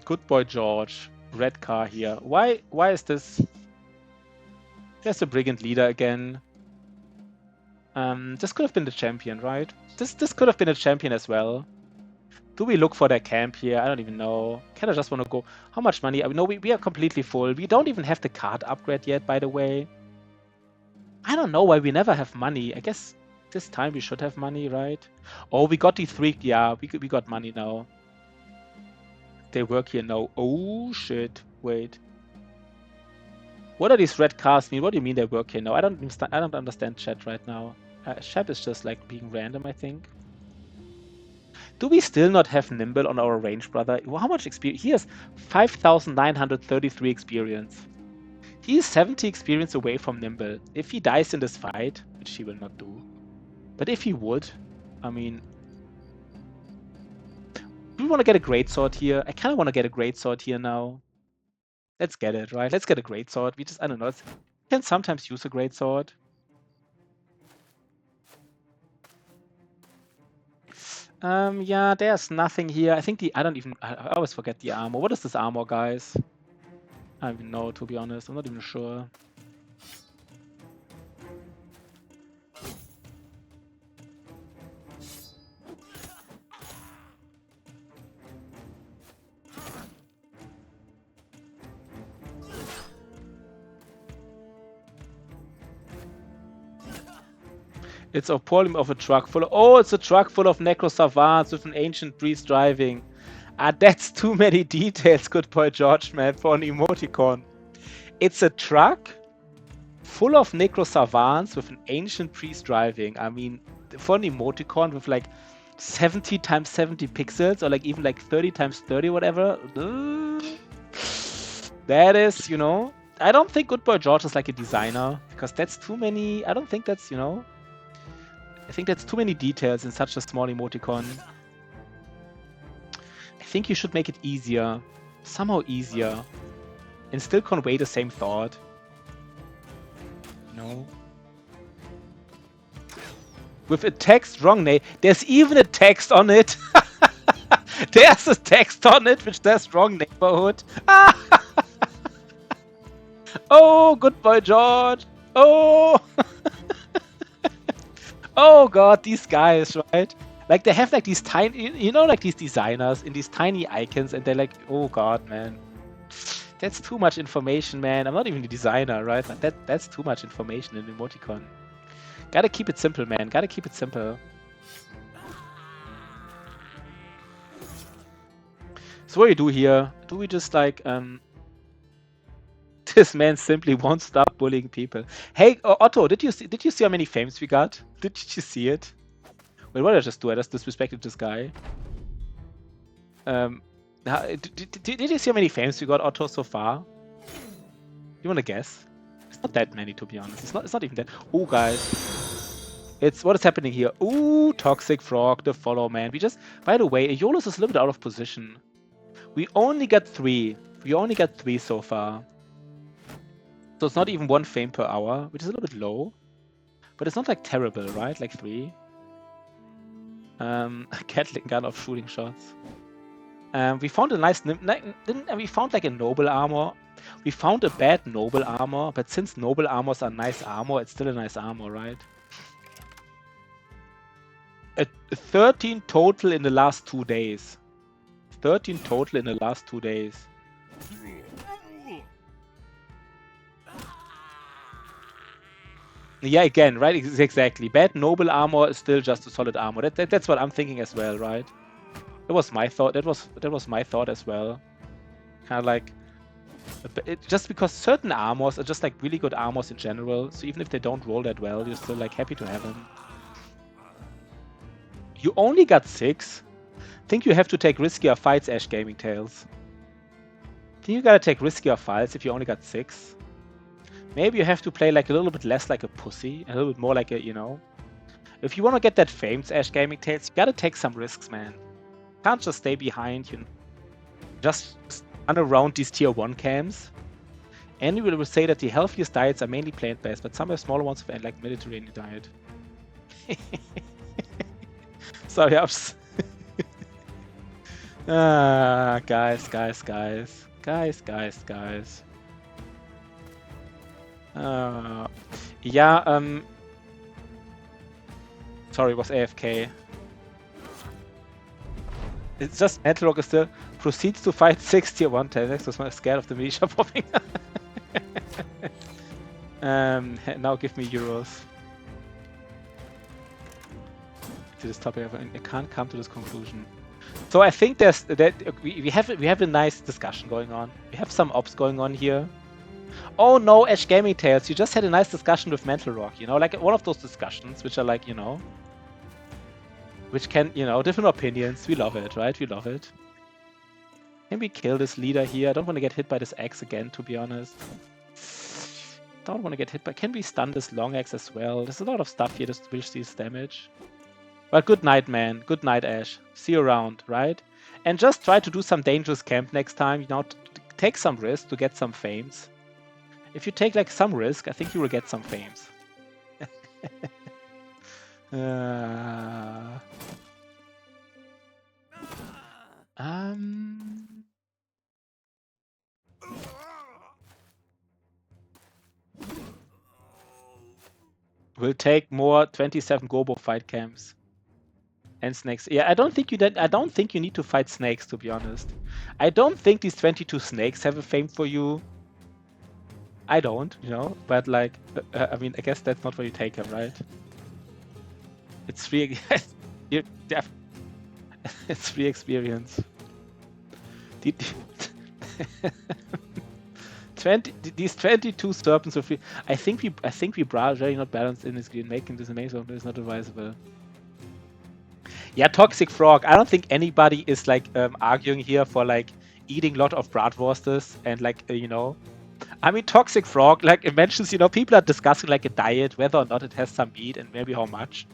A: Good Boy George. Red car here. Why is this? There's the Brigand leader again. This could have been the champion, right? This could have been a champion as well. Do we look for that camp here? I don't even know. Can I just want to go? How much money? No, we are completely full. We don't even have the card upgrade yet, by the way. I don't know why we never have money. I guess this time we should have money, right? Oh, we got the 3. Yeah, we got money now. They work here now. Oh, shit. Wait. What do these red cars mean? What do you mean they work here now? I don't understand chat right now. Chat is just like being random, I think. Do we still not have Nimble on our range, brother? How much experience? He has 5,933 experience. He is 70 experience away from Nimble. If he dies in this fight, which he will not do, but if he would, I mean, do we want to get a greatsword here? I kind of want to get a greatsword here now. Let's get it, right? Let's get a greatsword. We just, I don't know. We can sometimes use a greatsword. Yeah, there's nothing here. I think I always forget the armor. What is this armor, guys? I don't even know, to be honest. I'm not even sure. It's a problem of a truck full of... Oh, it's a truck full of Necro Savants with an ancient priest driving. That's too many details, Good Boy George, man, for an emoticon. It's a truck full of Necro Savants with an ancient priest driving. I mean, for an emoticon with like 70 times 70 pixels or like even like 30 times 30, whatever. That is, you know... I don't think Good Boy George is like a designer because that's too many... I don't think that's, you know... I think that's too many details in such a small emoticon. I think you should make it easier. Somehow easier. And still convey the same thought. No. With a text, wrong name. There's even a text on it. There's a text on it which says wrong neighborhood. Oh, Good Boy George. Oh. Oh god, these guys, right? Like they have like these tiny, you know, like these designers in these tiny icons, and they're like, oh god, man, that's too much information, man. I'm not even a designer, right? That's too much information in emoticon. Gotta keep it simple, man. Gotta keep it simple. So what do we do here? Do we just like this man simply won't stop bullying people. Hey, Otto, did you see how many fames we got? Did you see it? Wait, what did I just do? I just disrespected this guy. Did you see how many fames we got, Otto, so far? You wanna guess? It's not that many, to be honest. It's not even that. Oh, guys. What is happening here? Ooh, Toxic Frog, the follow, man. We just, by the way, Aeolus is a little bit out of position. We only got 3. We only got 3 so far. So it's not even 1 fame per hour, which is a little bit low. But it's not like terrible, right? Like 3. Gatling gun of shooting shots. We found a nice... we found like a noble armor. We found a bad noble armor, but since noble armors are nice armor, it's still a nice armor, right? 13 total in the last 2 days. 13 total in the last 2 days. Yeah, again, right? Exactly. Bad noble armor is still just a solid armor. That's what I'm thinking as well, right? That was my thought. That was my thought as well. Kind of like, just because certain armors are just like really good armors in general. So even if they don't roll that well, you're still like happy to have them. You only got 6. Think you have to take riskier fights, Ash Gaming Tales. Think you gotta take riskier fights if you only got 6. Maybe you have to play like a little bit less like a pussy, a little bit more like a, you know. If you want to get that famed Ash Gaming Tales, you gotta take some risks, man. Can't just stay behind, you know. Just run around these tier 1 camps. And we will say that the healthiest diets are mainly plant-based, but some have smaller ones of like Mediterranean diet. Sorry, ups. Guys. Yeah, sorry, it was AFK. It's just Metalrock is still proceeds to fight 6 tier 1 tanks, was not scared of the militia popping. Now give me euros. To this topic, I can't come to this conclusion. So I think there's that we have a nice discussion going on. We have some ops going on here. Oh no, Ash Gaming Tales, you just had a nice discussion with Metalrock, you know, like one of those discussions which are like, you know, which can, you know, different opinions. We love it, right? We love it. Can we kill this leader here? I don't want to get hit by this axe again, to be honest. Don't want to get hit by... Can we stun this long axe as well? There's a lot of stuff here that will deal damage. But good night, man. Good night, Ash. See you around, right? And just try to do some dangerous camp next time. You know, take some risk to get some fames. If you take like some risk, I think you will get some fames. We'll take more 27 Gobo fight camps. And snakes. Yeah, I don't think you need to fight snakes, to be honest. I don't think these 22 snakes have a fame for you. I don't, you know, but like, I mean, I guess that's not where you take them, right? It's free. It's free experience. These 22 serpents are free. I think we very not balanced in this green, making this amazing. Is not advisable. Yeah, Toxic Frog. I don't think anybody is like arguing here for like eating a lot of bratwurstes and like you know. I mean, Toxic Frog, like it mentions, you know, people are discussing like a diet, whether or not it has some meat and maybe how much.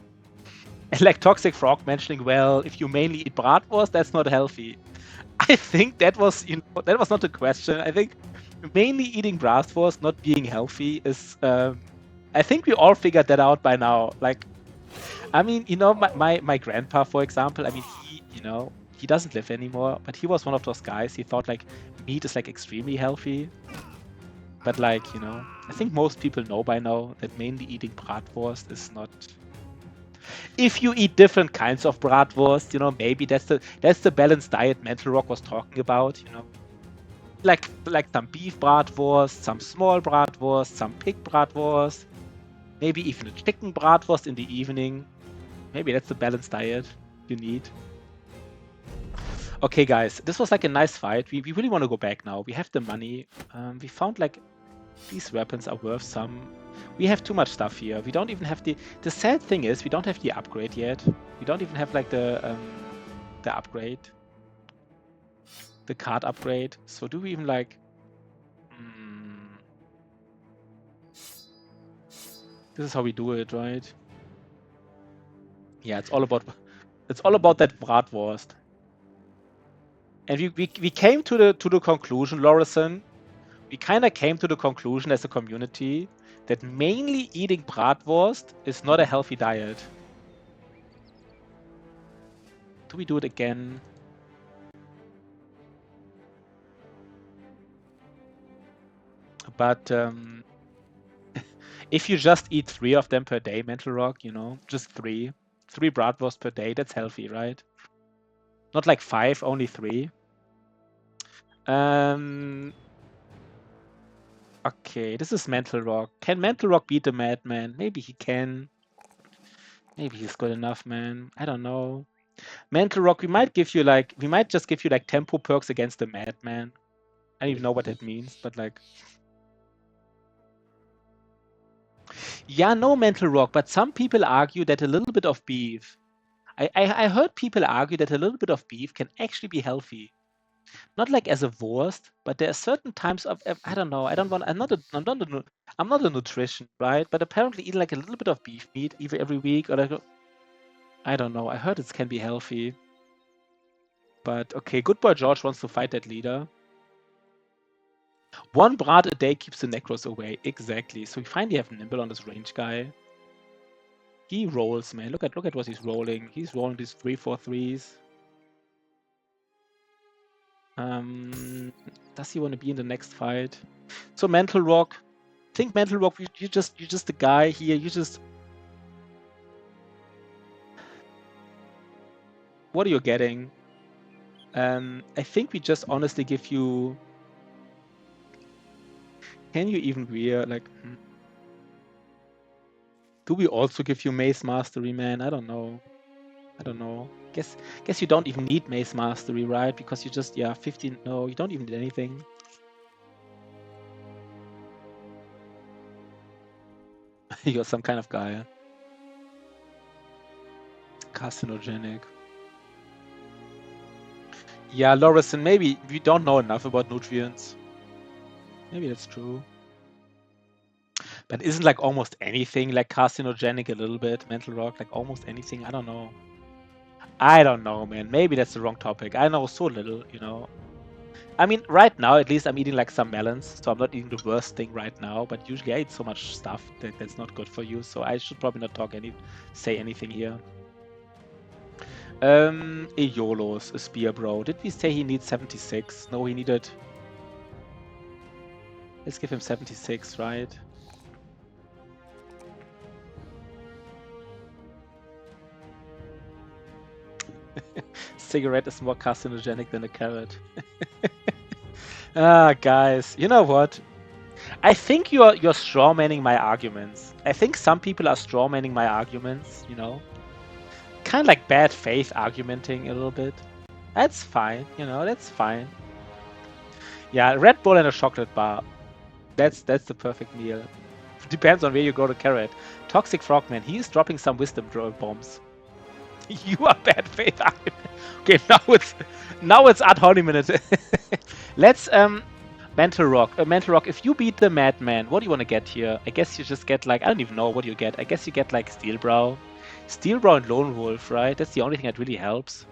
A: And like Toxic Frog mentioning, well, if you mainly eat bratwurst, that's not healthy. I think that was, you know, that was not the question. I think mainly eating bratwurst not being healthy is. I think we all figured that out by now. Like, I mean, you know, my grandpa, for example. I mean, you know, he doesn't live anymore, but he was one of those guys. He thought like meat is like extremely healthy. But like, you know, I think most people know by now that mainly eating bratwurst is not. If you eat different kinds of bratwurst, you know, maybe that's the balanced diet Metalrock was talking about, you know. Like some beef bratwurst, some small bratwurst, some pig bratwurst, maybe even a chicken bratwurst in the evening. Maybe that's the balanced diet you need. Okay, guys, this was like a nice fight. We really want to go back now. We have the money. We found like these weapons are worth some. We have too much stuff here. We don't even have the sad thing is we don't have the upgrade yet. We don't even have like the upgrade. The card upgrade. So do we even like this is how we do it, right? Yeah, it's all about that bratwurst. And we came to the conclusion, Lorison. We kind of came to the conclusion as a community that mainly eating bratwurst is not a healthy diet. Do we do it again? But if you just eat 3 of them per day, Metalrock, you know, just 3 bratwurst per day, that's healthy, right? Not like 5, only 3. Okay, Okay, this is Mental Rock. Can Mental Rock beat the Madman? Maybe he can. Maybe he's good enough, man. I don't know. Mental Rock, we might just give you like tempo perks against the Madman. I don't even know what that means, but like... Yeah, no Mental Rock, but some people argue that a little bit of beef... I heard people argue that a little bit of beef can actually be healthy. Not like as a worst, but there are certain times of... I don't know, I'm not a nutrition, right? But apparently eating like a little bit of beef meat either every week or like... I don't know, I heard it can be healthy. But okay, Good Boy George wants to fight that leader. 1 Brat a day keeps the Necros away. Exactly. So we finally have Nimble on this range guy. He rolls, man. Look at what he's rolling. He's rolling these 3-4-3s. Does he want to be in the next fight? So Mental Rock. Think Mental Rock, you're just the guy here. You just... What are you getting? I think we just honestly give you... Can you even wear like... Do we also give you Mace Mastery, man? I don't know. Guess you don't even need Mace Mastery, right? Because you just, 15... No, you don't even need anything. You're some kind of guy. Carcinogenic. Yeah, Lorison, maybe we don't know enough about nutrients. Maybe that's true. But isn't like almost anything like carcinogenic a little bit, Mental Rock? Like almost anything? I don't know. I don't know, man. Maybe that's the wrong topic. I know so little, you know. I mean, right now, at least I'm eating like some melons, so I'm not eating the worst thing right now. But usually I eat so much stuff that's not good for you, so I should probably not say anything here. Eolos, a spear bro. Did we say he needs 76? No, he needed... Let's give him 76, right? Cigarette is more carcinogenic than a carrot. Guys, you know what? I think you're strawmanning my arguments. I think some people are strawmanning my arguments, you know? Kind of like bad faith argumenting a little bit. That's fine, you know, that's fine. Yeah, Red Bull and a chocolate bar. That's the perfect meal. Depends on where you go to carrot. Toxic Frogman, he is dropping some wisdom bombs. You are bad faith argument. Okay, now it's ad hominem. Let's Mental Rock. Mental Rock, if you beat the Madman, what do you want to get here? I guess you just get like, I don't even know what you get. I guess you get like Steelbrow. Steelbrow and Lone Wolf, right? That's the only thing that really helps.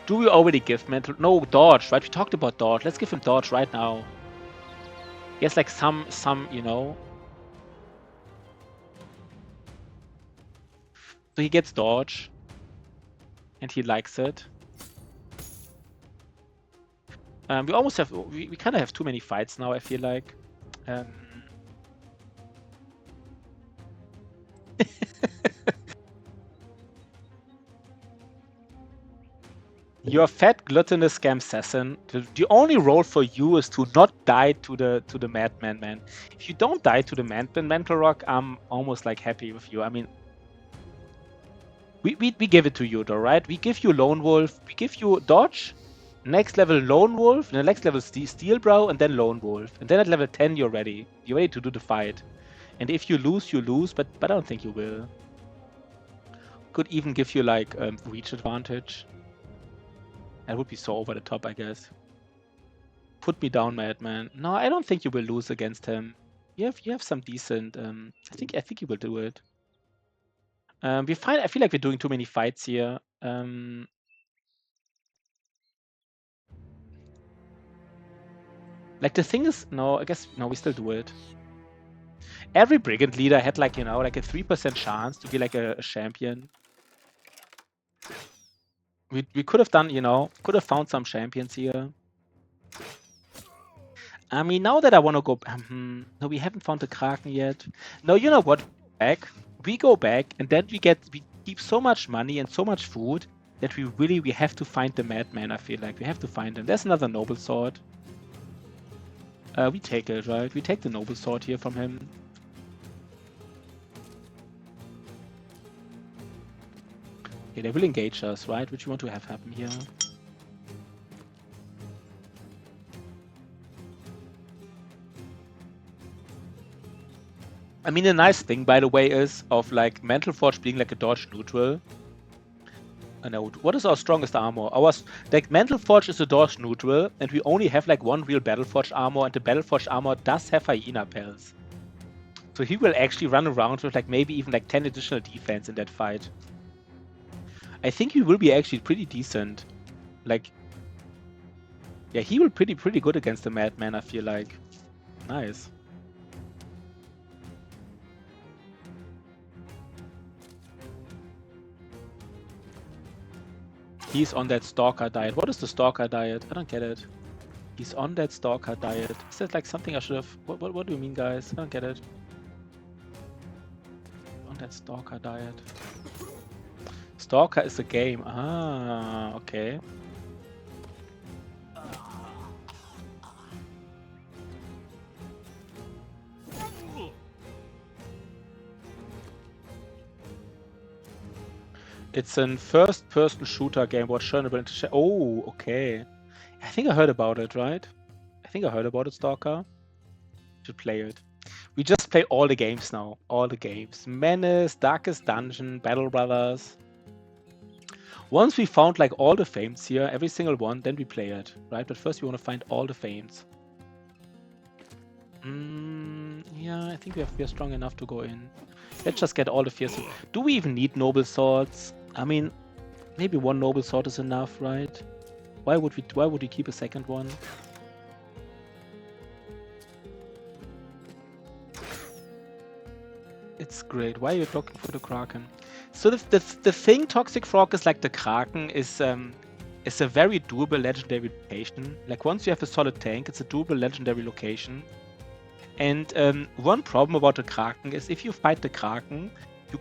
A: Do we already give Mental... No, Dodge, right? We talked about Dodge. Let's give him Dodge right now. Yes, like some, you know... So he gets Dodge. And he likes it. We almost have... We kind of have too many fights now, I feel like. You're fat, gluttonous scamsassin. The only role for you is to not die to the Madman, man. If you don't die to the Madman, Mental Rock, I'm almost like happy with you. I mean, we give it to you though, right? We give you Lone Wolf, we give you Dodge, next level Lone Wolf, the next level Steelbrow, and then Lone Wolf. And then at level 10 you're ready. You're ready to do the fight. And if you lose, you lose, but I don't think you will. Could even give you like reach advantage. That would be so over the top, I guess. Put me down, Madman. No, I don't think you will lose against him. You have some decent. I think you will do it. I feel like we're doing too many fights here. Like the thing is, no, I guess no, we still do it. Every brigand leader had like, you know, like a 3% chance to be like a champion. We could have done, you know, could have found some champions here. I mean, now that I want to go... no, we haven't found the Kraken yet. No, you know what? We go back, and then we keep so much money and so much food that we have to find the Madman, I feel like. We have to find him. There's another Noble Sword. We take it, right? We take the Noble Sword here from him. Okay, they will engage us, right? Which we want to have happen here. I mean, the nice thing, by the way, is of like Mental Forge being like a dodge neutral. I know. What is our strongest armor? Like Mental Forge is a dodge neutral, and we only have like one real Battle Forge armor, and the Battle Forge armor does have hyena pelts. So he will actually run around with like maybe even like 10 additional defense in that fight. I think he will be actually pretty decent. Like, yeah, he will pretty good against the Madman, I feel like. Nice. He's on that Stalker diet. What is the Stalker diet? I don't get it. He's on that Stalker diet. Is that like something I should have... What do you mean, guys? I don't get it. On that Stalker diet. Stalker is a game. Ah, okay. It's a first-person shooter game. What's Chernobyl? Oh, okay. I think I heard about it, right? I think I heard about it, Stalker. Should play it. We just play all the games now. All the games. Menace, Darkest Dungeon, Battle Brothers. Once we found like all the fames here, every single one, then we play it, right? But first we want to find all the fames. Yeah, I think we are strong enough to go in. Let's just get all the fierce. Do we even need noble swords? I mean, maybe one noble sword is enough, right? Why would we keep a second one? It's great. Why are you looking for the Kraken? So the thing Toxic Frog is like the Kraken is a very doable legendary location. Like once you have a solid tank, it's a doable legendary location. And one problem about the Kraken is if you fight the Kraken, you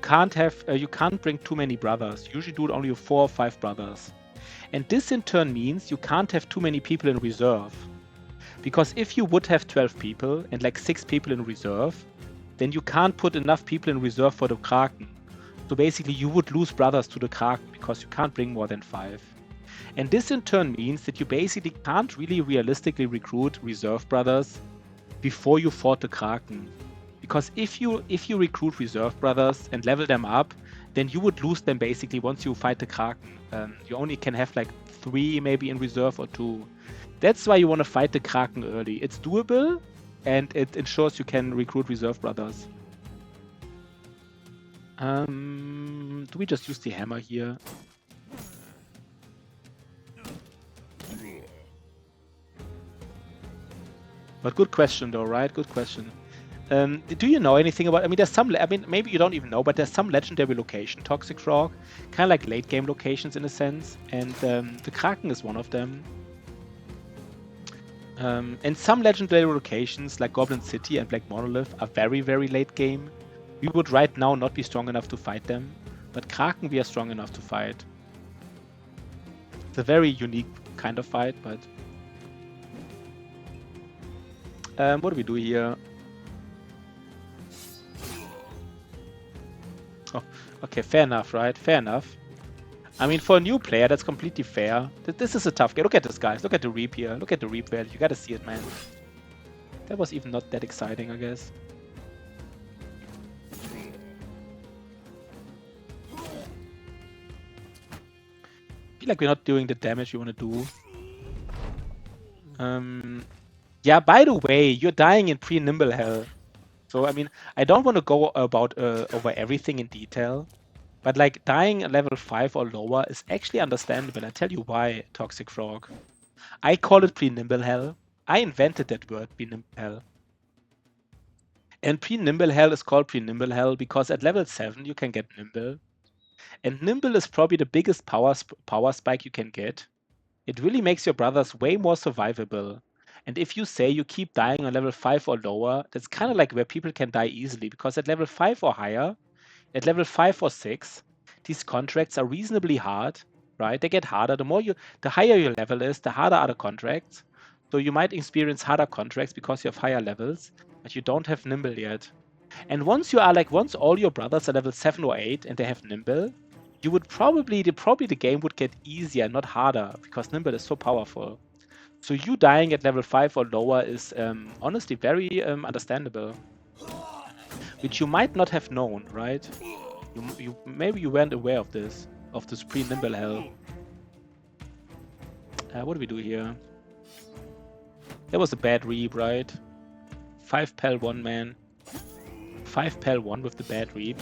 A: can't bring too many brothers. You usually do it only with 4 or 5 brothers. And this in turn means you can't have too many people in reserve. Because if you would have 12 people and like 6 people in reserve, then you can't put enough people in reserve for the Kraken. So basically you would lose brothers to the Kraken because you can't bring more than 5. And this in turn means that you basically can't really realistically recruit reserve brothers before you fought the Kraken. Because if you recruit reserve brothers and level them up, then you would lose them basically once you fight the Kraken. You only can have like 3 maybe in reserve or 2. That's why you want to fight the Kraken early. It's doable and it ensures you can recruit reserve brothers. Do we just use the hammer here? But good question though, right? Good question. Do you know anything about... I mean, there's some... I mean, maybe you don't even know, but there's some legendary location, Toxic Frog. Kind of like late game locations in a sense. And the Kraken is one of them. And some legendary locations like Goblin City and Black Monolith are very, very late game. We would right now not be strong enough to fight them. But Kraken we are strong enough to fight. It's a very unique kind of fight, but... what do we do here? Oh, okay, fair enough, right? Fair enough. I mean, for a new player, that's completely fair. This is a tough game. Look at this, guys. Look at the Reap here. Look at the Reap value. You gotta see it, man. That was even not that exciting, I guess. I feel like we're not doing the damage we want to do. Yeah, by the way, you're dying in pre-Nimble Hell. So, I mean, I don't want to go about over everything in detail. But, like, dying at level 5 or lower is actually understandable. I'll tell you why, Toxic Frog. I call it pre-Nimble Hell. I invented that word, pre-Nimble Hell. And pre-Nimble Hell is called pre-Nimble Hell because at level 7 you can get Nimble. And Nimble is probably the biggest power spike you can get. It really makes your brothers way more survivable. And if you say you keep dying on level 5 or lower, that's kind of like where people can die easily. Because at level 5 or higher, at level 5 or 6, these contracts are reasonably hard, right? They get harder. The higher your level is, the harder are the contracts. So you might experience harder contracts because you have higher levels, but you don't have Nimble yet. And once all your brothers are level 7 or 8 and they have Nimble, you would probably the game would get easier, not harder, because Nimble is so powerful. So you dying at level 5 or lower is honestly very understandable. Which you might not have known, right? Maybe you weren't aware of this pre-Nimble hell. What do we do here? That was a bad reap, right? 5 Pel 1 man. 5 Pel 1 with the bad reap.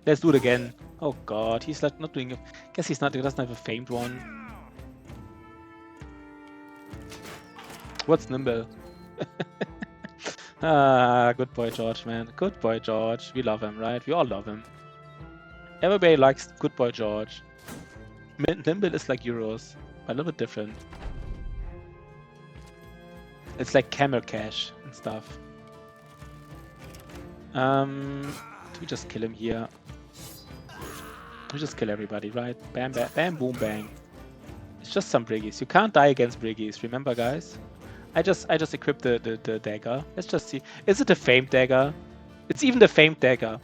A: Let's do it again. Oh god, he's like not doing. Guess he doesn't have a famed one. What's Nimble? Good boy, George, man. Good boy, George. We love him, right? We all love him. Everybody likes good boy, George. Nimble is like Euros, but a little bit different. It's like Camel Cash and stuff. Do we just kill him here? We just kill everybody, right? Bam, bam, bam, boom, bang. It's just some Briggies. You can't die against Briggies, remember, guys? I just equipped the dagger. Let's just see. Is it a famed dagger? It's even the famed dagger.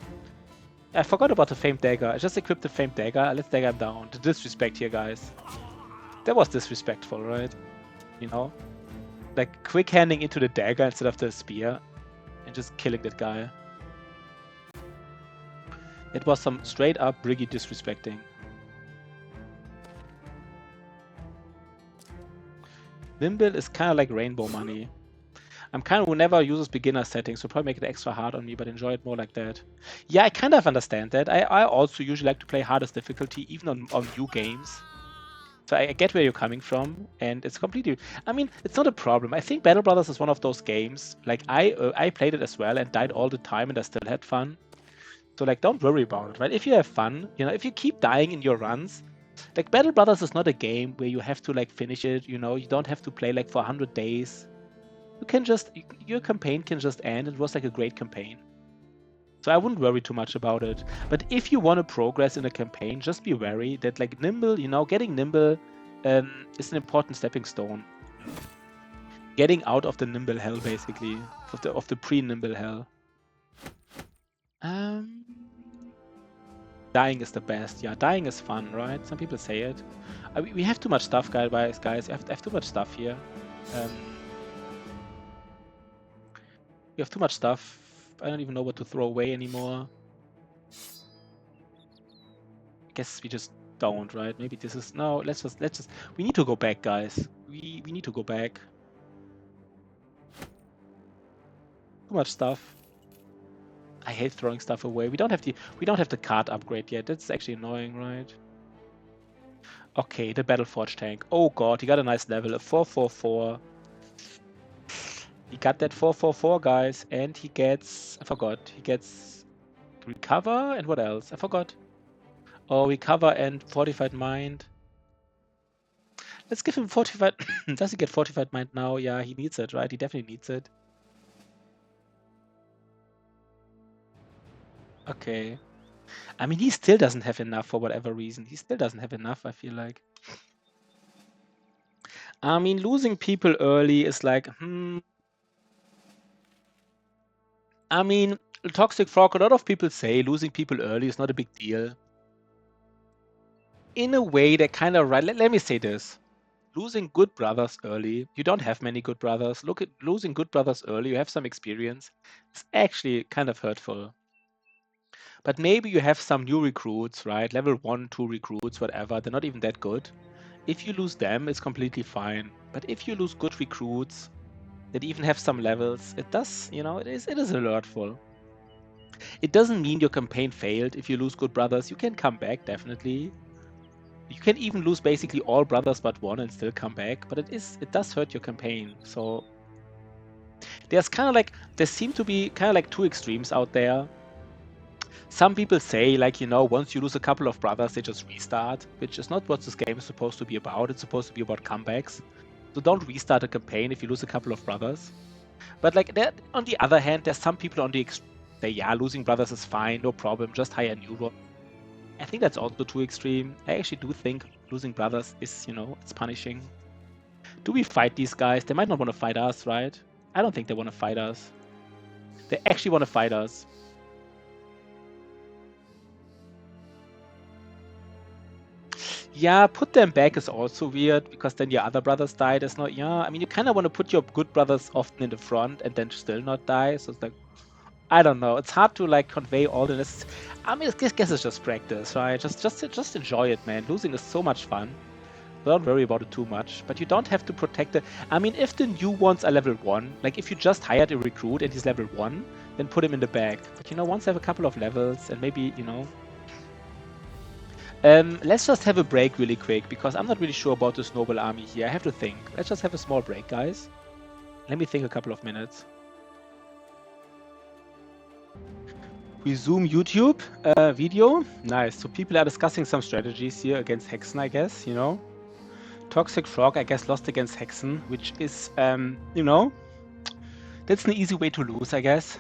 A: I forgot about the famed dagger. I just equipped the famed dagger. Let's dagger him down. The disrespect here, guys. That was disrespectful, right? You know? Like, quick handing into the dagger instead of the spear. And just killing that guy. It was some straight up Briggy disrespecting. Nimble is kind of like rainbow money. I'm kind of who never uses beginner settings, so probably make it extra hard on me, but enjoy it more like that. Yeah, I kind of understand that. I also usually like to play hardest difficulty, even on new games. So I get where you're coming from, and it's completely... I mean, it's not a problem. I think Battle Brothers is one of those games. Like, I played it as well and died all the time, and I still had fun. So, like, don't worry about it, right? If you have fun, you know, if you keep dying in your runs, like, Battle Brothers is not a game where you have to, like, finish it, you know? You don't have to play, like, for 100 days. You can just... Your campaign can just end. It was, like, a great campaign. So I wouldn't worry too much about it. But if you want to progress in a campaign, just be wary that, like, Nimble, you know, getting Nimble is an important stepping stone. Getting out of the Nimble hell, basically. Of the pre-Nimble hell. Dying is the best. Yeah, dying is fun, right? Some people say it. We have too much stuff, guys. We have too much stuff here. We have too much stuff. I don't even know what to throw away anymore. I guess we just don't, right? Maybe this is... No, let's just... We need to go back, guys. We need to go back. Too much stuff. I hate throwing stuff away. We don't have the card upgrade yet. That's actually annoying, right? Okay, the Battleforge tank. Oh god, he got a nice level, a 444. He got that 444, guys, and he gets... I forgot. He gets recover and what else? I forgot. Oh, recover and fortified mind. Let's give him fortified... Does he get fortified mind now? Yeah, he needs it, right? He definitely needs it. Okay. I mean, he still doesn't have enough for whatever reason. He still doesn't have enough, I feel like. I mean, losing people early is like, I mean, Toxic Frog, a lot of people say losing people early is not a big deal. In a way, they're kind of right. Let me say this. Losing good brothers early, you don't have many good brothers. Look at losing good brothers early, you have some experience. It's actually kind of hurtful. But maybe you have some new recruits, right? Level 1, 2 recruits, whatever. They're not even that good. If you lose them, it's completely fine. But if you lose good recruits that even have some levels, it does, you know, it is hurtful. It doesn't mean your campaign failed if you lose good brothers. You can come back, definitely. You can even lose basically all brothers but one and still come back. But it does hurt your campaign. So there seem to be kind of like two extremes out there. Some people say, like, you know, once you lose a couple of brothers, they just restart, which is not what this game is supposed to be about. It's supposed to be about comebacks. So don't restart a campaign if you lose a couple of brothers. But, like, on the other hand, there's some people on the say, yeah, losing brothers is fine, no problem, just hire a new one. I think that's also too extreme. I actually do think Losing brothers is, you know, it's punishing. Do we fight these guys? They might not want to fight us, right? I don't think they want to fight us. They actually want to fight us. Yeah, put them back is also weird, because then your other brothers died. It's not, yeah, I mean, you kind of want to put your good brothers often in the front and then still not die. So it's like, I don't know. It's hard to like convey all the necessary. I mean, I guess it's just practice, right? Just enjoy it, man. Losing is so much fun. Don't worry about it too much. But you don't have to protect it. I mean, if the new ones are level 1, like if you just hired a recruit and he's level 1, then put him in the back. But you know, once they have a couple of levels and maybe, you know. Let's just have a break really quick, because I'm not really sure about this noble army here. I have to think. Let's just have a small break, guys. Let me think a couple of minutes. Resume YouTube video. Nice. So people are discussing some strategies here against Hexen, I guess, you know. Toxic Frog, I guess, lost against Hexen, which is, you know, that's an easy way to lose, I guess.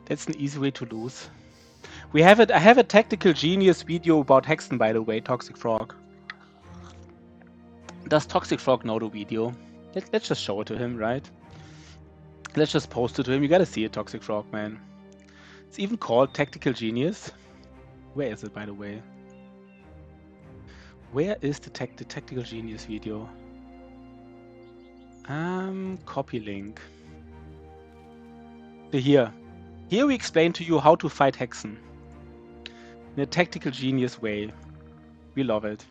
A: That's an easy way to lose. We have it. I have a Tactical Genius video about Hexen, by the way, Toxic Frog. Does Toxic Frog know the video? Let's just show it to him, right? Let's just post it to him. You gotta see it, Toxic Frog, man. It's even called Tactical Genius. Where is it, by the way? Where is the Tactical Genius video? Copy link. Here. Here we explain to you how to fight Hexen in a Tactical Genius way. We love it.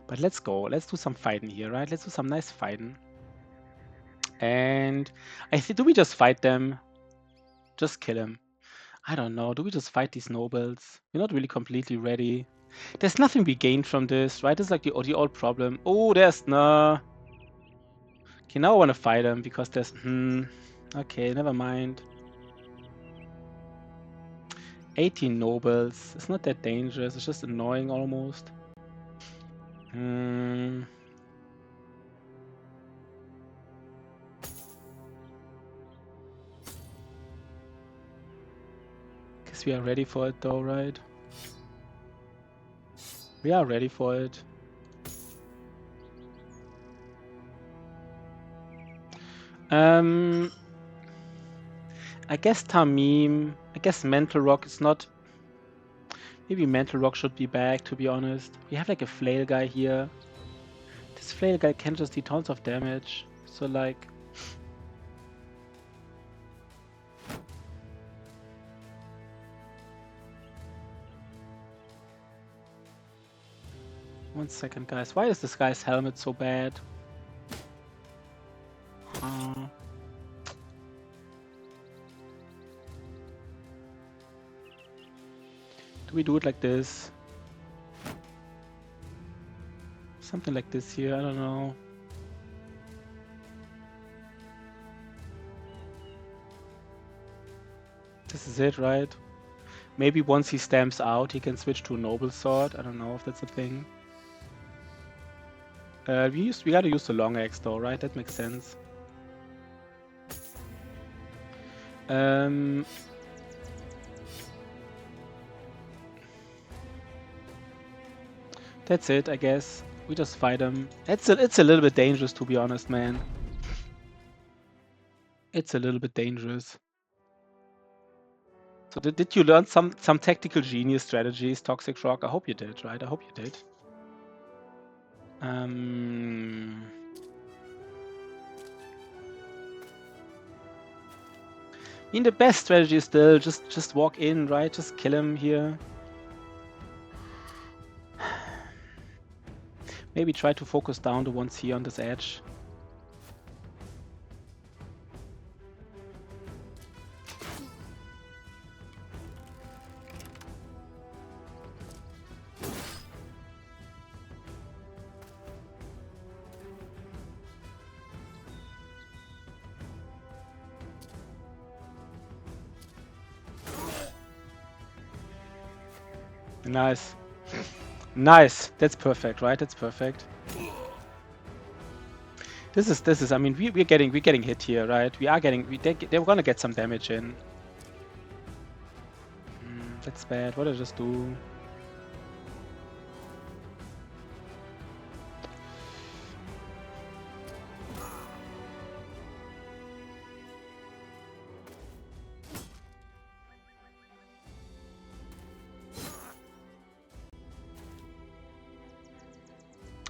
A: But let's go. Let's do some fighting here, right? Let's do some nice fighting. And I think, do we just fight them? Just kill him. I don't know. Do we just fight these nobles? We're not really completely ready. There's nothing we gained from this, right? It's like the old problem. Oh, there's no. Okay, now I want to fight him because there's. Okay, never mind. 18 nobles. It's not that dangerous. It's just annoying almost. Guess we are ready for it though, right? We are ready for it. I guess Tamim, I guess Mental Rock is not. Maybe Mental Rock should be back, to be honest. We have like a flail guy here. This flail guy can just do tons of damage. So like. One second, guys. Why is this guy's helmet so bad? Do we do it like this? Something like this here, I don't know. This is it, right? Maybe once he stamps out, he can switch to a noble sword. I don't know if that's a thing. We gotta use the long axe though, right? That makes sense. That's it, I guess. We just fight him. It's a little bit dangerous, to be honest, man. It's a little bit dangerous. So did you learn some Tactical Genius strategies, Toxic Frog? I hope you did, right? I hope you did. I mean, the best strategy is still just walk in, right? Just kill him here. Maybe try to focus down the ones here on this edge. Nice. Nice. That's perfect, right? That's perfect. This is. I mean, we're getting hit here, right? We are getting. They're gonna get some damage in. That's bad. What did I just do?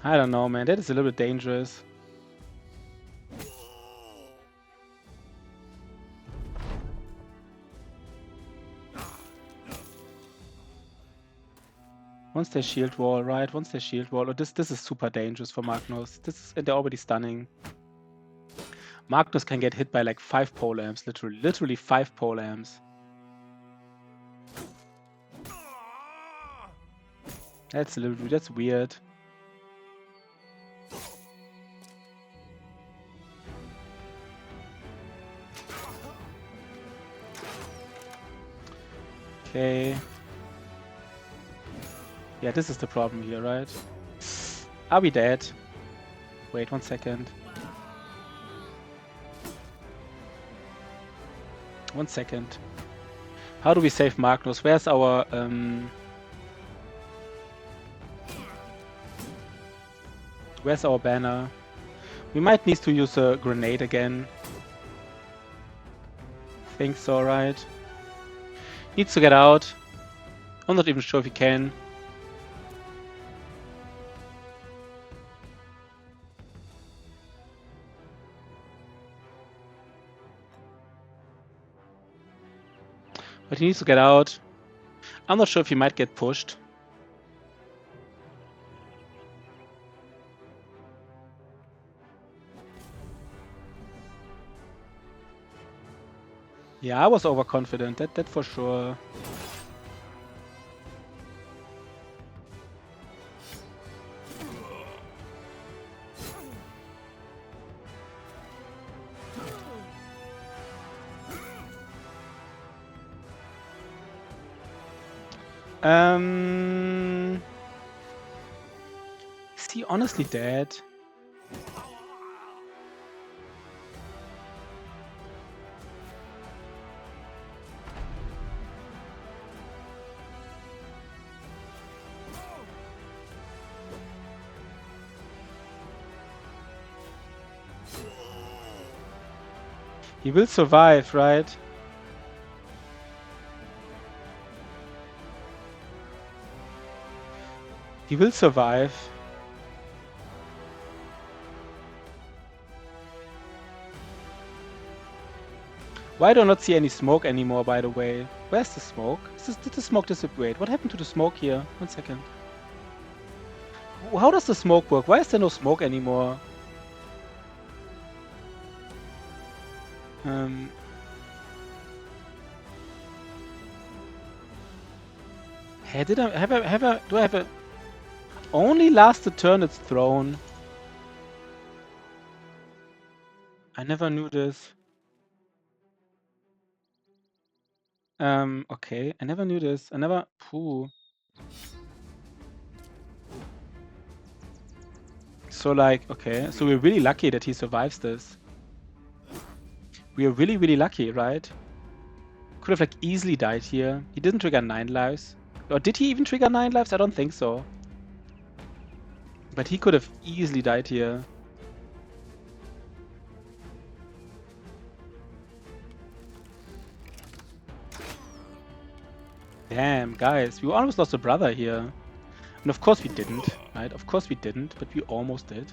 A: I don't know, man. That is a little bit dangerous. Once they shield wall, right? Once they shield wall. Oh, this is super dangerous for Magnus. They're already stunning. Magnus can get hit by like 5 pole amps, literally 5 pole amps. That's weird. Okay. Yeah, this is the problem here, right? Are we dead? Wait 1 second. 1 second. How do we save Magnus? Where's our Where's our banner? We might need to use a grenade again. Think so, right? Needs to get out. I'm not even sure if he can. But he needs to get out. I'm not sure if he might get pushed. Yeah, I was overconfident, that for sure. Is he honestly dead? He will survive, right? He will survive. Why do I not see any smoke anymore, by the way? Where's the smoke? Did the smoke disappear? What happened to the smoke here? 1 second. How does the smoke work? Why is there no smoke anymore? Hey, do I have a... Only lasts the turn it's thrown. I never knew this. Okay. I never knew this. I never... Pooh. So like, okay. So we're really lucky that he survives this. We are really, really lucky, right? Could have like easily died here. He didn't trigger 9 lives. Or did he even trigger 9 lives? I don't think so. But he could have easily died here. Damn, guys. We almost lost a brother here. And of course we didn't, right? Of course we didn't, but we almost did.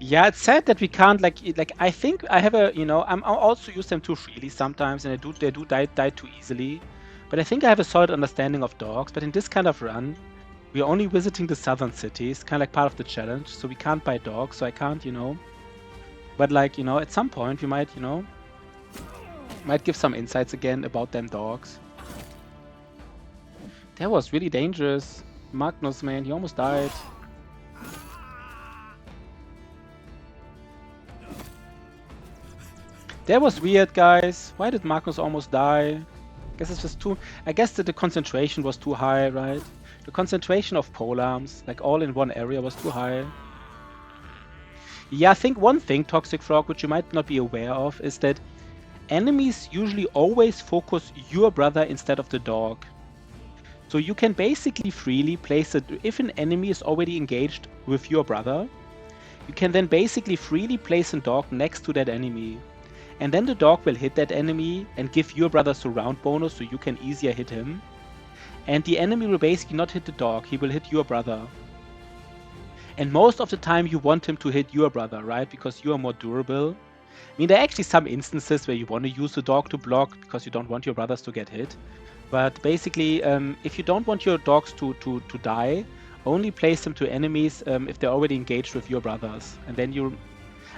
A: Yeah, it's sad that we can't like I think I have a, you know, I also use them too freely sometimes, and they do die too easily. But I think I have a solid understanding of dogs. But in this kind of run, we are only visiting the southern cities, kind of like part of the challenge. So we can't buy dogs, so I can't, you know. But like, you know, at some point we might, you know, might give some insights again about them dogs. That was really dangerous. Magnus, man, he almost died. That was weird, guys. Why did Magnus almost die? I guess it's just too... I guess that the concentration was too high, right? The concentration of polearms, like all in one area, was too high. Yeah, I think one thing, Toxic Frog, which you might not be aware of, is that enemies usually always focus your brother instead of the dog. So you can basically freely place it... If an enemy is already engaged with your brother, you can then basically freely place a dog next to that enemy. And then the dog will hit that enemy and give your brother surround bonus so you can easier hit him. And the enemy will basically not hit the dog, he will hit your brother. And most of the time you want him to hit your brother, right? Because you are more durable. I mean, there are actually some instances where you want to use the dog to block because you don't want your brothers to get hit. But basically, if you don't want your dogs to die, only place them to enemies if they're already engaged with your brothers. And then you...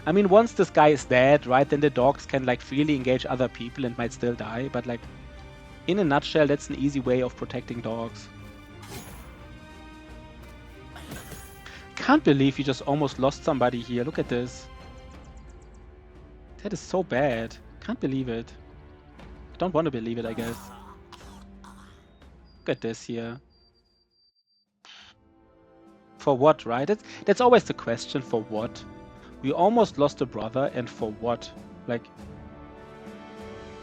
A: I mean, once this guy is dead, right, then the dogs can like freely engage other people and might still die. But like, in a nutshell, that's an easy way of protecting dogs. Can't believe you just almost lost somebody here. Look at this. That is so bad. Can't believe it. I don't want to believe it, I guess. Look at this here. For what, right? That's always the question, for what? We almost lost a brother, and for what? Like,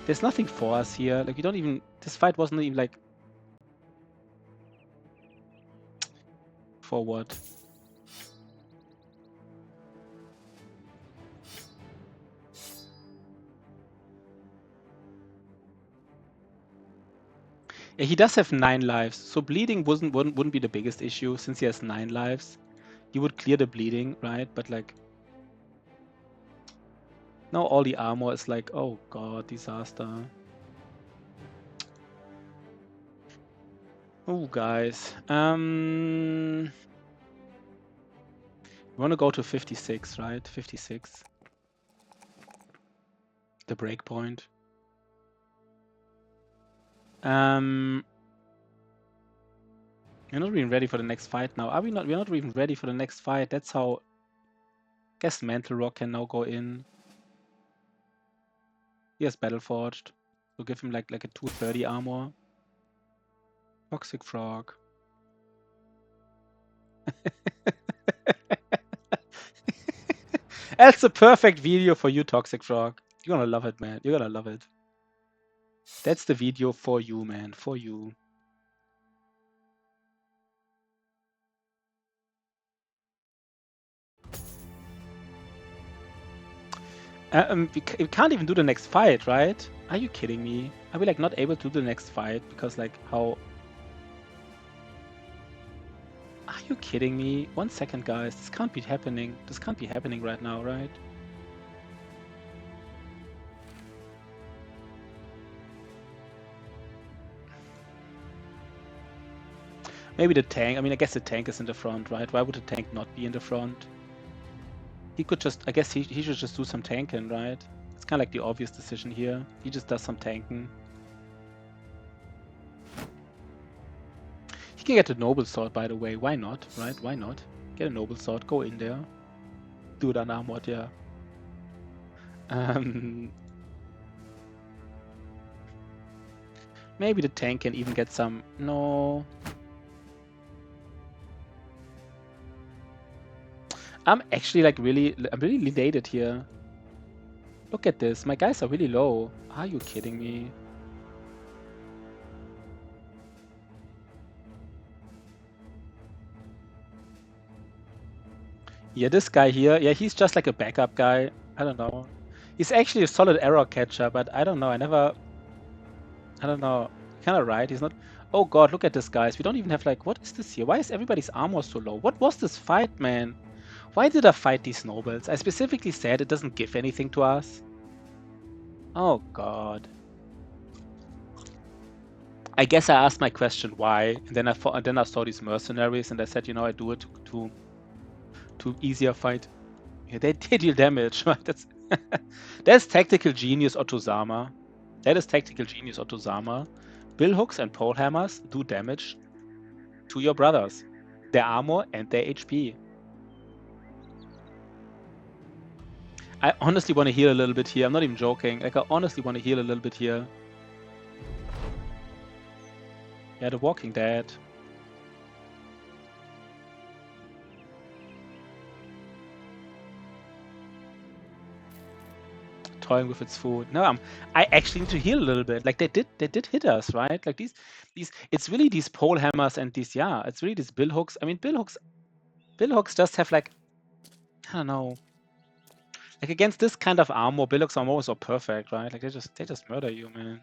A: there's nothing for us here. Like, we don't even... This fight wasn't even like... For what? Yeah, he does have 9 lives, so bleeding wouldn't be the biggest issue since he has 9 lives. He would clear the bleeding, right? But like... Now all the armor is like, oh god, disaster. Oh, guys. We want to go to 56, right? 56. The breakpoint. We're not even ready for the next fight now. Are we not? We're not even ready for the next fight. That's how... I guess Mantle Rock can now go in. He has Battle Forged. We'll give him like a 230 armor. Toxic Frog. That's the perfect video for you, Toxic Frog. You're gonna love it, man. You're gonna love it. That's the video for you, man. For you. We can't even do the next fight, right? Are you kidding me? Are we like not able to do the next fight because like how... Are you kidding me? 1 second, guys. This can't be happening. This can't be happening right now, right? Maybe the tank. I mean, I guess the tank is in the front, right? Why would the tank not be in the front? He could just... I guess he should just do some tanking, right? It's kind of like the obvious decision here. He just does some tanking. He can get a Noble Sword, by the way. Why not, right? Why not? Get a Noble Sword. Go in there. Do it unarmored, yeah. Maybe the tank can even get some... No... I'm actually like I'm really elated here. Look at this, my guys are really low. Are you kidding me? Yeah, this guy here, yeah, he's just like a backup guy. I don't know. He's actually a solid error catcher, but I don't know. I don't know. Kinda right, he's not... Oh god, look at this, guys. We don't even have like... What is this here? Why is everybody's armor so low? What was this fight, man? Why did I fight these nobles? I specifically said it doesn't give anything to us. Oh god. I guess I asked my question why, and then I saw these mercenaries, and I said, you know, I do it to easier fight. Yeah, they deal damage, right? That's tactical genius Ottozama. That is tactical genius Ottozama. Bill hooks and pole hammers do damage to your brothers, their armor and their HP. I honestly want to heal a little bit here. I'm not even joking. Like, I honestly want to heal a little bit here. Yeah, The Walking Dead. Toying with its food. No, I actually need to heal a little bit. Like, they did hit us, right? Like these. It's really these pole hammers and these. Yeah, it's really these bill hooks. I mean, bill hooks just have like, I don't know. Like against this kind of armor, bill hooks are almost so perfect, right? Like they just murder you, man.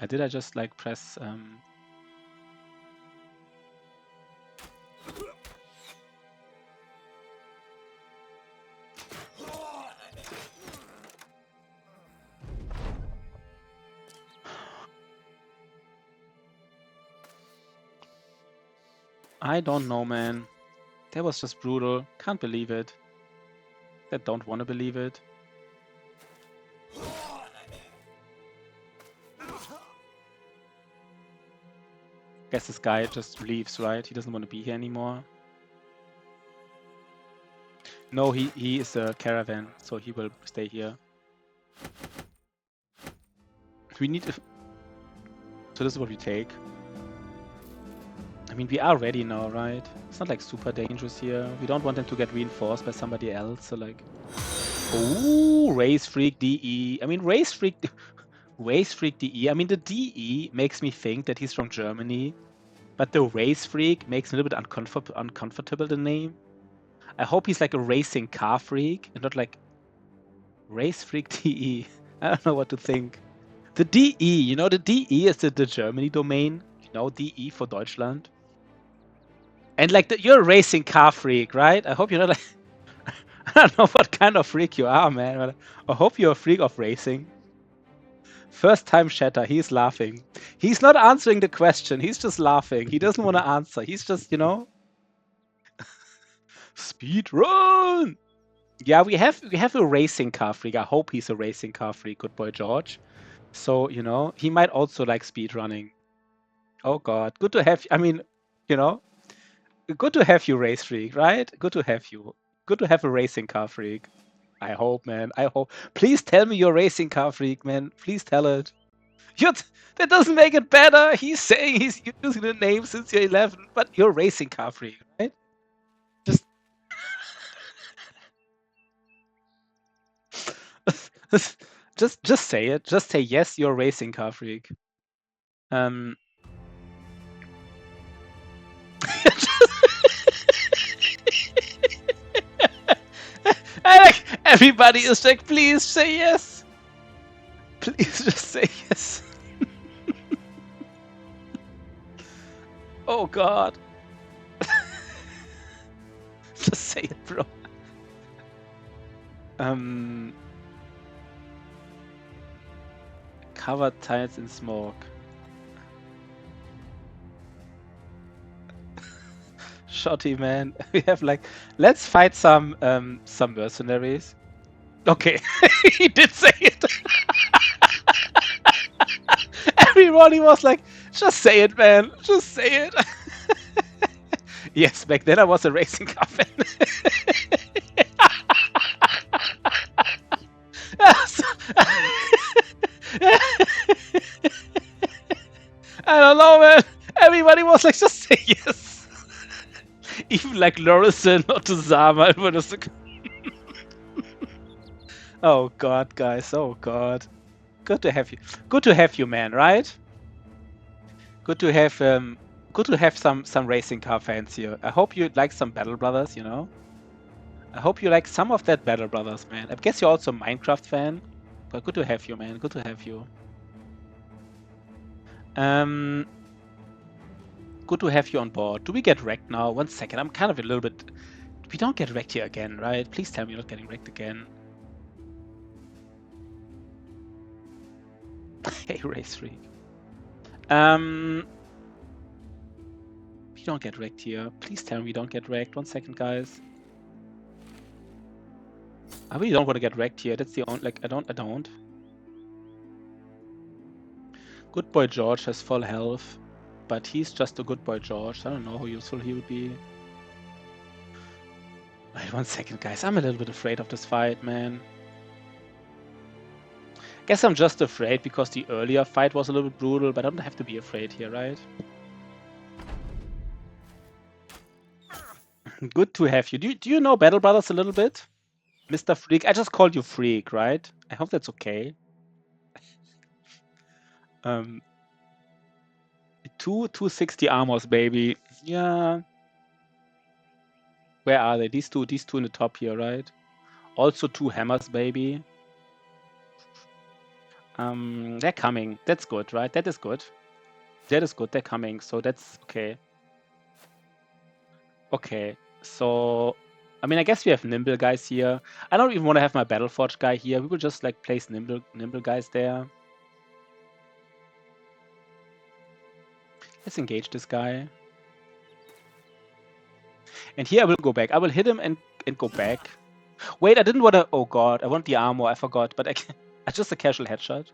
A: Did I just like press I don't know, man. That was just brutal. Can't believe it. I don't want to believe it. Guess this guy just leaves, right? He doesn't want to be here anymore. No, he is a caravan, so he will stay here. We need to... So this is what we take. I mean, we are ready now, right? It's not like super dangerous here. We don't want them to get reinforced by somebody else, so like... Ooh, Race Freak DE. I mean, Race Freak DE. I mean, the DE makes me think that he's from Germany, but the Race Freak makes me a little bit uncomfortable, the name. I hope he's like a racing car freak and not like Race Freak DE. I don't know what to think. The DE, you know, the DE is the Germany domain. You know, DE for Deutschland. And like, you're a racing car freak, right? I hope you're not like... I don't know what kind of freak you are, man. But I hope you're a freak of racing. First time Shatter, he's laughing. He's not answering the question. He's just laughing. He doesn't want to answer. He's just, you know... Speed run! Yeah, we have a racing car freak. I hope he's a racing car freak. Good boy, George. So, you know, he might also like speed running. Oh God, good to have. I mean, you know, good to have you, race freak, right? Good to have you. Good to have a racing car freak. I hope, man. I hope. Please tell me you're a racing car freak, man. Please tell it. That doesn't make it better. He's saying he's using the name since you're 11, but you're a racing car freak, right? Just say it. Just say yes, you're a racing car freak. Like, everybody is like, please say yes. Please just say yes. Oh God. Just say it, bro. Covered tiles in smoke. Shotty, man. We have like, let's fight some mercenaries. Okay, he did say it. Everybody was like, just say it, man. Just say it. Yes, back then I was a racing car fan. I don't know, man. Everybody was like, just say yes. Even like Lorison or Tuzama. Oh God, guys. Oh God. Good to have you. Good to have you, man. Right? Good to have some racing car fans here. I hope you like some Battle Brothers. You know. I hope you like some of that Battle Brothers, man. I guess you're also a Minecraft fan. But good to have you, man. Good to have you. Good to have you on board. Do we get wrecked now? 1 second. I'm kind of a little bit... We don't get wrecked here again, right? Please tell me you're not getting wrecked again. Hey, Race Freak. We don't get wrecked here. Please tell me we don't get wrecked. 1 second, guys. I really don't want to get wrecked here. That's the only... Like, I don't. Good boy George has full health. But he's just a good boy George. I don't know how useful he would be. Wait 1 second, guys. I'm a little bit afraid of this fight, man. Guess I'm just afraid because the earlier fight was a little bit brutal, but I don't have to be afraid here, right? Good to have you. Do you know Battle Brothers a little bit? Mr. Freak? I just called you Freak, right? I hope that's okay. 260 armors, baby. Yeah. Where are they? These two in the top here, right? Also 2 hammers, baby. They're coming. That's good, right? That is good. That is good. They're coming. So that's okay. Okay. So, I mean, I guess we have nimble guys here. I don't even want to have my Battleforge guy here. We will just like place nimble guys there. Let's engage this guy. And here I will go back. I will hit him and go back. Wait, I didn't want to... Oh god, I want the armor. I forgot. But I just a casual headshot.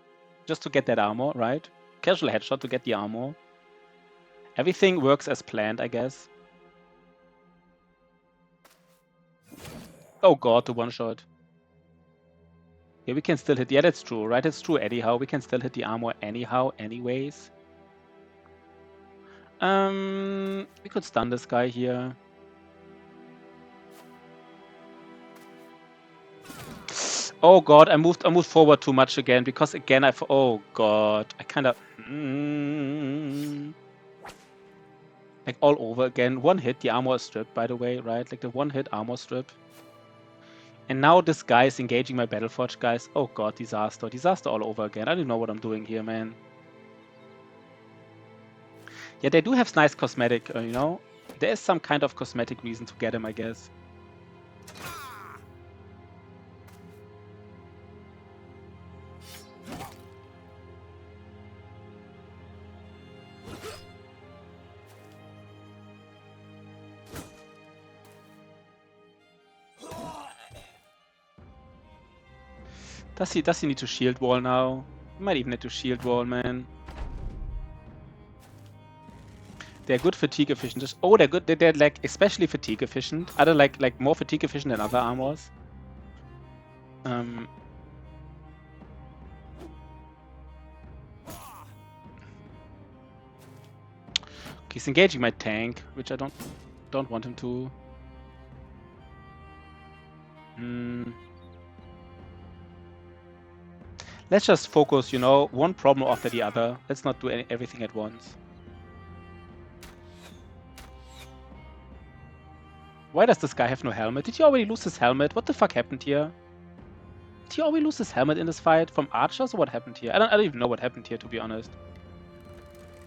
A: Just to get that armor, right? Casual headshot to get the armor. Everything works as planned, I guess. Oh god, the one shot. Yeah, we can still hit... Yeah, that's true, right? It's true anyhow. We can still hit the armor anyhow, anyways. We could stun this guy here. Oh god, I moved forward too much again because again oh god, I kind of like all over again. One hit, the armor is stripped, by the way, right? Like the one hit armor strip. And now this guy is engaging my Battleforge guys. Oh god, disaster, disaster all over again. I don't know what I'm doing here, man. Yeah, they do have nice cosmetic, you know. There is some kind of cosmetic reason to get him, I guess. Does he need to shield wall now? He might even need to shield wall, man. They're good fatigue efficient. Oh, they're good. They're like especially fatigue efficient. Are they like more fatigue efficient than other armors? He's engaging my tank, which I don't want him to. Let's just focus, you know, one problem after the other. Let's not do everything at once. Why does this guy have no helmet? Did he already lose his helmet? What the fuck happened here? Did he already lose his helmet in this fight from archers, or what happened here? I don't even know what happened here, to be honest.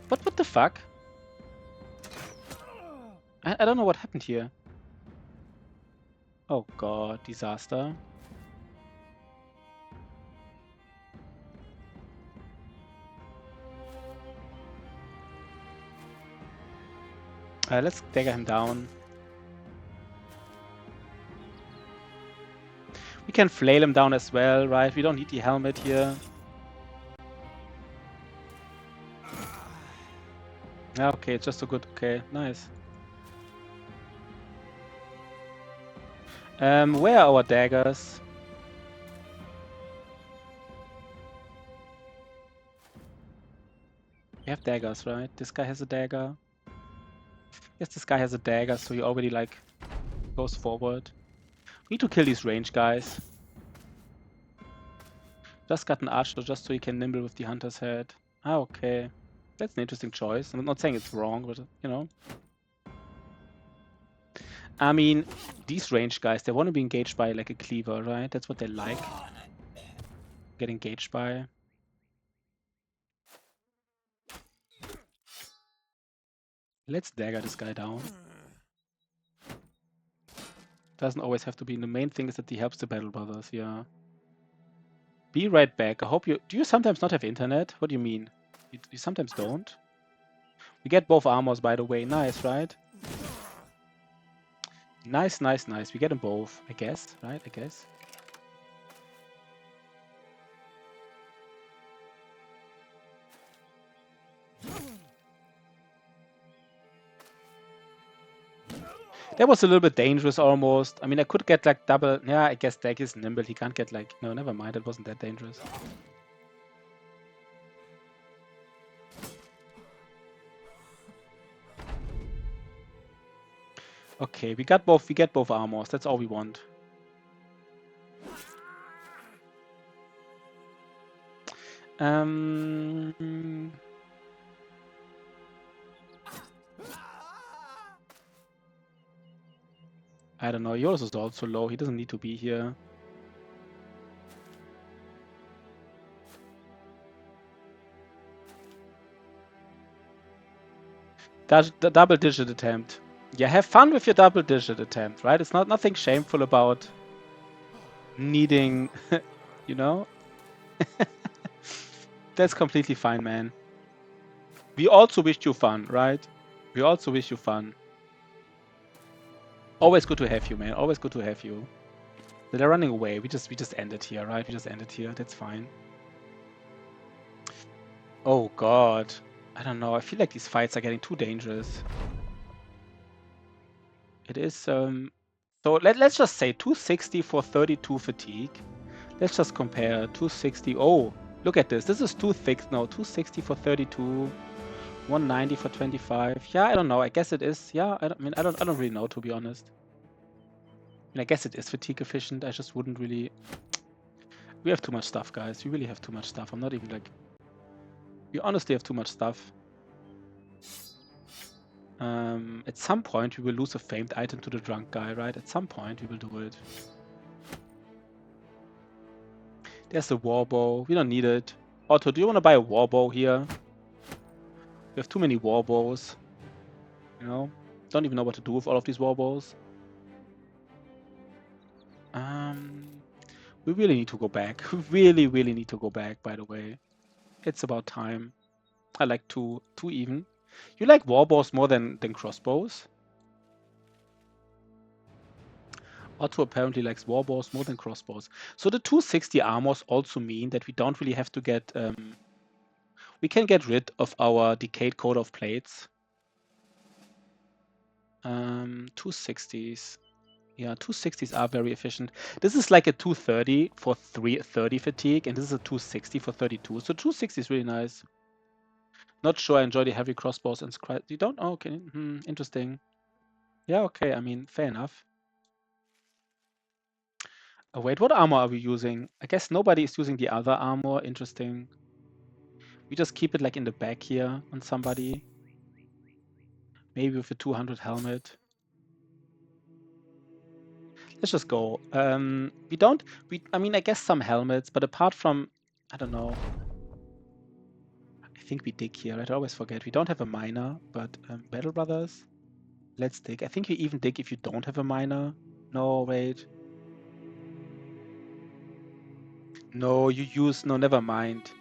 A: What the fuck? I don't know what happened here. Oh god, disaster. Let's dagger him down. We can flail him down as well, right? We don't need the helmet here. Okay, it's just so good. Okay, nice. Where are our daggers? We have daggers, right? This guy has a dagger. Yes, this guy has a dagger, so he already like goes forward. We need to kill these range guys. Just got an archer just so he can nimble with the hunter's head. Ah, okay. That's an interesting choice. I'm not saying it's wrong, but you know. I mean, these range guys, they want to be engaged by like a cleaver, right? That's what they like. Get engaged by. Let's dagger this guy down. Doesn't always have to be. The main thing is that he helps the Battle Brothers, yeah. Be right back. I hope you... Do you sometimes not have internet? What do you mean? You sometimes don't? We get both armors, by the way. Nice, right? Nice, nice, nice. We get them both, I guess, right? I guess. That was a little bit dangerous almost. I mean, I could get like double... Yeah, I guess Dag is nimble. He can't get like... No, never mind. It wasn't that dangerous. Okay, we get both armors. That's all we want. I don't know. Yours is also low. He doesn't need to be here. Double-digit attempt. Yeah, have fun with your double-digit attempt, right? It's nothing shameful about needing, you know? That's completely fine, man. We also wish you fun, right? We also wish you fun. Always good to have you, man. Always good to have you. They're running away. We just ended here, right? We just ended here. That's fine. Oh god. I don't know. I feel like these fights are getting too dangerous. It is so let's just say 260 for 32 fatigue. Let's just compare 260. Oh, look at this. This is 260 for 32. 190 for 25. Yeah, I don't know. I guess it is. Yeah, I don't really know, to be honest. I guess it is fatigue efficient. I just wouldn't really. We have too much stuff, guys. We really have too much stuff. I'm not even like. We honestly have too much stuff. At some point, we will lose a famed item to the drunk guy, right? At some point, we will do it. There's the warbow. We don't need it. Otto, do you want to buy a warbow here? We have too many warbows. You know? Don't even know what to do with all of these warbows. We really need to go back. We really need to go back, by the way. It's about time. I like two even. You like warbows more than crossbows? Otto apparently likes warbows more than crossbows. So the 260 armors also mean that we don't really have to get... we can get rid of our decayed coat of plates. 260s. Yeah, 260s are very efficient. This is like a 230 for 330 fatigue, and this is a 260 for 32. So 260 is really nice. Not sure I enjoy the heavy crossbows and you don't? Oh, okay. Interesting. Yeah, okay. I mean, fair enough. Oh, wait, what armor are we using? I guess nobody is using the other armor. Interesting. We just keep it like in the back here on somebody. Maybe with a 200 helmet. Let's just go. I mean, I guess some helmets, but apart from, I don't know. I think we dig here. I always forget. We don't have a miner, but Battle Brothers. Let's dig. I think you even dig if you don't have a miner. No, wait. No, you use... No, never mind.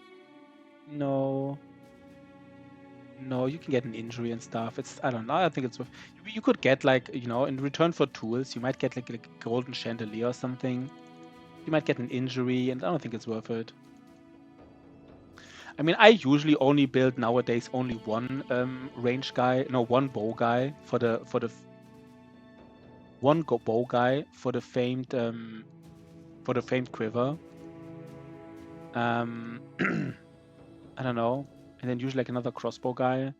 A: No. No, you can get an injury and stuff. I don't know. I think it's worth... You could get, like, you know, in return for tools, you might get, like a golden chandelier or something. You might get an injury, and I don't think it's worth it. I mean, I usually only build nowadays only one range guy, no, one bow guy for the bow guy for the famed quiver. I don't know, and then usually like another crossbow guy.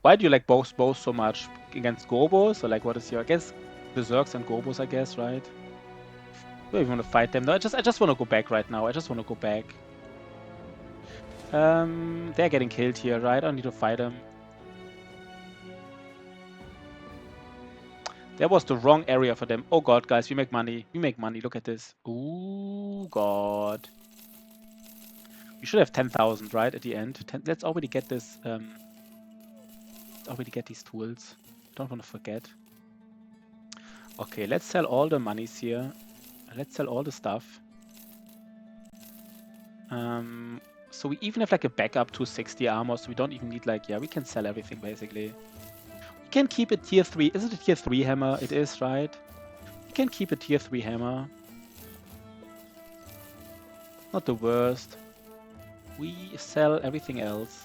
A: Why do you like bows so much? Against gobos, or like what is your... I guess berserks and gobos, I guess, right? Do I even want to fight them? No, I just want to go back right now. I just want to go back. They're getting killed here, right? I don't need to fight them. That was the wrong area for them. Oh god, guys, we make money. We make money. Look at this. Ooh, god. We should have 10,000, right, at the end. Let's already get this. Let's already get these tools. Don't want to forget. Okay, let's sell all the monies here. Let's sell all the stuff. So we even have like a backup 260 armor, so we don't even need like... Yeah, we can sell everything basically. We can keep a tier 3. Is it a tier 3 hammer? It is, right? We can keep a tier 3 hammer. Not the worst. We sell everything else.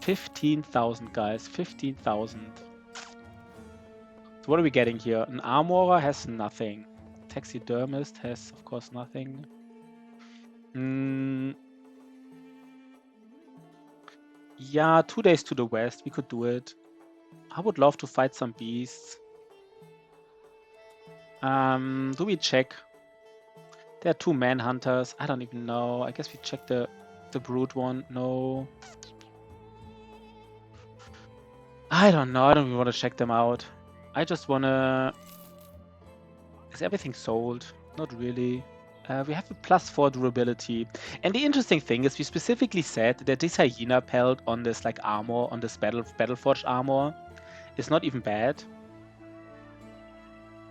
A: 15,000, guys. 15,000. So what are we getting here? An armorer has nothing. Taxidermist has, of course, nothing. Yeah, 2 days to the west. We could do it. I would love to fight some beasts. Do we check? There are 2 manhunters. I don't even know. I guess we check the brute one. No. I don't know. I don't even want to check them out. I just want to... Is everything sold? Not really. We have a +4 durability. And the interesting thing is we specifically said that this hyena pelt on this like armor, on this Battleforged armor is not even bad.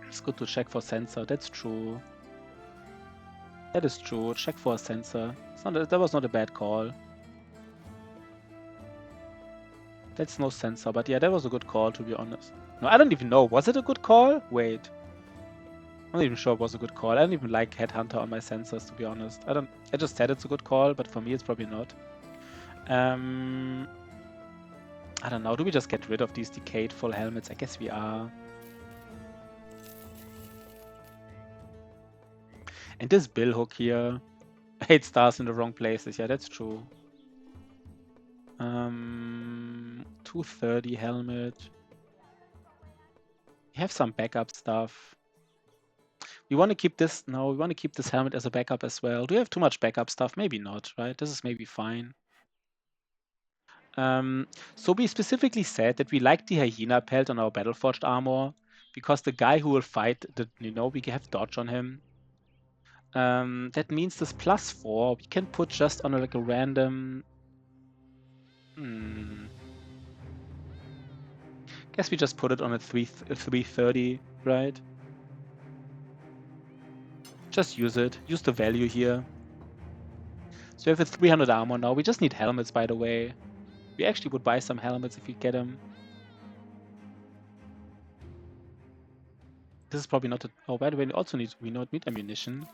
A: It's good to check for sensor. That's true. That is true. Check for a sensor. That was not a bad call. That's no sensor, but yeah, that was a good call, to be honest. No, I don't even know. Was it a good call? Wait. I'm not even sure it was a good call. I don't even like Headhunter on my sensors, to be honest. I just said it's a good call, but for me it's probably not. I don't know. Do we just get rid of these decayed full helmets? I guess we are. And this billhook here, 8 stars in the wrong places. Yeah, that's true. 230 helmet. We have some backup stuff. We want to keep this. No, we want to keep this helmet as a backup as well. Do we have too much backup stuff? Maybe not, right? This is maybe fine. So we specifically said that we like the hyena pelt on our Battleforged armor because the guy who will fight, we have dodge on him. That means this +4 we can put just on like a random. Guess we just put it on a 330, right? Just use it. Use the value here. So we have a 300 armor now. We just need helmets, by the way. We actually would buy some helmets if we get them. This is probably not a... Oh, by the way, we need ammunition.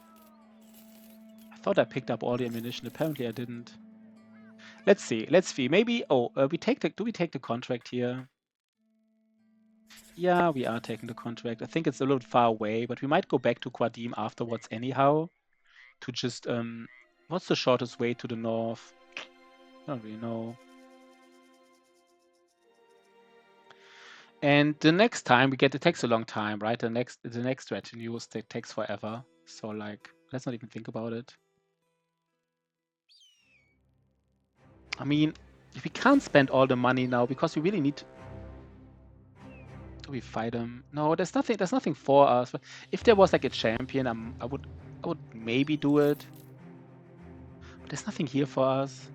A: I thought I picked up all the ammunition. Apparently I didn't. Let's see. Maybe... Oh, do we take the contract here? Yeah, we are taking the contract. I think it's a little bit far away, but we might go back to Quadim afterwards anyhow. To just... What's the shortest way to the north? I don't really know. And the next time we get, it takes a long time, right? The next retinue takes forever. So like, let's not even think about it. I mean, if we can't spend all the money now because we really need. Do we fight him? No, there's nothing for us. But if there was like a champion, I would maybe do it. But there's nothing here for us.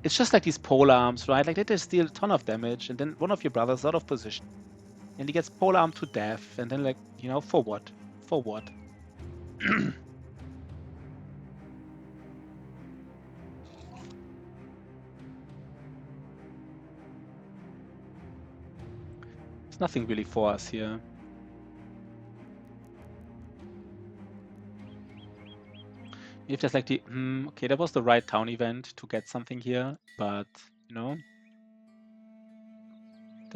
A: It's just like these pole arms, right? Like they just deal a ton of damage, and then one of your brothers out of position, and he gets pole armed to death, and then like, for what? For what? There's nothing really for us here. If there's like the okay, that was the right town event to get something here, but that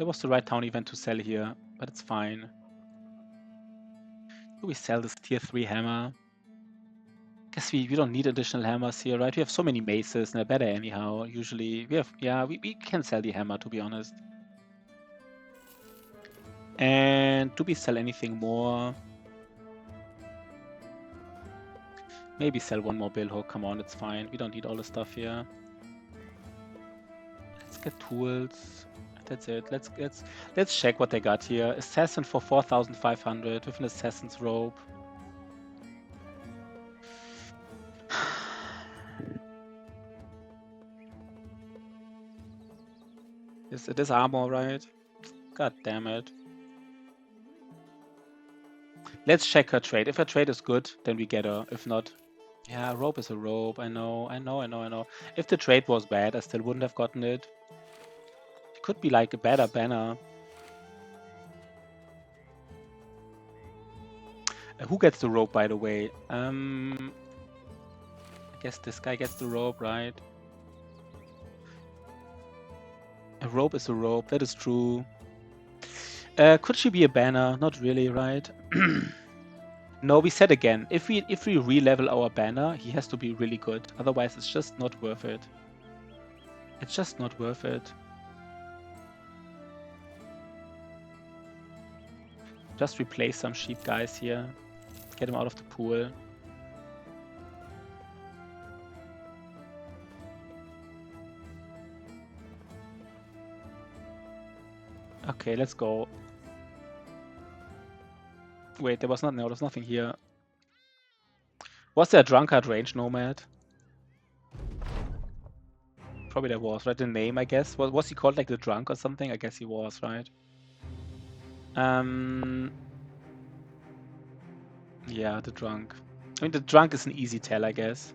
A: was the right town event to sell here, but it's fine. Do we sell this tier 3 hammer? Guess we don't need additional hammers here, right? We have so many maces and they're better anyhow. Usually we can sell the hammer, to be honest. And do we sell anything more? Maybe sell one more billhook. Come on, it's fine. We don't need all the stuff here. Let's get tools. That's it. Let's check what they got here. Assassin for 4,500 with an assassin's robe. It is armor, right? God damn it. Let's check her trade. If her trade is good, then we get her. If not, yeah, a robe is a robe. I know. If the trade was bad, I still wouldn't have gotten it. It could be like a better banner. Who gets the robe, by the way? I guess this guy gets the robe, right? A robe is a robe. That is true. Could she be a banner? Not really, right? No, we said again, if we re-level our banner, he has to be really good. Otherwise, it's just not worth it. It's just not worth it. Just replace some sheep guys here. Get them out of the pool. Okay, let's go. Wait, there was not. No, there's nothing here. Was there a drunkard range nomad? Probably there was, right? The name, I guess. Was he called like the drunk or something? I guess he was, right? Yeah, the drunk. I mean, the drunk is an easy tell, I guess.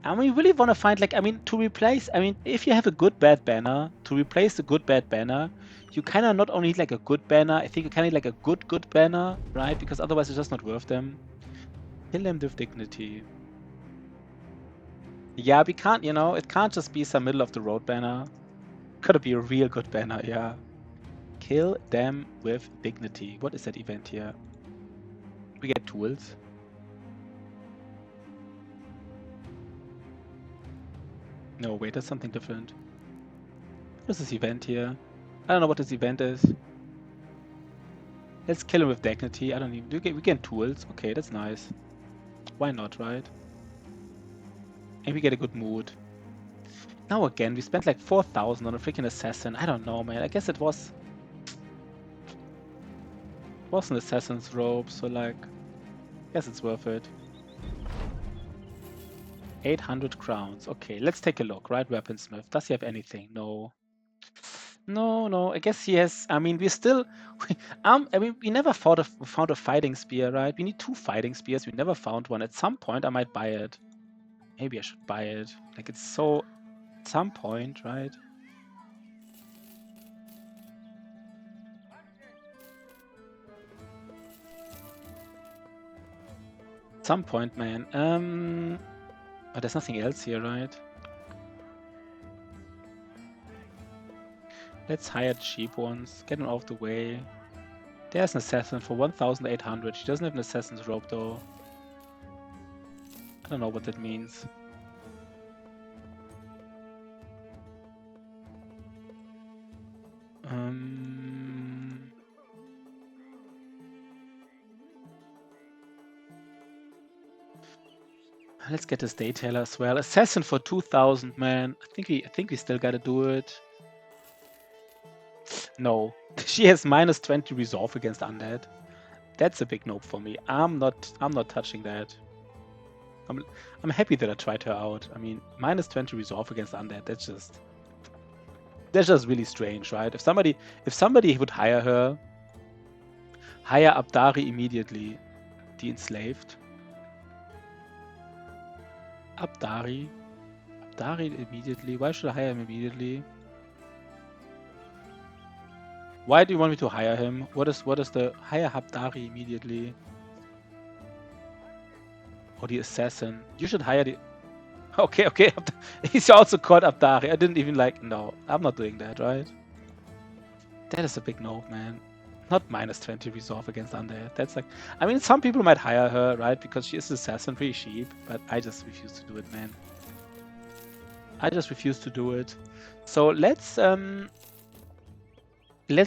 A: And we really want to find, like, I mean, to replace, I mean, if you have a good bad banner, to replace the good bad banner, you kind of not only need like a good banner, I think you kind of need like a good banner, right? Because otherwise it's just not worth them. Kill them with dignity. Yeah, we can't, you know, it can't just be some middle of the road banner. Gotta be a real good banner, yeah. Kill them with dignity. What is that event here? We get tools. No, wait, that's something different. What is this event here? I don't know what this event is. Let's kill him with dignity. I don't even. We get tools. Okay, that's nice. Why not, right? And we get a good mood. Now again, we spent like 4,000 on a freaking assassin. I don't know, man. I guess it was an assassin's robe, so like, I guess it's worth it. 800 crowns. Okay, let's take a look, right? Weaponsmith. Does he have anything? No. No. I guess he has. I mean, we still. I mean, we never found a fighting spear, right? We need 2 fighting spears. We never found one. At some point, I might buy it. Maybe I should buy it. Like, it's so. At some point, right? At some point, man. But there's nothing else here, right? Let's hire the cheap ones. Get them out of the way. There's an assassin for 1,800. She doesn't have an assassin's robe, though. I don't know what that means. Let's get this detailer as well. Assassin for 2,000, man. I think we still gotta do it. No, she has -20 resolve against undead. That's a big nope for me. I'm not touching that. I'm happy that I tried her out. I mean, -20 resolve against undead. That's just really strange, right? If somebody would hire her, hire Abdari immediately. The enslaved. Abdari immediately. Why should I hire him immediately? Why do you want me to hire him? What is the hire Abdari immediately? Or the assassin? You should hire the. Okay. He's also called Abdari. I didn't even like. No, I'm not doing that, right? That is a big no, man. Not -20 resolve against undead. That's like. I mean, some people might hire her, right? Because she is an assassin, pretty cheap. But I just refuse to do it, man. I just refuse to do it. So let's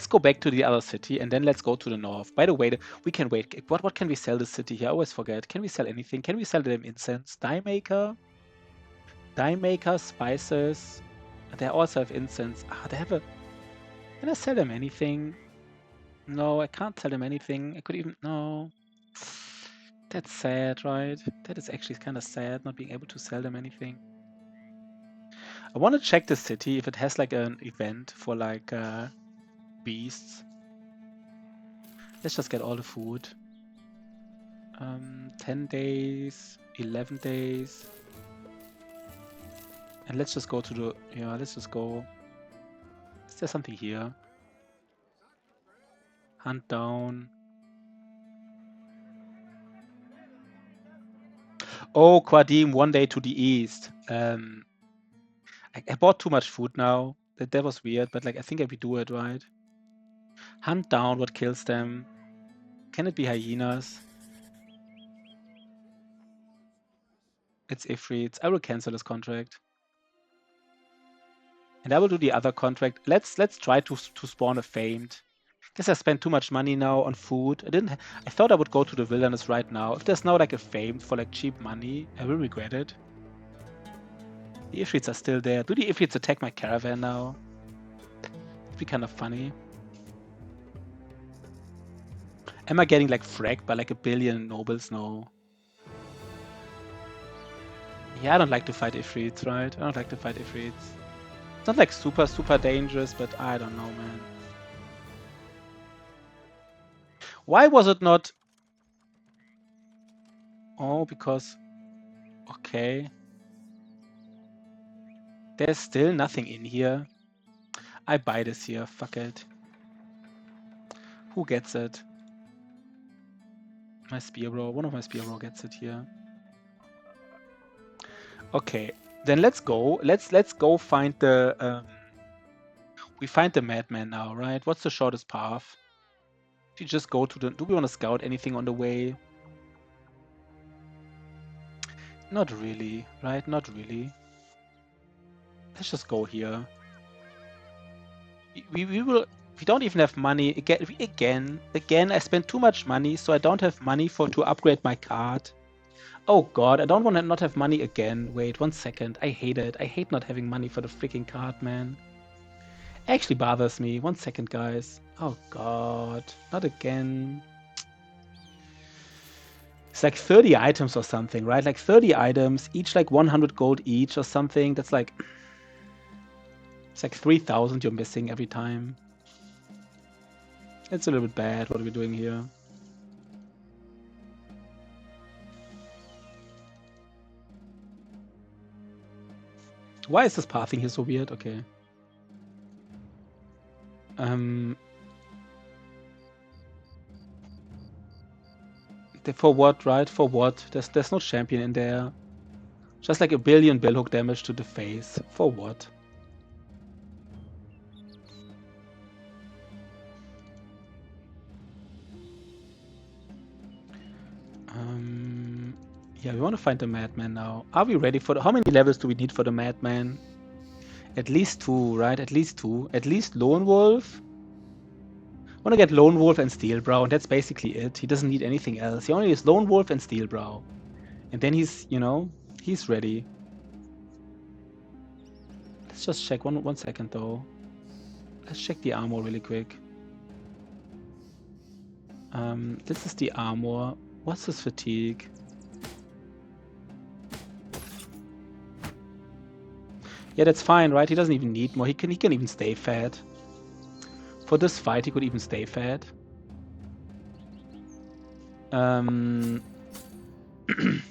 A: go back to the other city and then let's go to the north. By the way, we can wait. What can we sell this city here? I always forget. Can we sell anything? Can we sell them incense? Dye maker, spices. They also have incense. They have a. Can I sell them anything? No, I can't sell them anything. I could even no. That's sad, right? That is actually kind of sad, not being able to sell them anything. I want to check the city if it has like an event for like beasts. Let's just get all the food. 10 days, 11 days. And let's just go to the, let's just go. Is there something here? Hunt down. Oh, Qadim, 1 day to the east. I bought too much food now. That was weird, but like I think I will do it right. Hunt down what kills them. Can it be hyenas? It's Ifrits. I will cancel this contract. And I will do the other contract. Let's try to spawn a famed. Guess I spent too much money now on food. I thought I would go to the wilderness right now. If there's now like a famed for like cheap money, I will regret it. The Ifrits are still there. Do the Ifrits attack my caravan now? It'd be kind of funny. Am I getting like fragged by like a billion nobles? No. Yeah, I don't like to fight Ifrits, right? I don't like to fight Ifrits. It's not like super, super dangerous, but I don't know, man. Why was it not? Oh, because... Okay. There's still nothing in here. I buy this here. Fuck it. Who gets it? My spear bro. One of my spear bro gets it here. Okay. Then let's go. Let's go find the... we find the madman now, right? What's the shortest path? If you just go to the... Do we want to scout anything on the way? Not really, right? Not really. Let's just go here. We don't even have money. Again, I spent too much money, so I don't have money to upgrade my card. Oh god, I don't want to not have money again. Wait, 1 second. I hate it. I hate not having money for the freaking card, man. Actually bothers me. 1 second, guys. Oh god, not again. It's like 30 items or something, right? Like 30 items, each like 100 gold each or something. That's like... It's like 3,000 you're missing every time. It's a little bit bad. What are we doing here? Why is this pathing here so weird? Okay. For what, right? For what? There's no champion in there. Just like a billion billhook damage to the face. For what? Yeah, we want to find the madman now. Are we ready for the... How many levels do we need for the madman? At least 2, right? At least 2. At least Lone Wolf. I want to get Lone Wolf and Steelbrow, and that's basically it. He doesn't need anything else. He only needs Lone Wolf and Steelbrow. And then he's, you know, he's ready. Let's just check 1 second though. Let's check the armor really quick. This is the armor. What's his fatigue? Yeah, that's fine, right? He doesn't even need more. He can even stay fed. For this fight, he could even stay fed.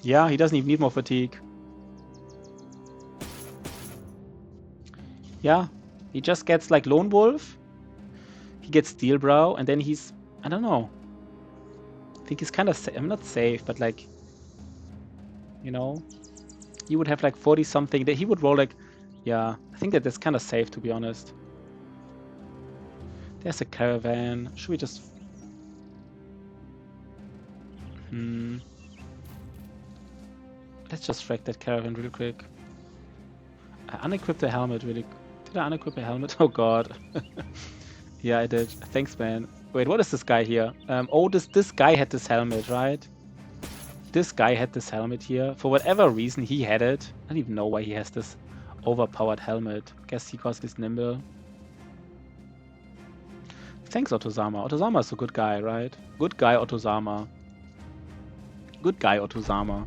A: Yeah, he doesn't even need more fatigue. Yeah, he just gets like Lone Wolf. He gets Steelbrow, and then he's... I don't know. I think he's kind of... I'm not safe, but like... You know? He would have like 40 something. That he would roll like... Yeah, I think that's kind of safe, to be honest. There's a caravan. Should we just... Let's just frag that caravan real quick. I unequipped the helmet really... Did I unequip a helmet? Oh god. Yeah, I did. Thanks, man. Wait, what is this guy here? Oh, this guy had this helmet, right? This guy had this helmet here. For whatever reason, he had it. I don't even know why he has this overpowered helmet. Guess because he's nimble. Thanks, Otozama. Otozama is a good guy, right? Good guy, Otozama. Good guy, Otozama.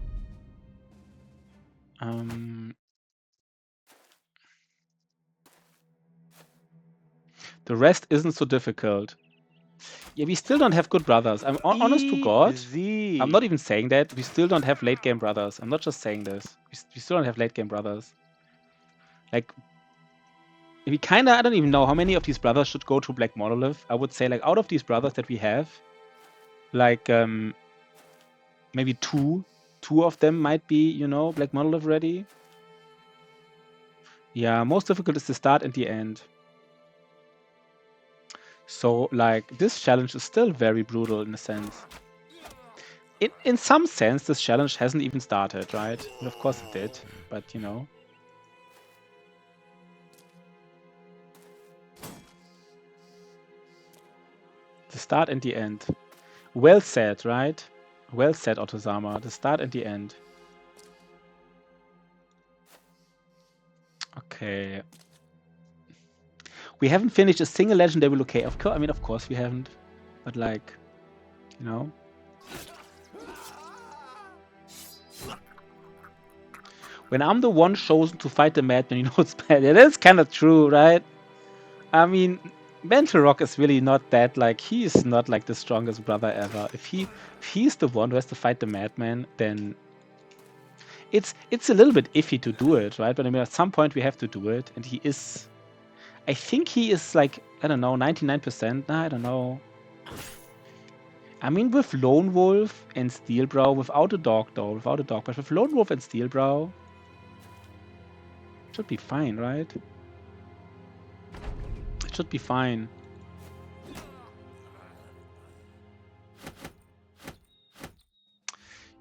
A: The rest isn't so difficult. Yeah, we still don't have good brothers. I'm honest to God. I'm not even saying that. We still don't have late game brothers. I'm not just saying this. We still don't have late game brothers. Like, we kind of... I don't even know how many of these brothers should go to Black Monolith. I would say, like, out of these brothers that we have, like, maybe two of them might be, you know, Black Monolith ready. Yeah, most difficult is the start and the end. So, like, this challenge is still very brutal in a sense. In some sense, this challenge hasn't even started, right? And of course it did, but, you know. The start and the end. Well said, right? Well said, Otozama. The start and the end. Okay. We haven't finished a single legendary locate. Of course we haven't. But like, You know? When I'm the one chosen to fight the madman, you know it's bad. Yeah, that's kind of true, right? I mean, Mental Rock is really not that, like, he is not like the strongest brother ever. If he's the one who has to fight the madman, then it's a little bit iffy to do it, right? But I mean, at some point we have to do it, and he is, I think he is like, I don't know, 99%. Nah, I don't know. I mean, with Lone Wolf and Steelbrow, without a dog though, but with Lone Wolf and Steelbrow, should be fine, right? It should be fine.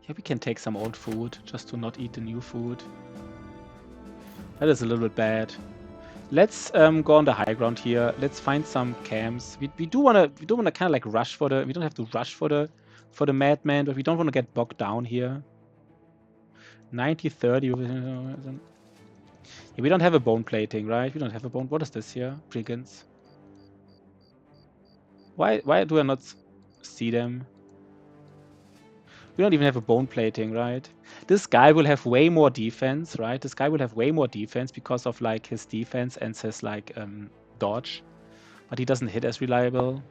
A: Yeah, we can take some old food just to not eat the new food. That is a little bit bad. Let's go on the high ground here. Let's find some camps. We do wanna kind of like rush for the. We don't have to rush for the madman, but we don't want to get bogged down here. 90-30. Yeah, we don't have a bone plating, right? We don't have a bone. What is this here? Brigands. Why do I not see them? We don't even have a bone plating, right? This guy will have way more defense, right? This guy will have way more defense because of like his defense and his like dodge, but he doesn't hit as reliable.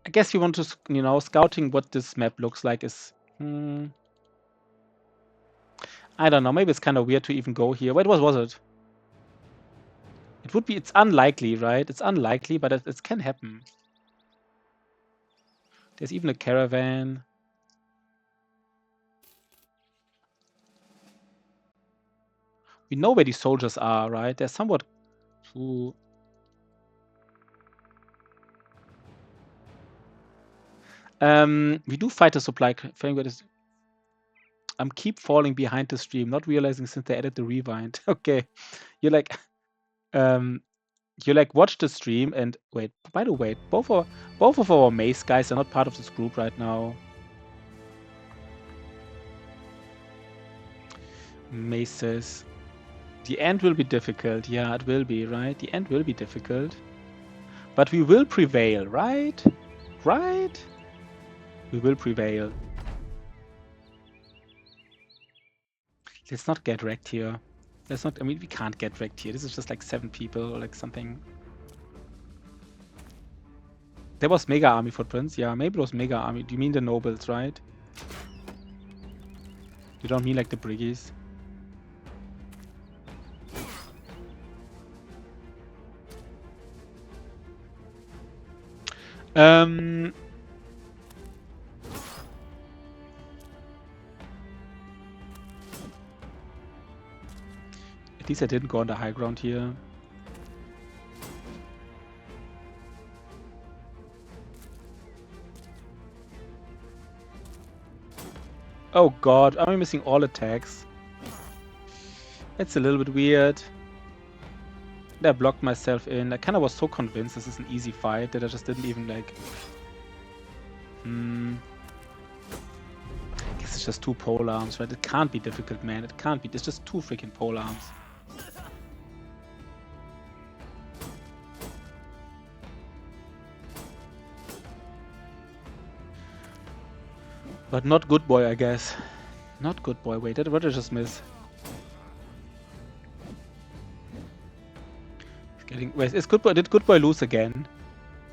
A: I guess you want to, you know, scouting what this map looks like is. I don't know. Maybe it's kind of weird to even go here. Wait, what was it? It would be. It's unlikely, right? It's unlikely, but it can happen. There's even a caravan. We know where these soldiers are, right? They're somewhat. Ooh. We do fight a supply. I'm keep falling behind the stream, not realizing since they added the rewind. Okay, you're like, you like watch the stream and wait. By the way, both of our mace guys are not part of this group right now. Maces. The end will be difficult. Yeah, it will be, right? The end will be difficult. But we will prevail, right? Right? We will prevail. Let's not get wrecked here. Let's not, I mean, we can't get wrecked here. This is just like 7 people or like something. There was Mega Army footprints. Yeah, maybe it was Mega Army. Do you mean the nobles, right? You don't mean like the briggies? At least I didn't go on the high ground here. Oh god, am I missing all attacks? That's a little bit weird. I blocked myself in. I kind of was so convinced this is an easy fight that I just didn't even like... I guess it's just 2 pole arms, right? It can't be difficult, man. It can't be. It's just 2 freaking pole arms. But not good boy, I guess. Not good boy. Wait, what did I just miss? Wait, is good boy? Did good boy lose again?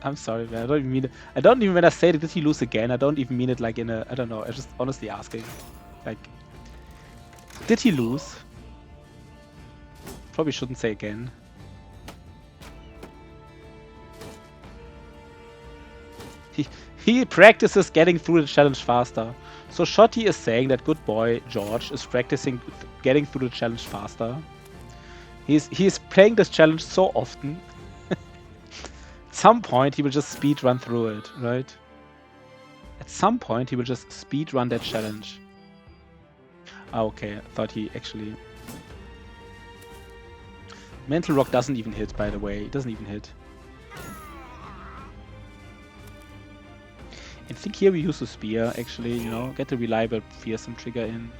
A: I'm sorry, man. I don't even mean it. I don't even when I say it, did he lose again? I don't even mean it like in a. I don't know. I'm just honestly asking. Like, did he lose? Probably shouldn't say again. He practices getting through the challenge faster. So Shotty is saying that good boy George is practicing getting through the challenge faster. He's playing this challenge so often. At some point he will just speed run through it, right? At some point he will just speed run that challenge. Ah, okay, I thought he actually... Mental Rock doesn't even hit, by the way. It doesn't even hit. I think here we use the spear, actually, you know, get the reliable fearsome trigger in.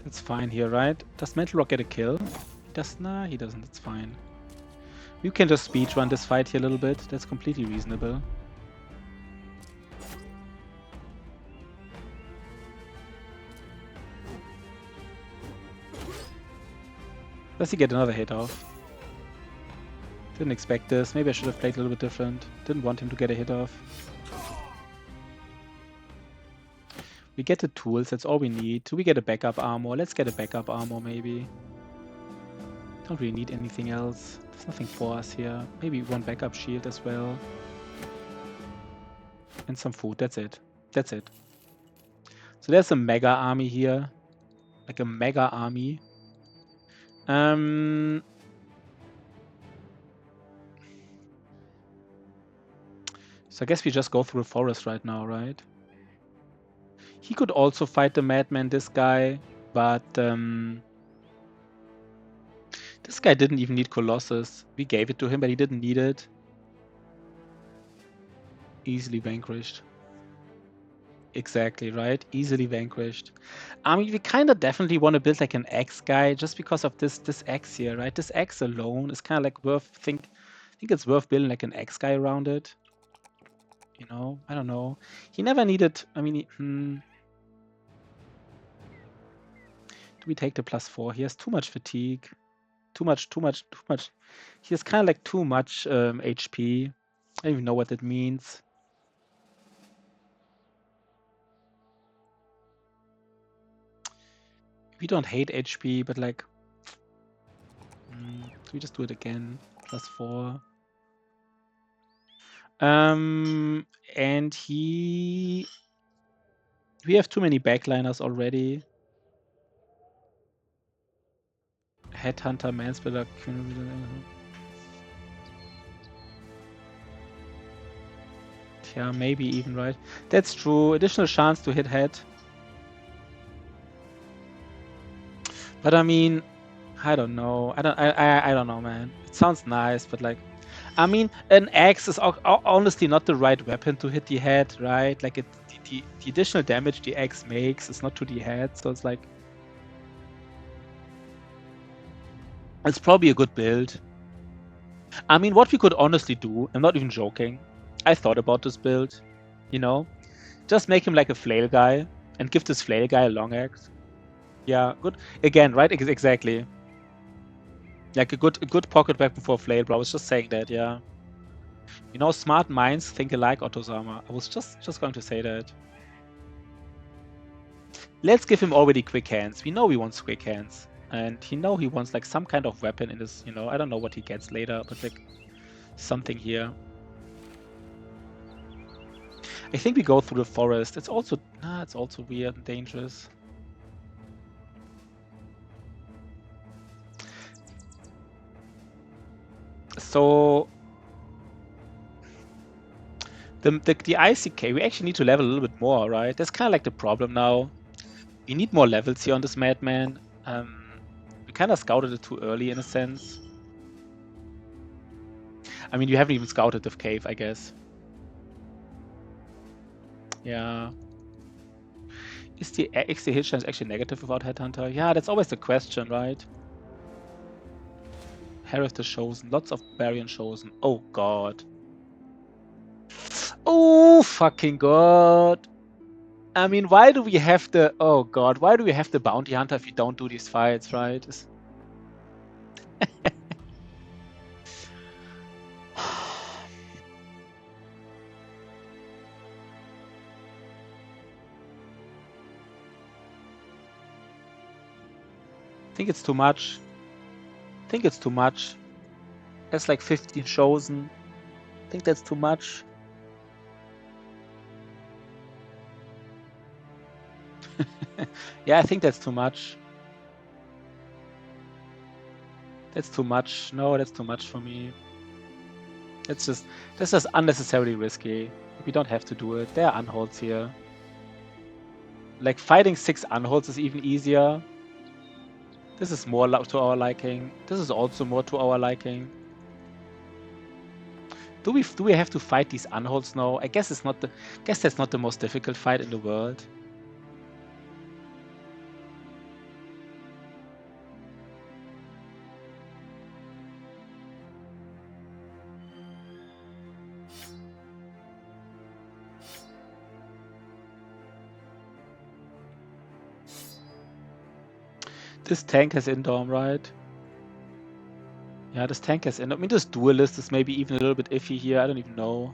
A: That's fine here, right? Does Mental Rock get a kill? He does. Nah, he doesn't. It's fine. You can just speedrun this fight here a little bit. That's completely reasonable. Does he get another hit off? Didn't expect this. Maybe I should have played a little bit different. Didn't want him to get a hit off. We get the tools, that's all we need. Do we get a backup armor? Let's get a backup armor, maybe. Don't really need anything else. There's nothing for us here. Maybe one backup shield as well. And some food, that's it. That's it. So there's a mega army here. Like a mega army. So I guess we just go through the forest right now, right? He could also fight the madman, this guy, but this guy didn't even need Colossus. We gave it to him, but he didn't need it. Easily vanquished. Exactly, right? Easily vanquished. I mean, we kind of definitely want to build like an X guy just because of this X here, right? This X alone is kind of like worth, I think it's worth building like an X guy around it. You know, I don't know. He never needed, I mean, do we take the +4? He has too much fatigue. Too much. He has kind of like too much HP. I don't even know what that means. We don't hate HP, but like, do we just do it again? +4. And we have too many backliners already. Headhunter, Mansplitter. Yeah, maybe even, right? That's true. Additional chance to hit head. But I mean, I don't know. I don't know, man. It sounds nice, but like, I mean, an axe is honestly not the right weapon to hit the head, right? Like, the additional damage the axe makes is not to the head, so it's like, it's probably a good build. I mean, what we could honestly do, I'm not even joking. I thought about this build, you know, just make him like a flail guy and give this flail guy a long axe. Yeah, good. Again, right? Exactly. Like a good pocket weapon for a flail, bro. I was just saying that, yeah. You know, smart minds think alike, Otosama. I was just going to say that. Let's give him already quick hands. We know he wants quick hands. And he wants like some kind of weapon in this, you know, I don't know what he gets later, but like something here. I think we go through the forest. It's also weird and dangerous. So the ICK, we actually need to level a little bit more, right? That's kind of like the problem now. We need more levels here on this madman. We kind of scouted it too early in a sense. I mean, you haven't even scouted the cave, I guess. Yeah. Is the XD hit chance actually negative without Headhunter? Yeah, that's always the question, right? Harith the Chosen, lots of Barbarian Chosen. Oh god. Oh fucking god. I mean, why do we have the... Oh god, why do we have the Bounty Hunter if we don't do these fights, right? I think it's too much. I think it's too much. That's like 15 Chosen. I think that's too much. Yeah, I think that's too much. That's too much. No, that's too much for me. That's just unnecessarily risky. We don't have to do it. There are unholds here. Like, fighting 6 unholds is even easier. This is more to our liking. This is also more to our liking. Do we have to fight these unholds now? I guess it's not the guess that's not the most difficult fight in the world. This tank has Indom, right? Yeah, this tank has Indom. I mean, this duelist is maybe even a little bit iffy here. I don't even know.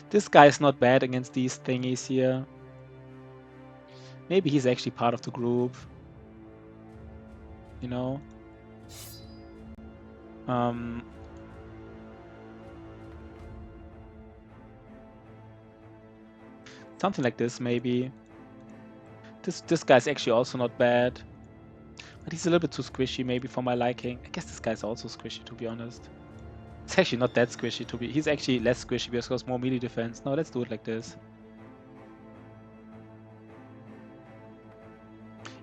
A: This guy is not bad against these thingies here. Maybe he's actually part of the group. You know? Something like this, maybe. This guy's actually also not bad. But he's a little bit too squishy, maybe, for my liking. I guess this guy's also squishy, to be honest. It's actually not that squishy, to be... He's actually less squishy because he has more melee defense. No, let's do it like this.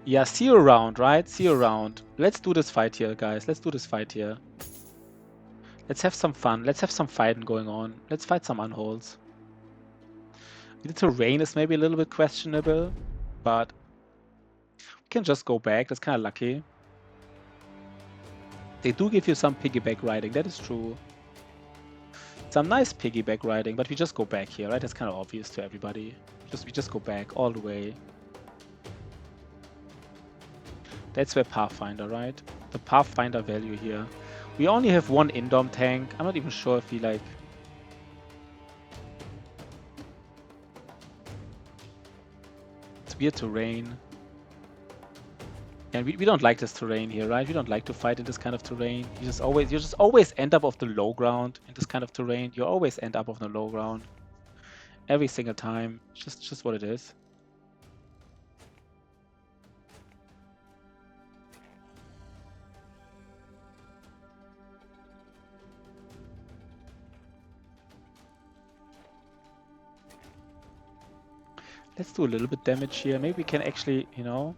A: Yeah, 0 round, right? 0 round. Let's do this fight here, guys. Let's do this fight here. Let's have some fun. Let's have some fighting going on. Let's fight some unholds. The terrain is maybe a little bit questionable, but we can just go back. That's kind of lucky. They do give you some piggyback riding. That is true. Some nice piggyback riding, but we just go back here, right? That's kind of obvious to everybody. We just go back all the way. That's where Pathfinder, right? The Pathfinder value here. We only have one Indom tank. I'm not even sure if we like... It's weird terrain. And we don't like this terrain here, right? We don't like to fight in this kind of terrain. You just always end up off the low ground in this kind of terrain. You always end up off the low ground. Every single time. Just what it is. Let's do a little bit damage here. Maybe we can actually, you know...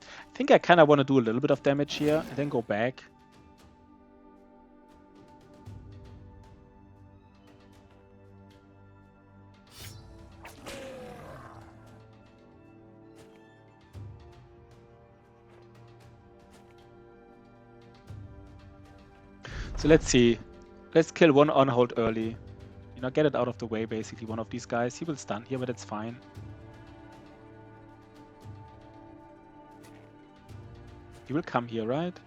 A: I think I kind of want to do a little bit of damage here and then go back. So let's see. Let's kill one on-hold early. You know, get it out of the way, basically, one of these guys. He will stun here, but that's fine. He will come here, right?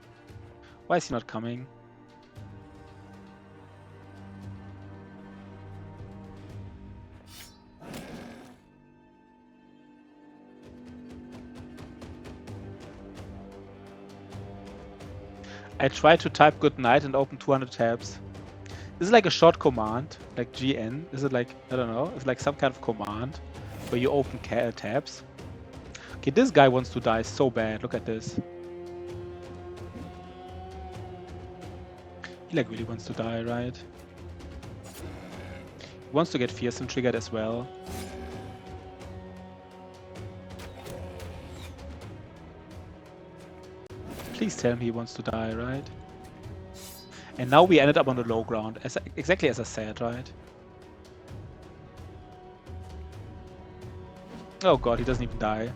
A: Why is he not coming? I tried to type good night and open 200 tabs. This is like a short command, like GN. Is it like, I don't know, it's like some kind of command where you open tabs. Okay, this guy wants to die so bad. Look at this. He like really wants to die, right? He wants to get fearsome triggered as well. Please tell me he wants to die, right? And now we ended up on the low ground, exactly as I said, right? Oh god, he doesn't even die.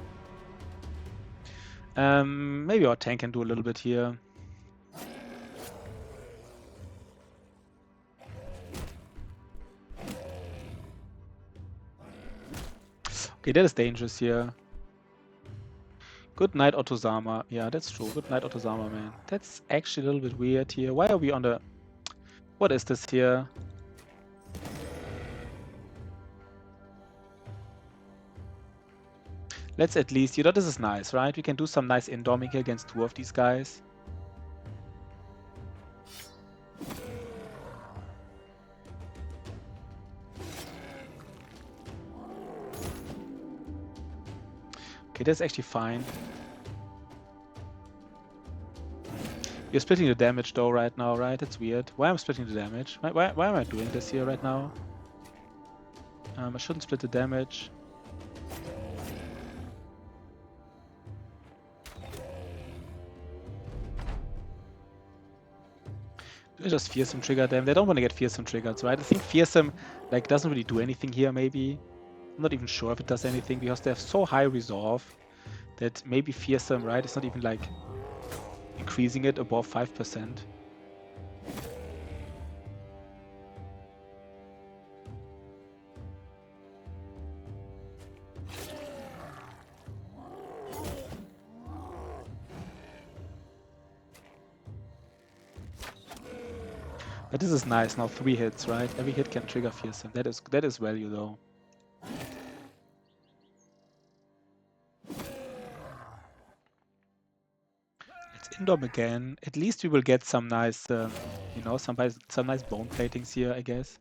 A: Maybe our tank can do a little bit here. Okay, that is dangerous here. Good night, Otozama. Yeah, that's true. Good night, Otozama, man. That's actually a little bit weird here. Why are we on the... What is this here? Let's at least... You know, this is nice, right? We can do some nice indoming here against 2 of these guys. Okay, that's actually fine. We're splitting the damage though right now, right? That's weird. Why am I splitting the damage? Why am I doing this here right now? I shouldn't split the damage. Do I just fearsome trigger them? They don't want to get fearsome triggered, right? I think fearsome like doesn't really do anything here. Maybe I'm not even sure if it does anything because they have so high resolve that maybe fearsome, right? It's not even like increasing it above 5%. But this is nice now, 3 hits, right? Every hit can trigger fearsome. That is value though. Let's Indom again. At least we will get some nice, you know, some nice bone platings here, I guess.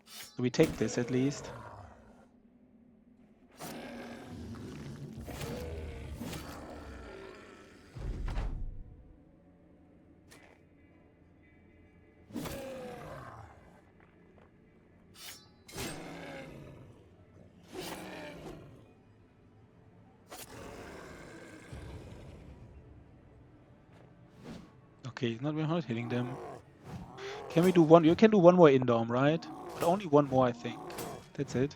A: So we take this at least. Okay, we're not hitting them. Can we do one? You can do one more Indom, right? But only one more, I think. That's it.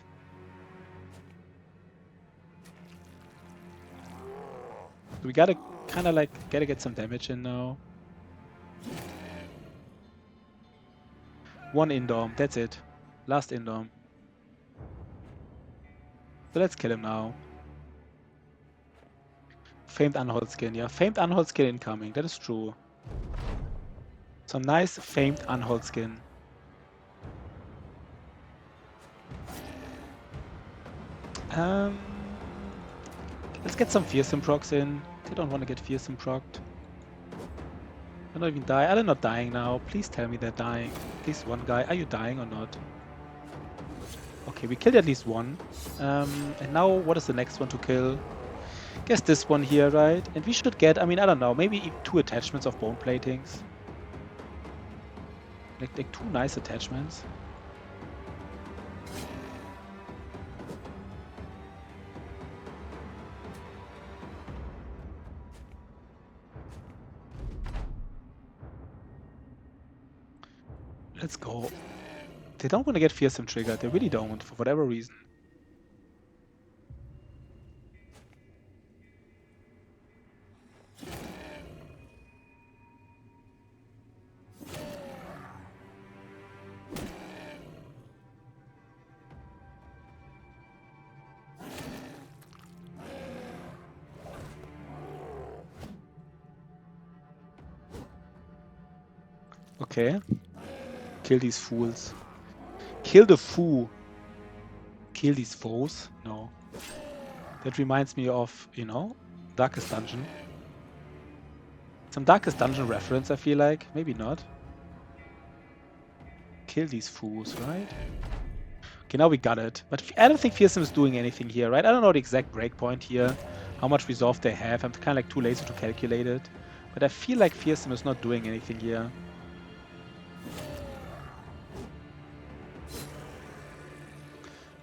A: So we gotta kind of like get some damage in now. One Indom, that's it. Last Indom. So let's kill him now. Famed Unhold Skin, yeah. Famed Unhold Skin incoming, that is true. Some nice famed Unhold Skin. Let's get some fearsome procs in. They don't want to get fearsome procced. I don't even die. Are they not dying now? Please tell me they're dying. At least one guy. Are you dying or not? Okay, we killed at least one. And now what is the next one to kill? Guess this one here, right? And we should get, I mean, I don't know, maybe even 2 attachments of bone platings. Like 2 nice attachments. Let's go. They don't want to get fearsome triggered. They really don't, for whatever reason. Okay. Kill these fools. Kill the foo. Kill these foes? No. That reminds me of, you know, Darkest Dungeon. Some Darkest Dungeon reference, I feel like. Maybe not. Kill these fools, right? Okay, now we got it. But I don't think Fearsome is doing anything here, right? I don't know the exact breakpoint here. How much resolve they have. I'm kind of like too lazy to calculate it. But I feel like Fearsome is not doing anything here.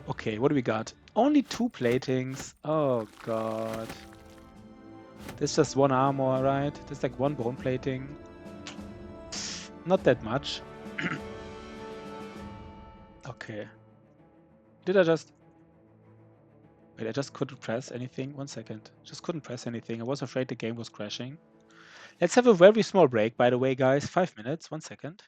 A: Okay, what do we got? Only 2 platings. Oh god. There's just 1 armor, right? There's like 1 bone plating. Not that much. Okay. Did I just... Wait, I just couldn't press anything? 1 second. Just couldn't press anything. I was afraid the game was crashing. Let's have a very small break, by the way, guys. 5 minutes. 1 second.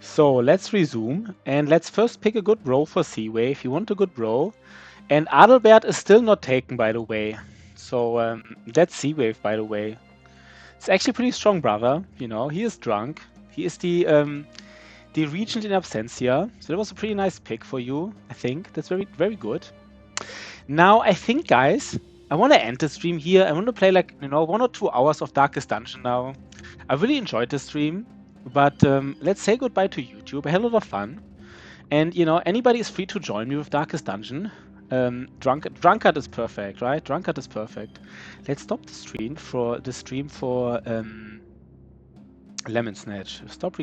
A: So let's resume and let's first pick a good bro for C-Wave. You want a good bro. And Adalbert is still not taken, by the way. So that's C-Wave, by the way. It's actually pretty strong, brother. You know, he is drunk. He is the Regent in Absentia. So that was a pretty nice pick for you, I think. That's very, very good. Now, I think, guys, I want to end the stream here. I want to play like, you know, 1 or 2 hours of Darkest Dungeon now. I really enjoyed the stream. But let's say goodbye to YouTube. I had a lot of fun. And, you know, anybody is free to join me with Darkest Dungeon. Drunkard is perfect, right? Drunkard is perfect. Let's stop the stream for Lemon Snatch. Stop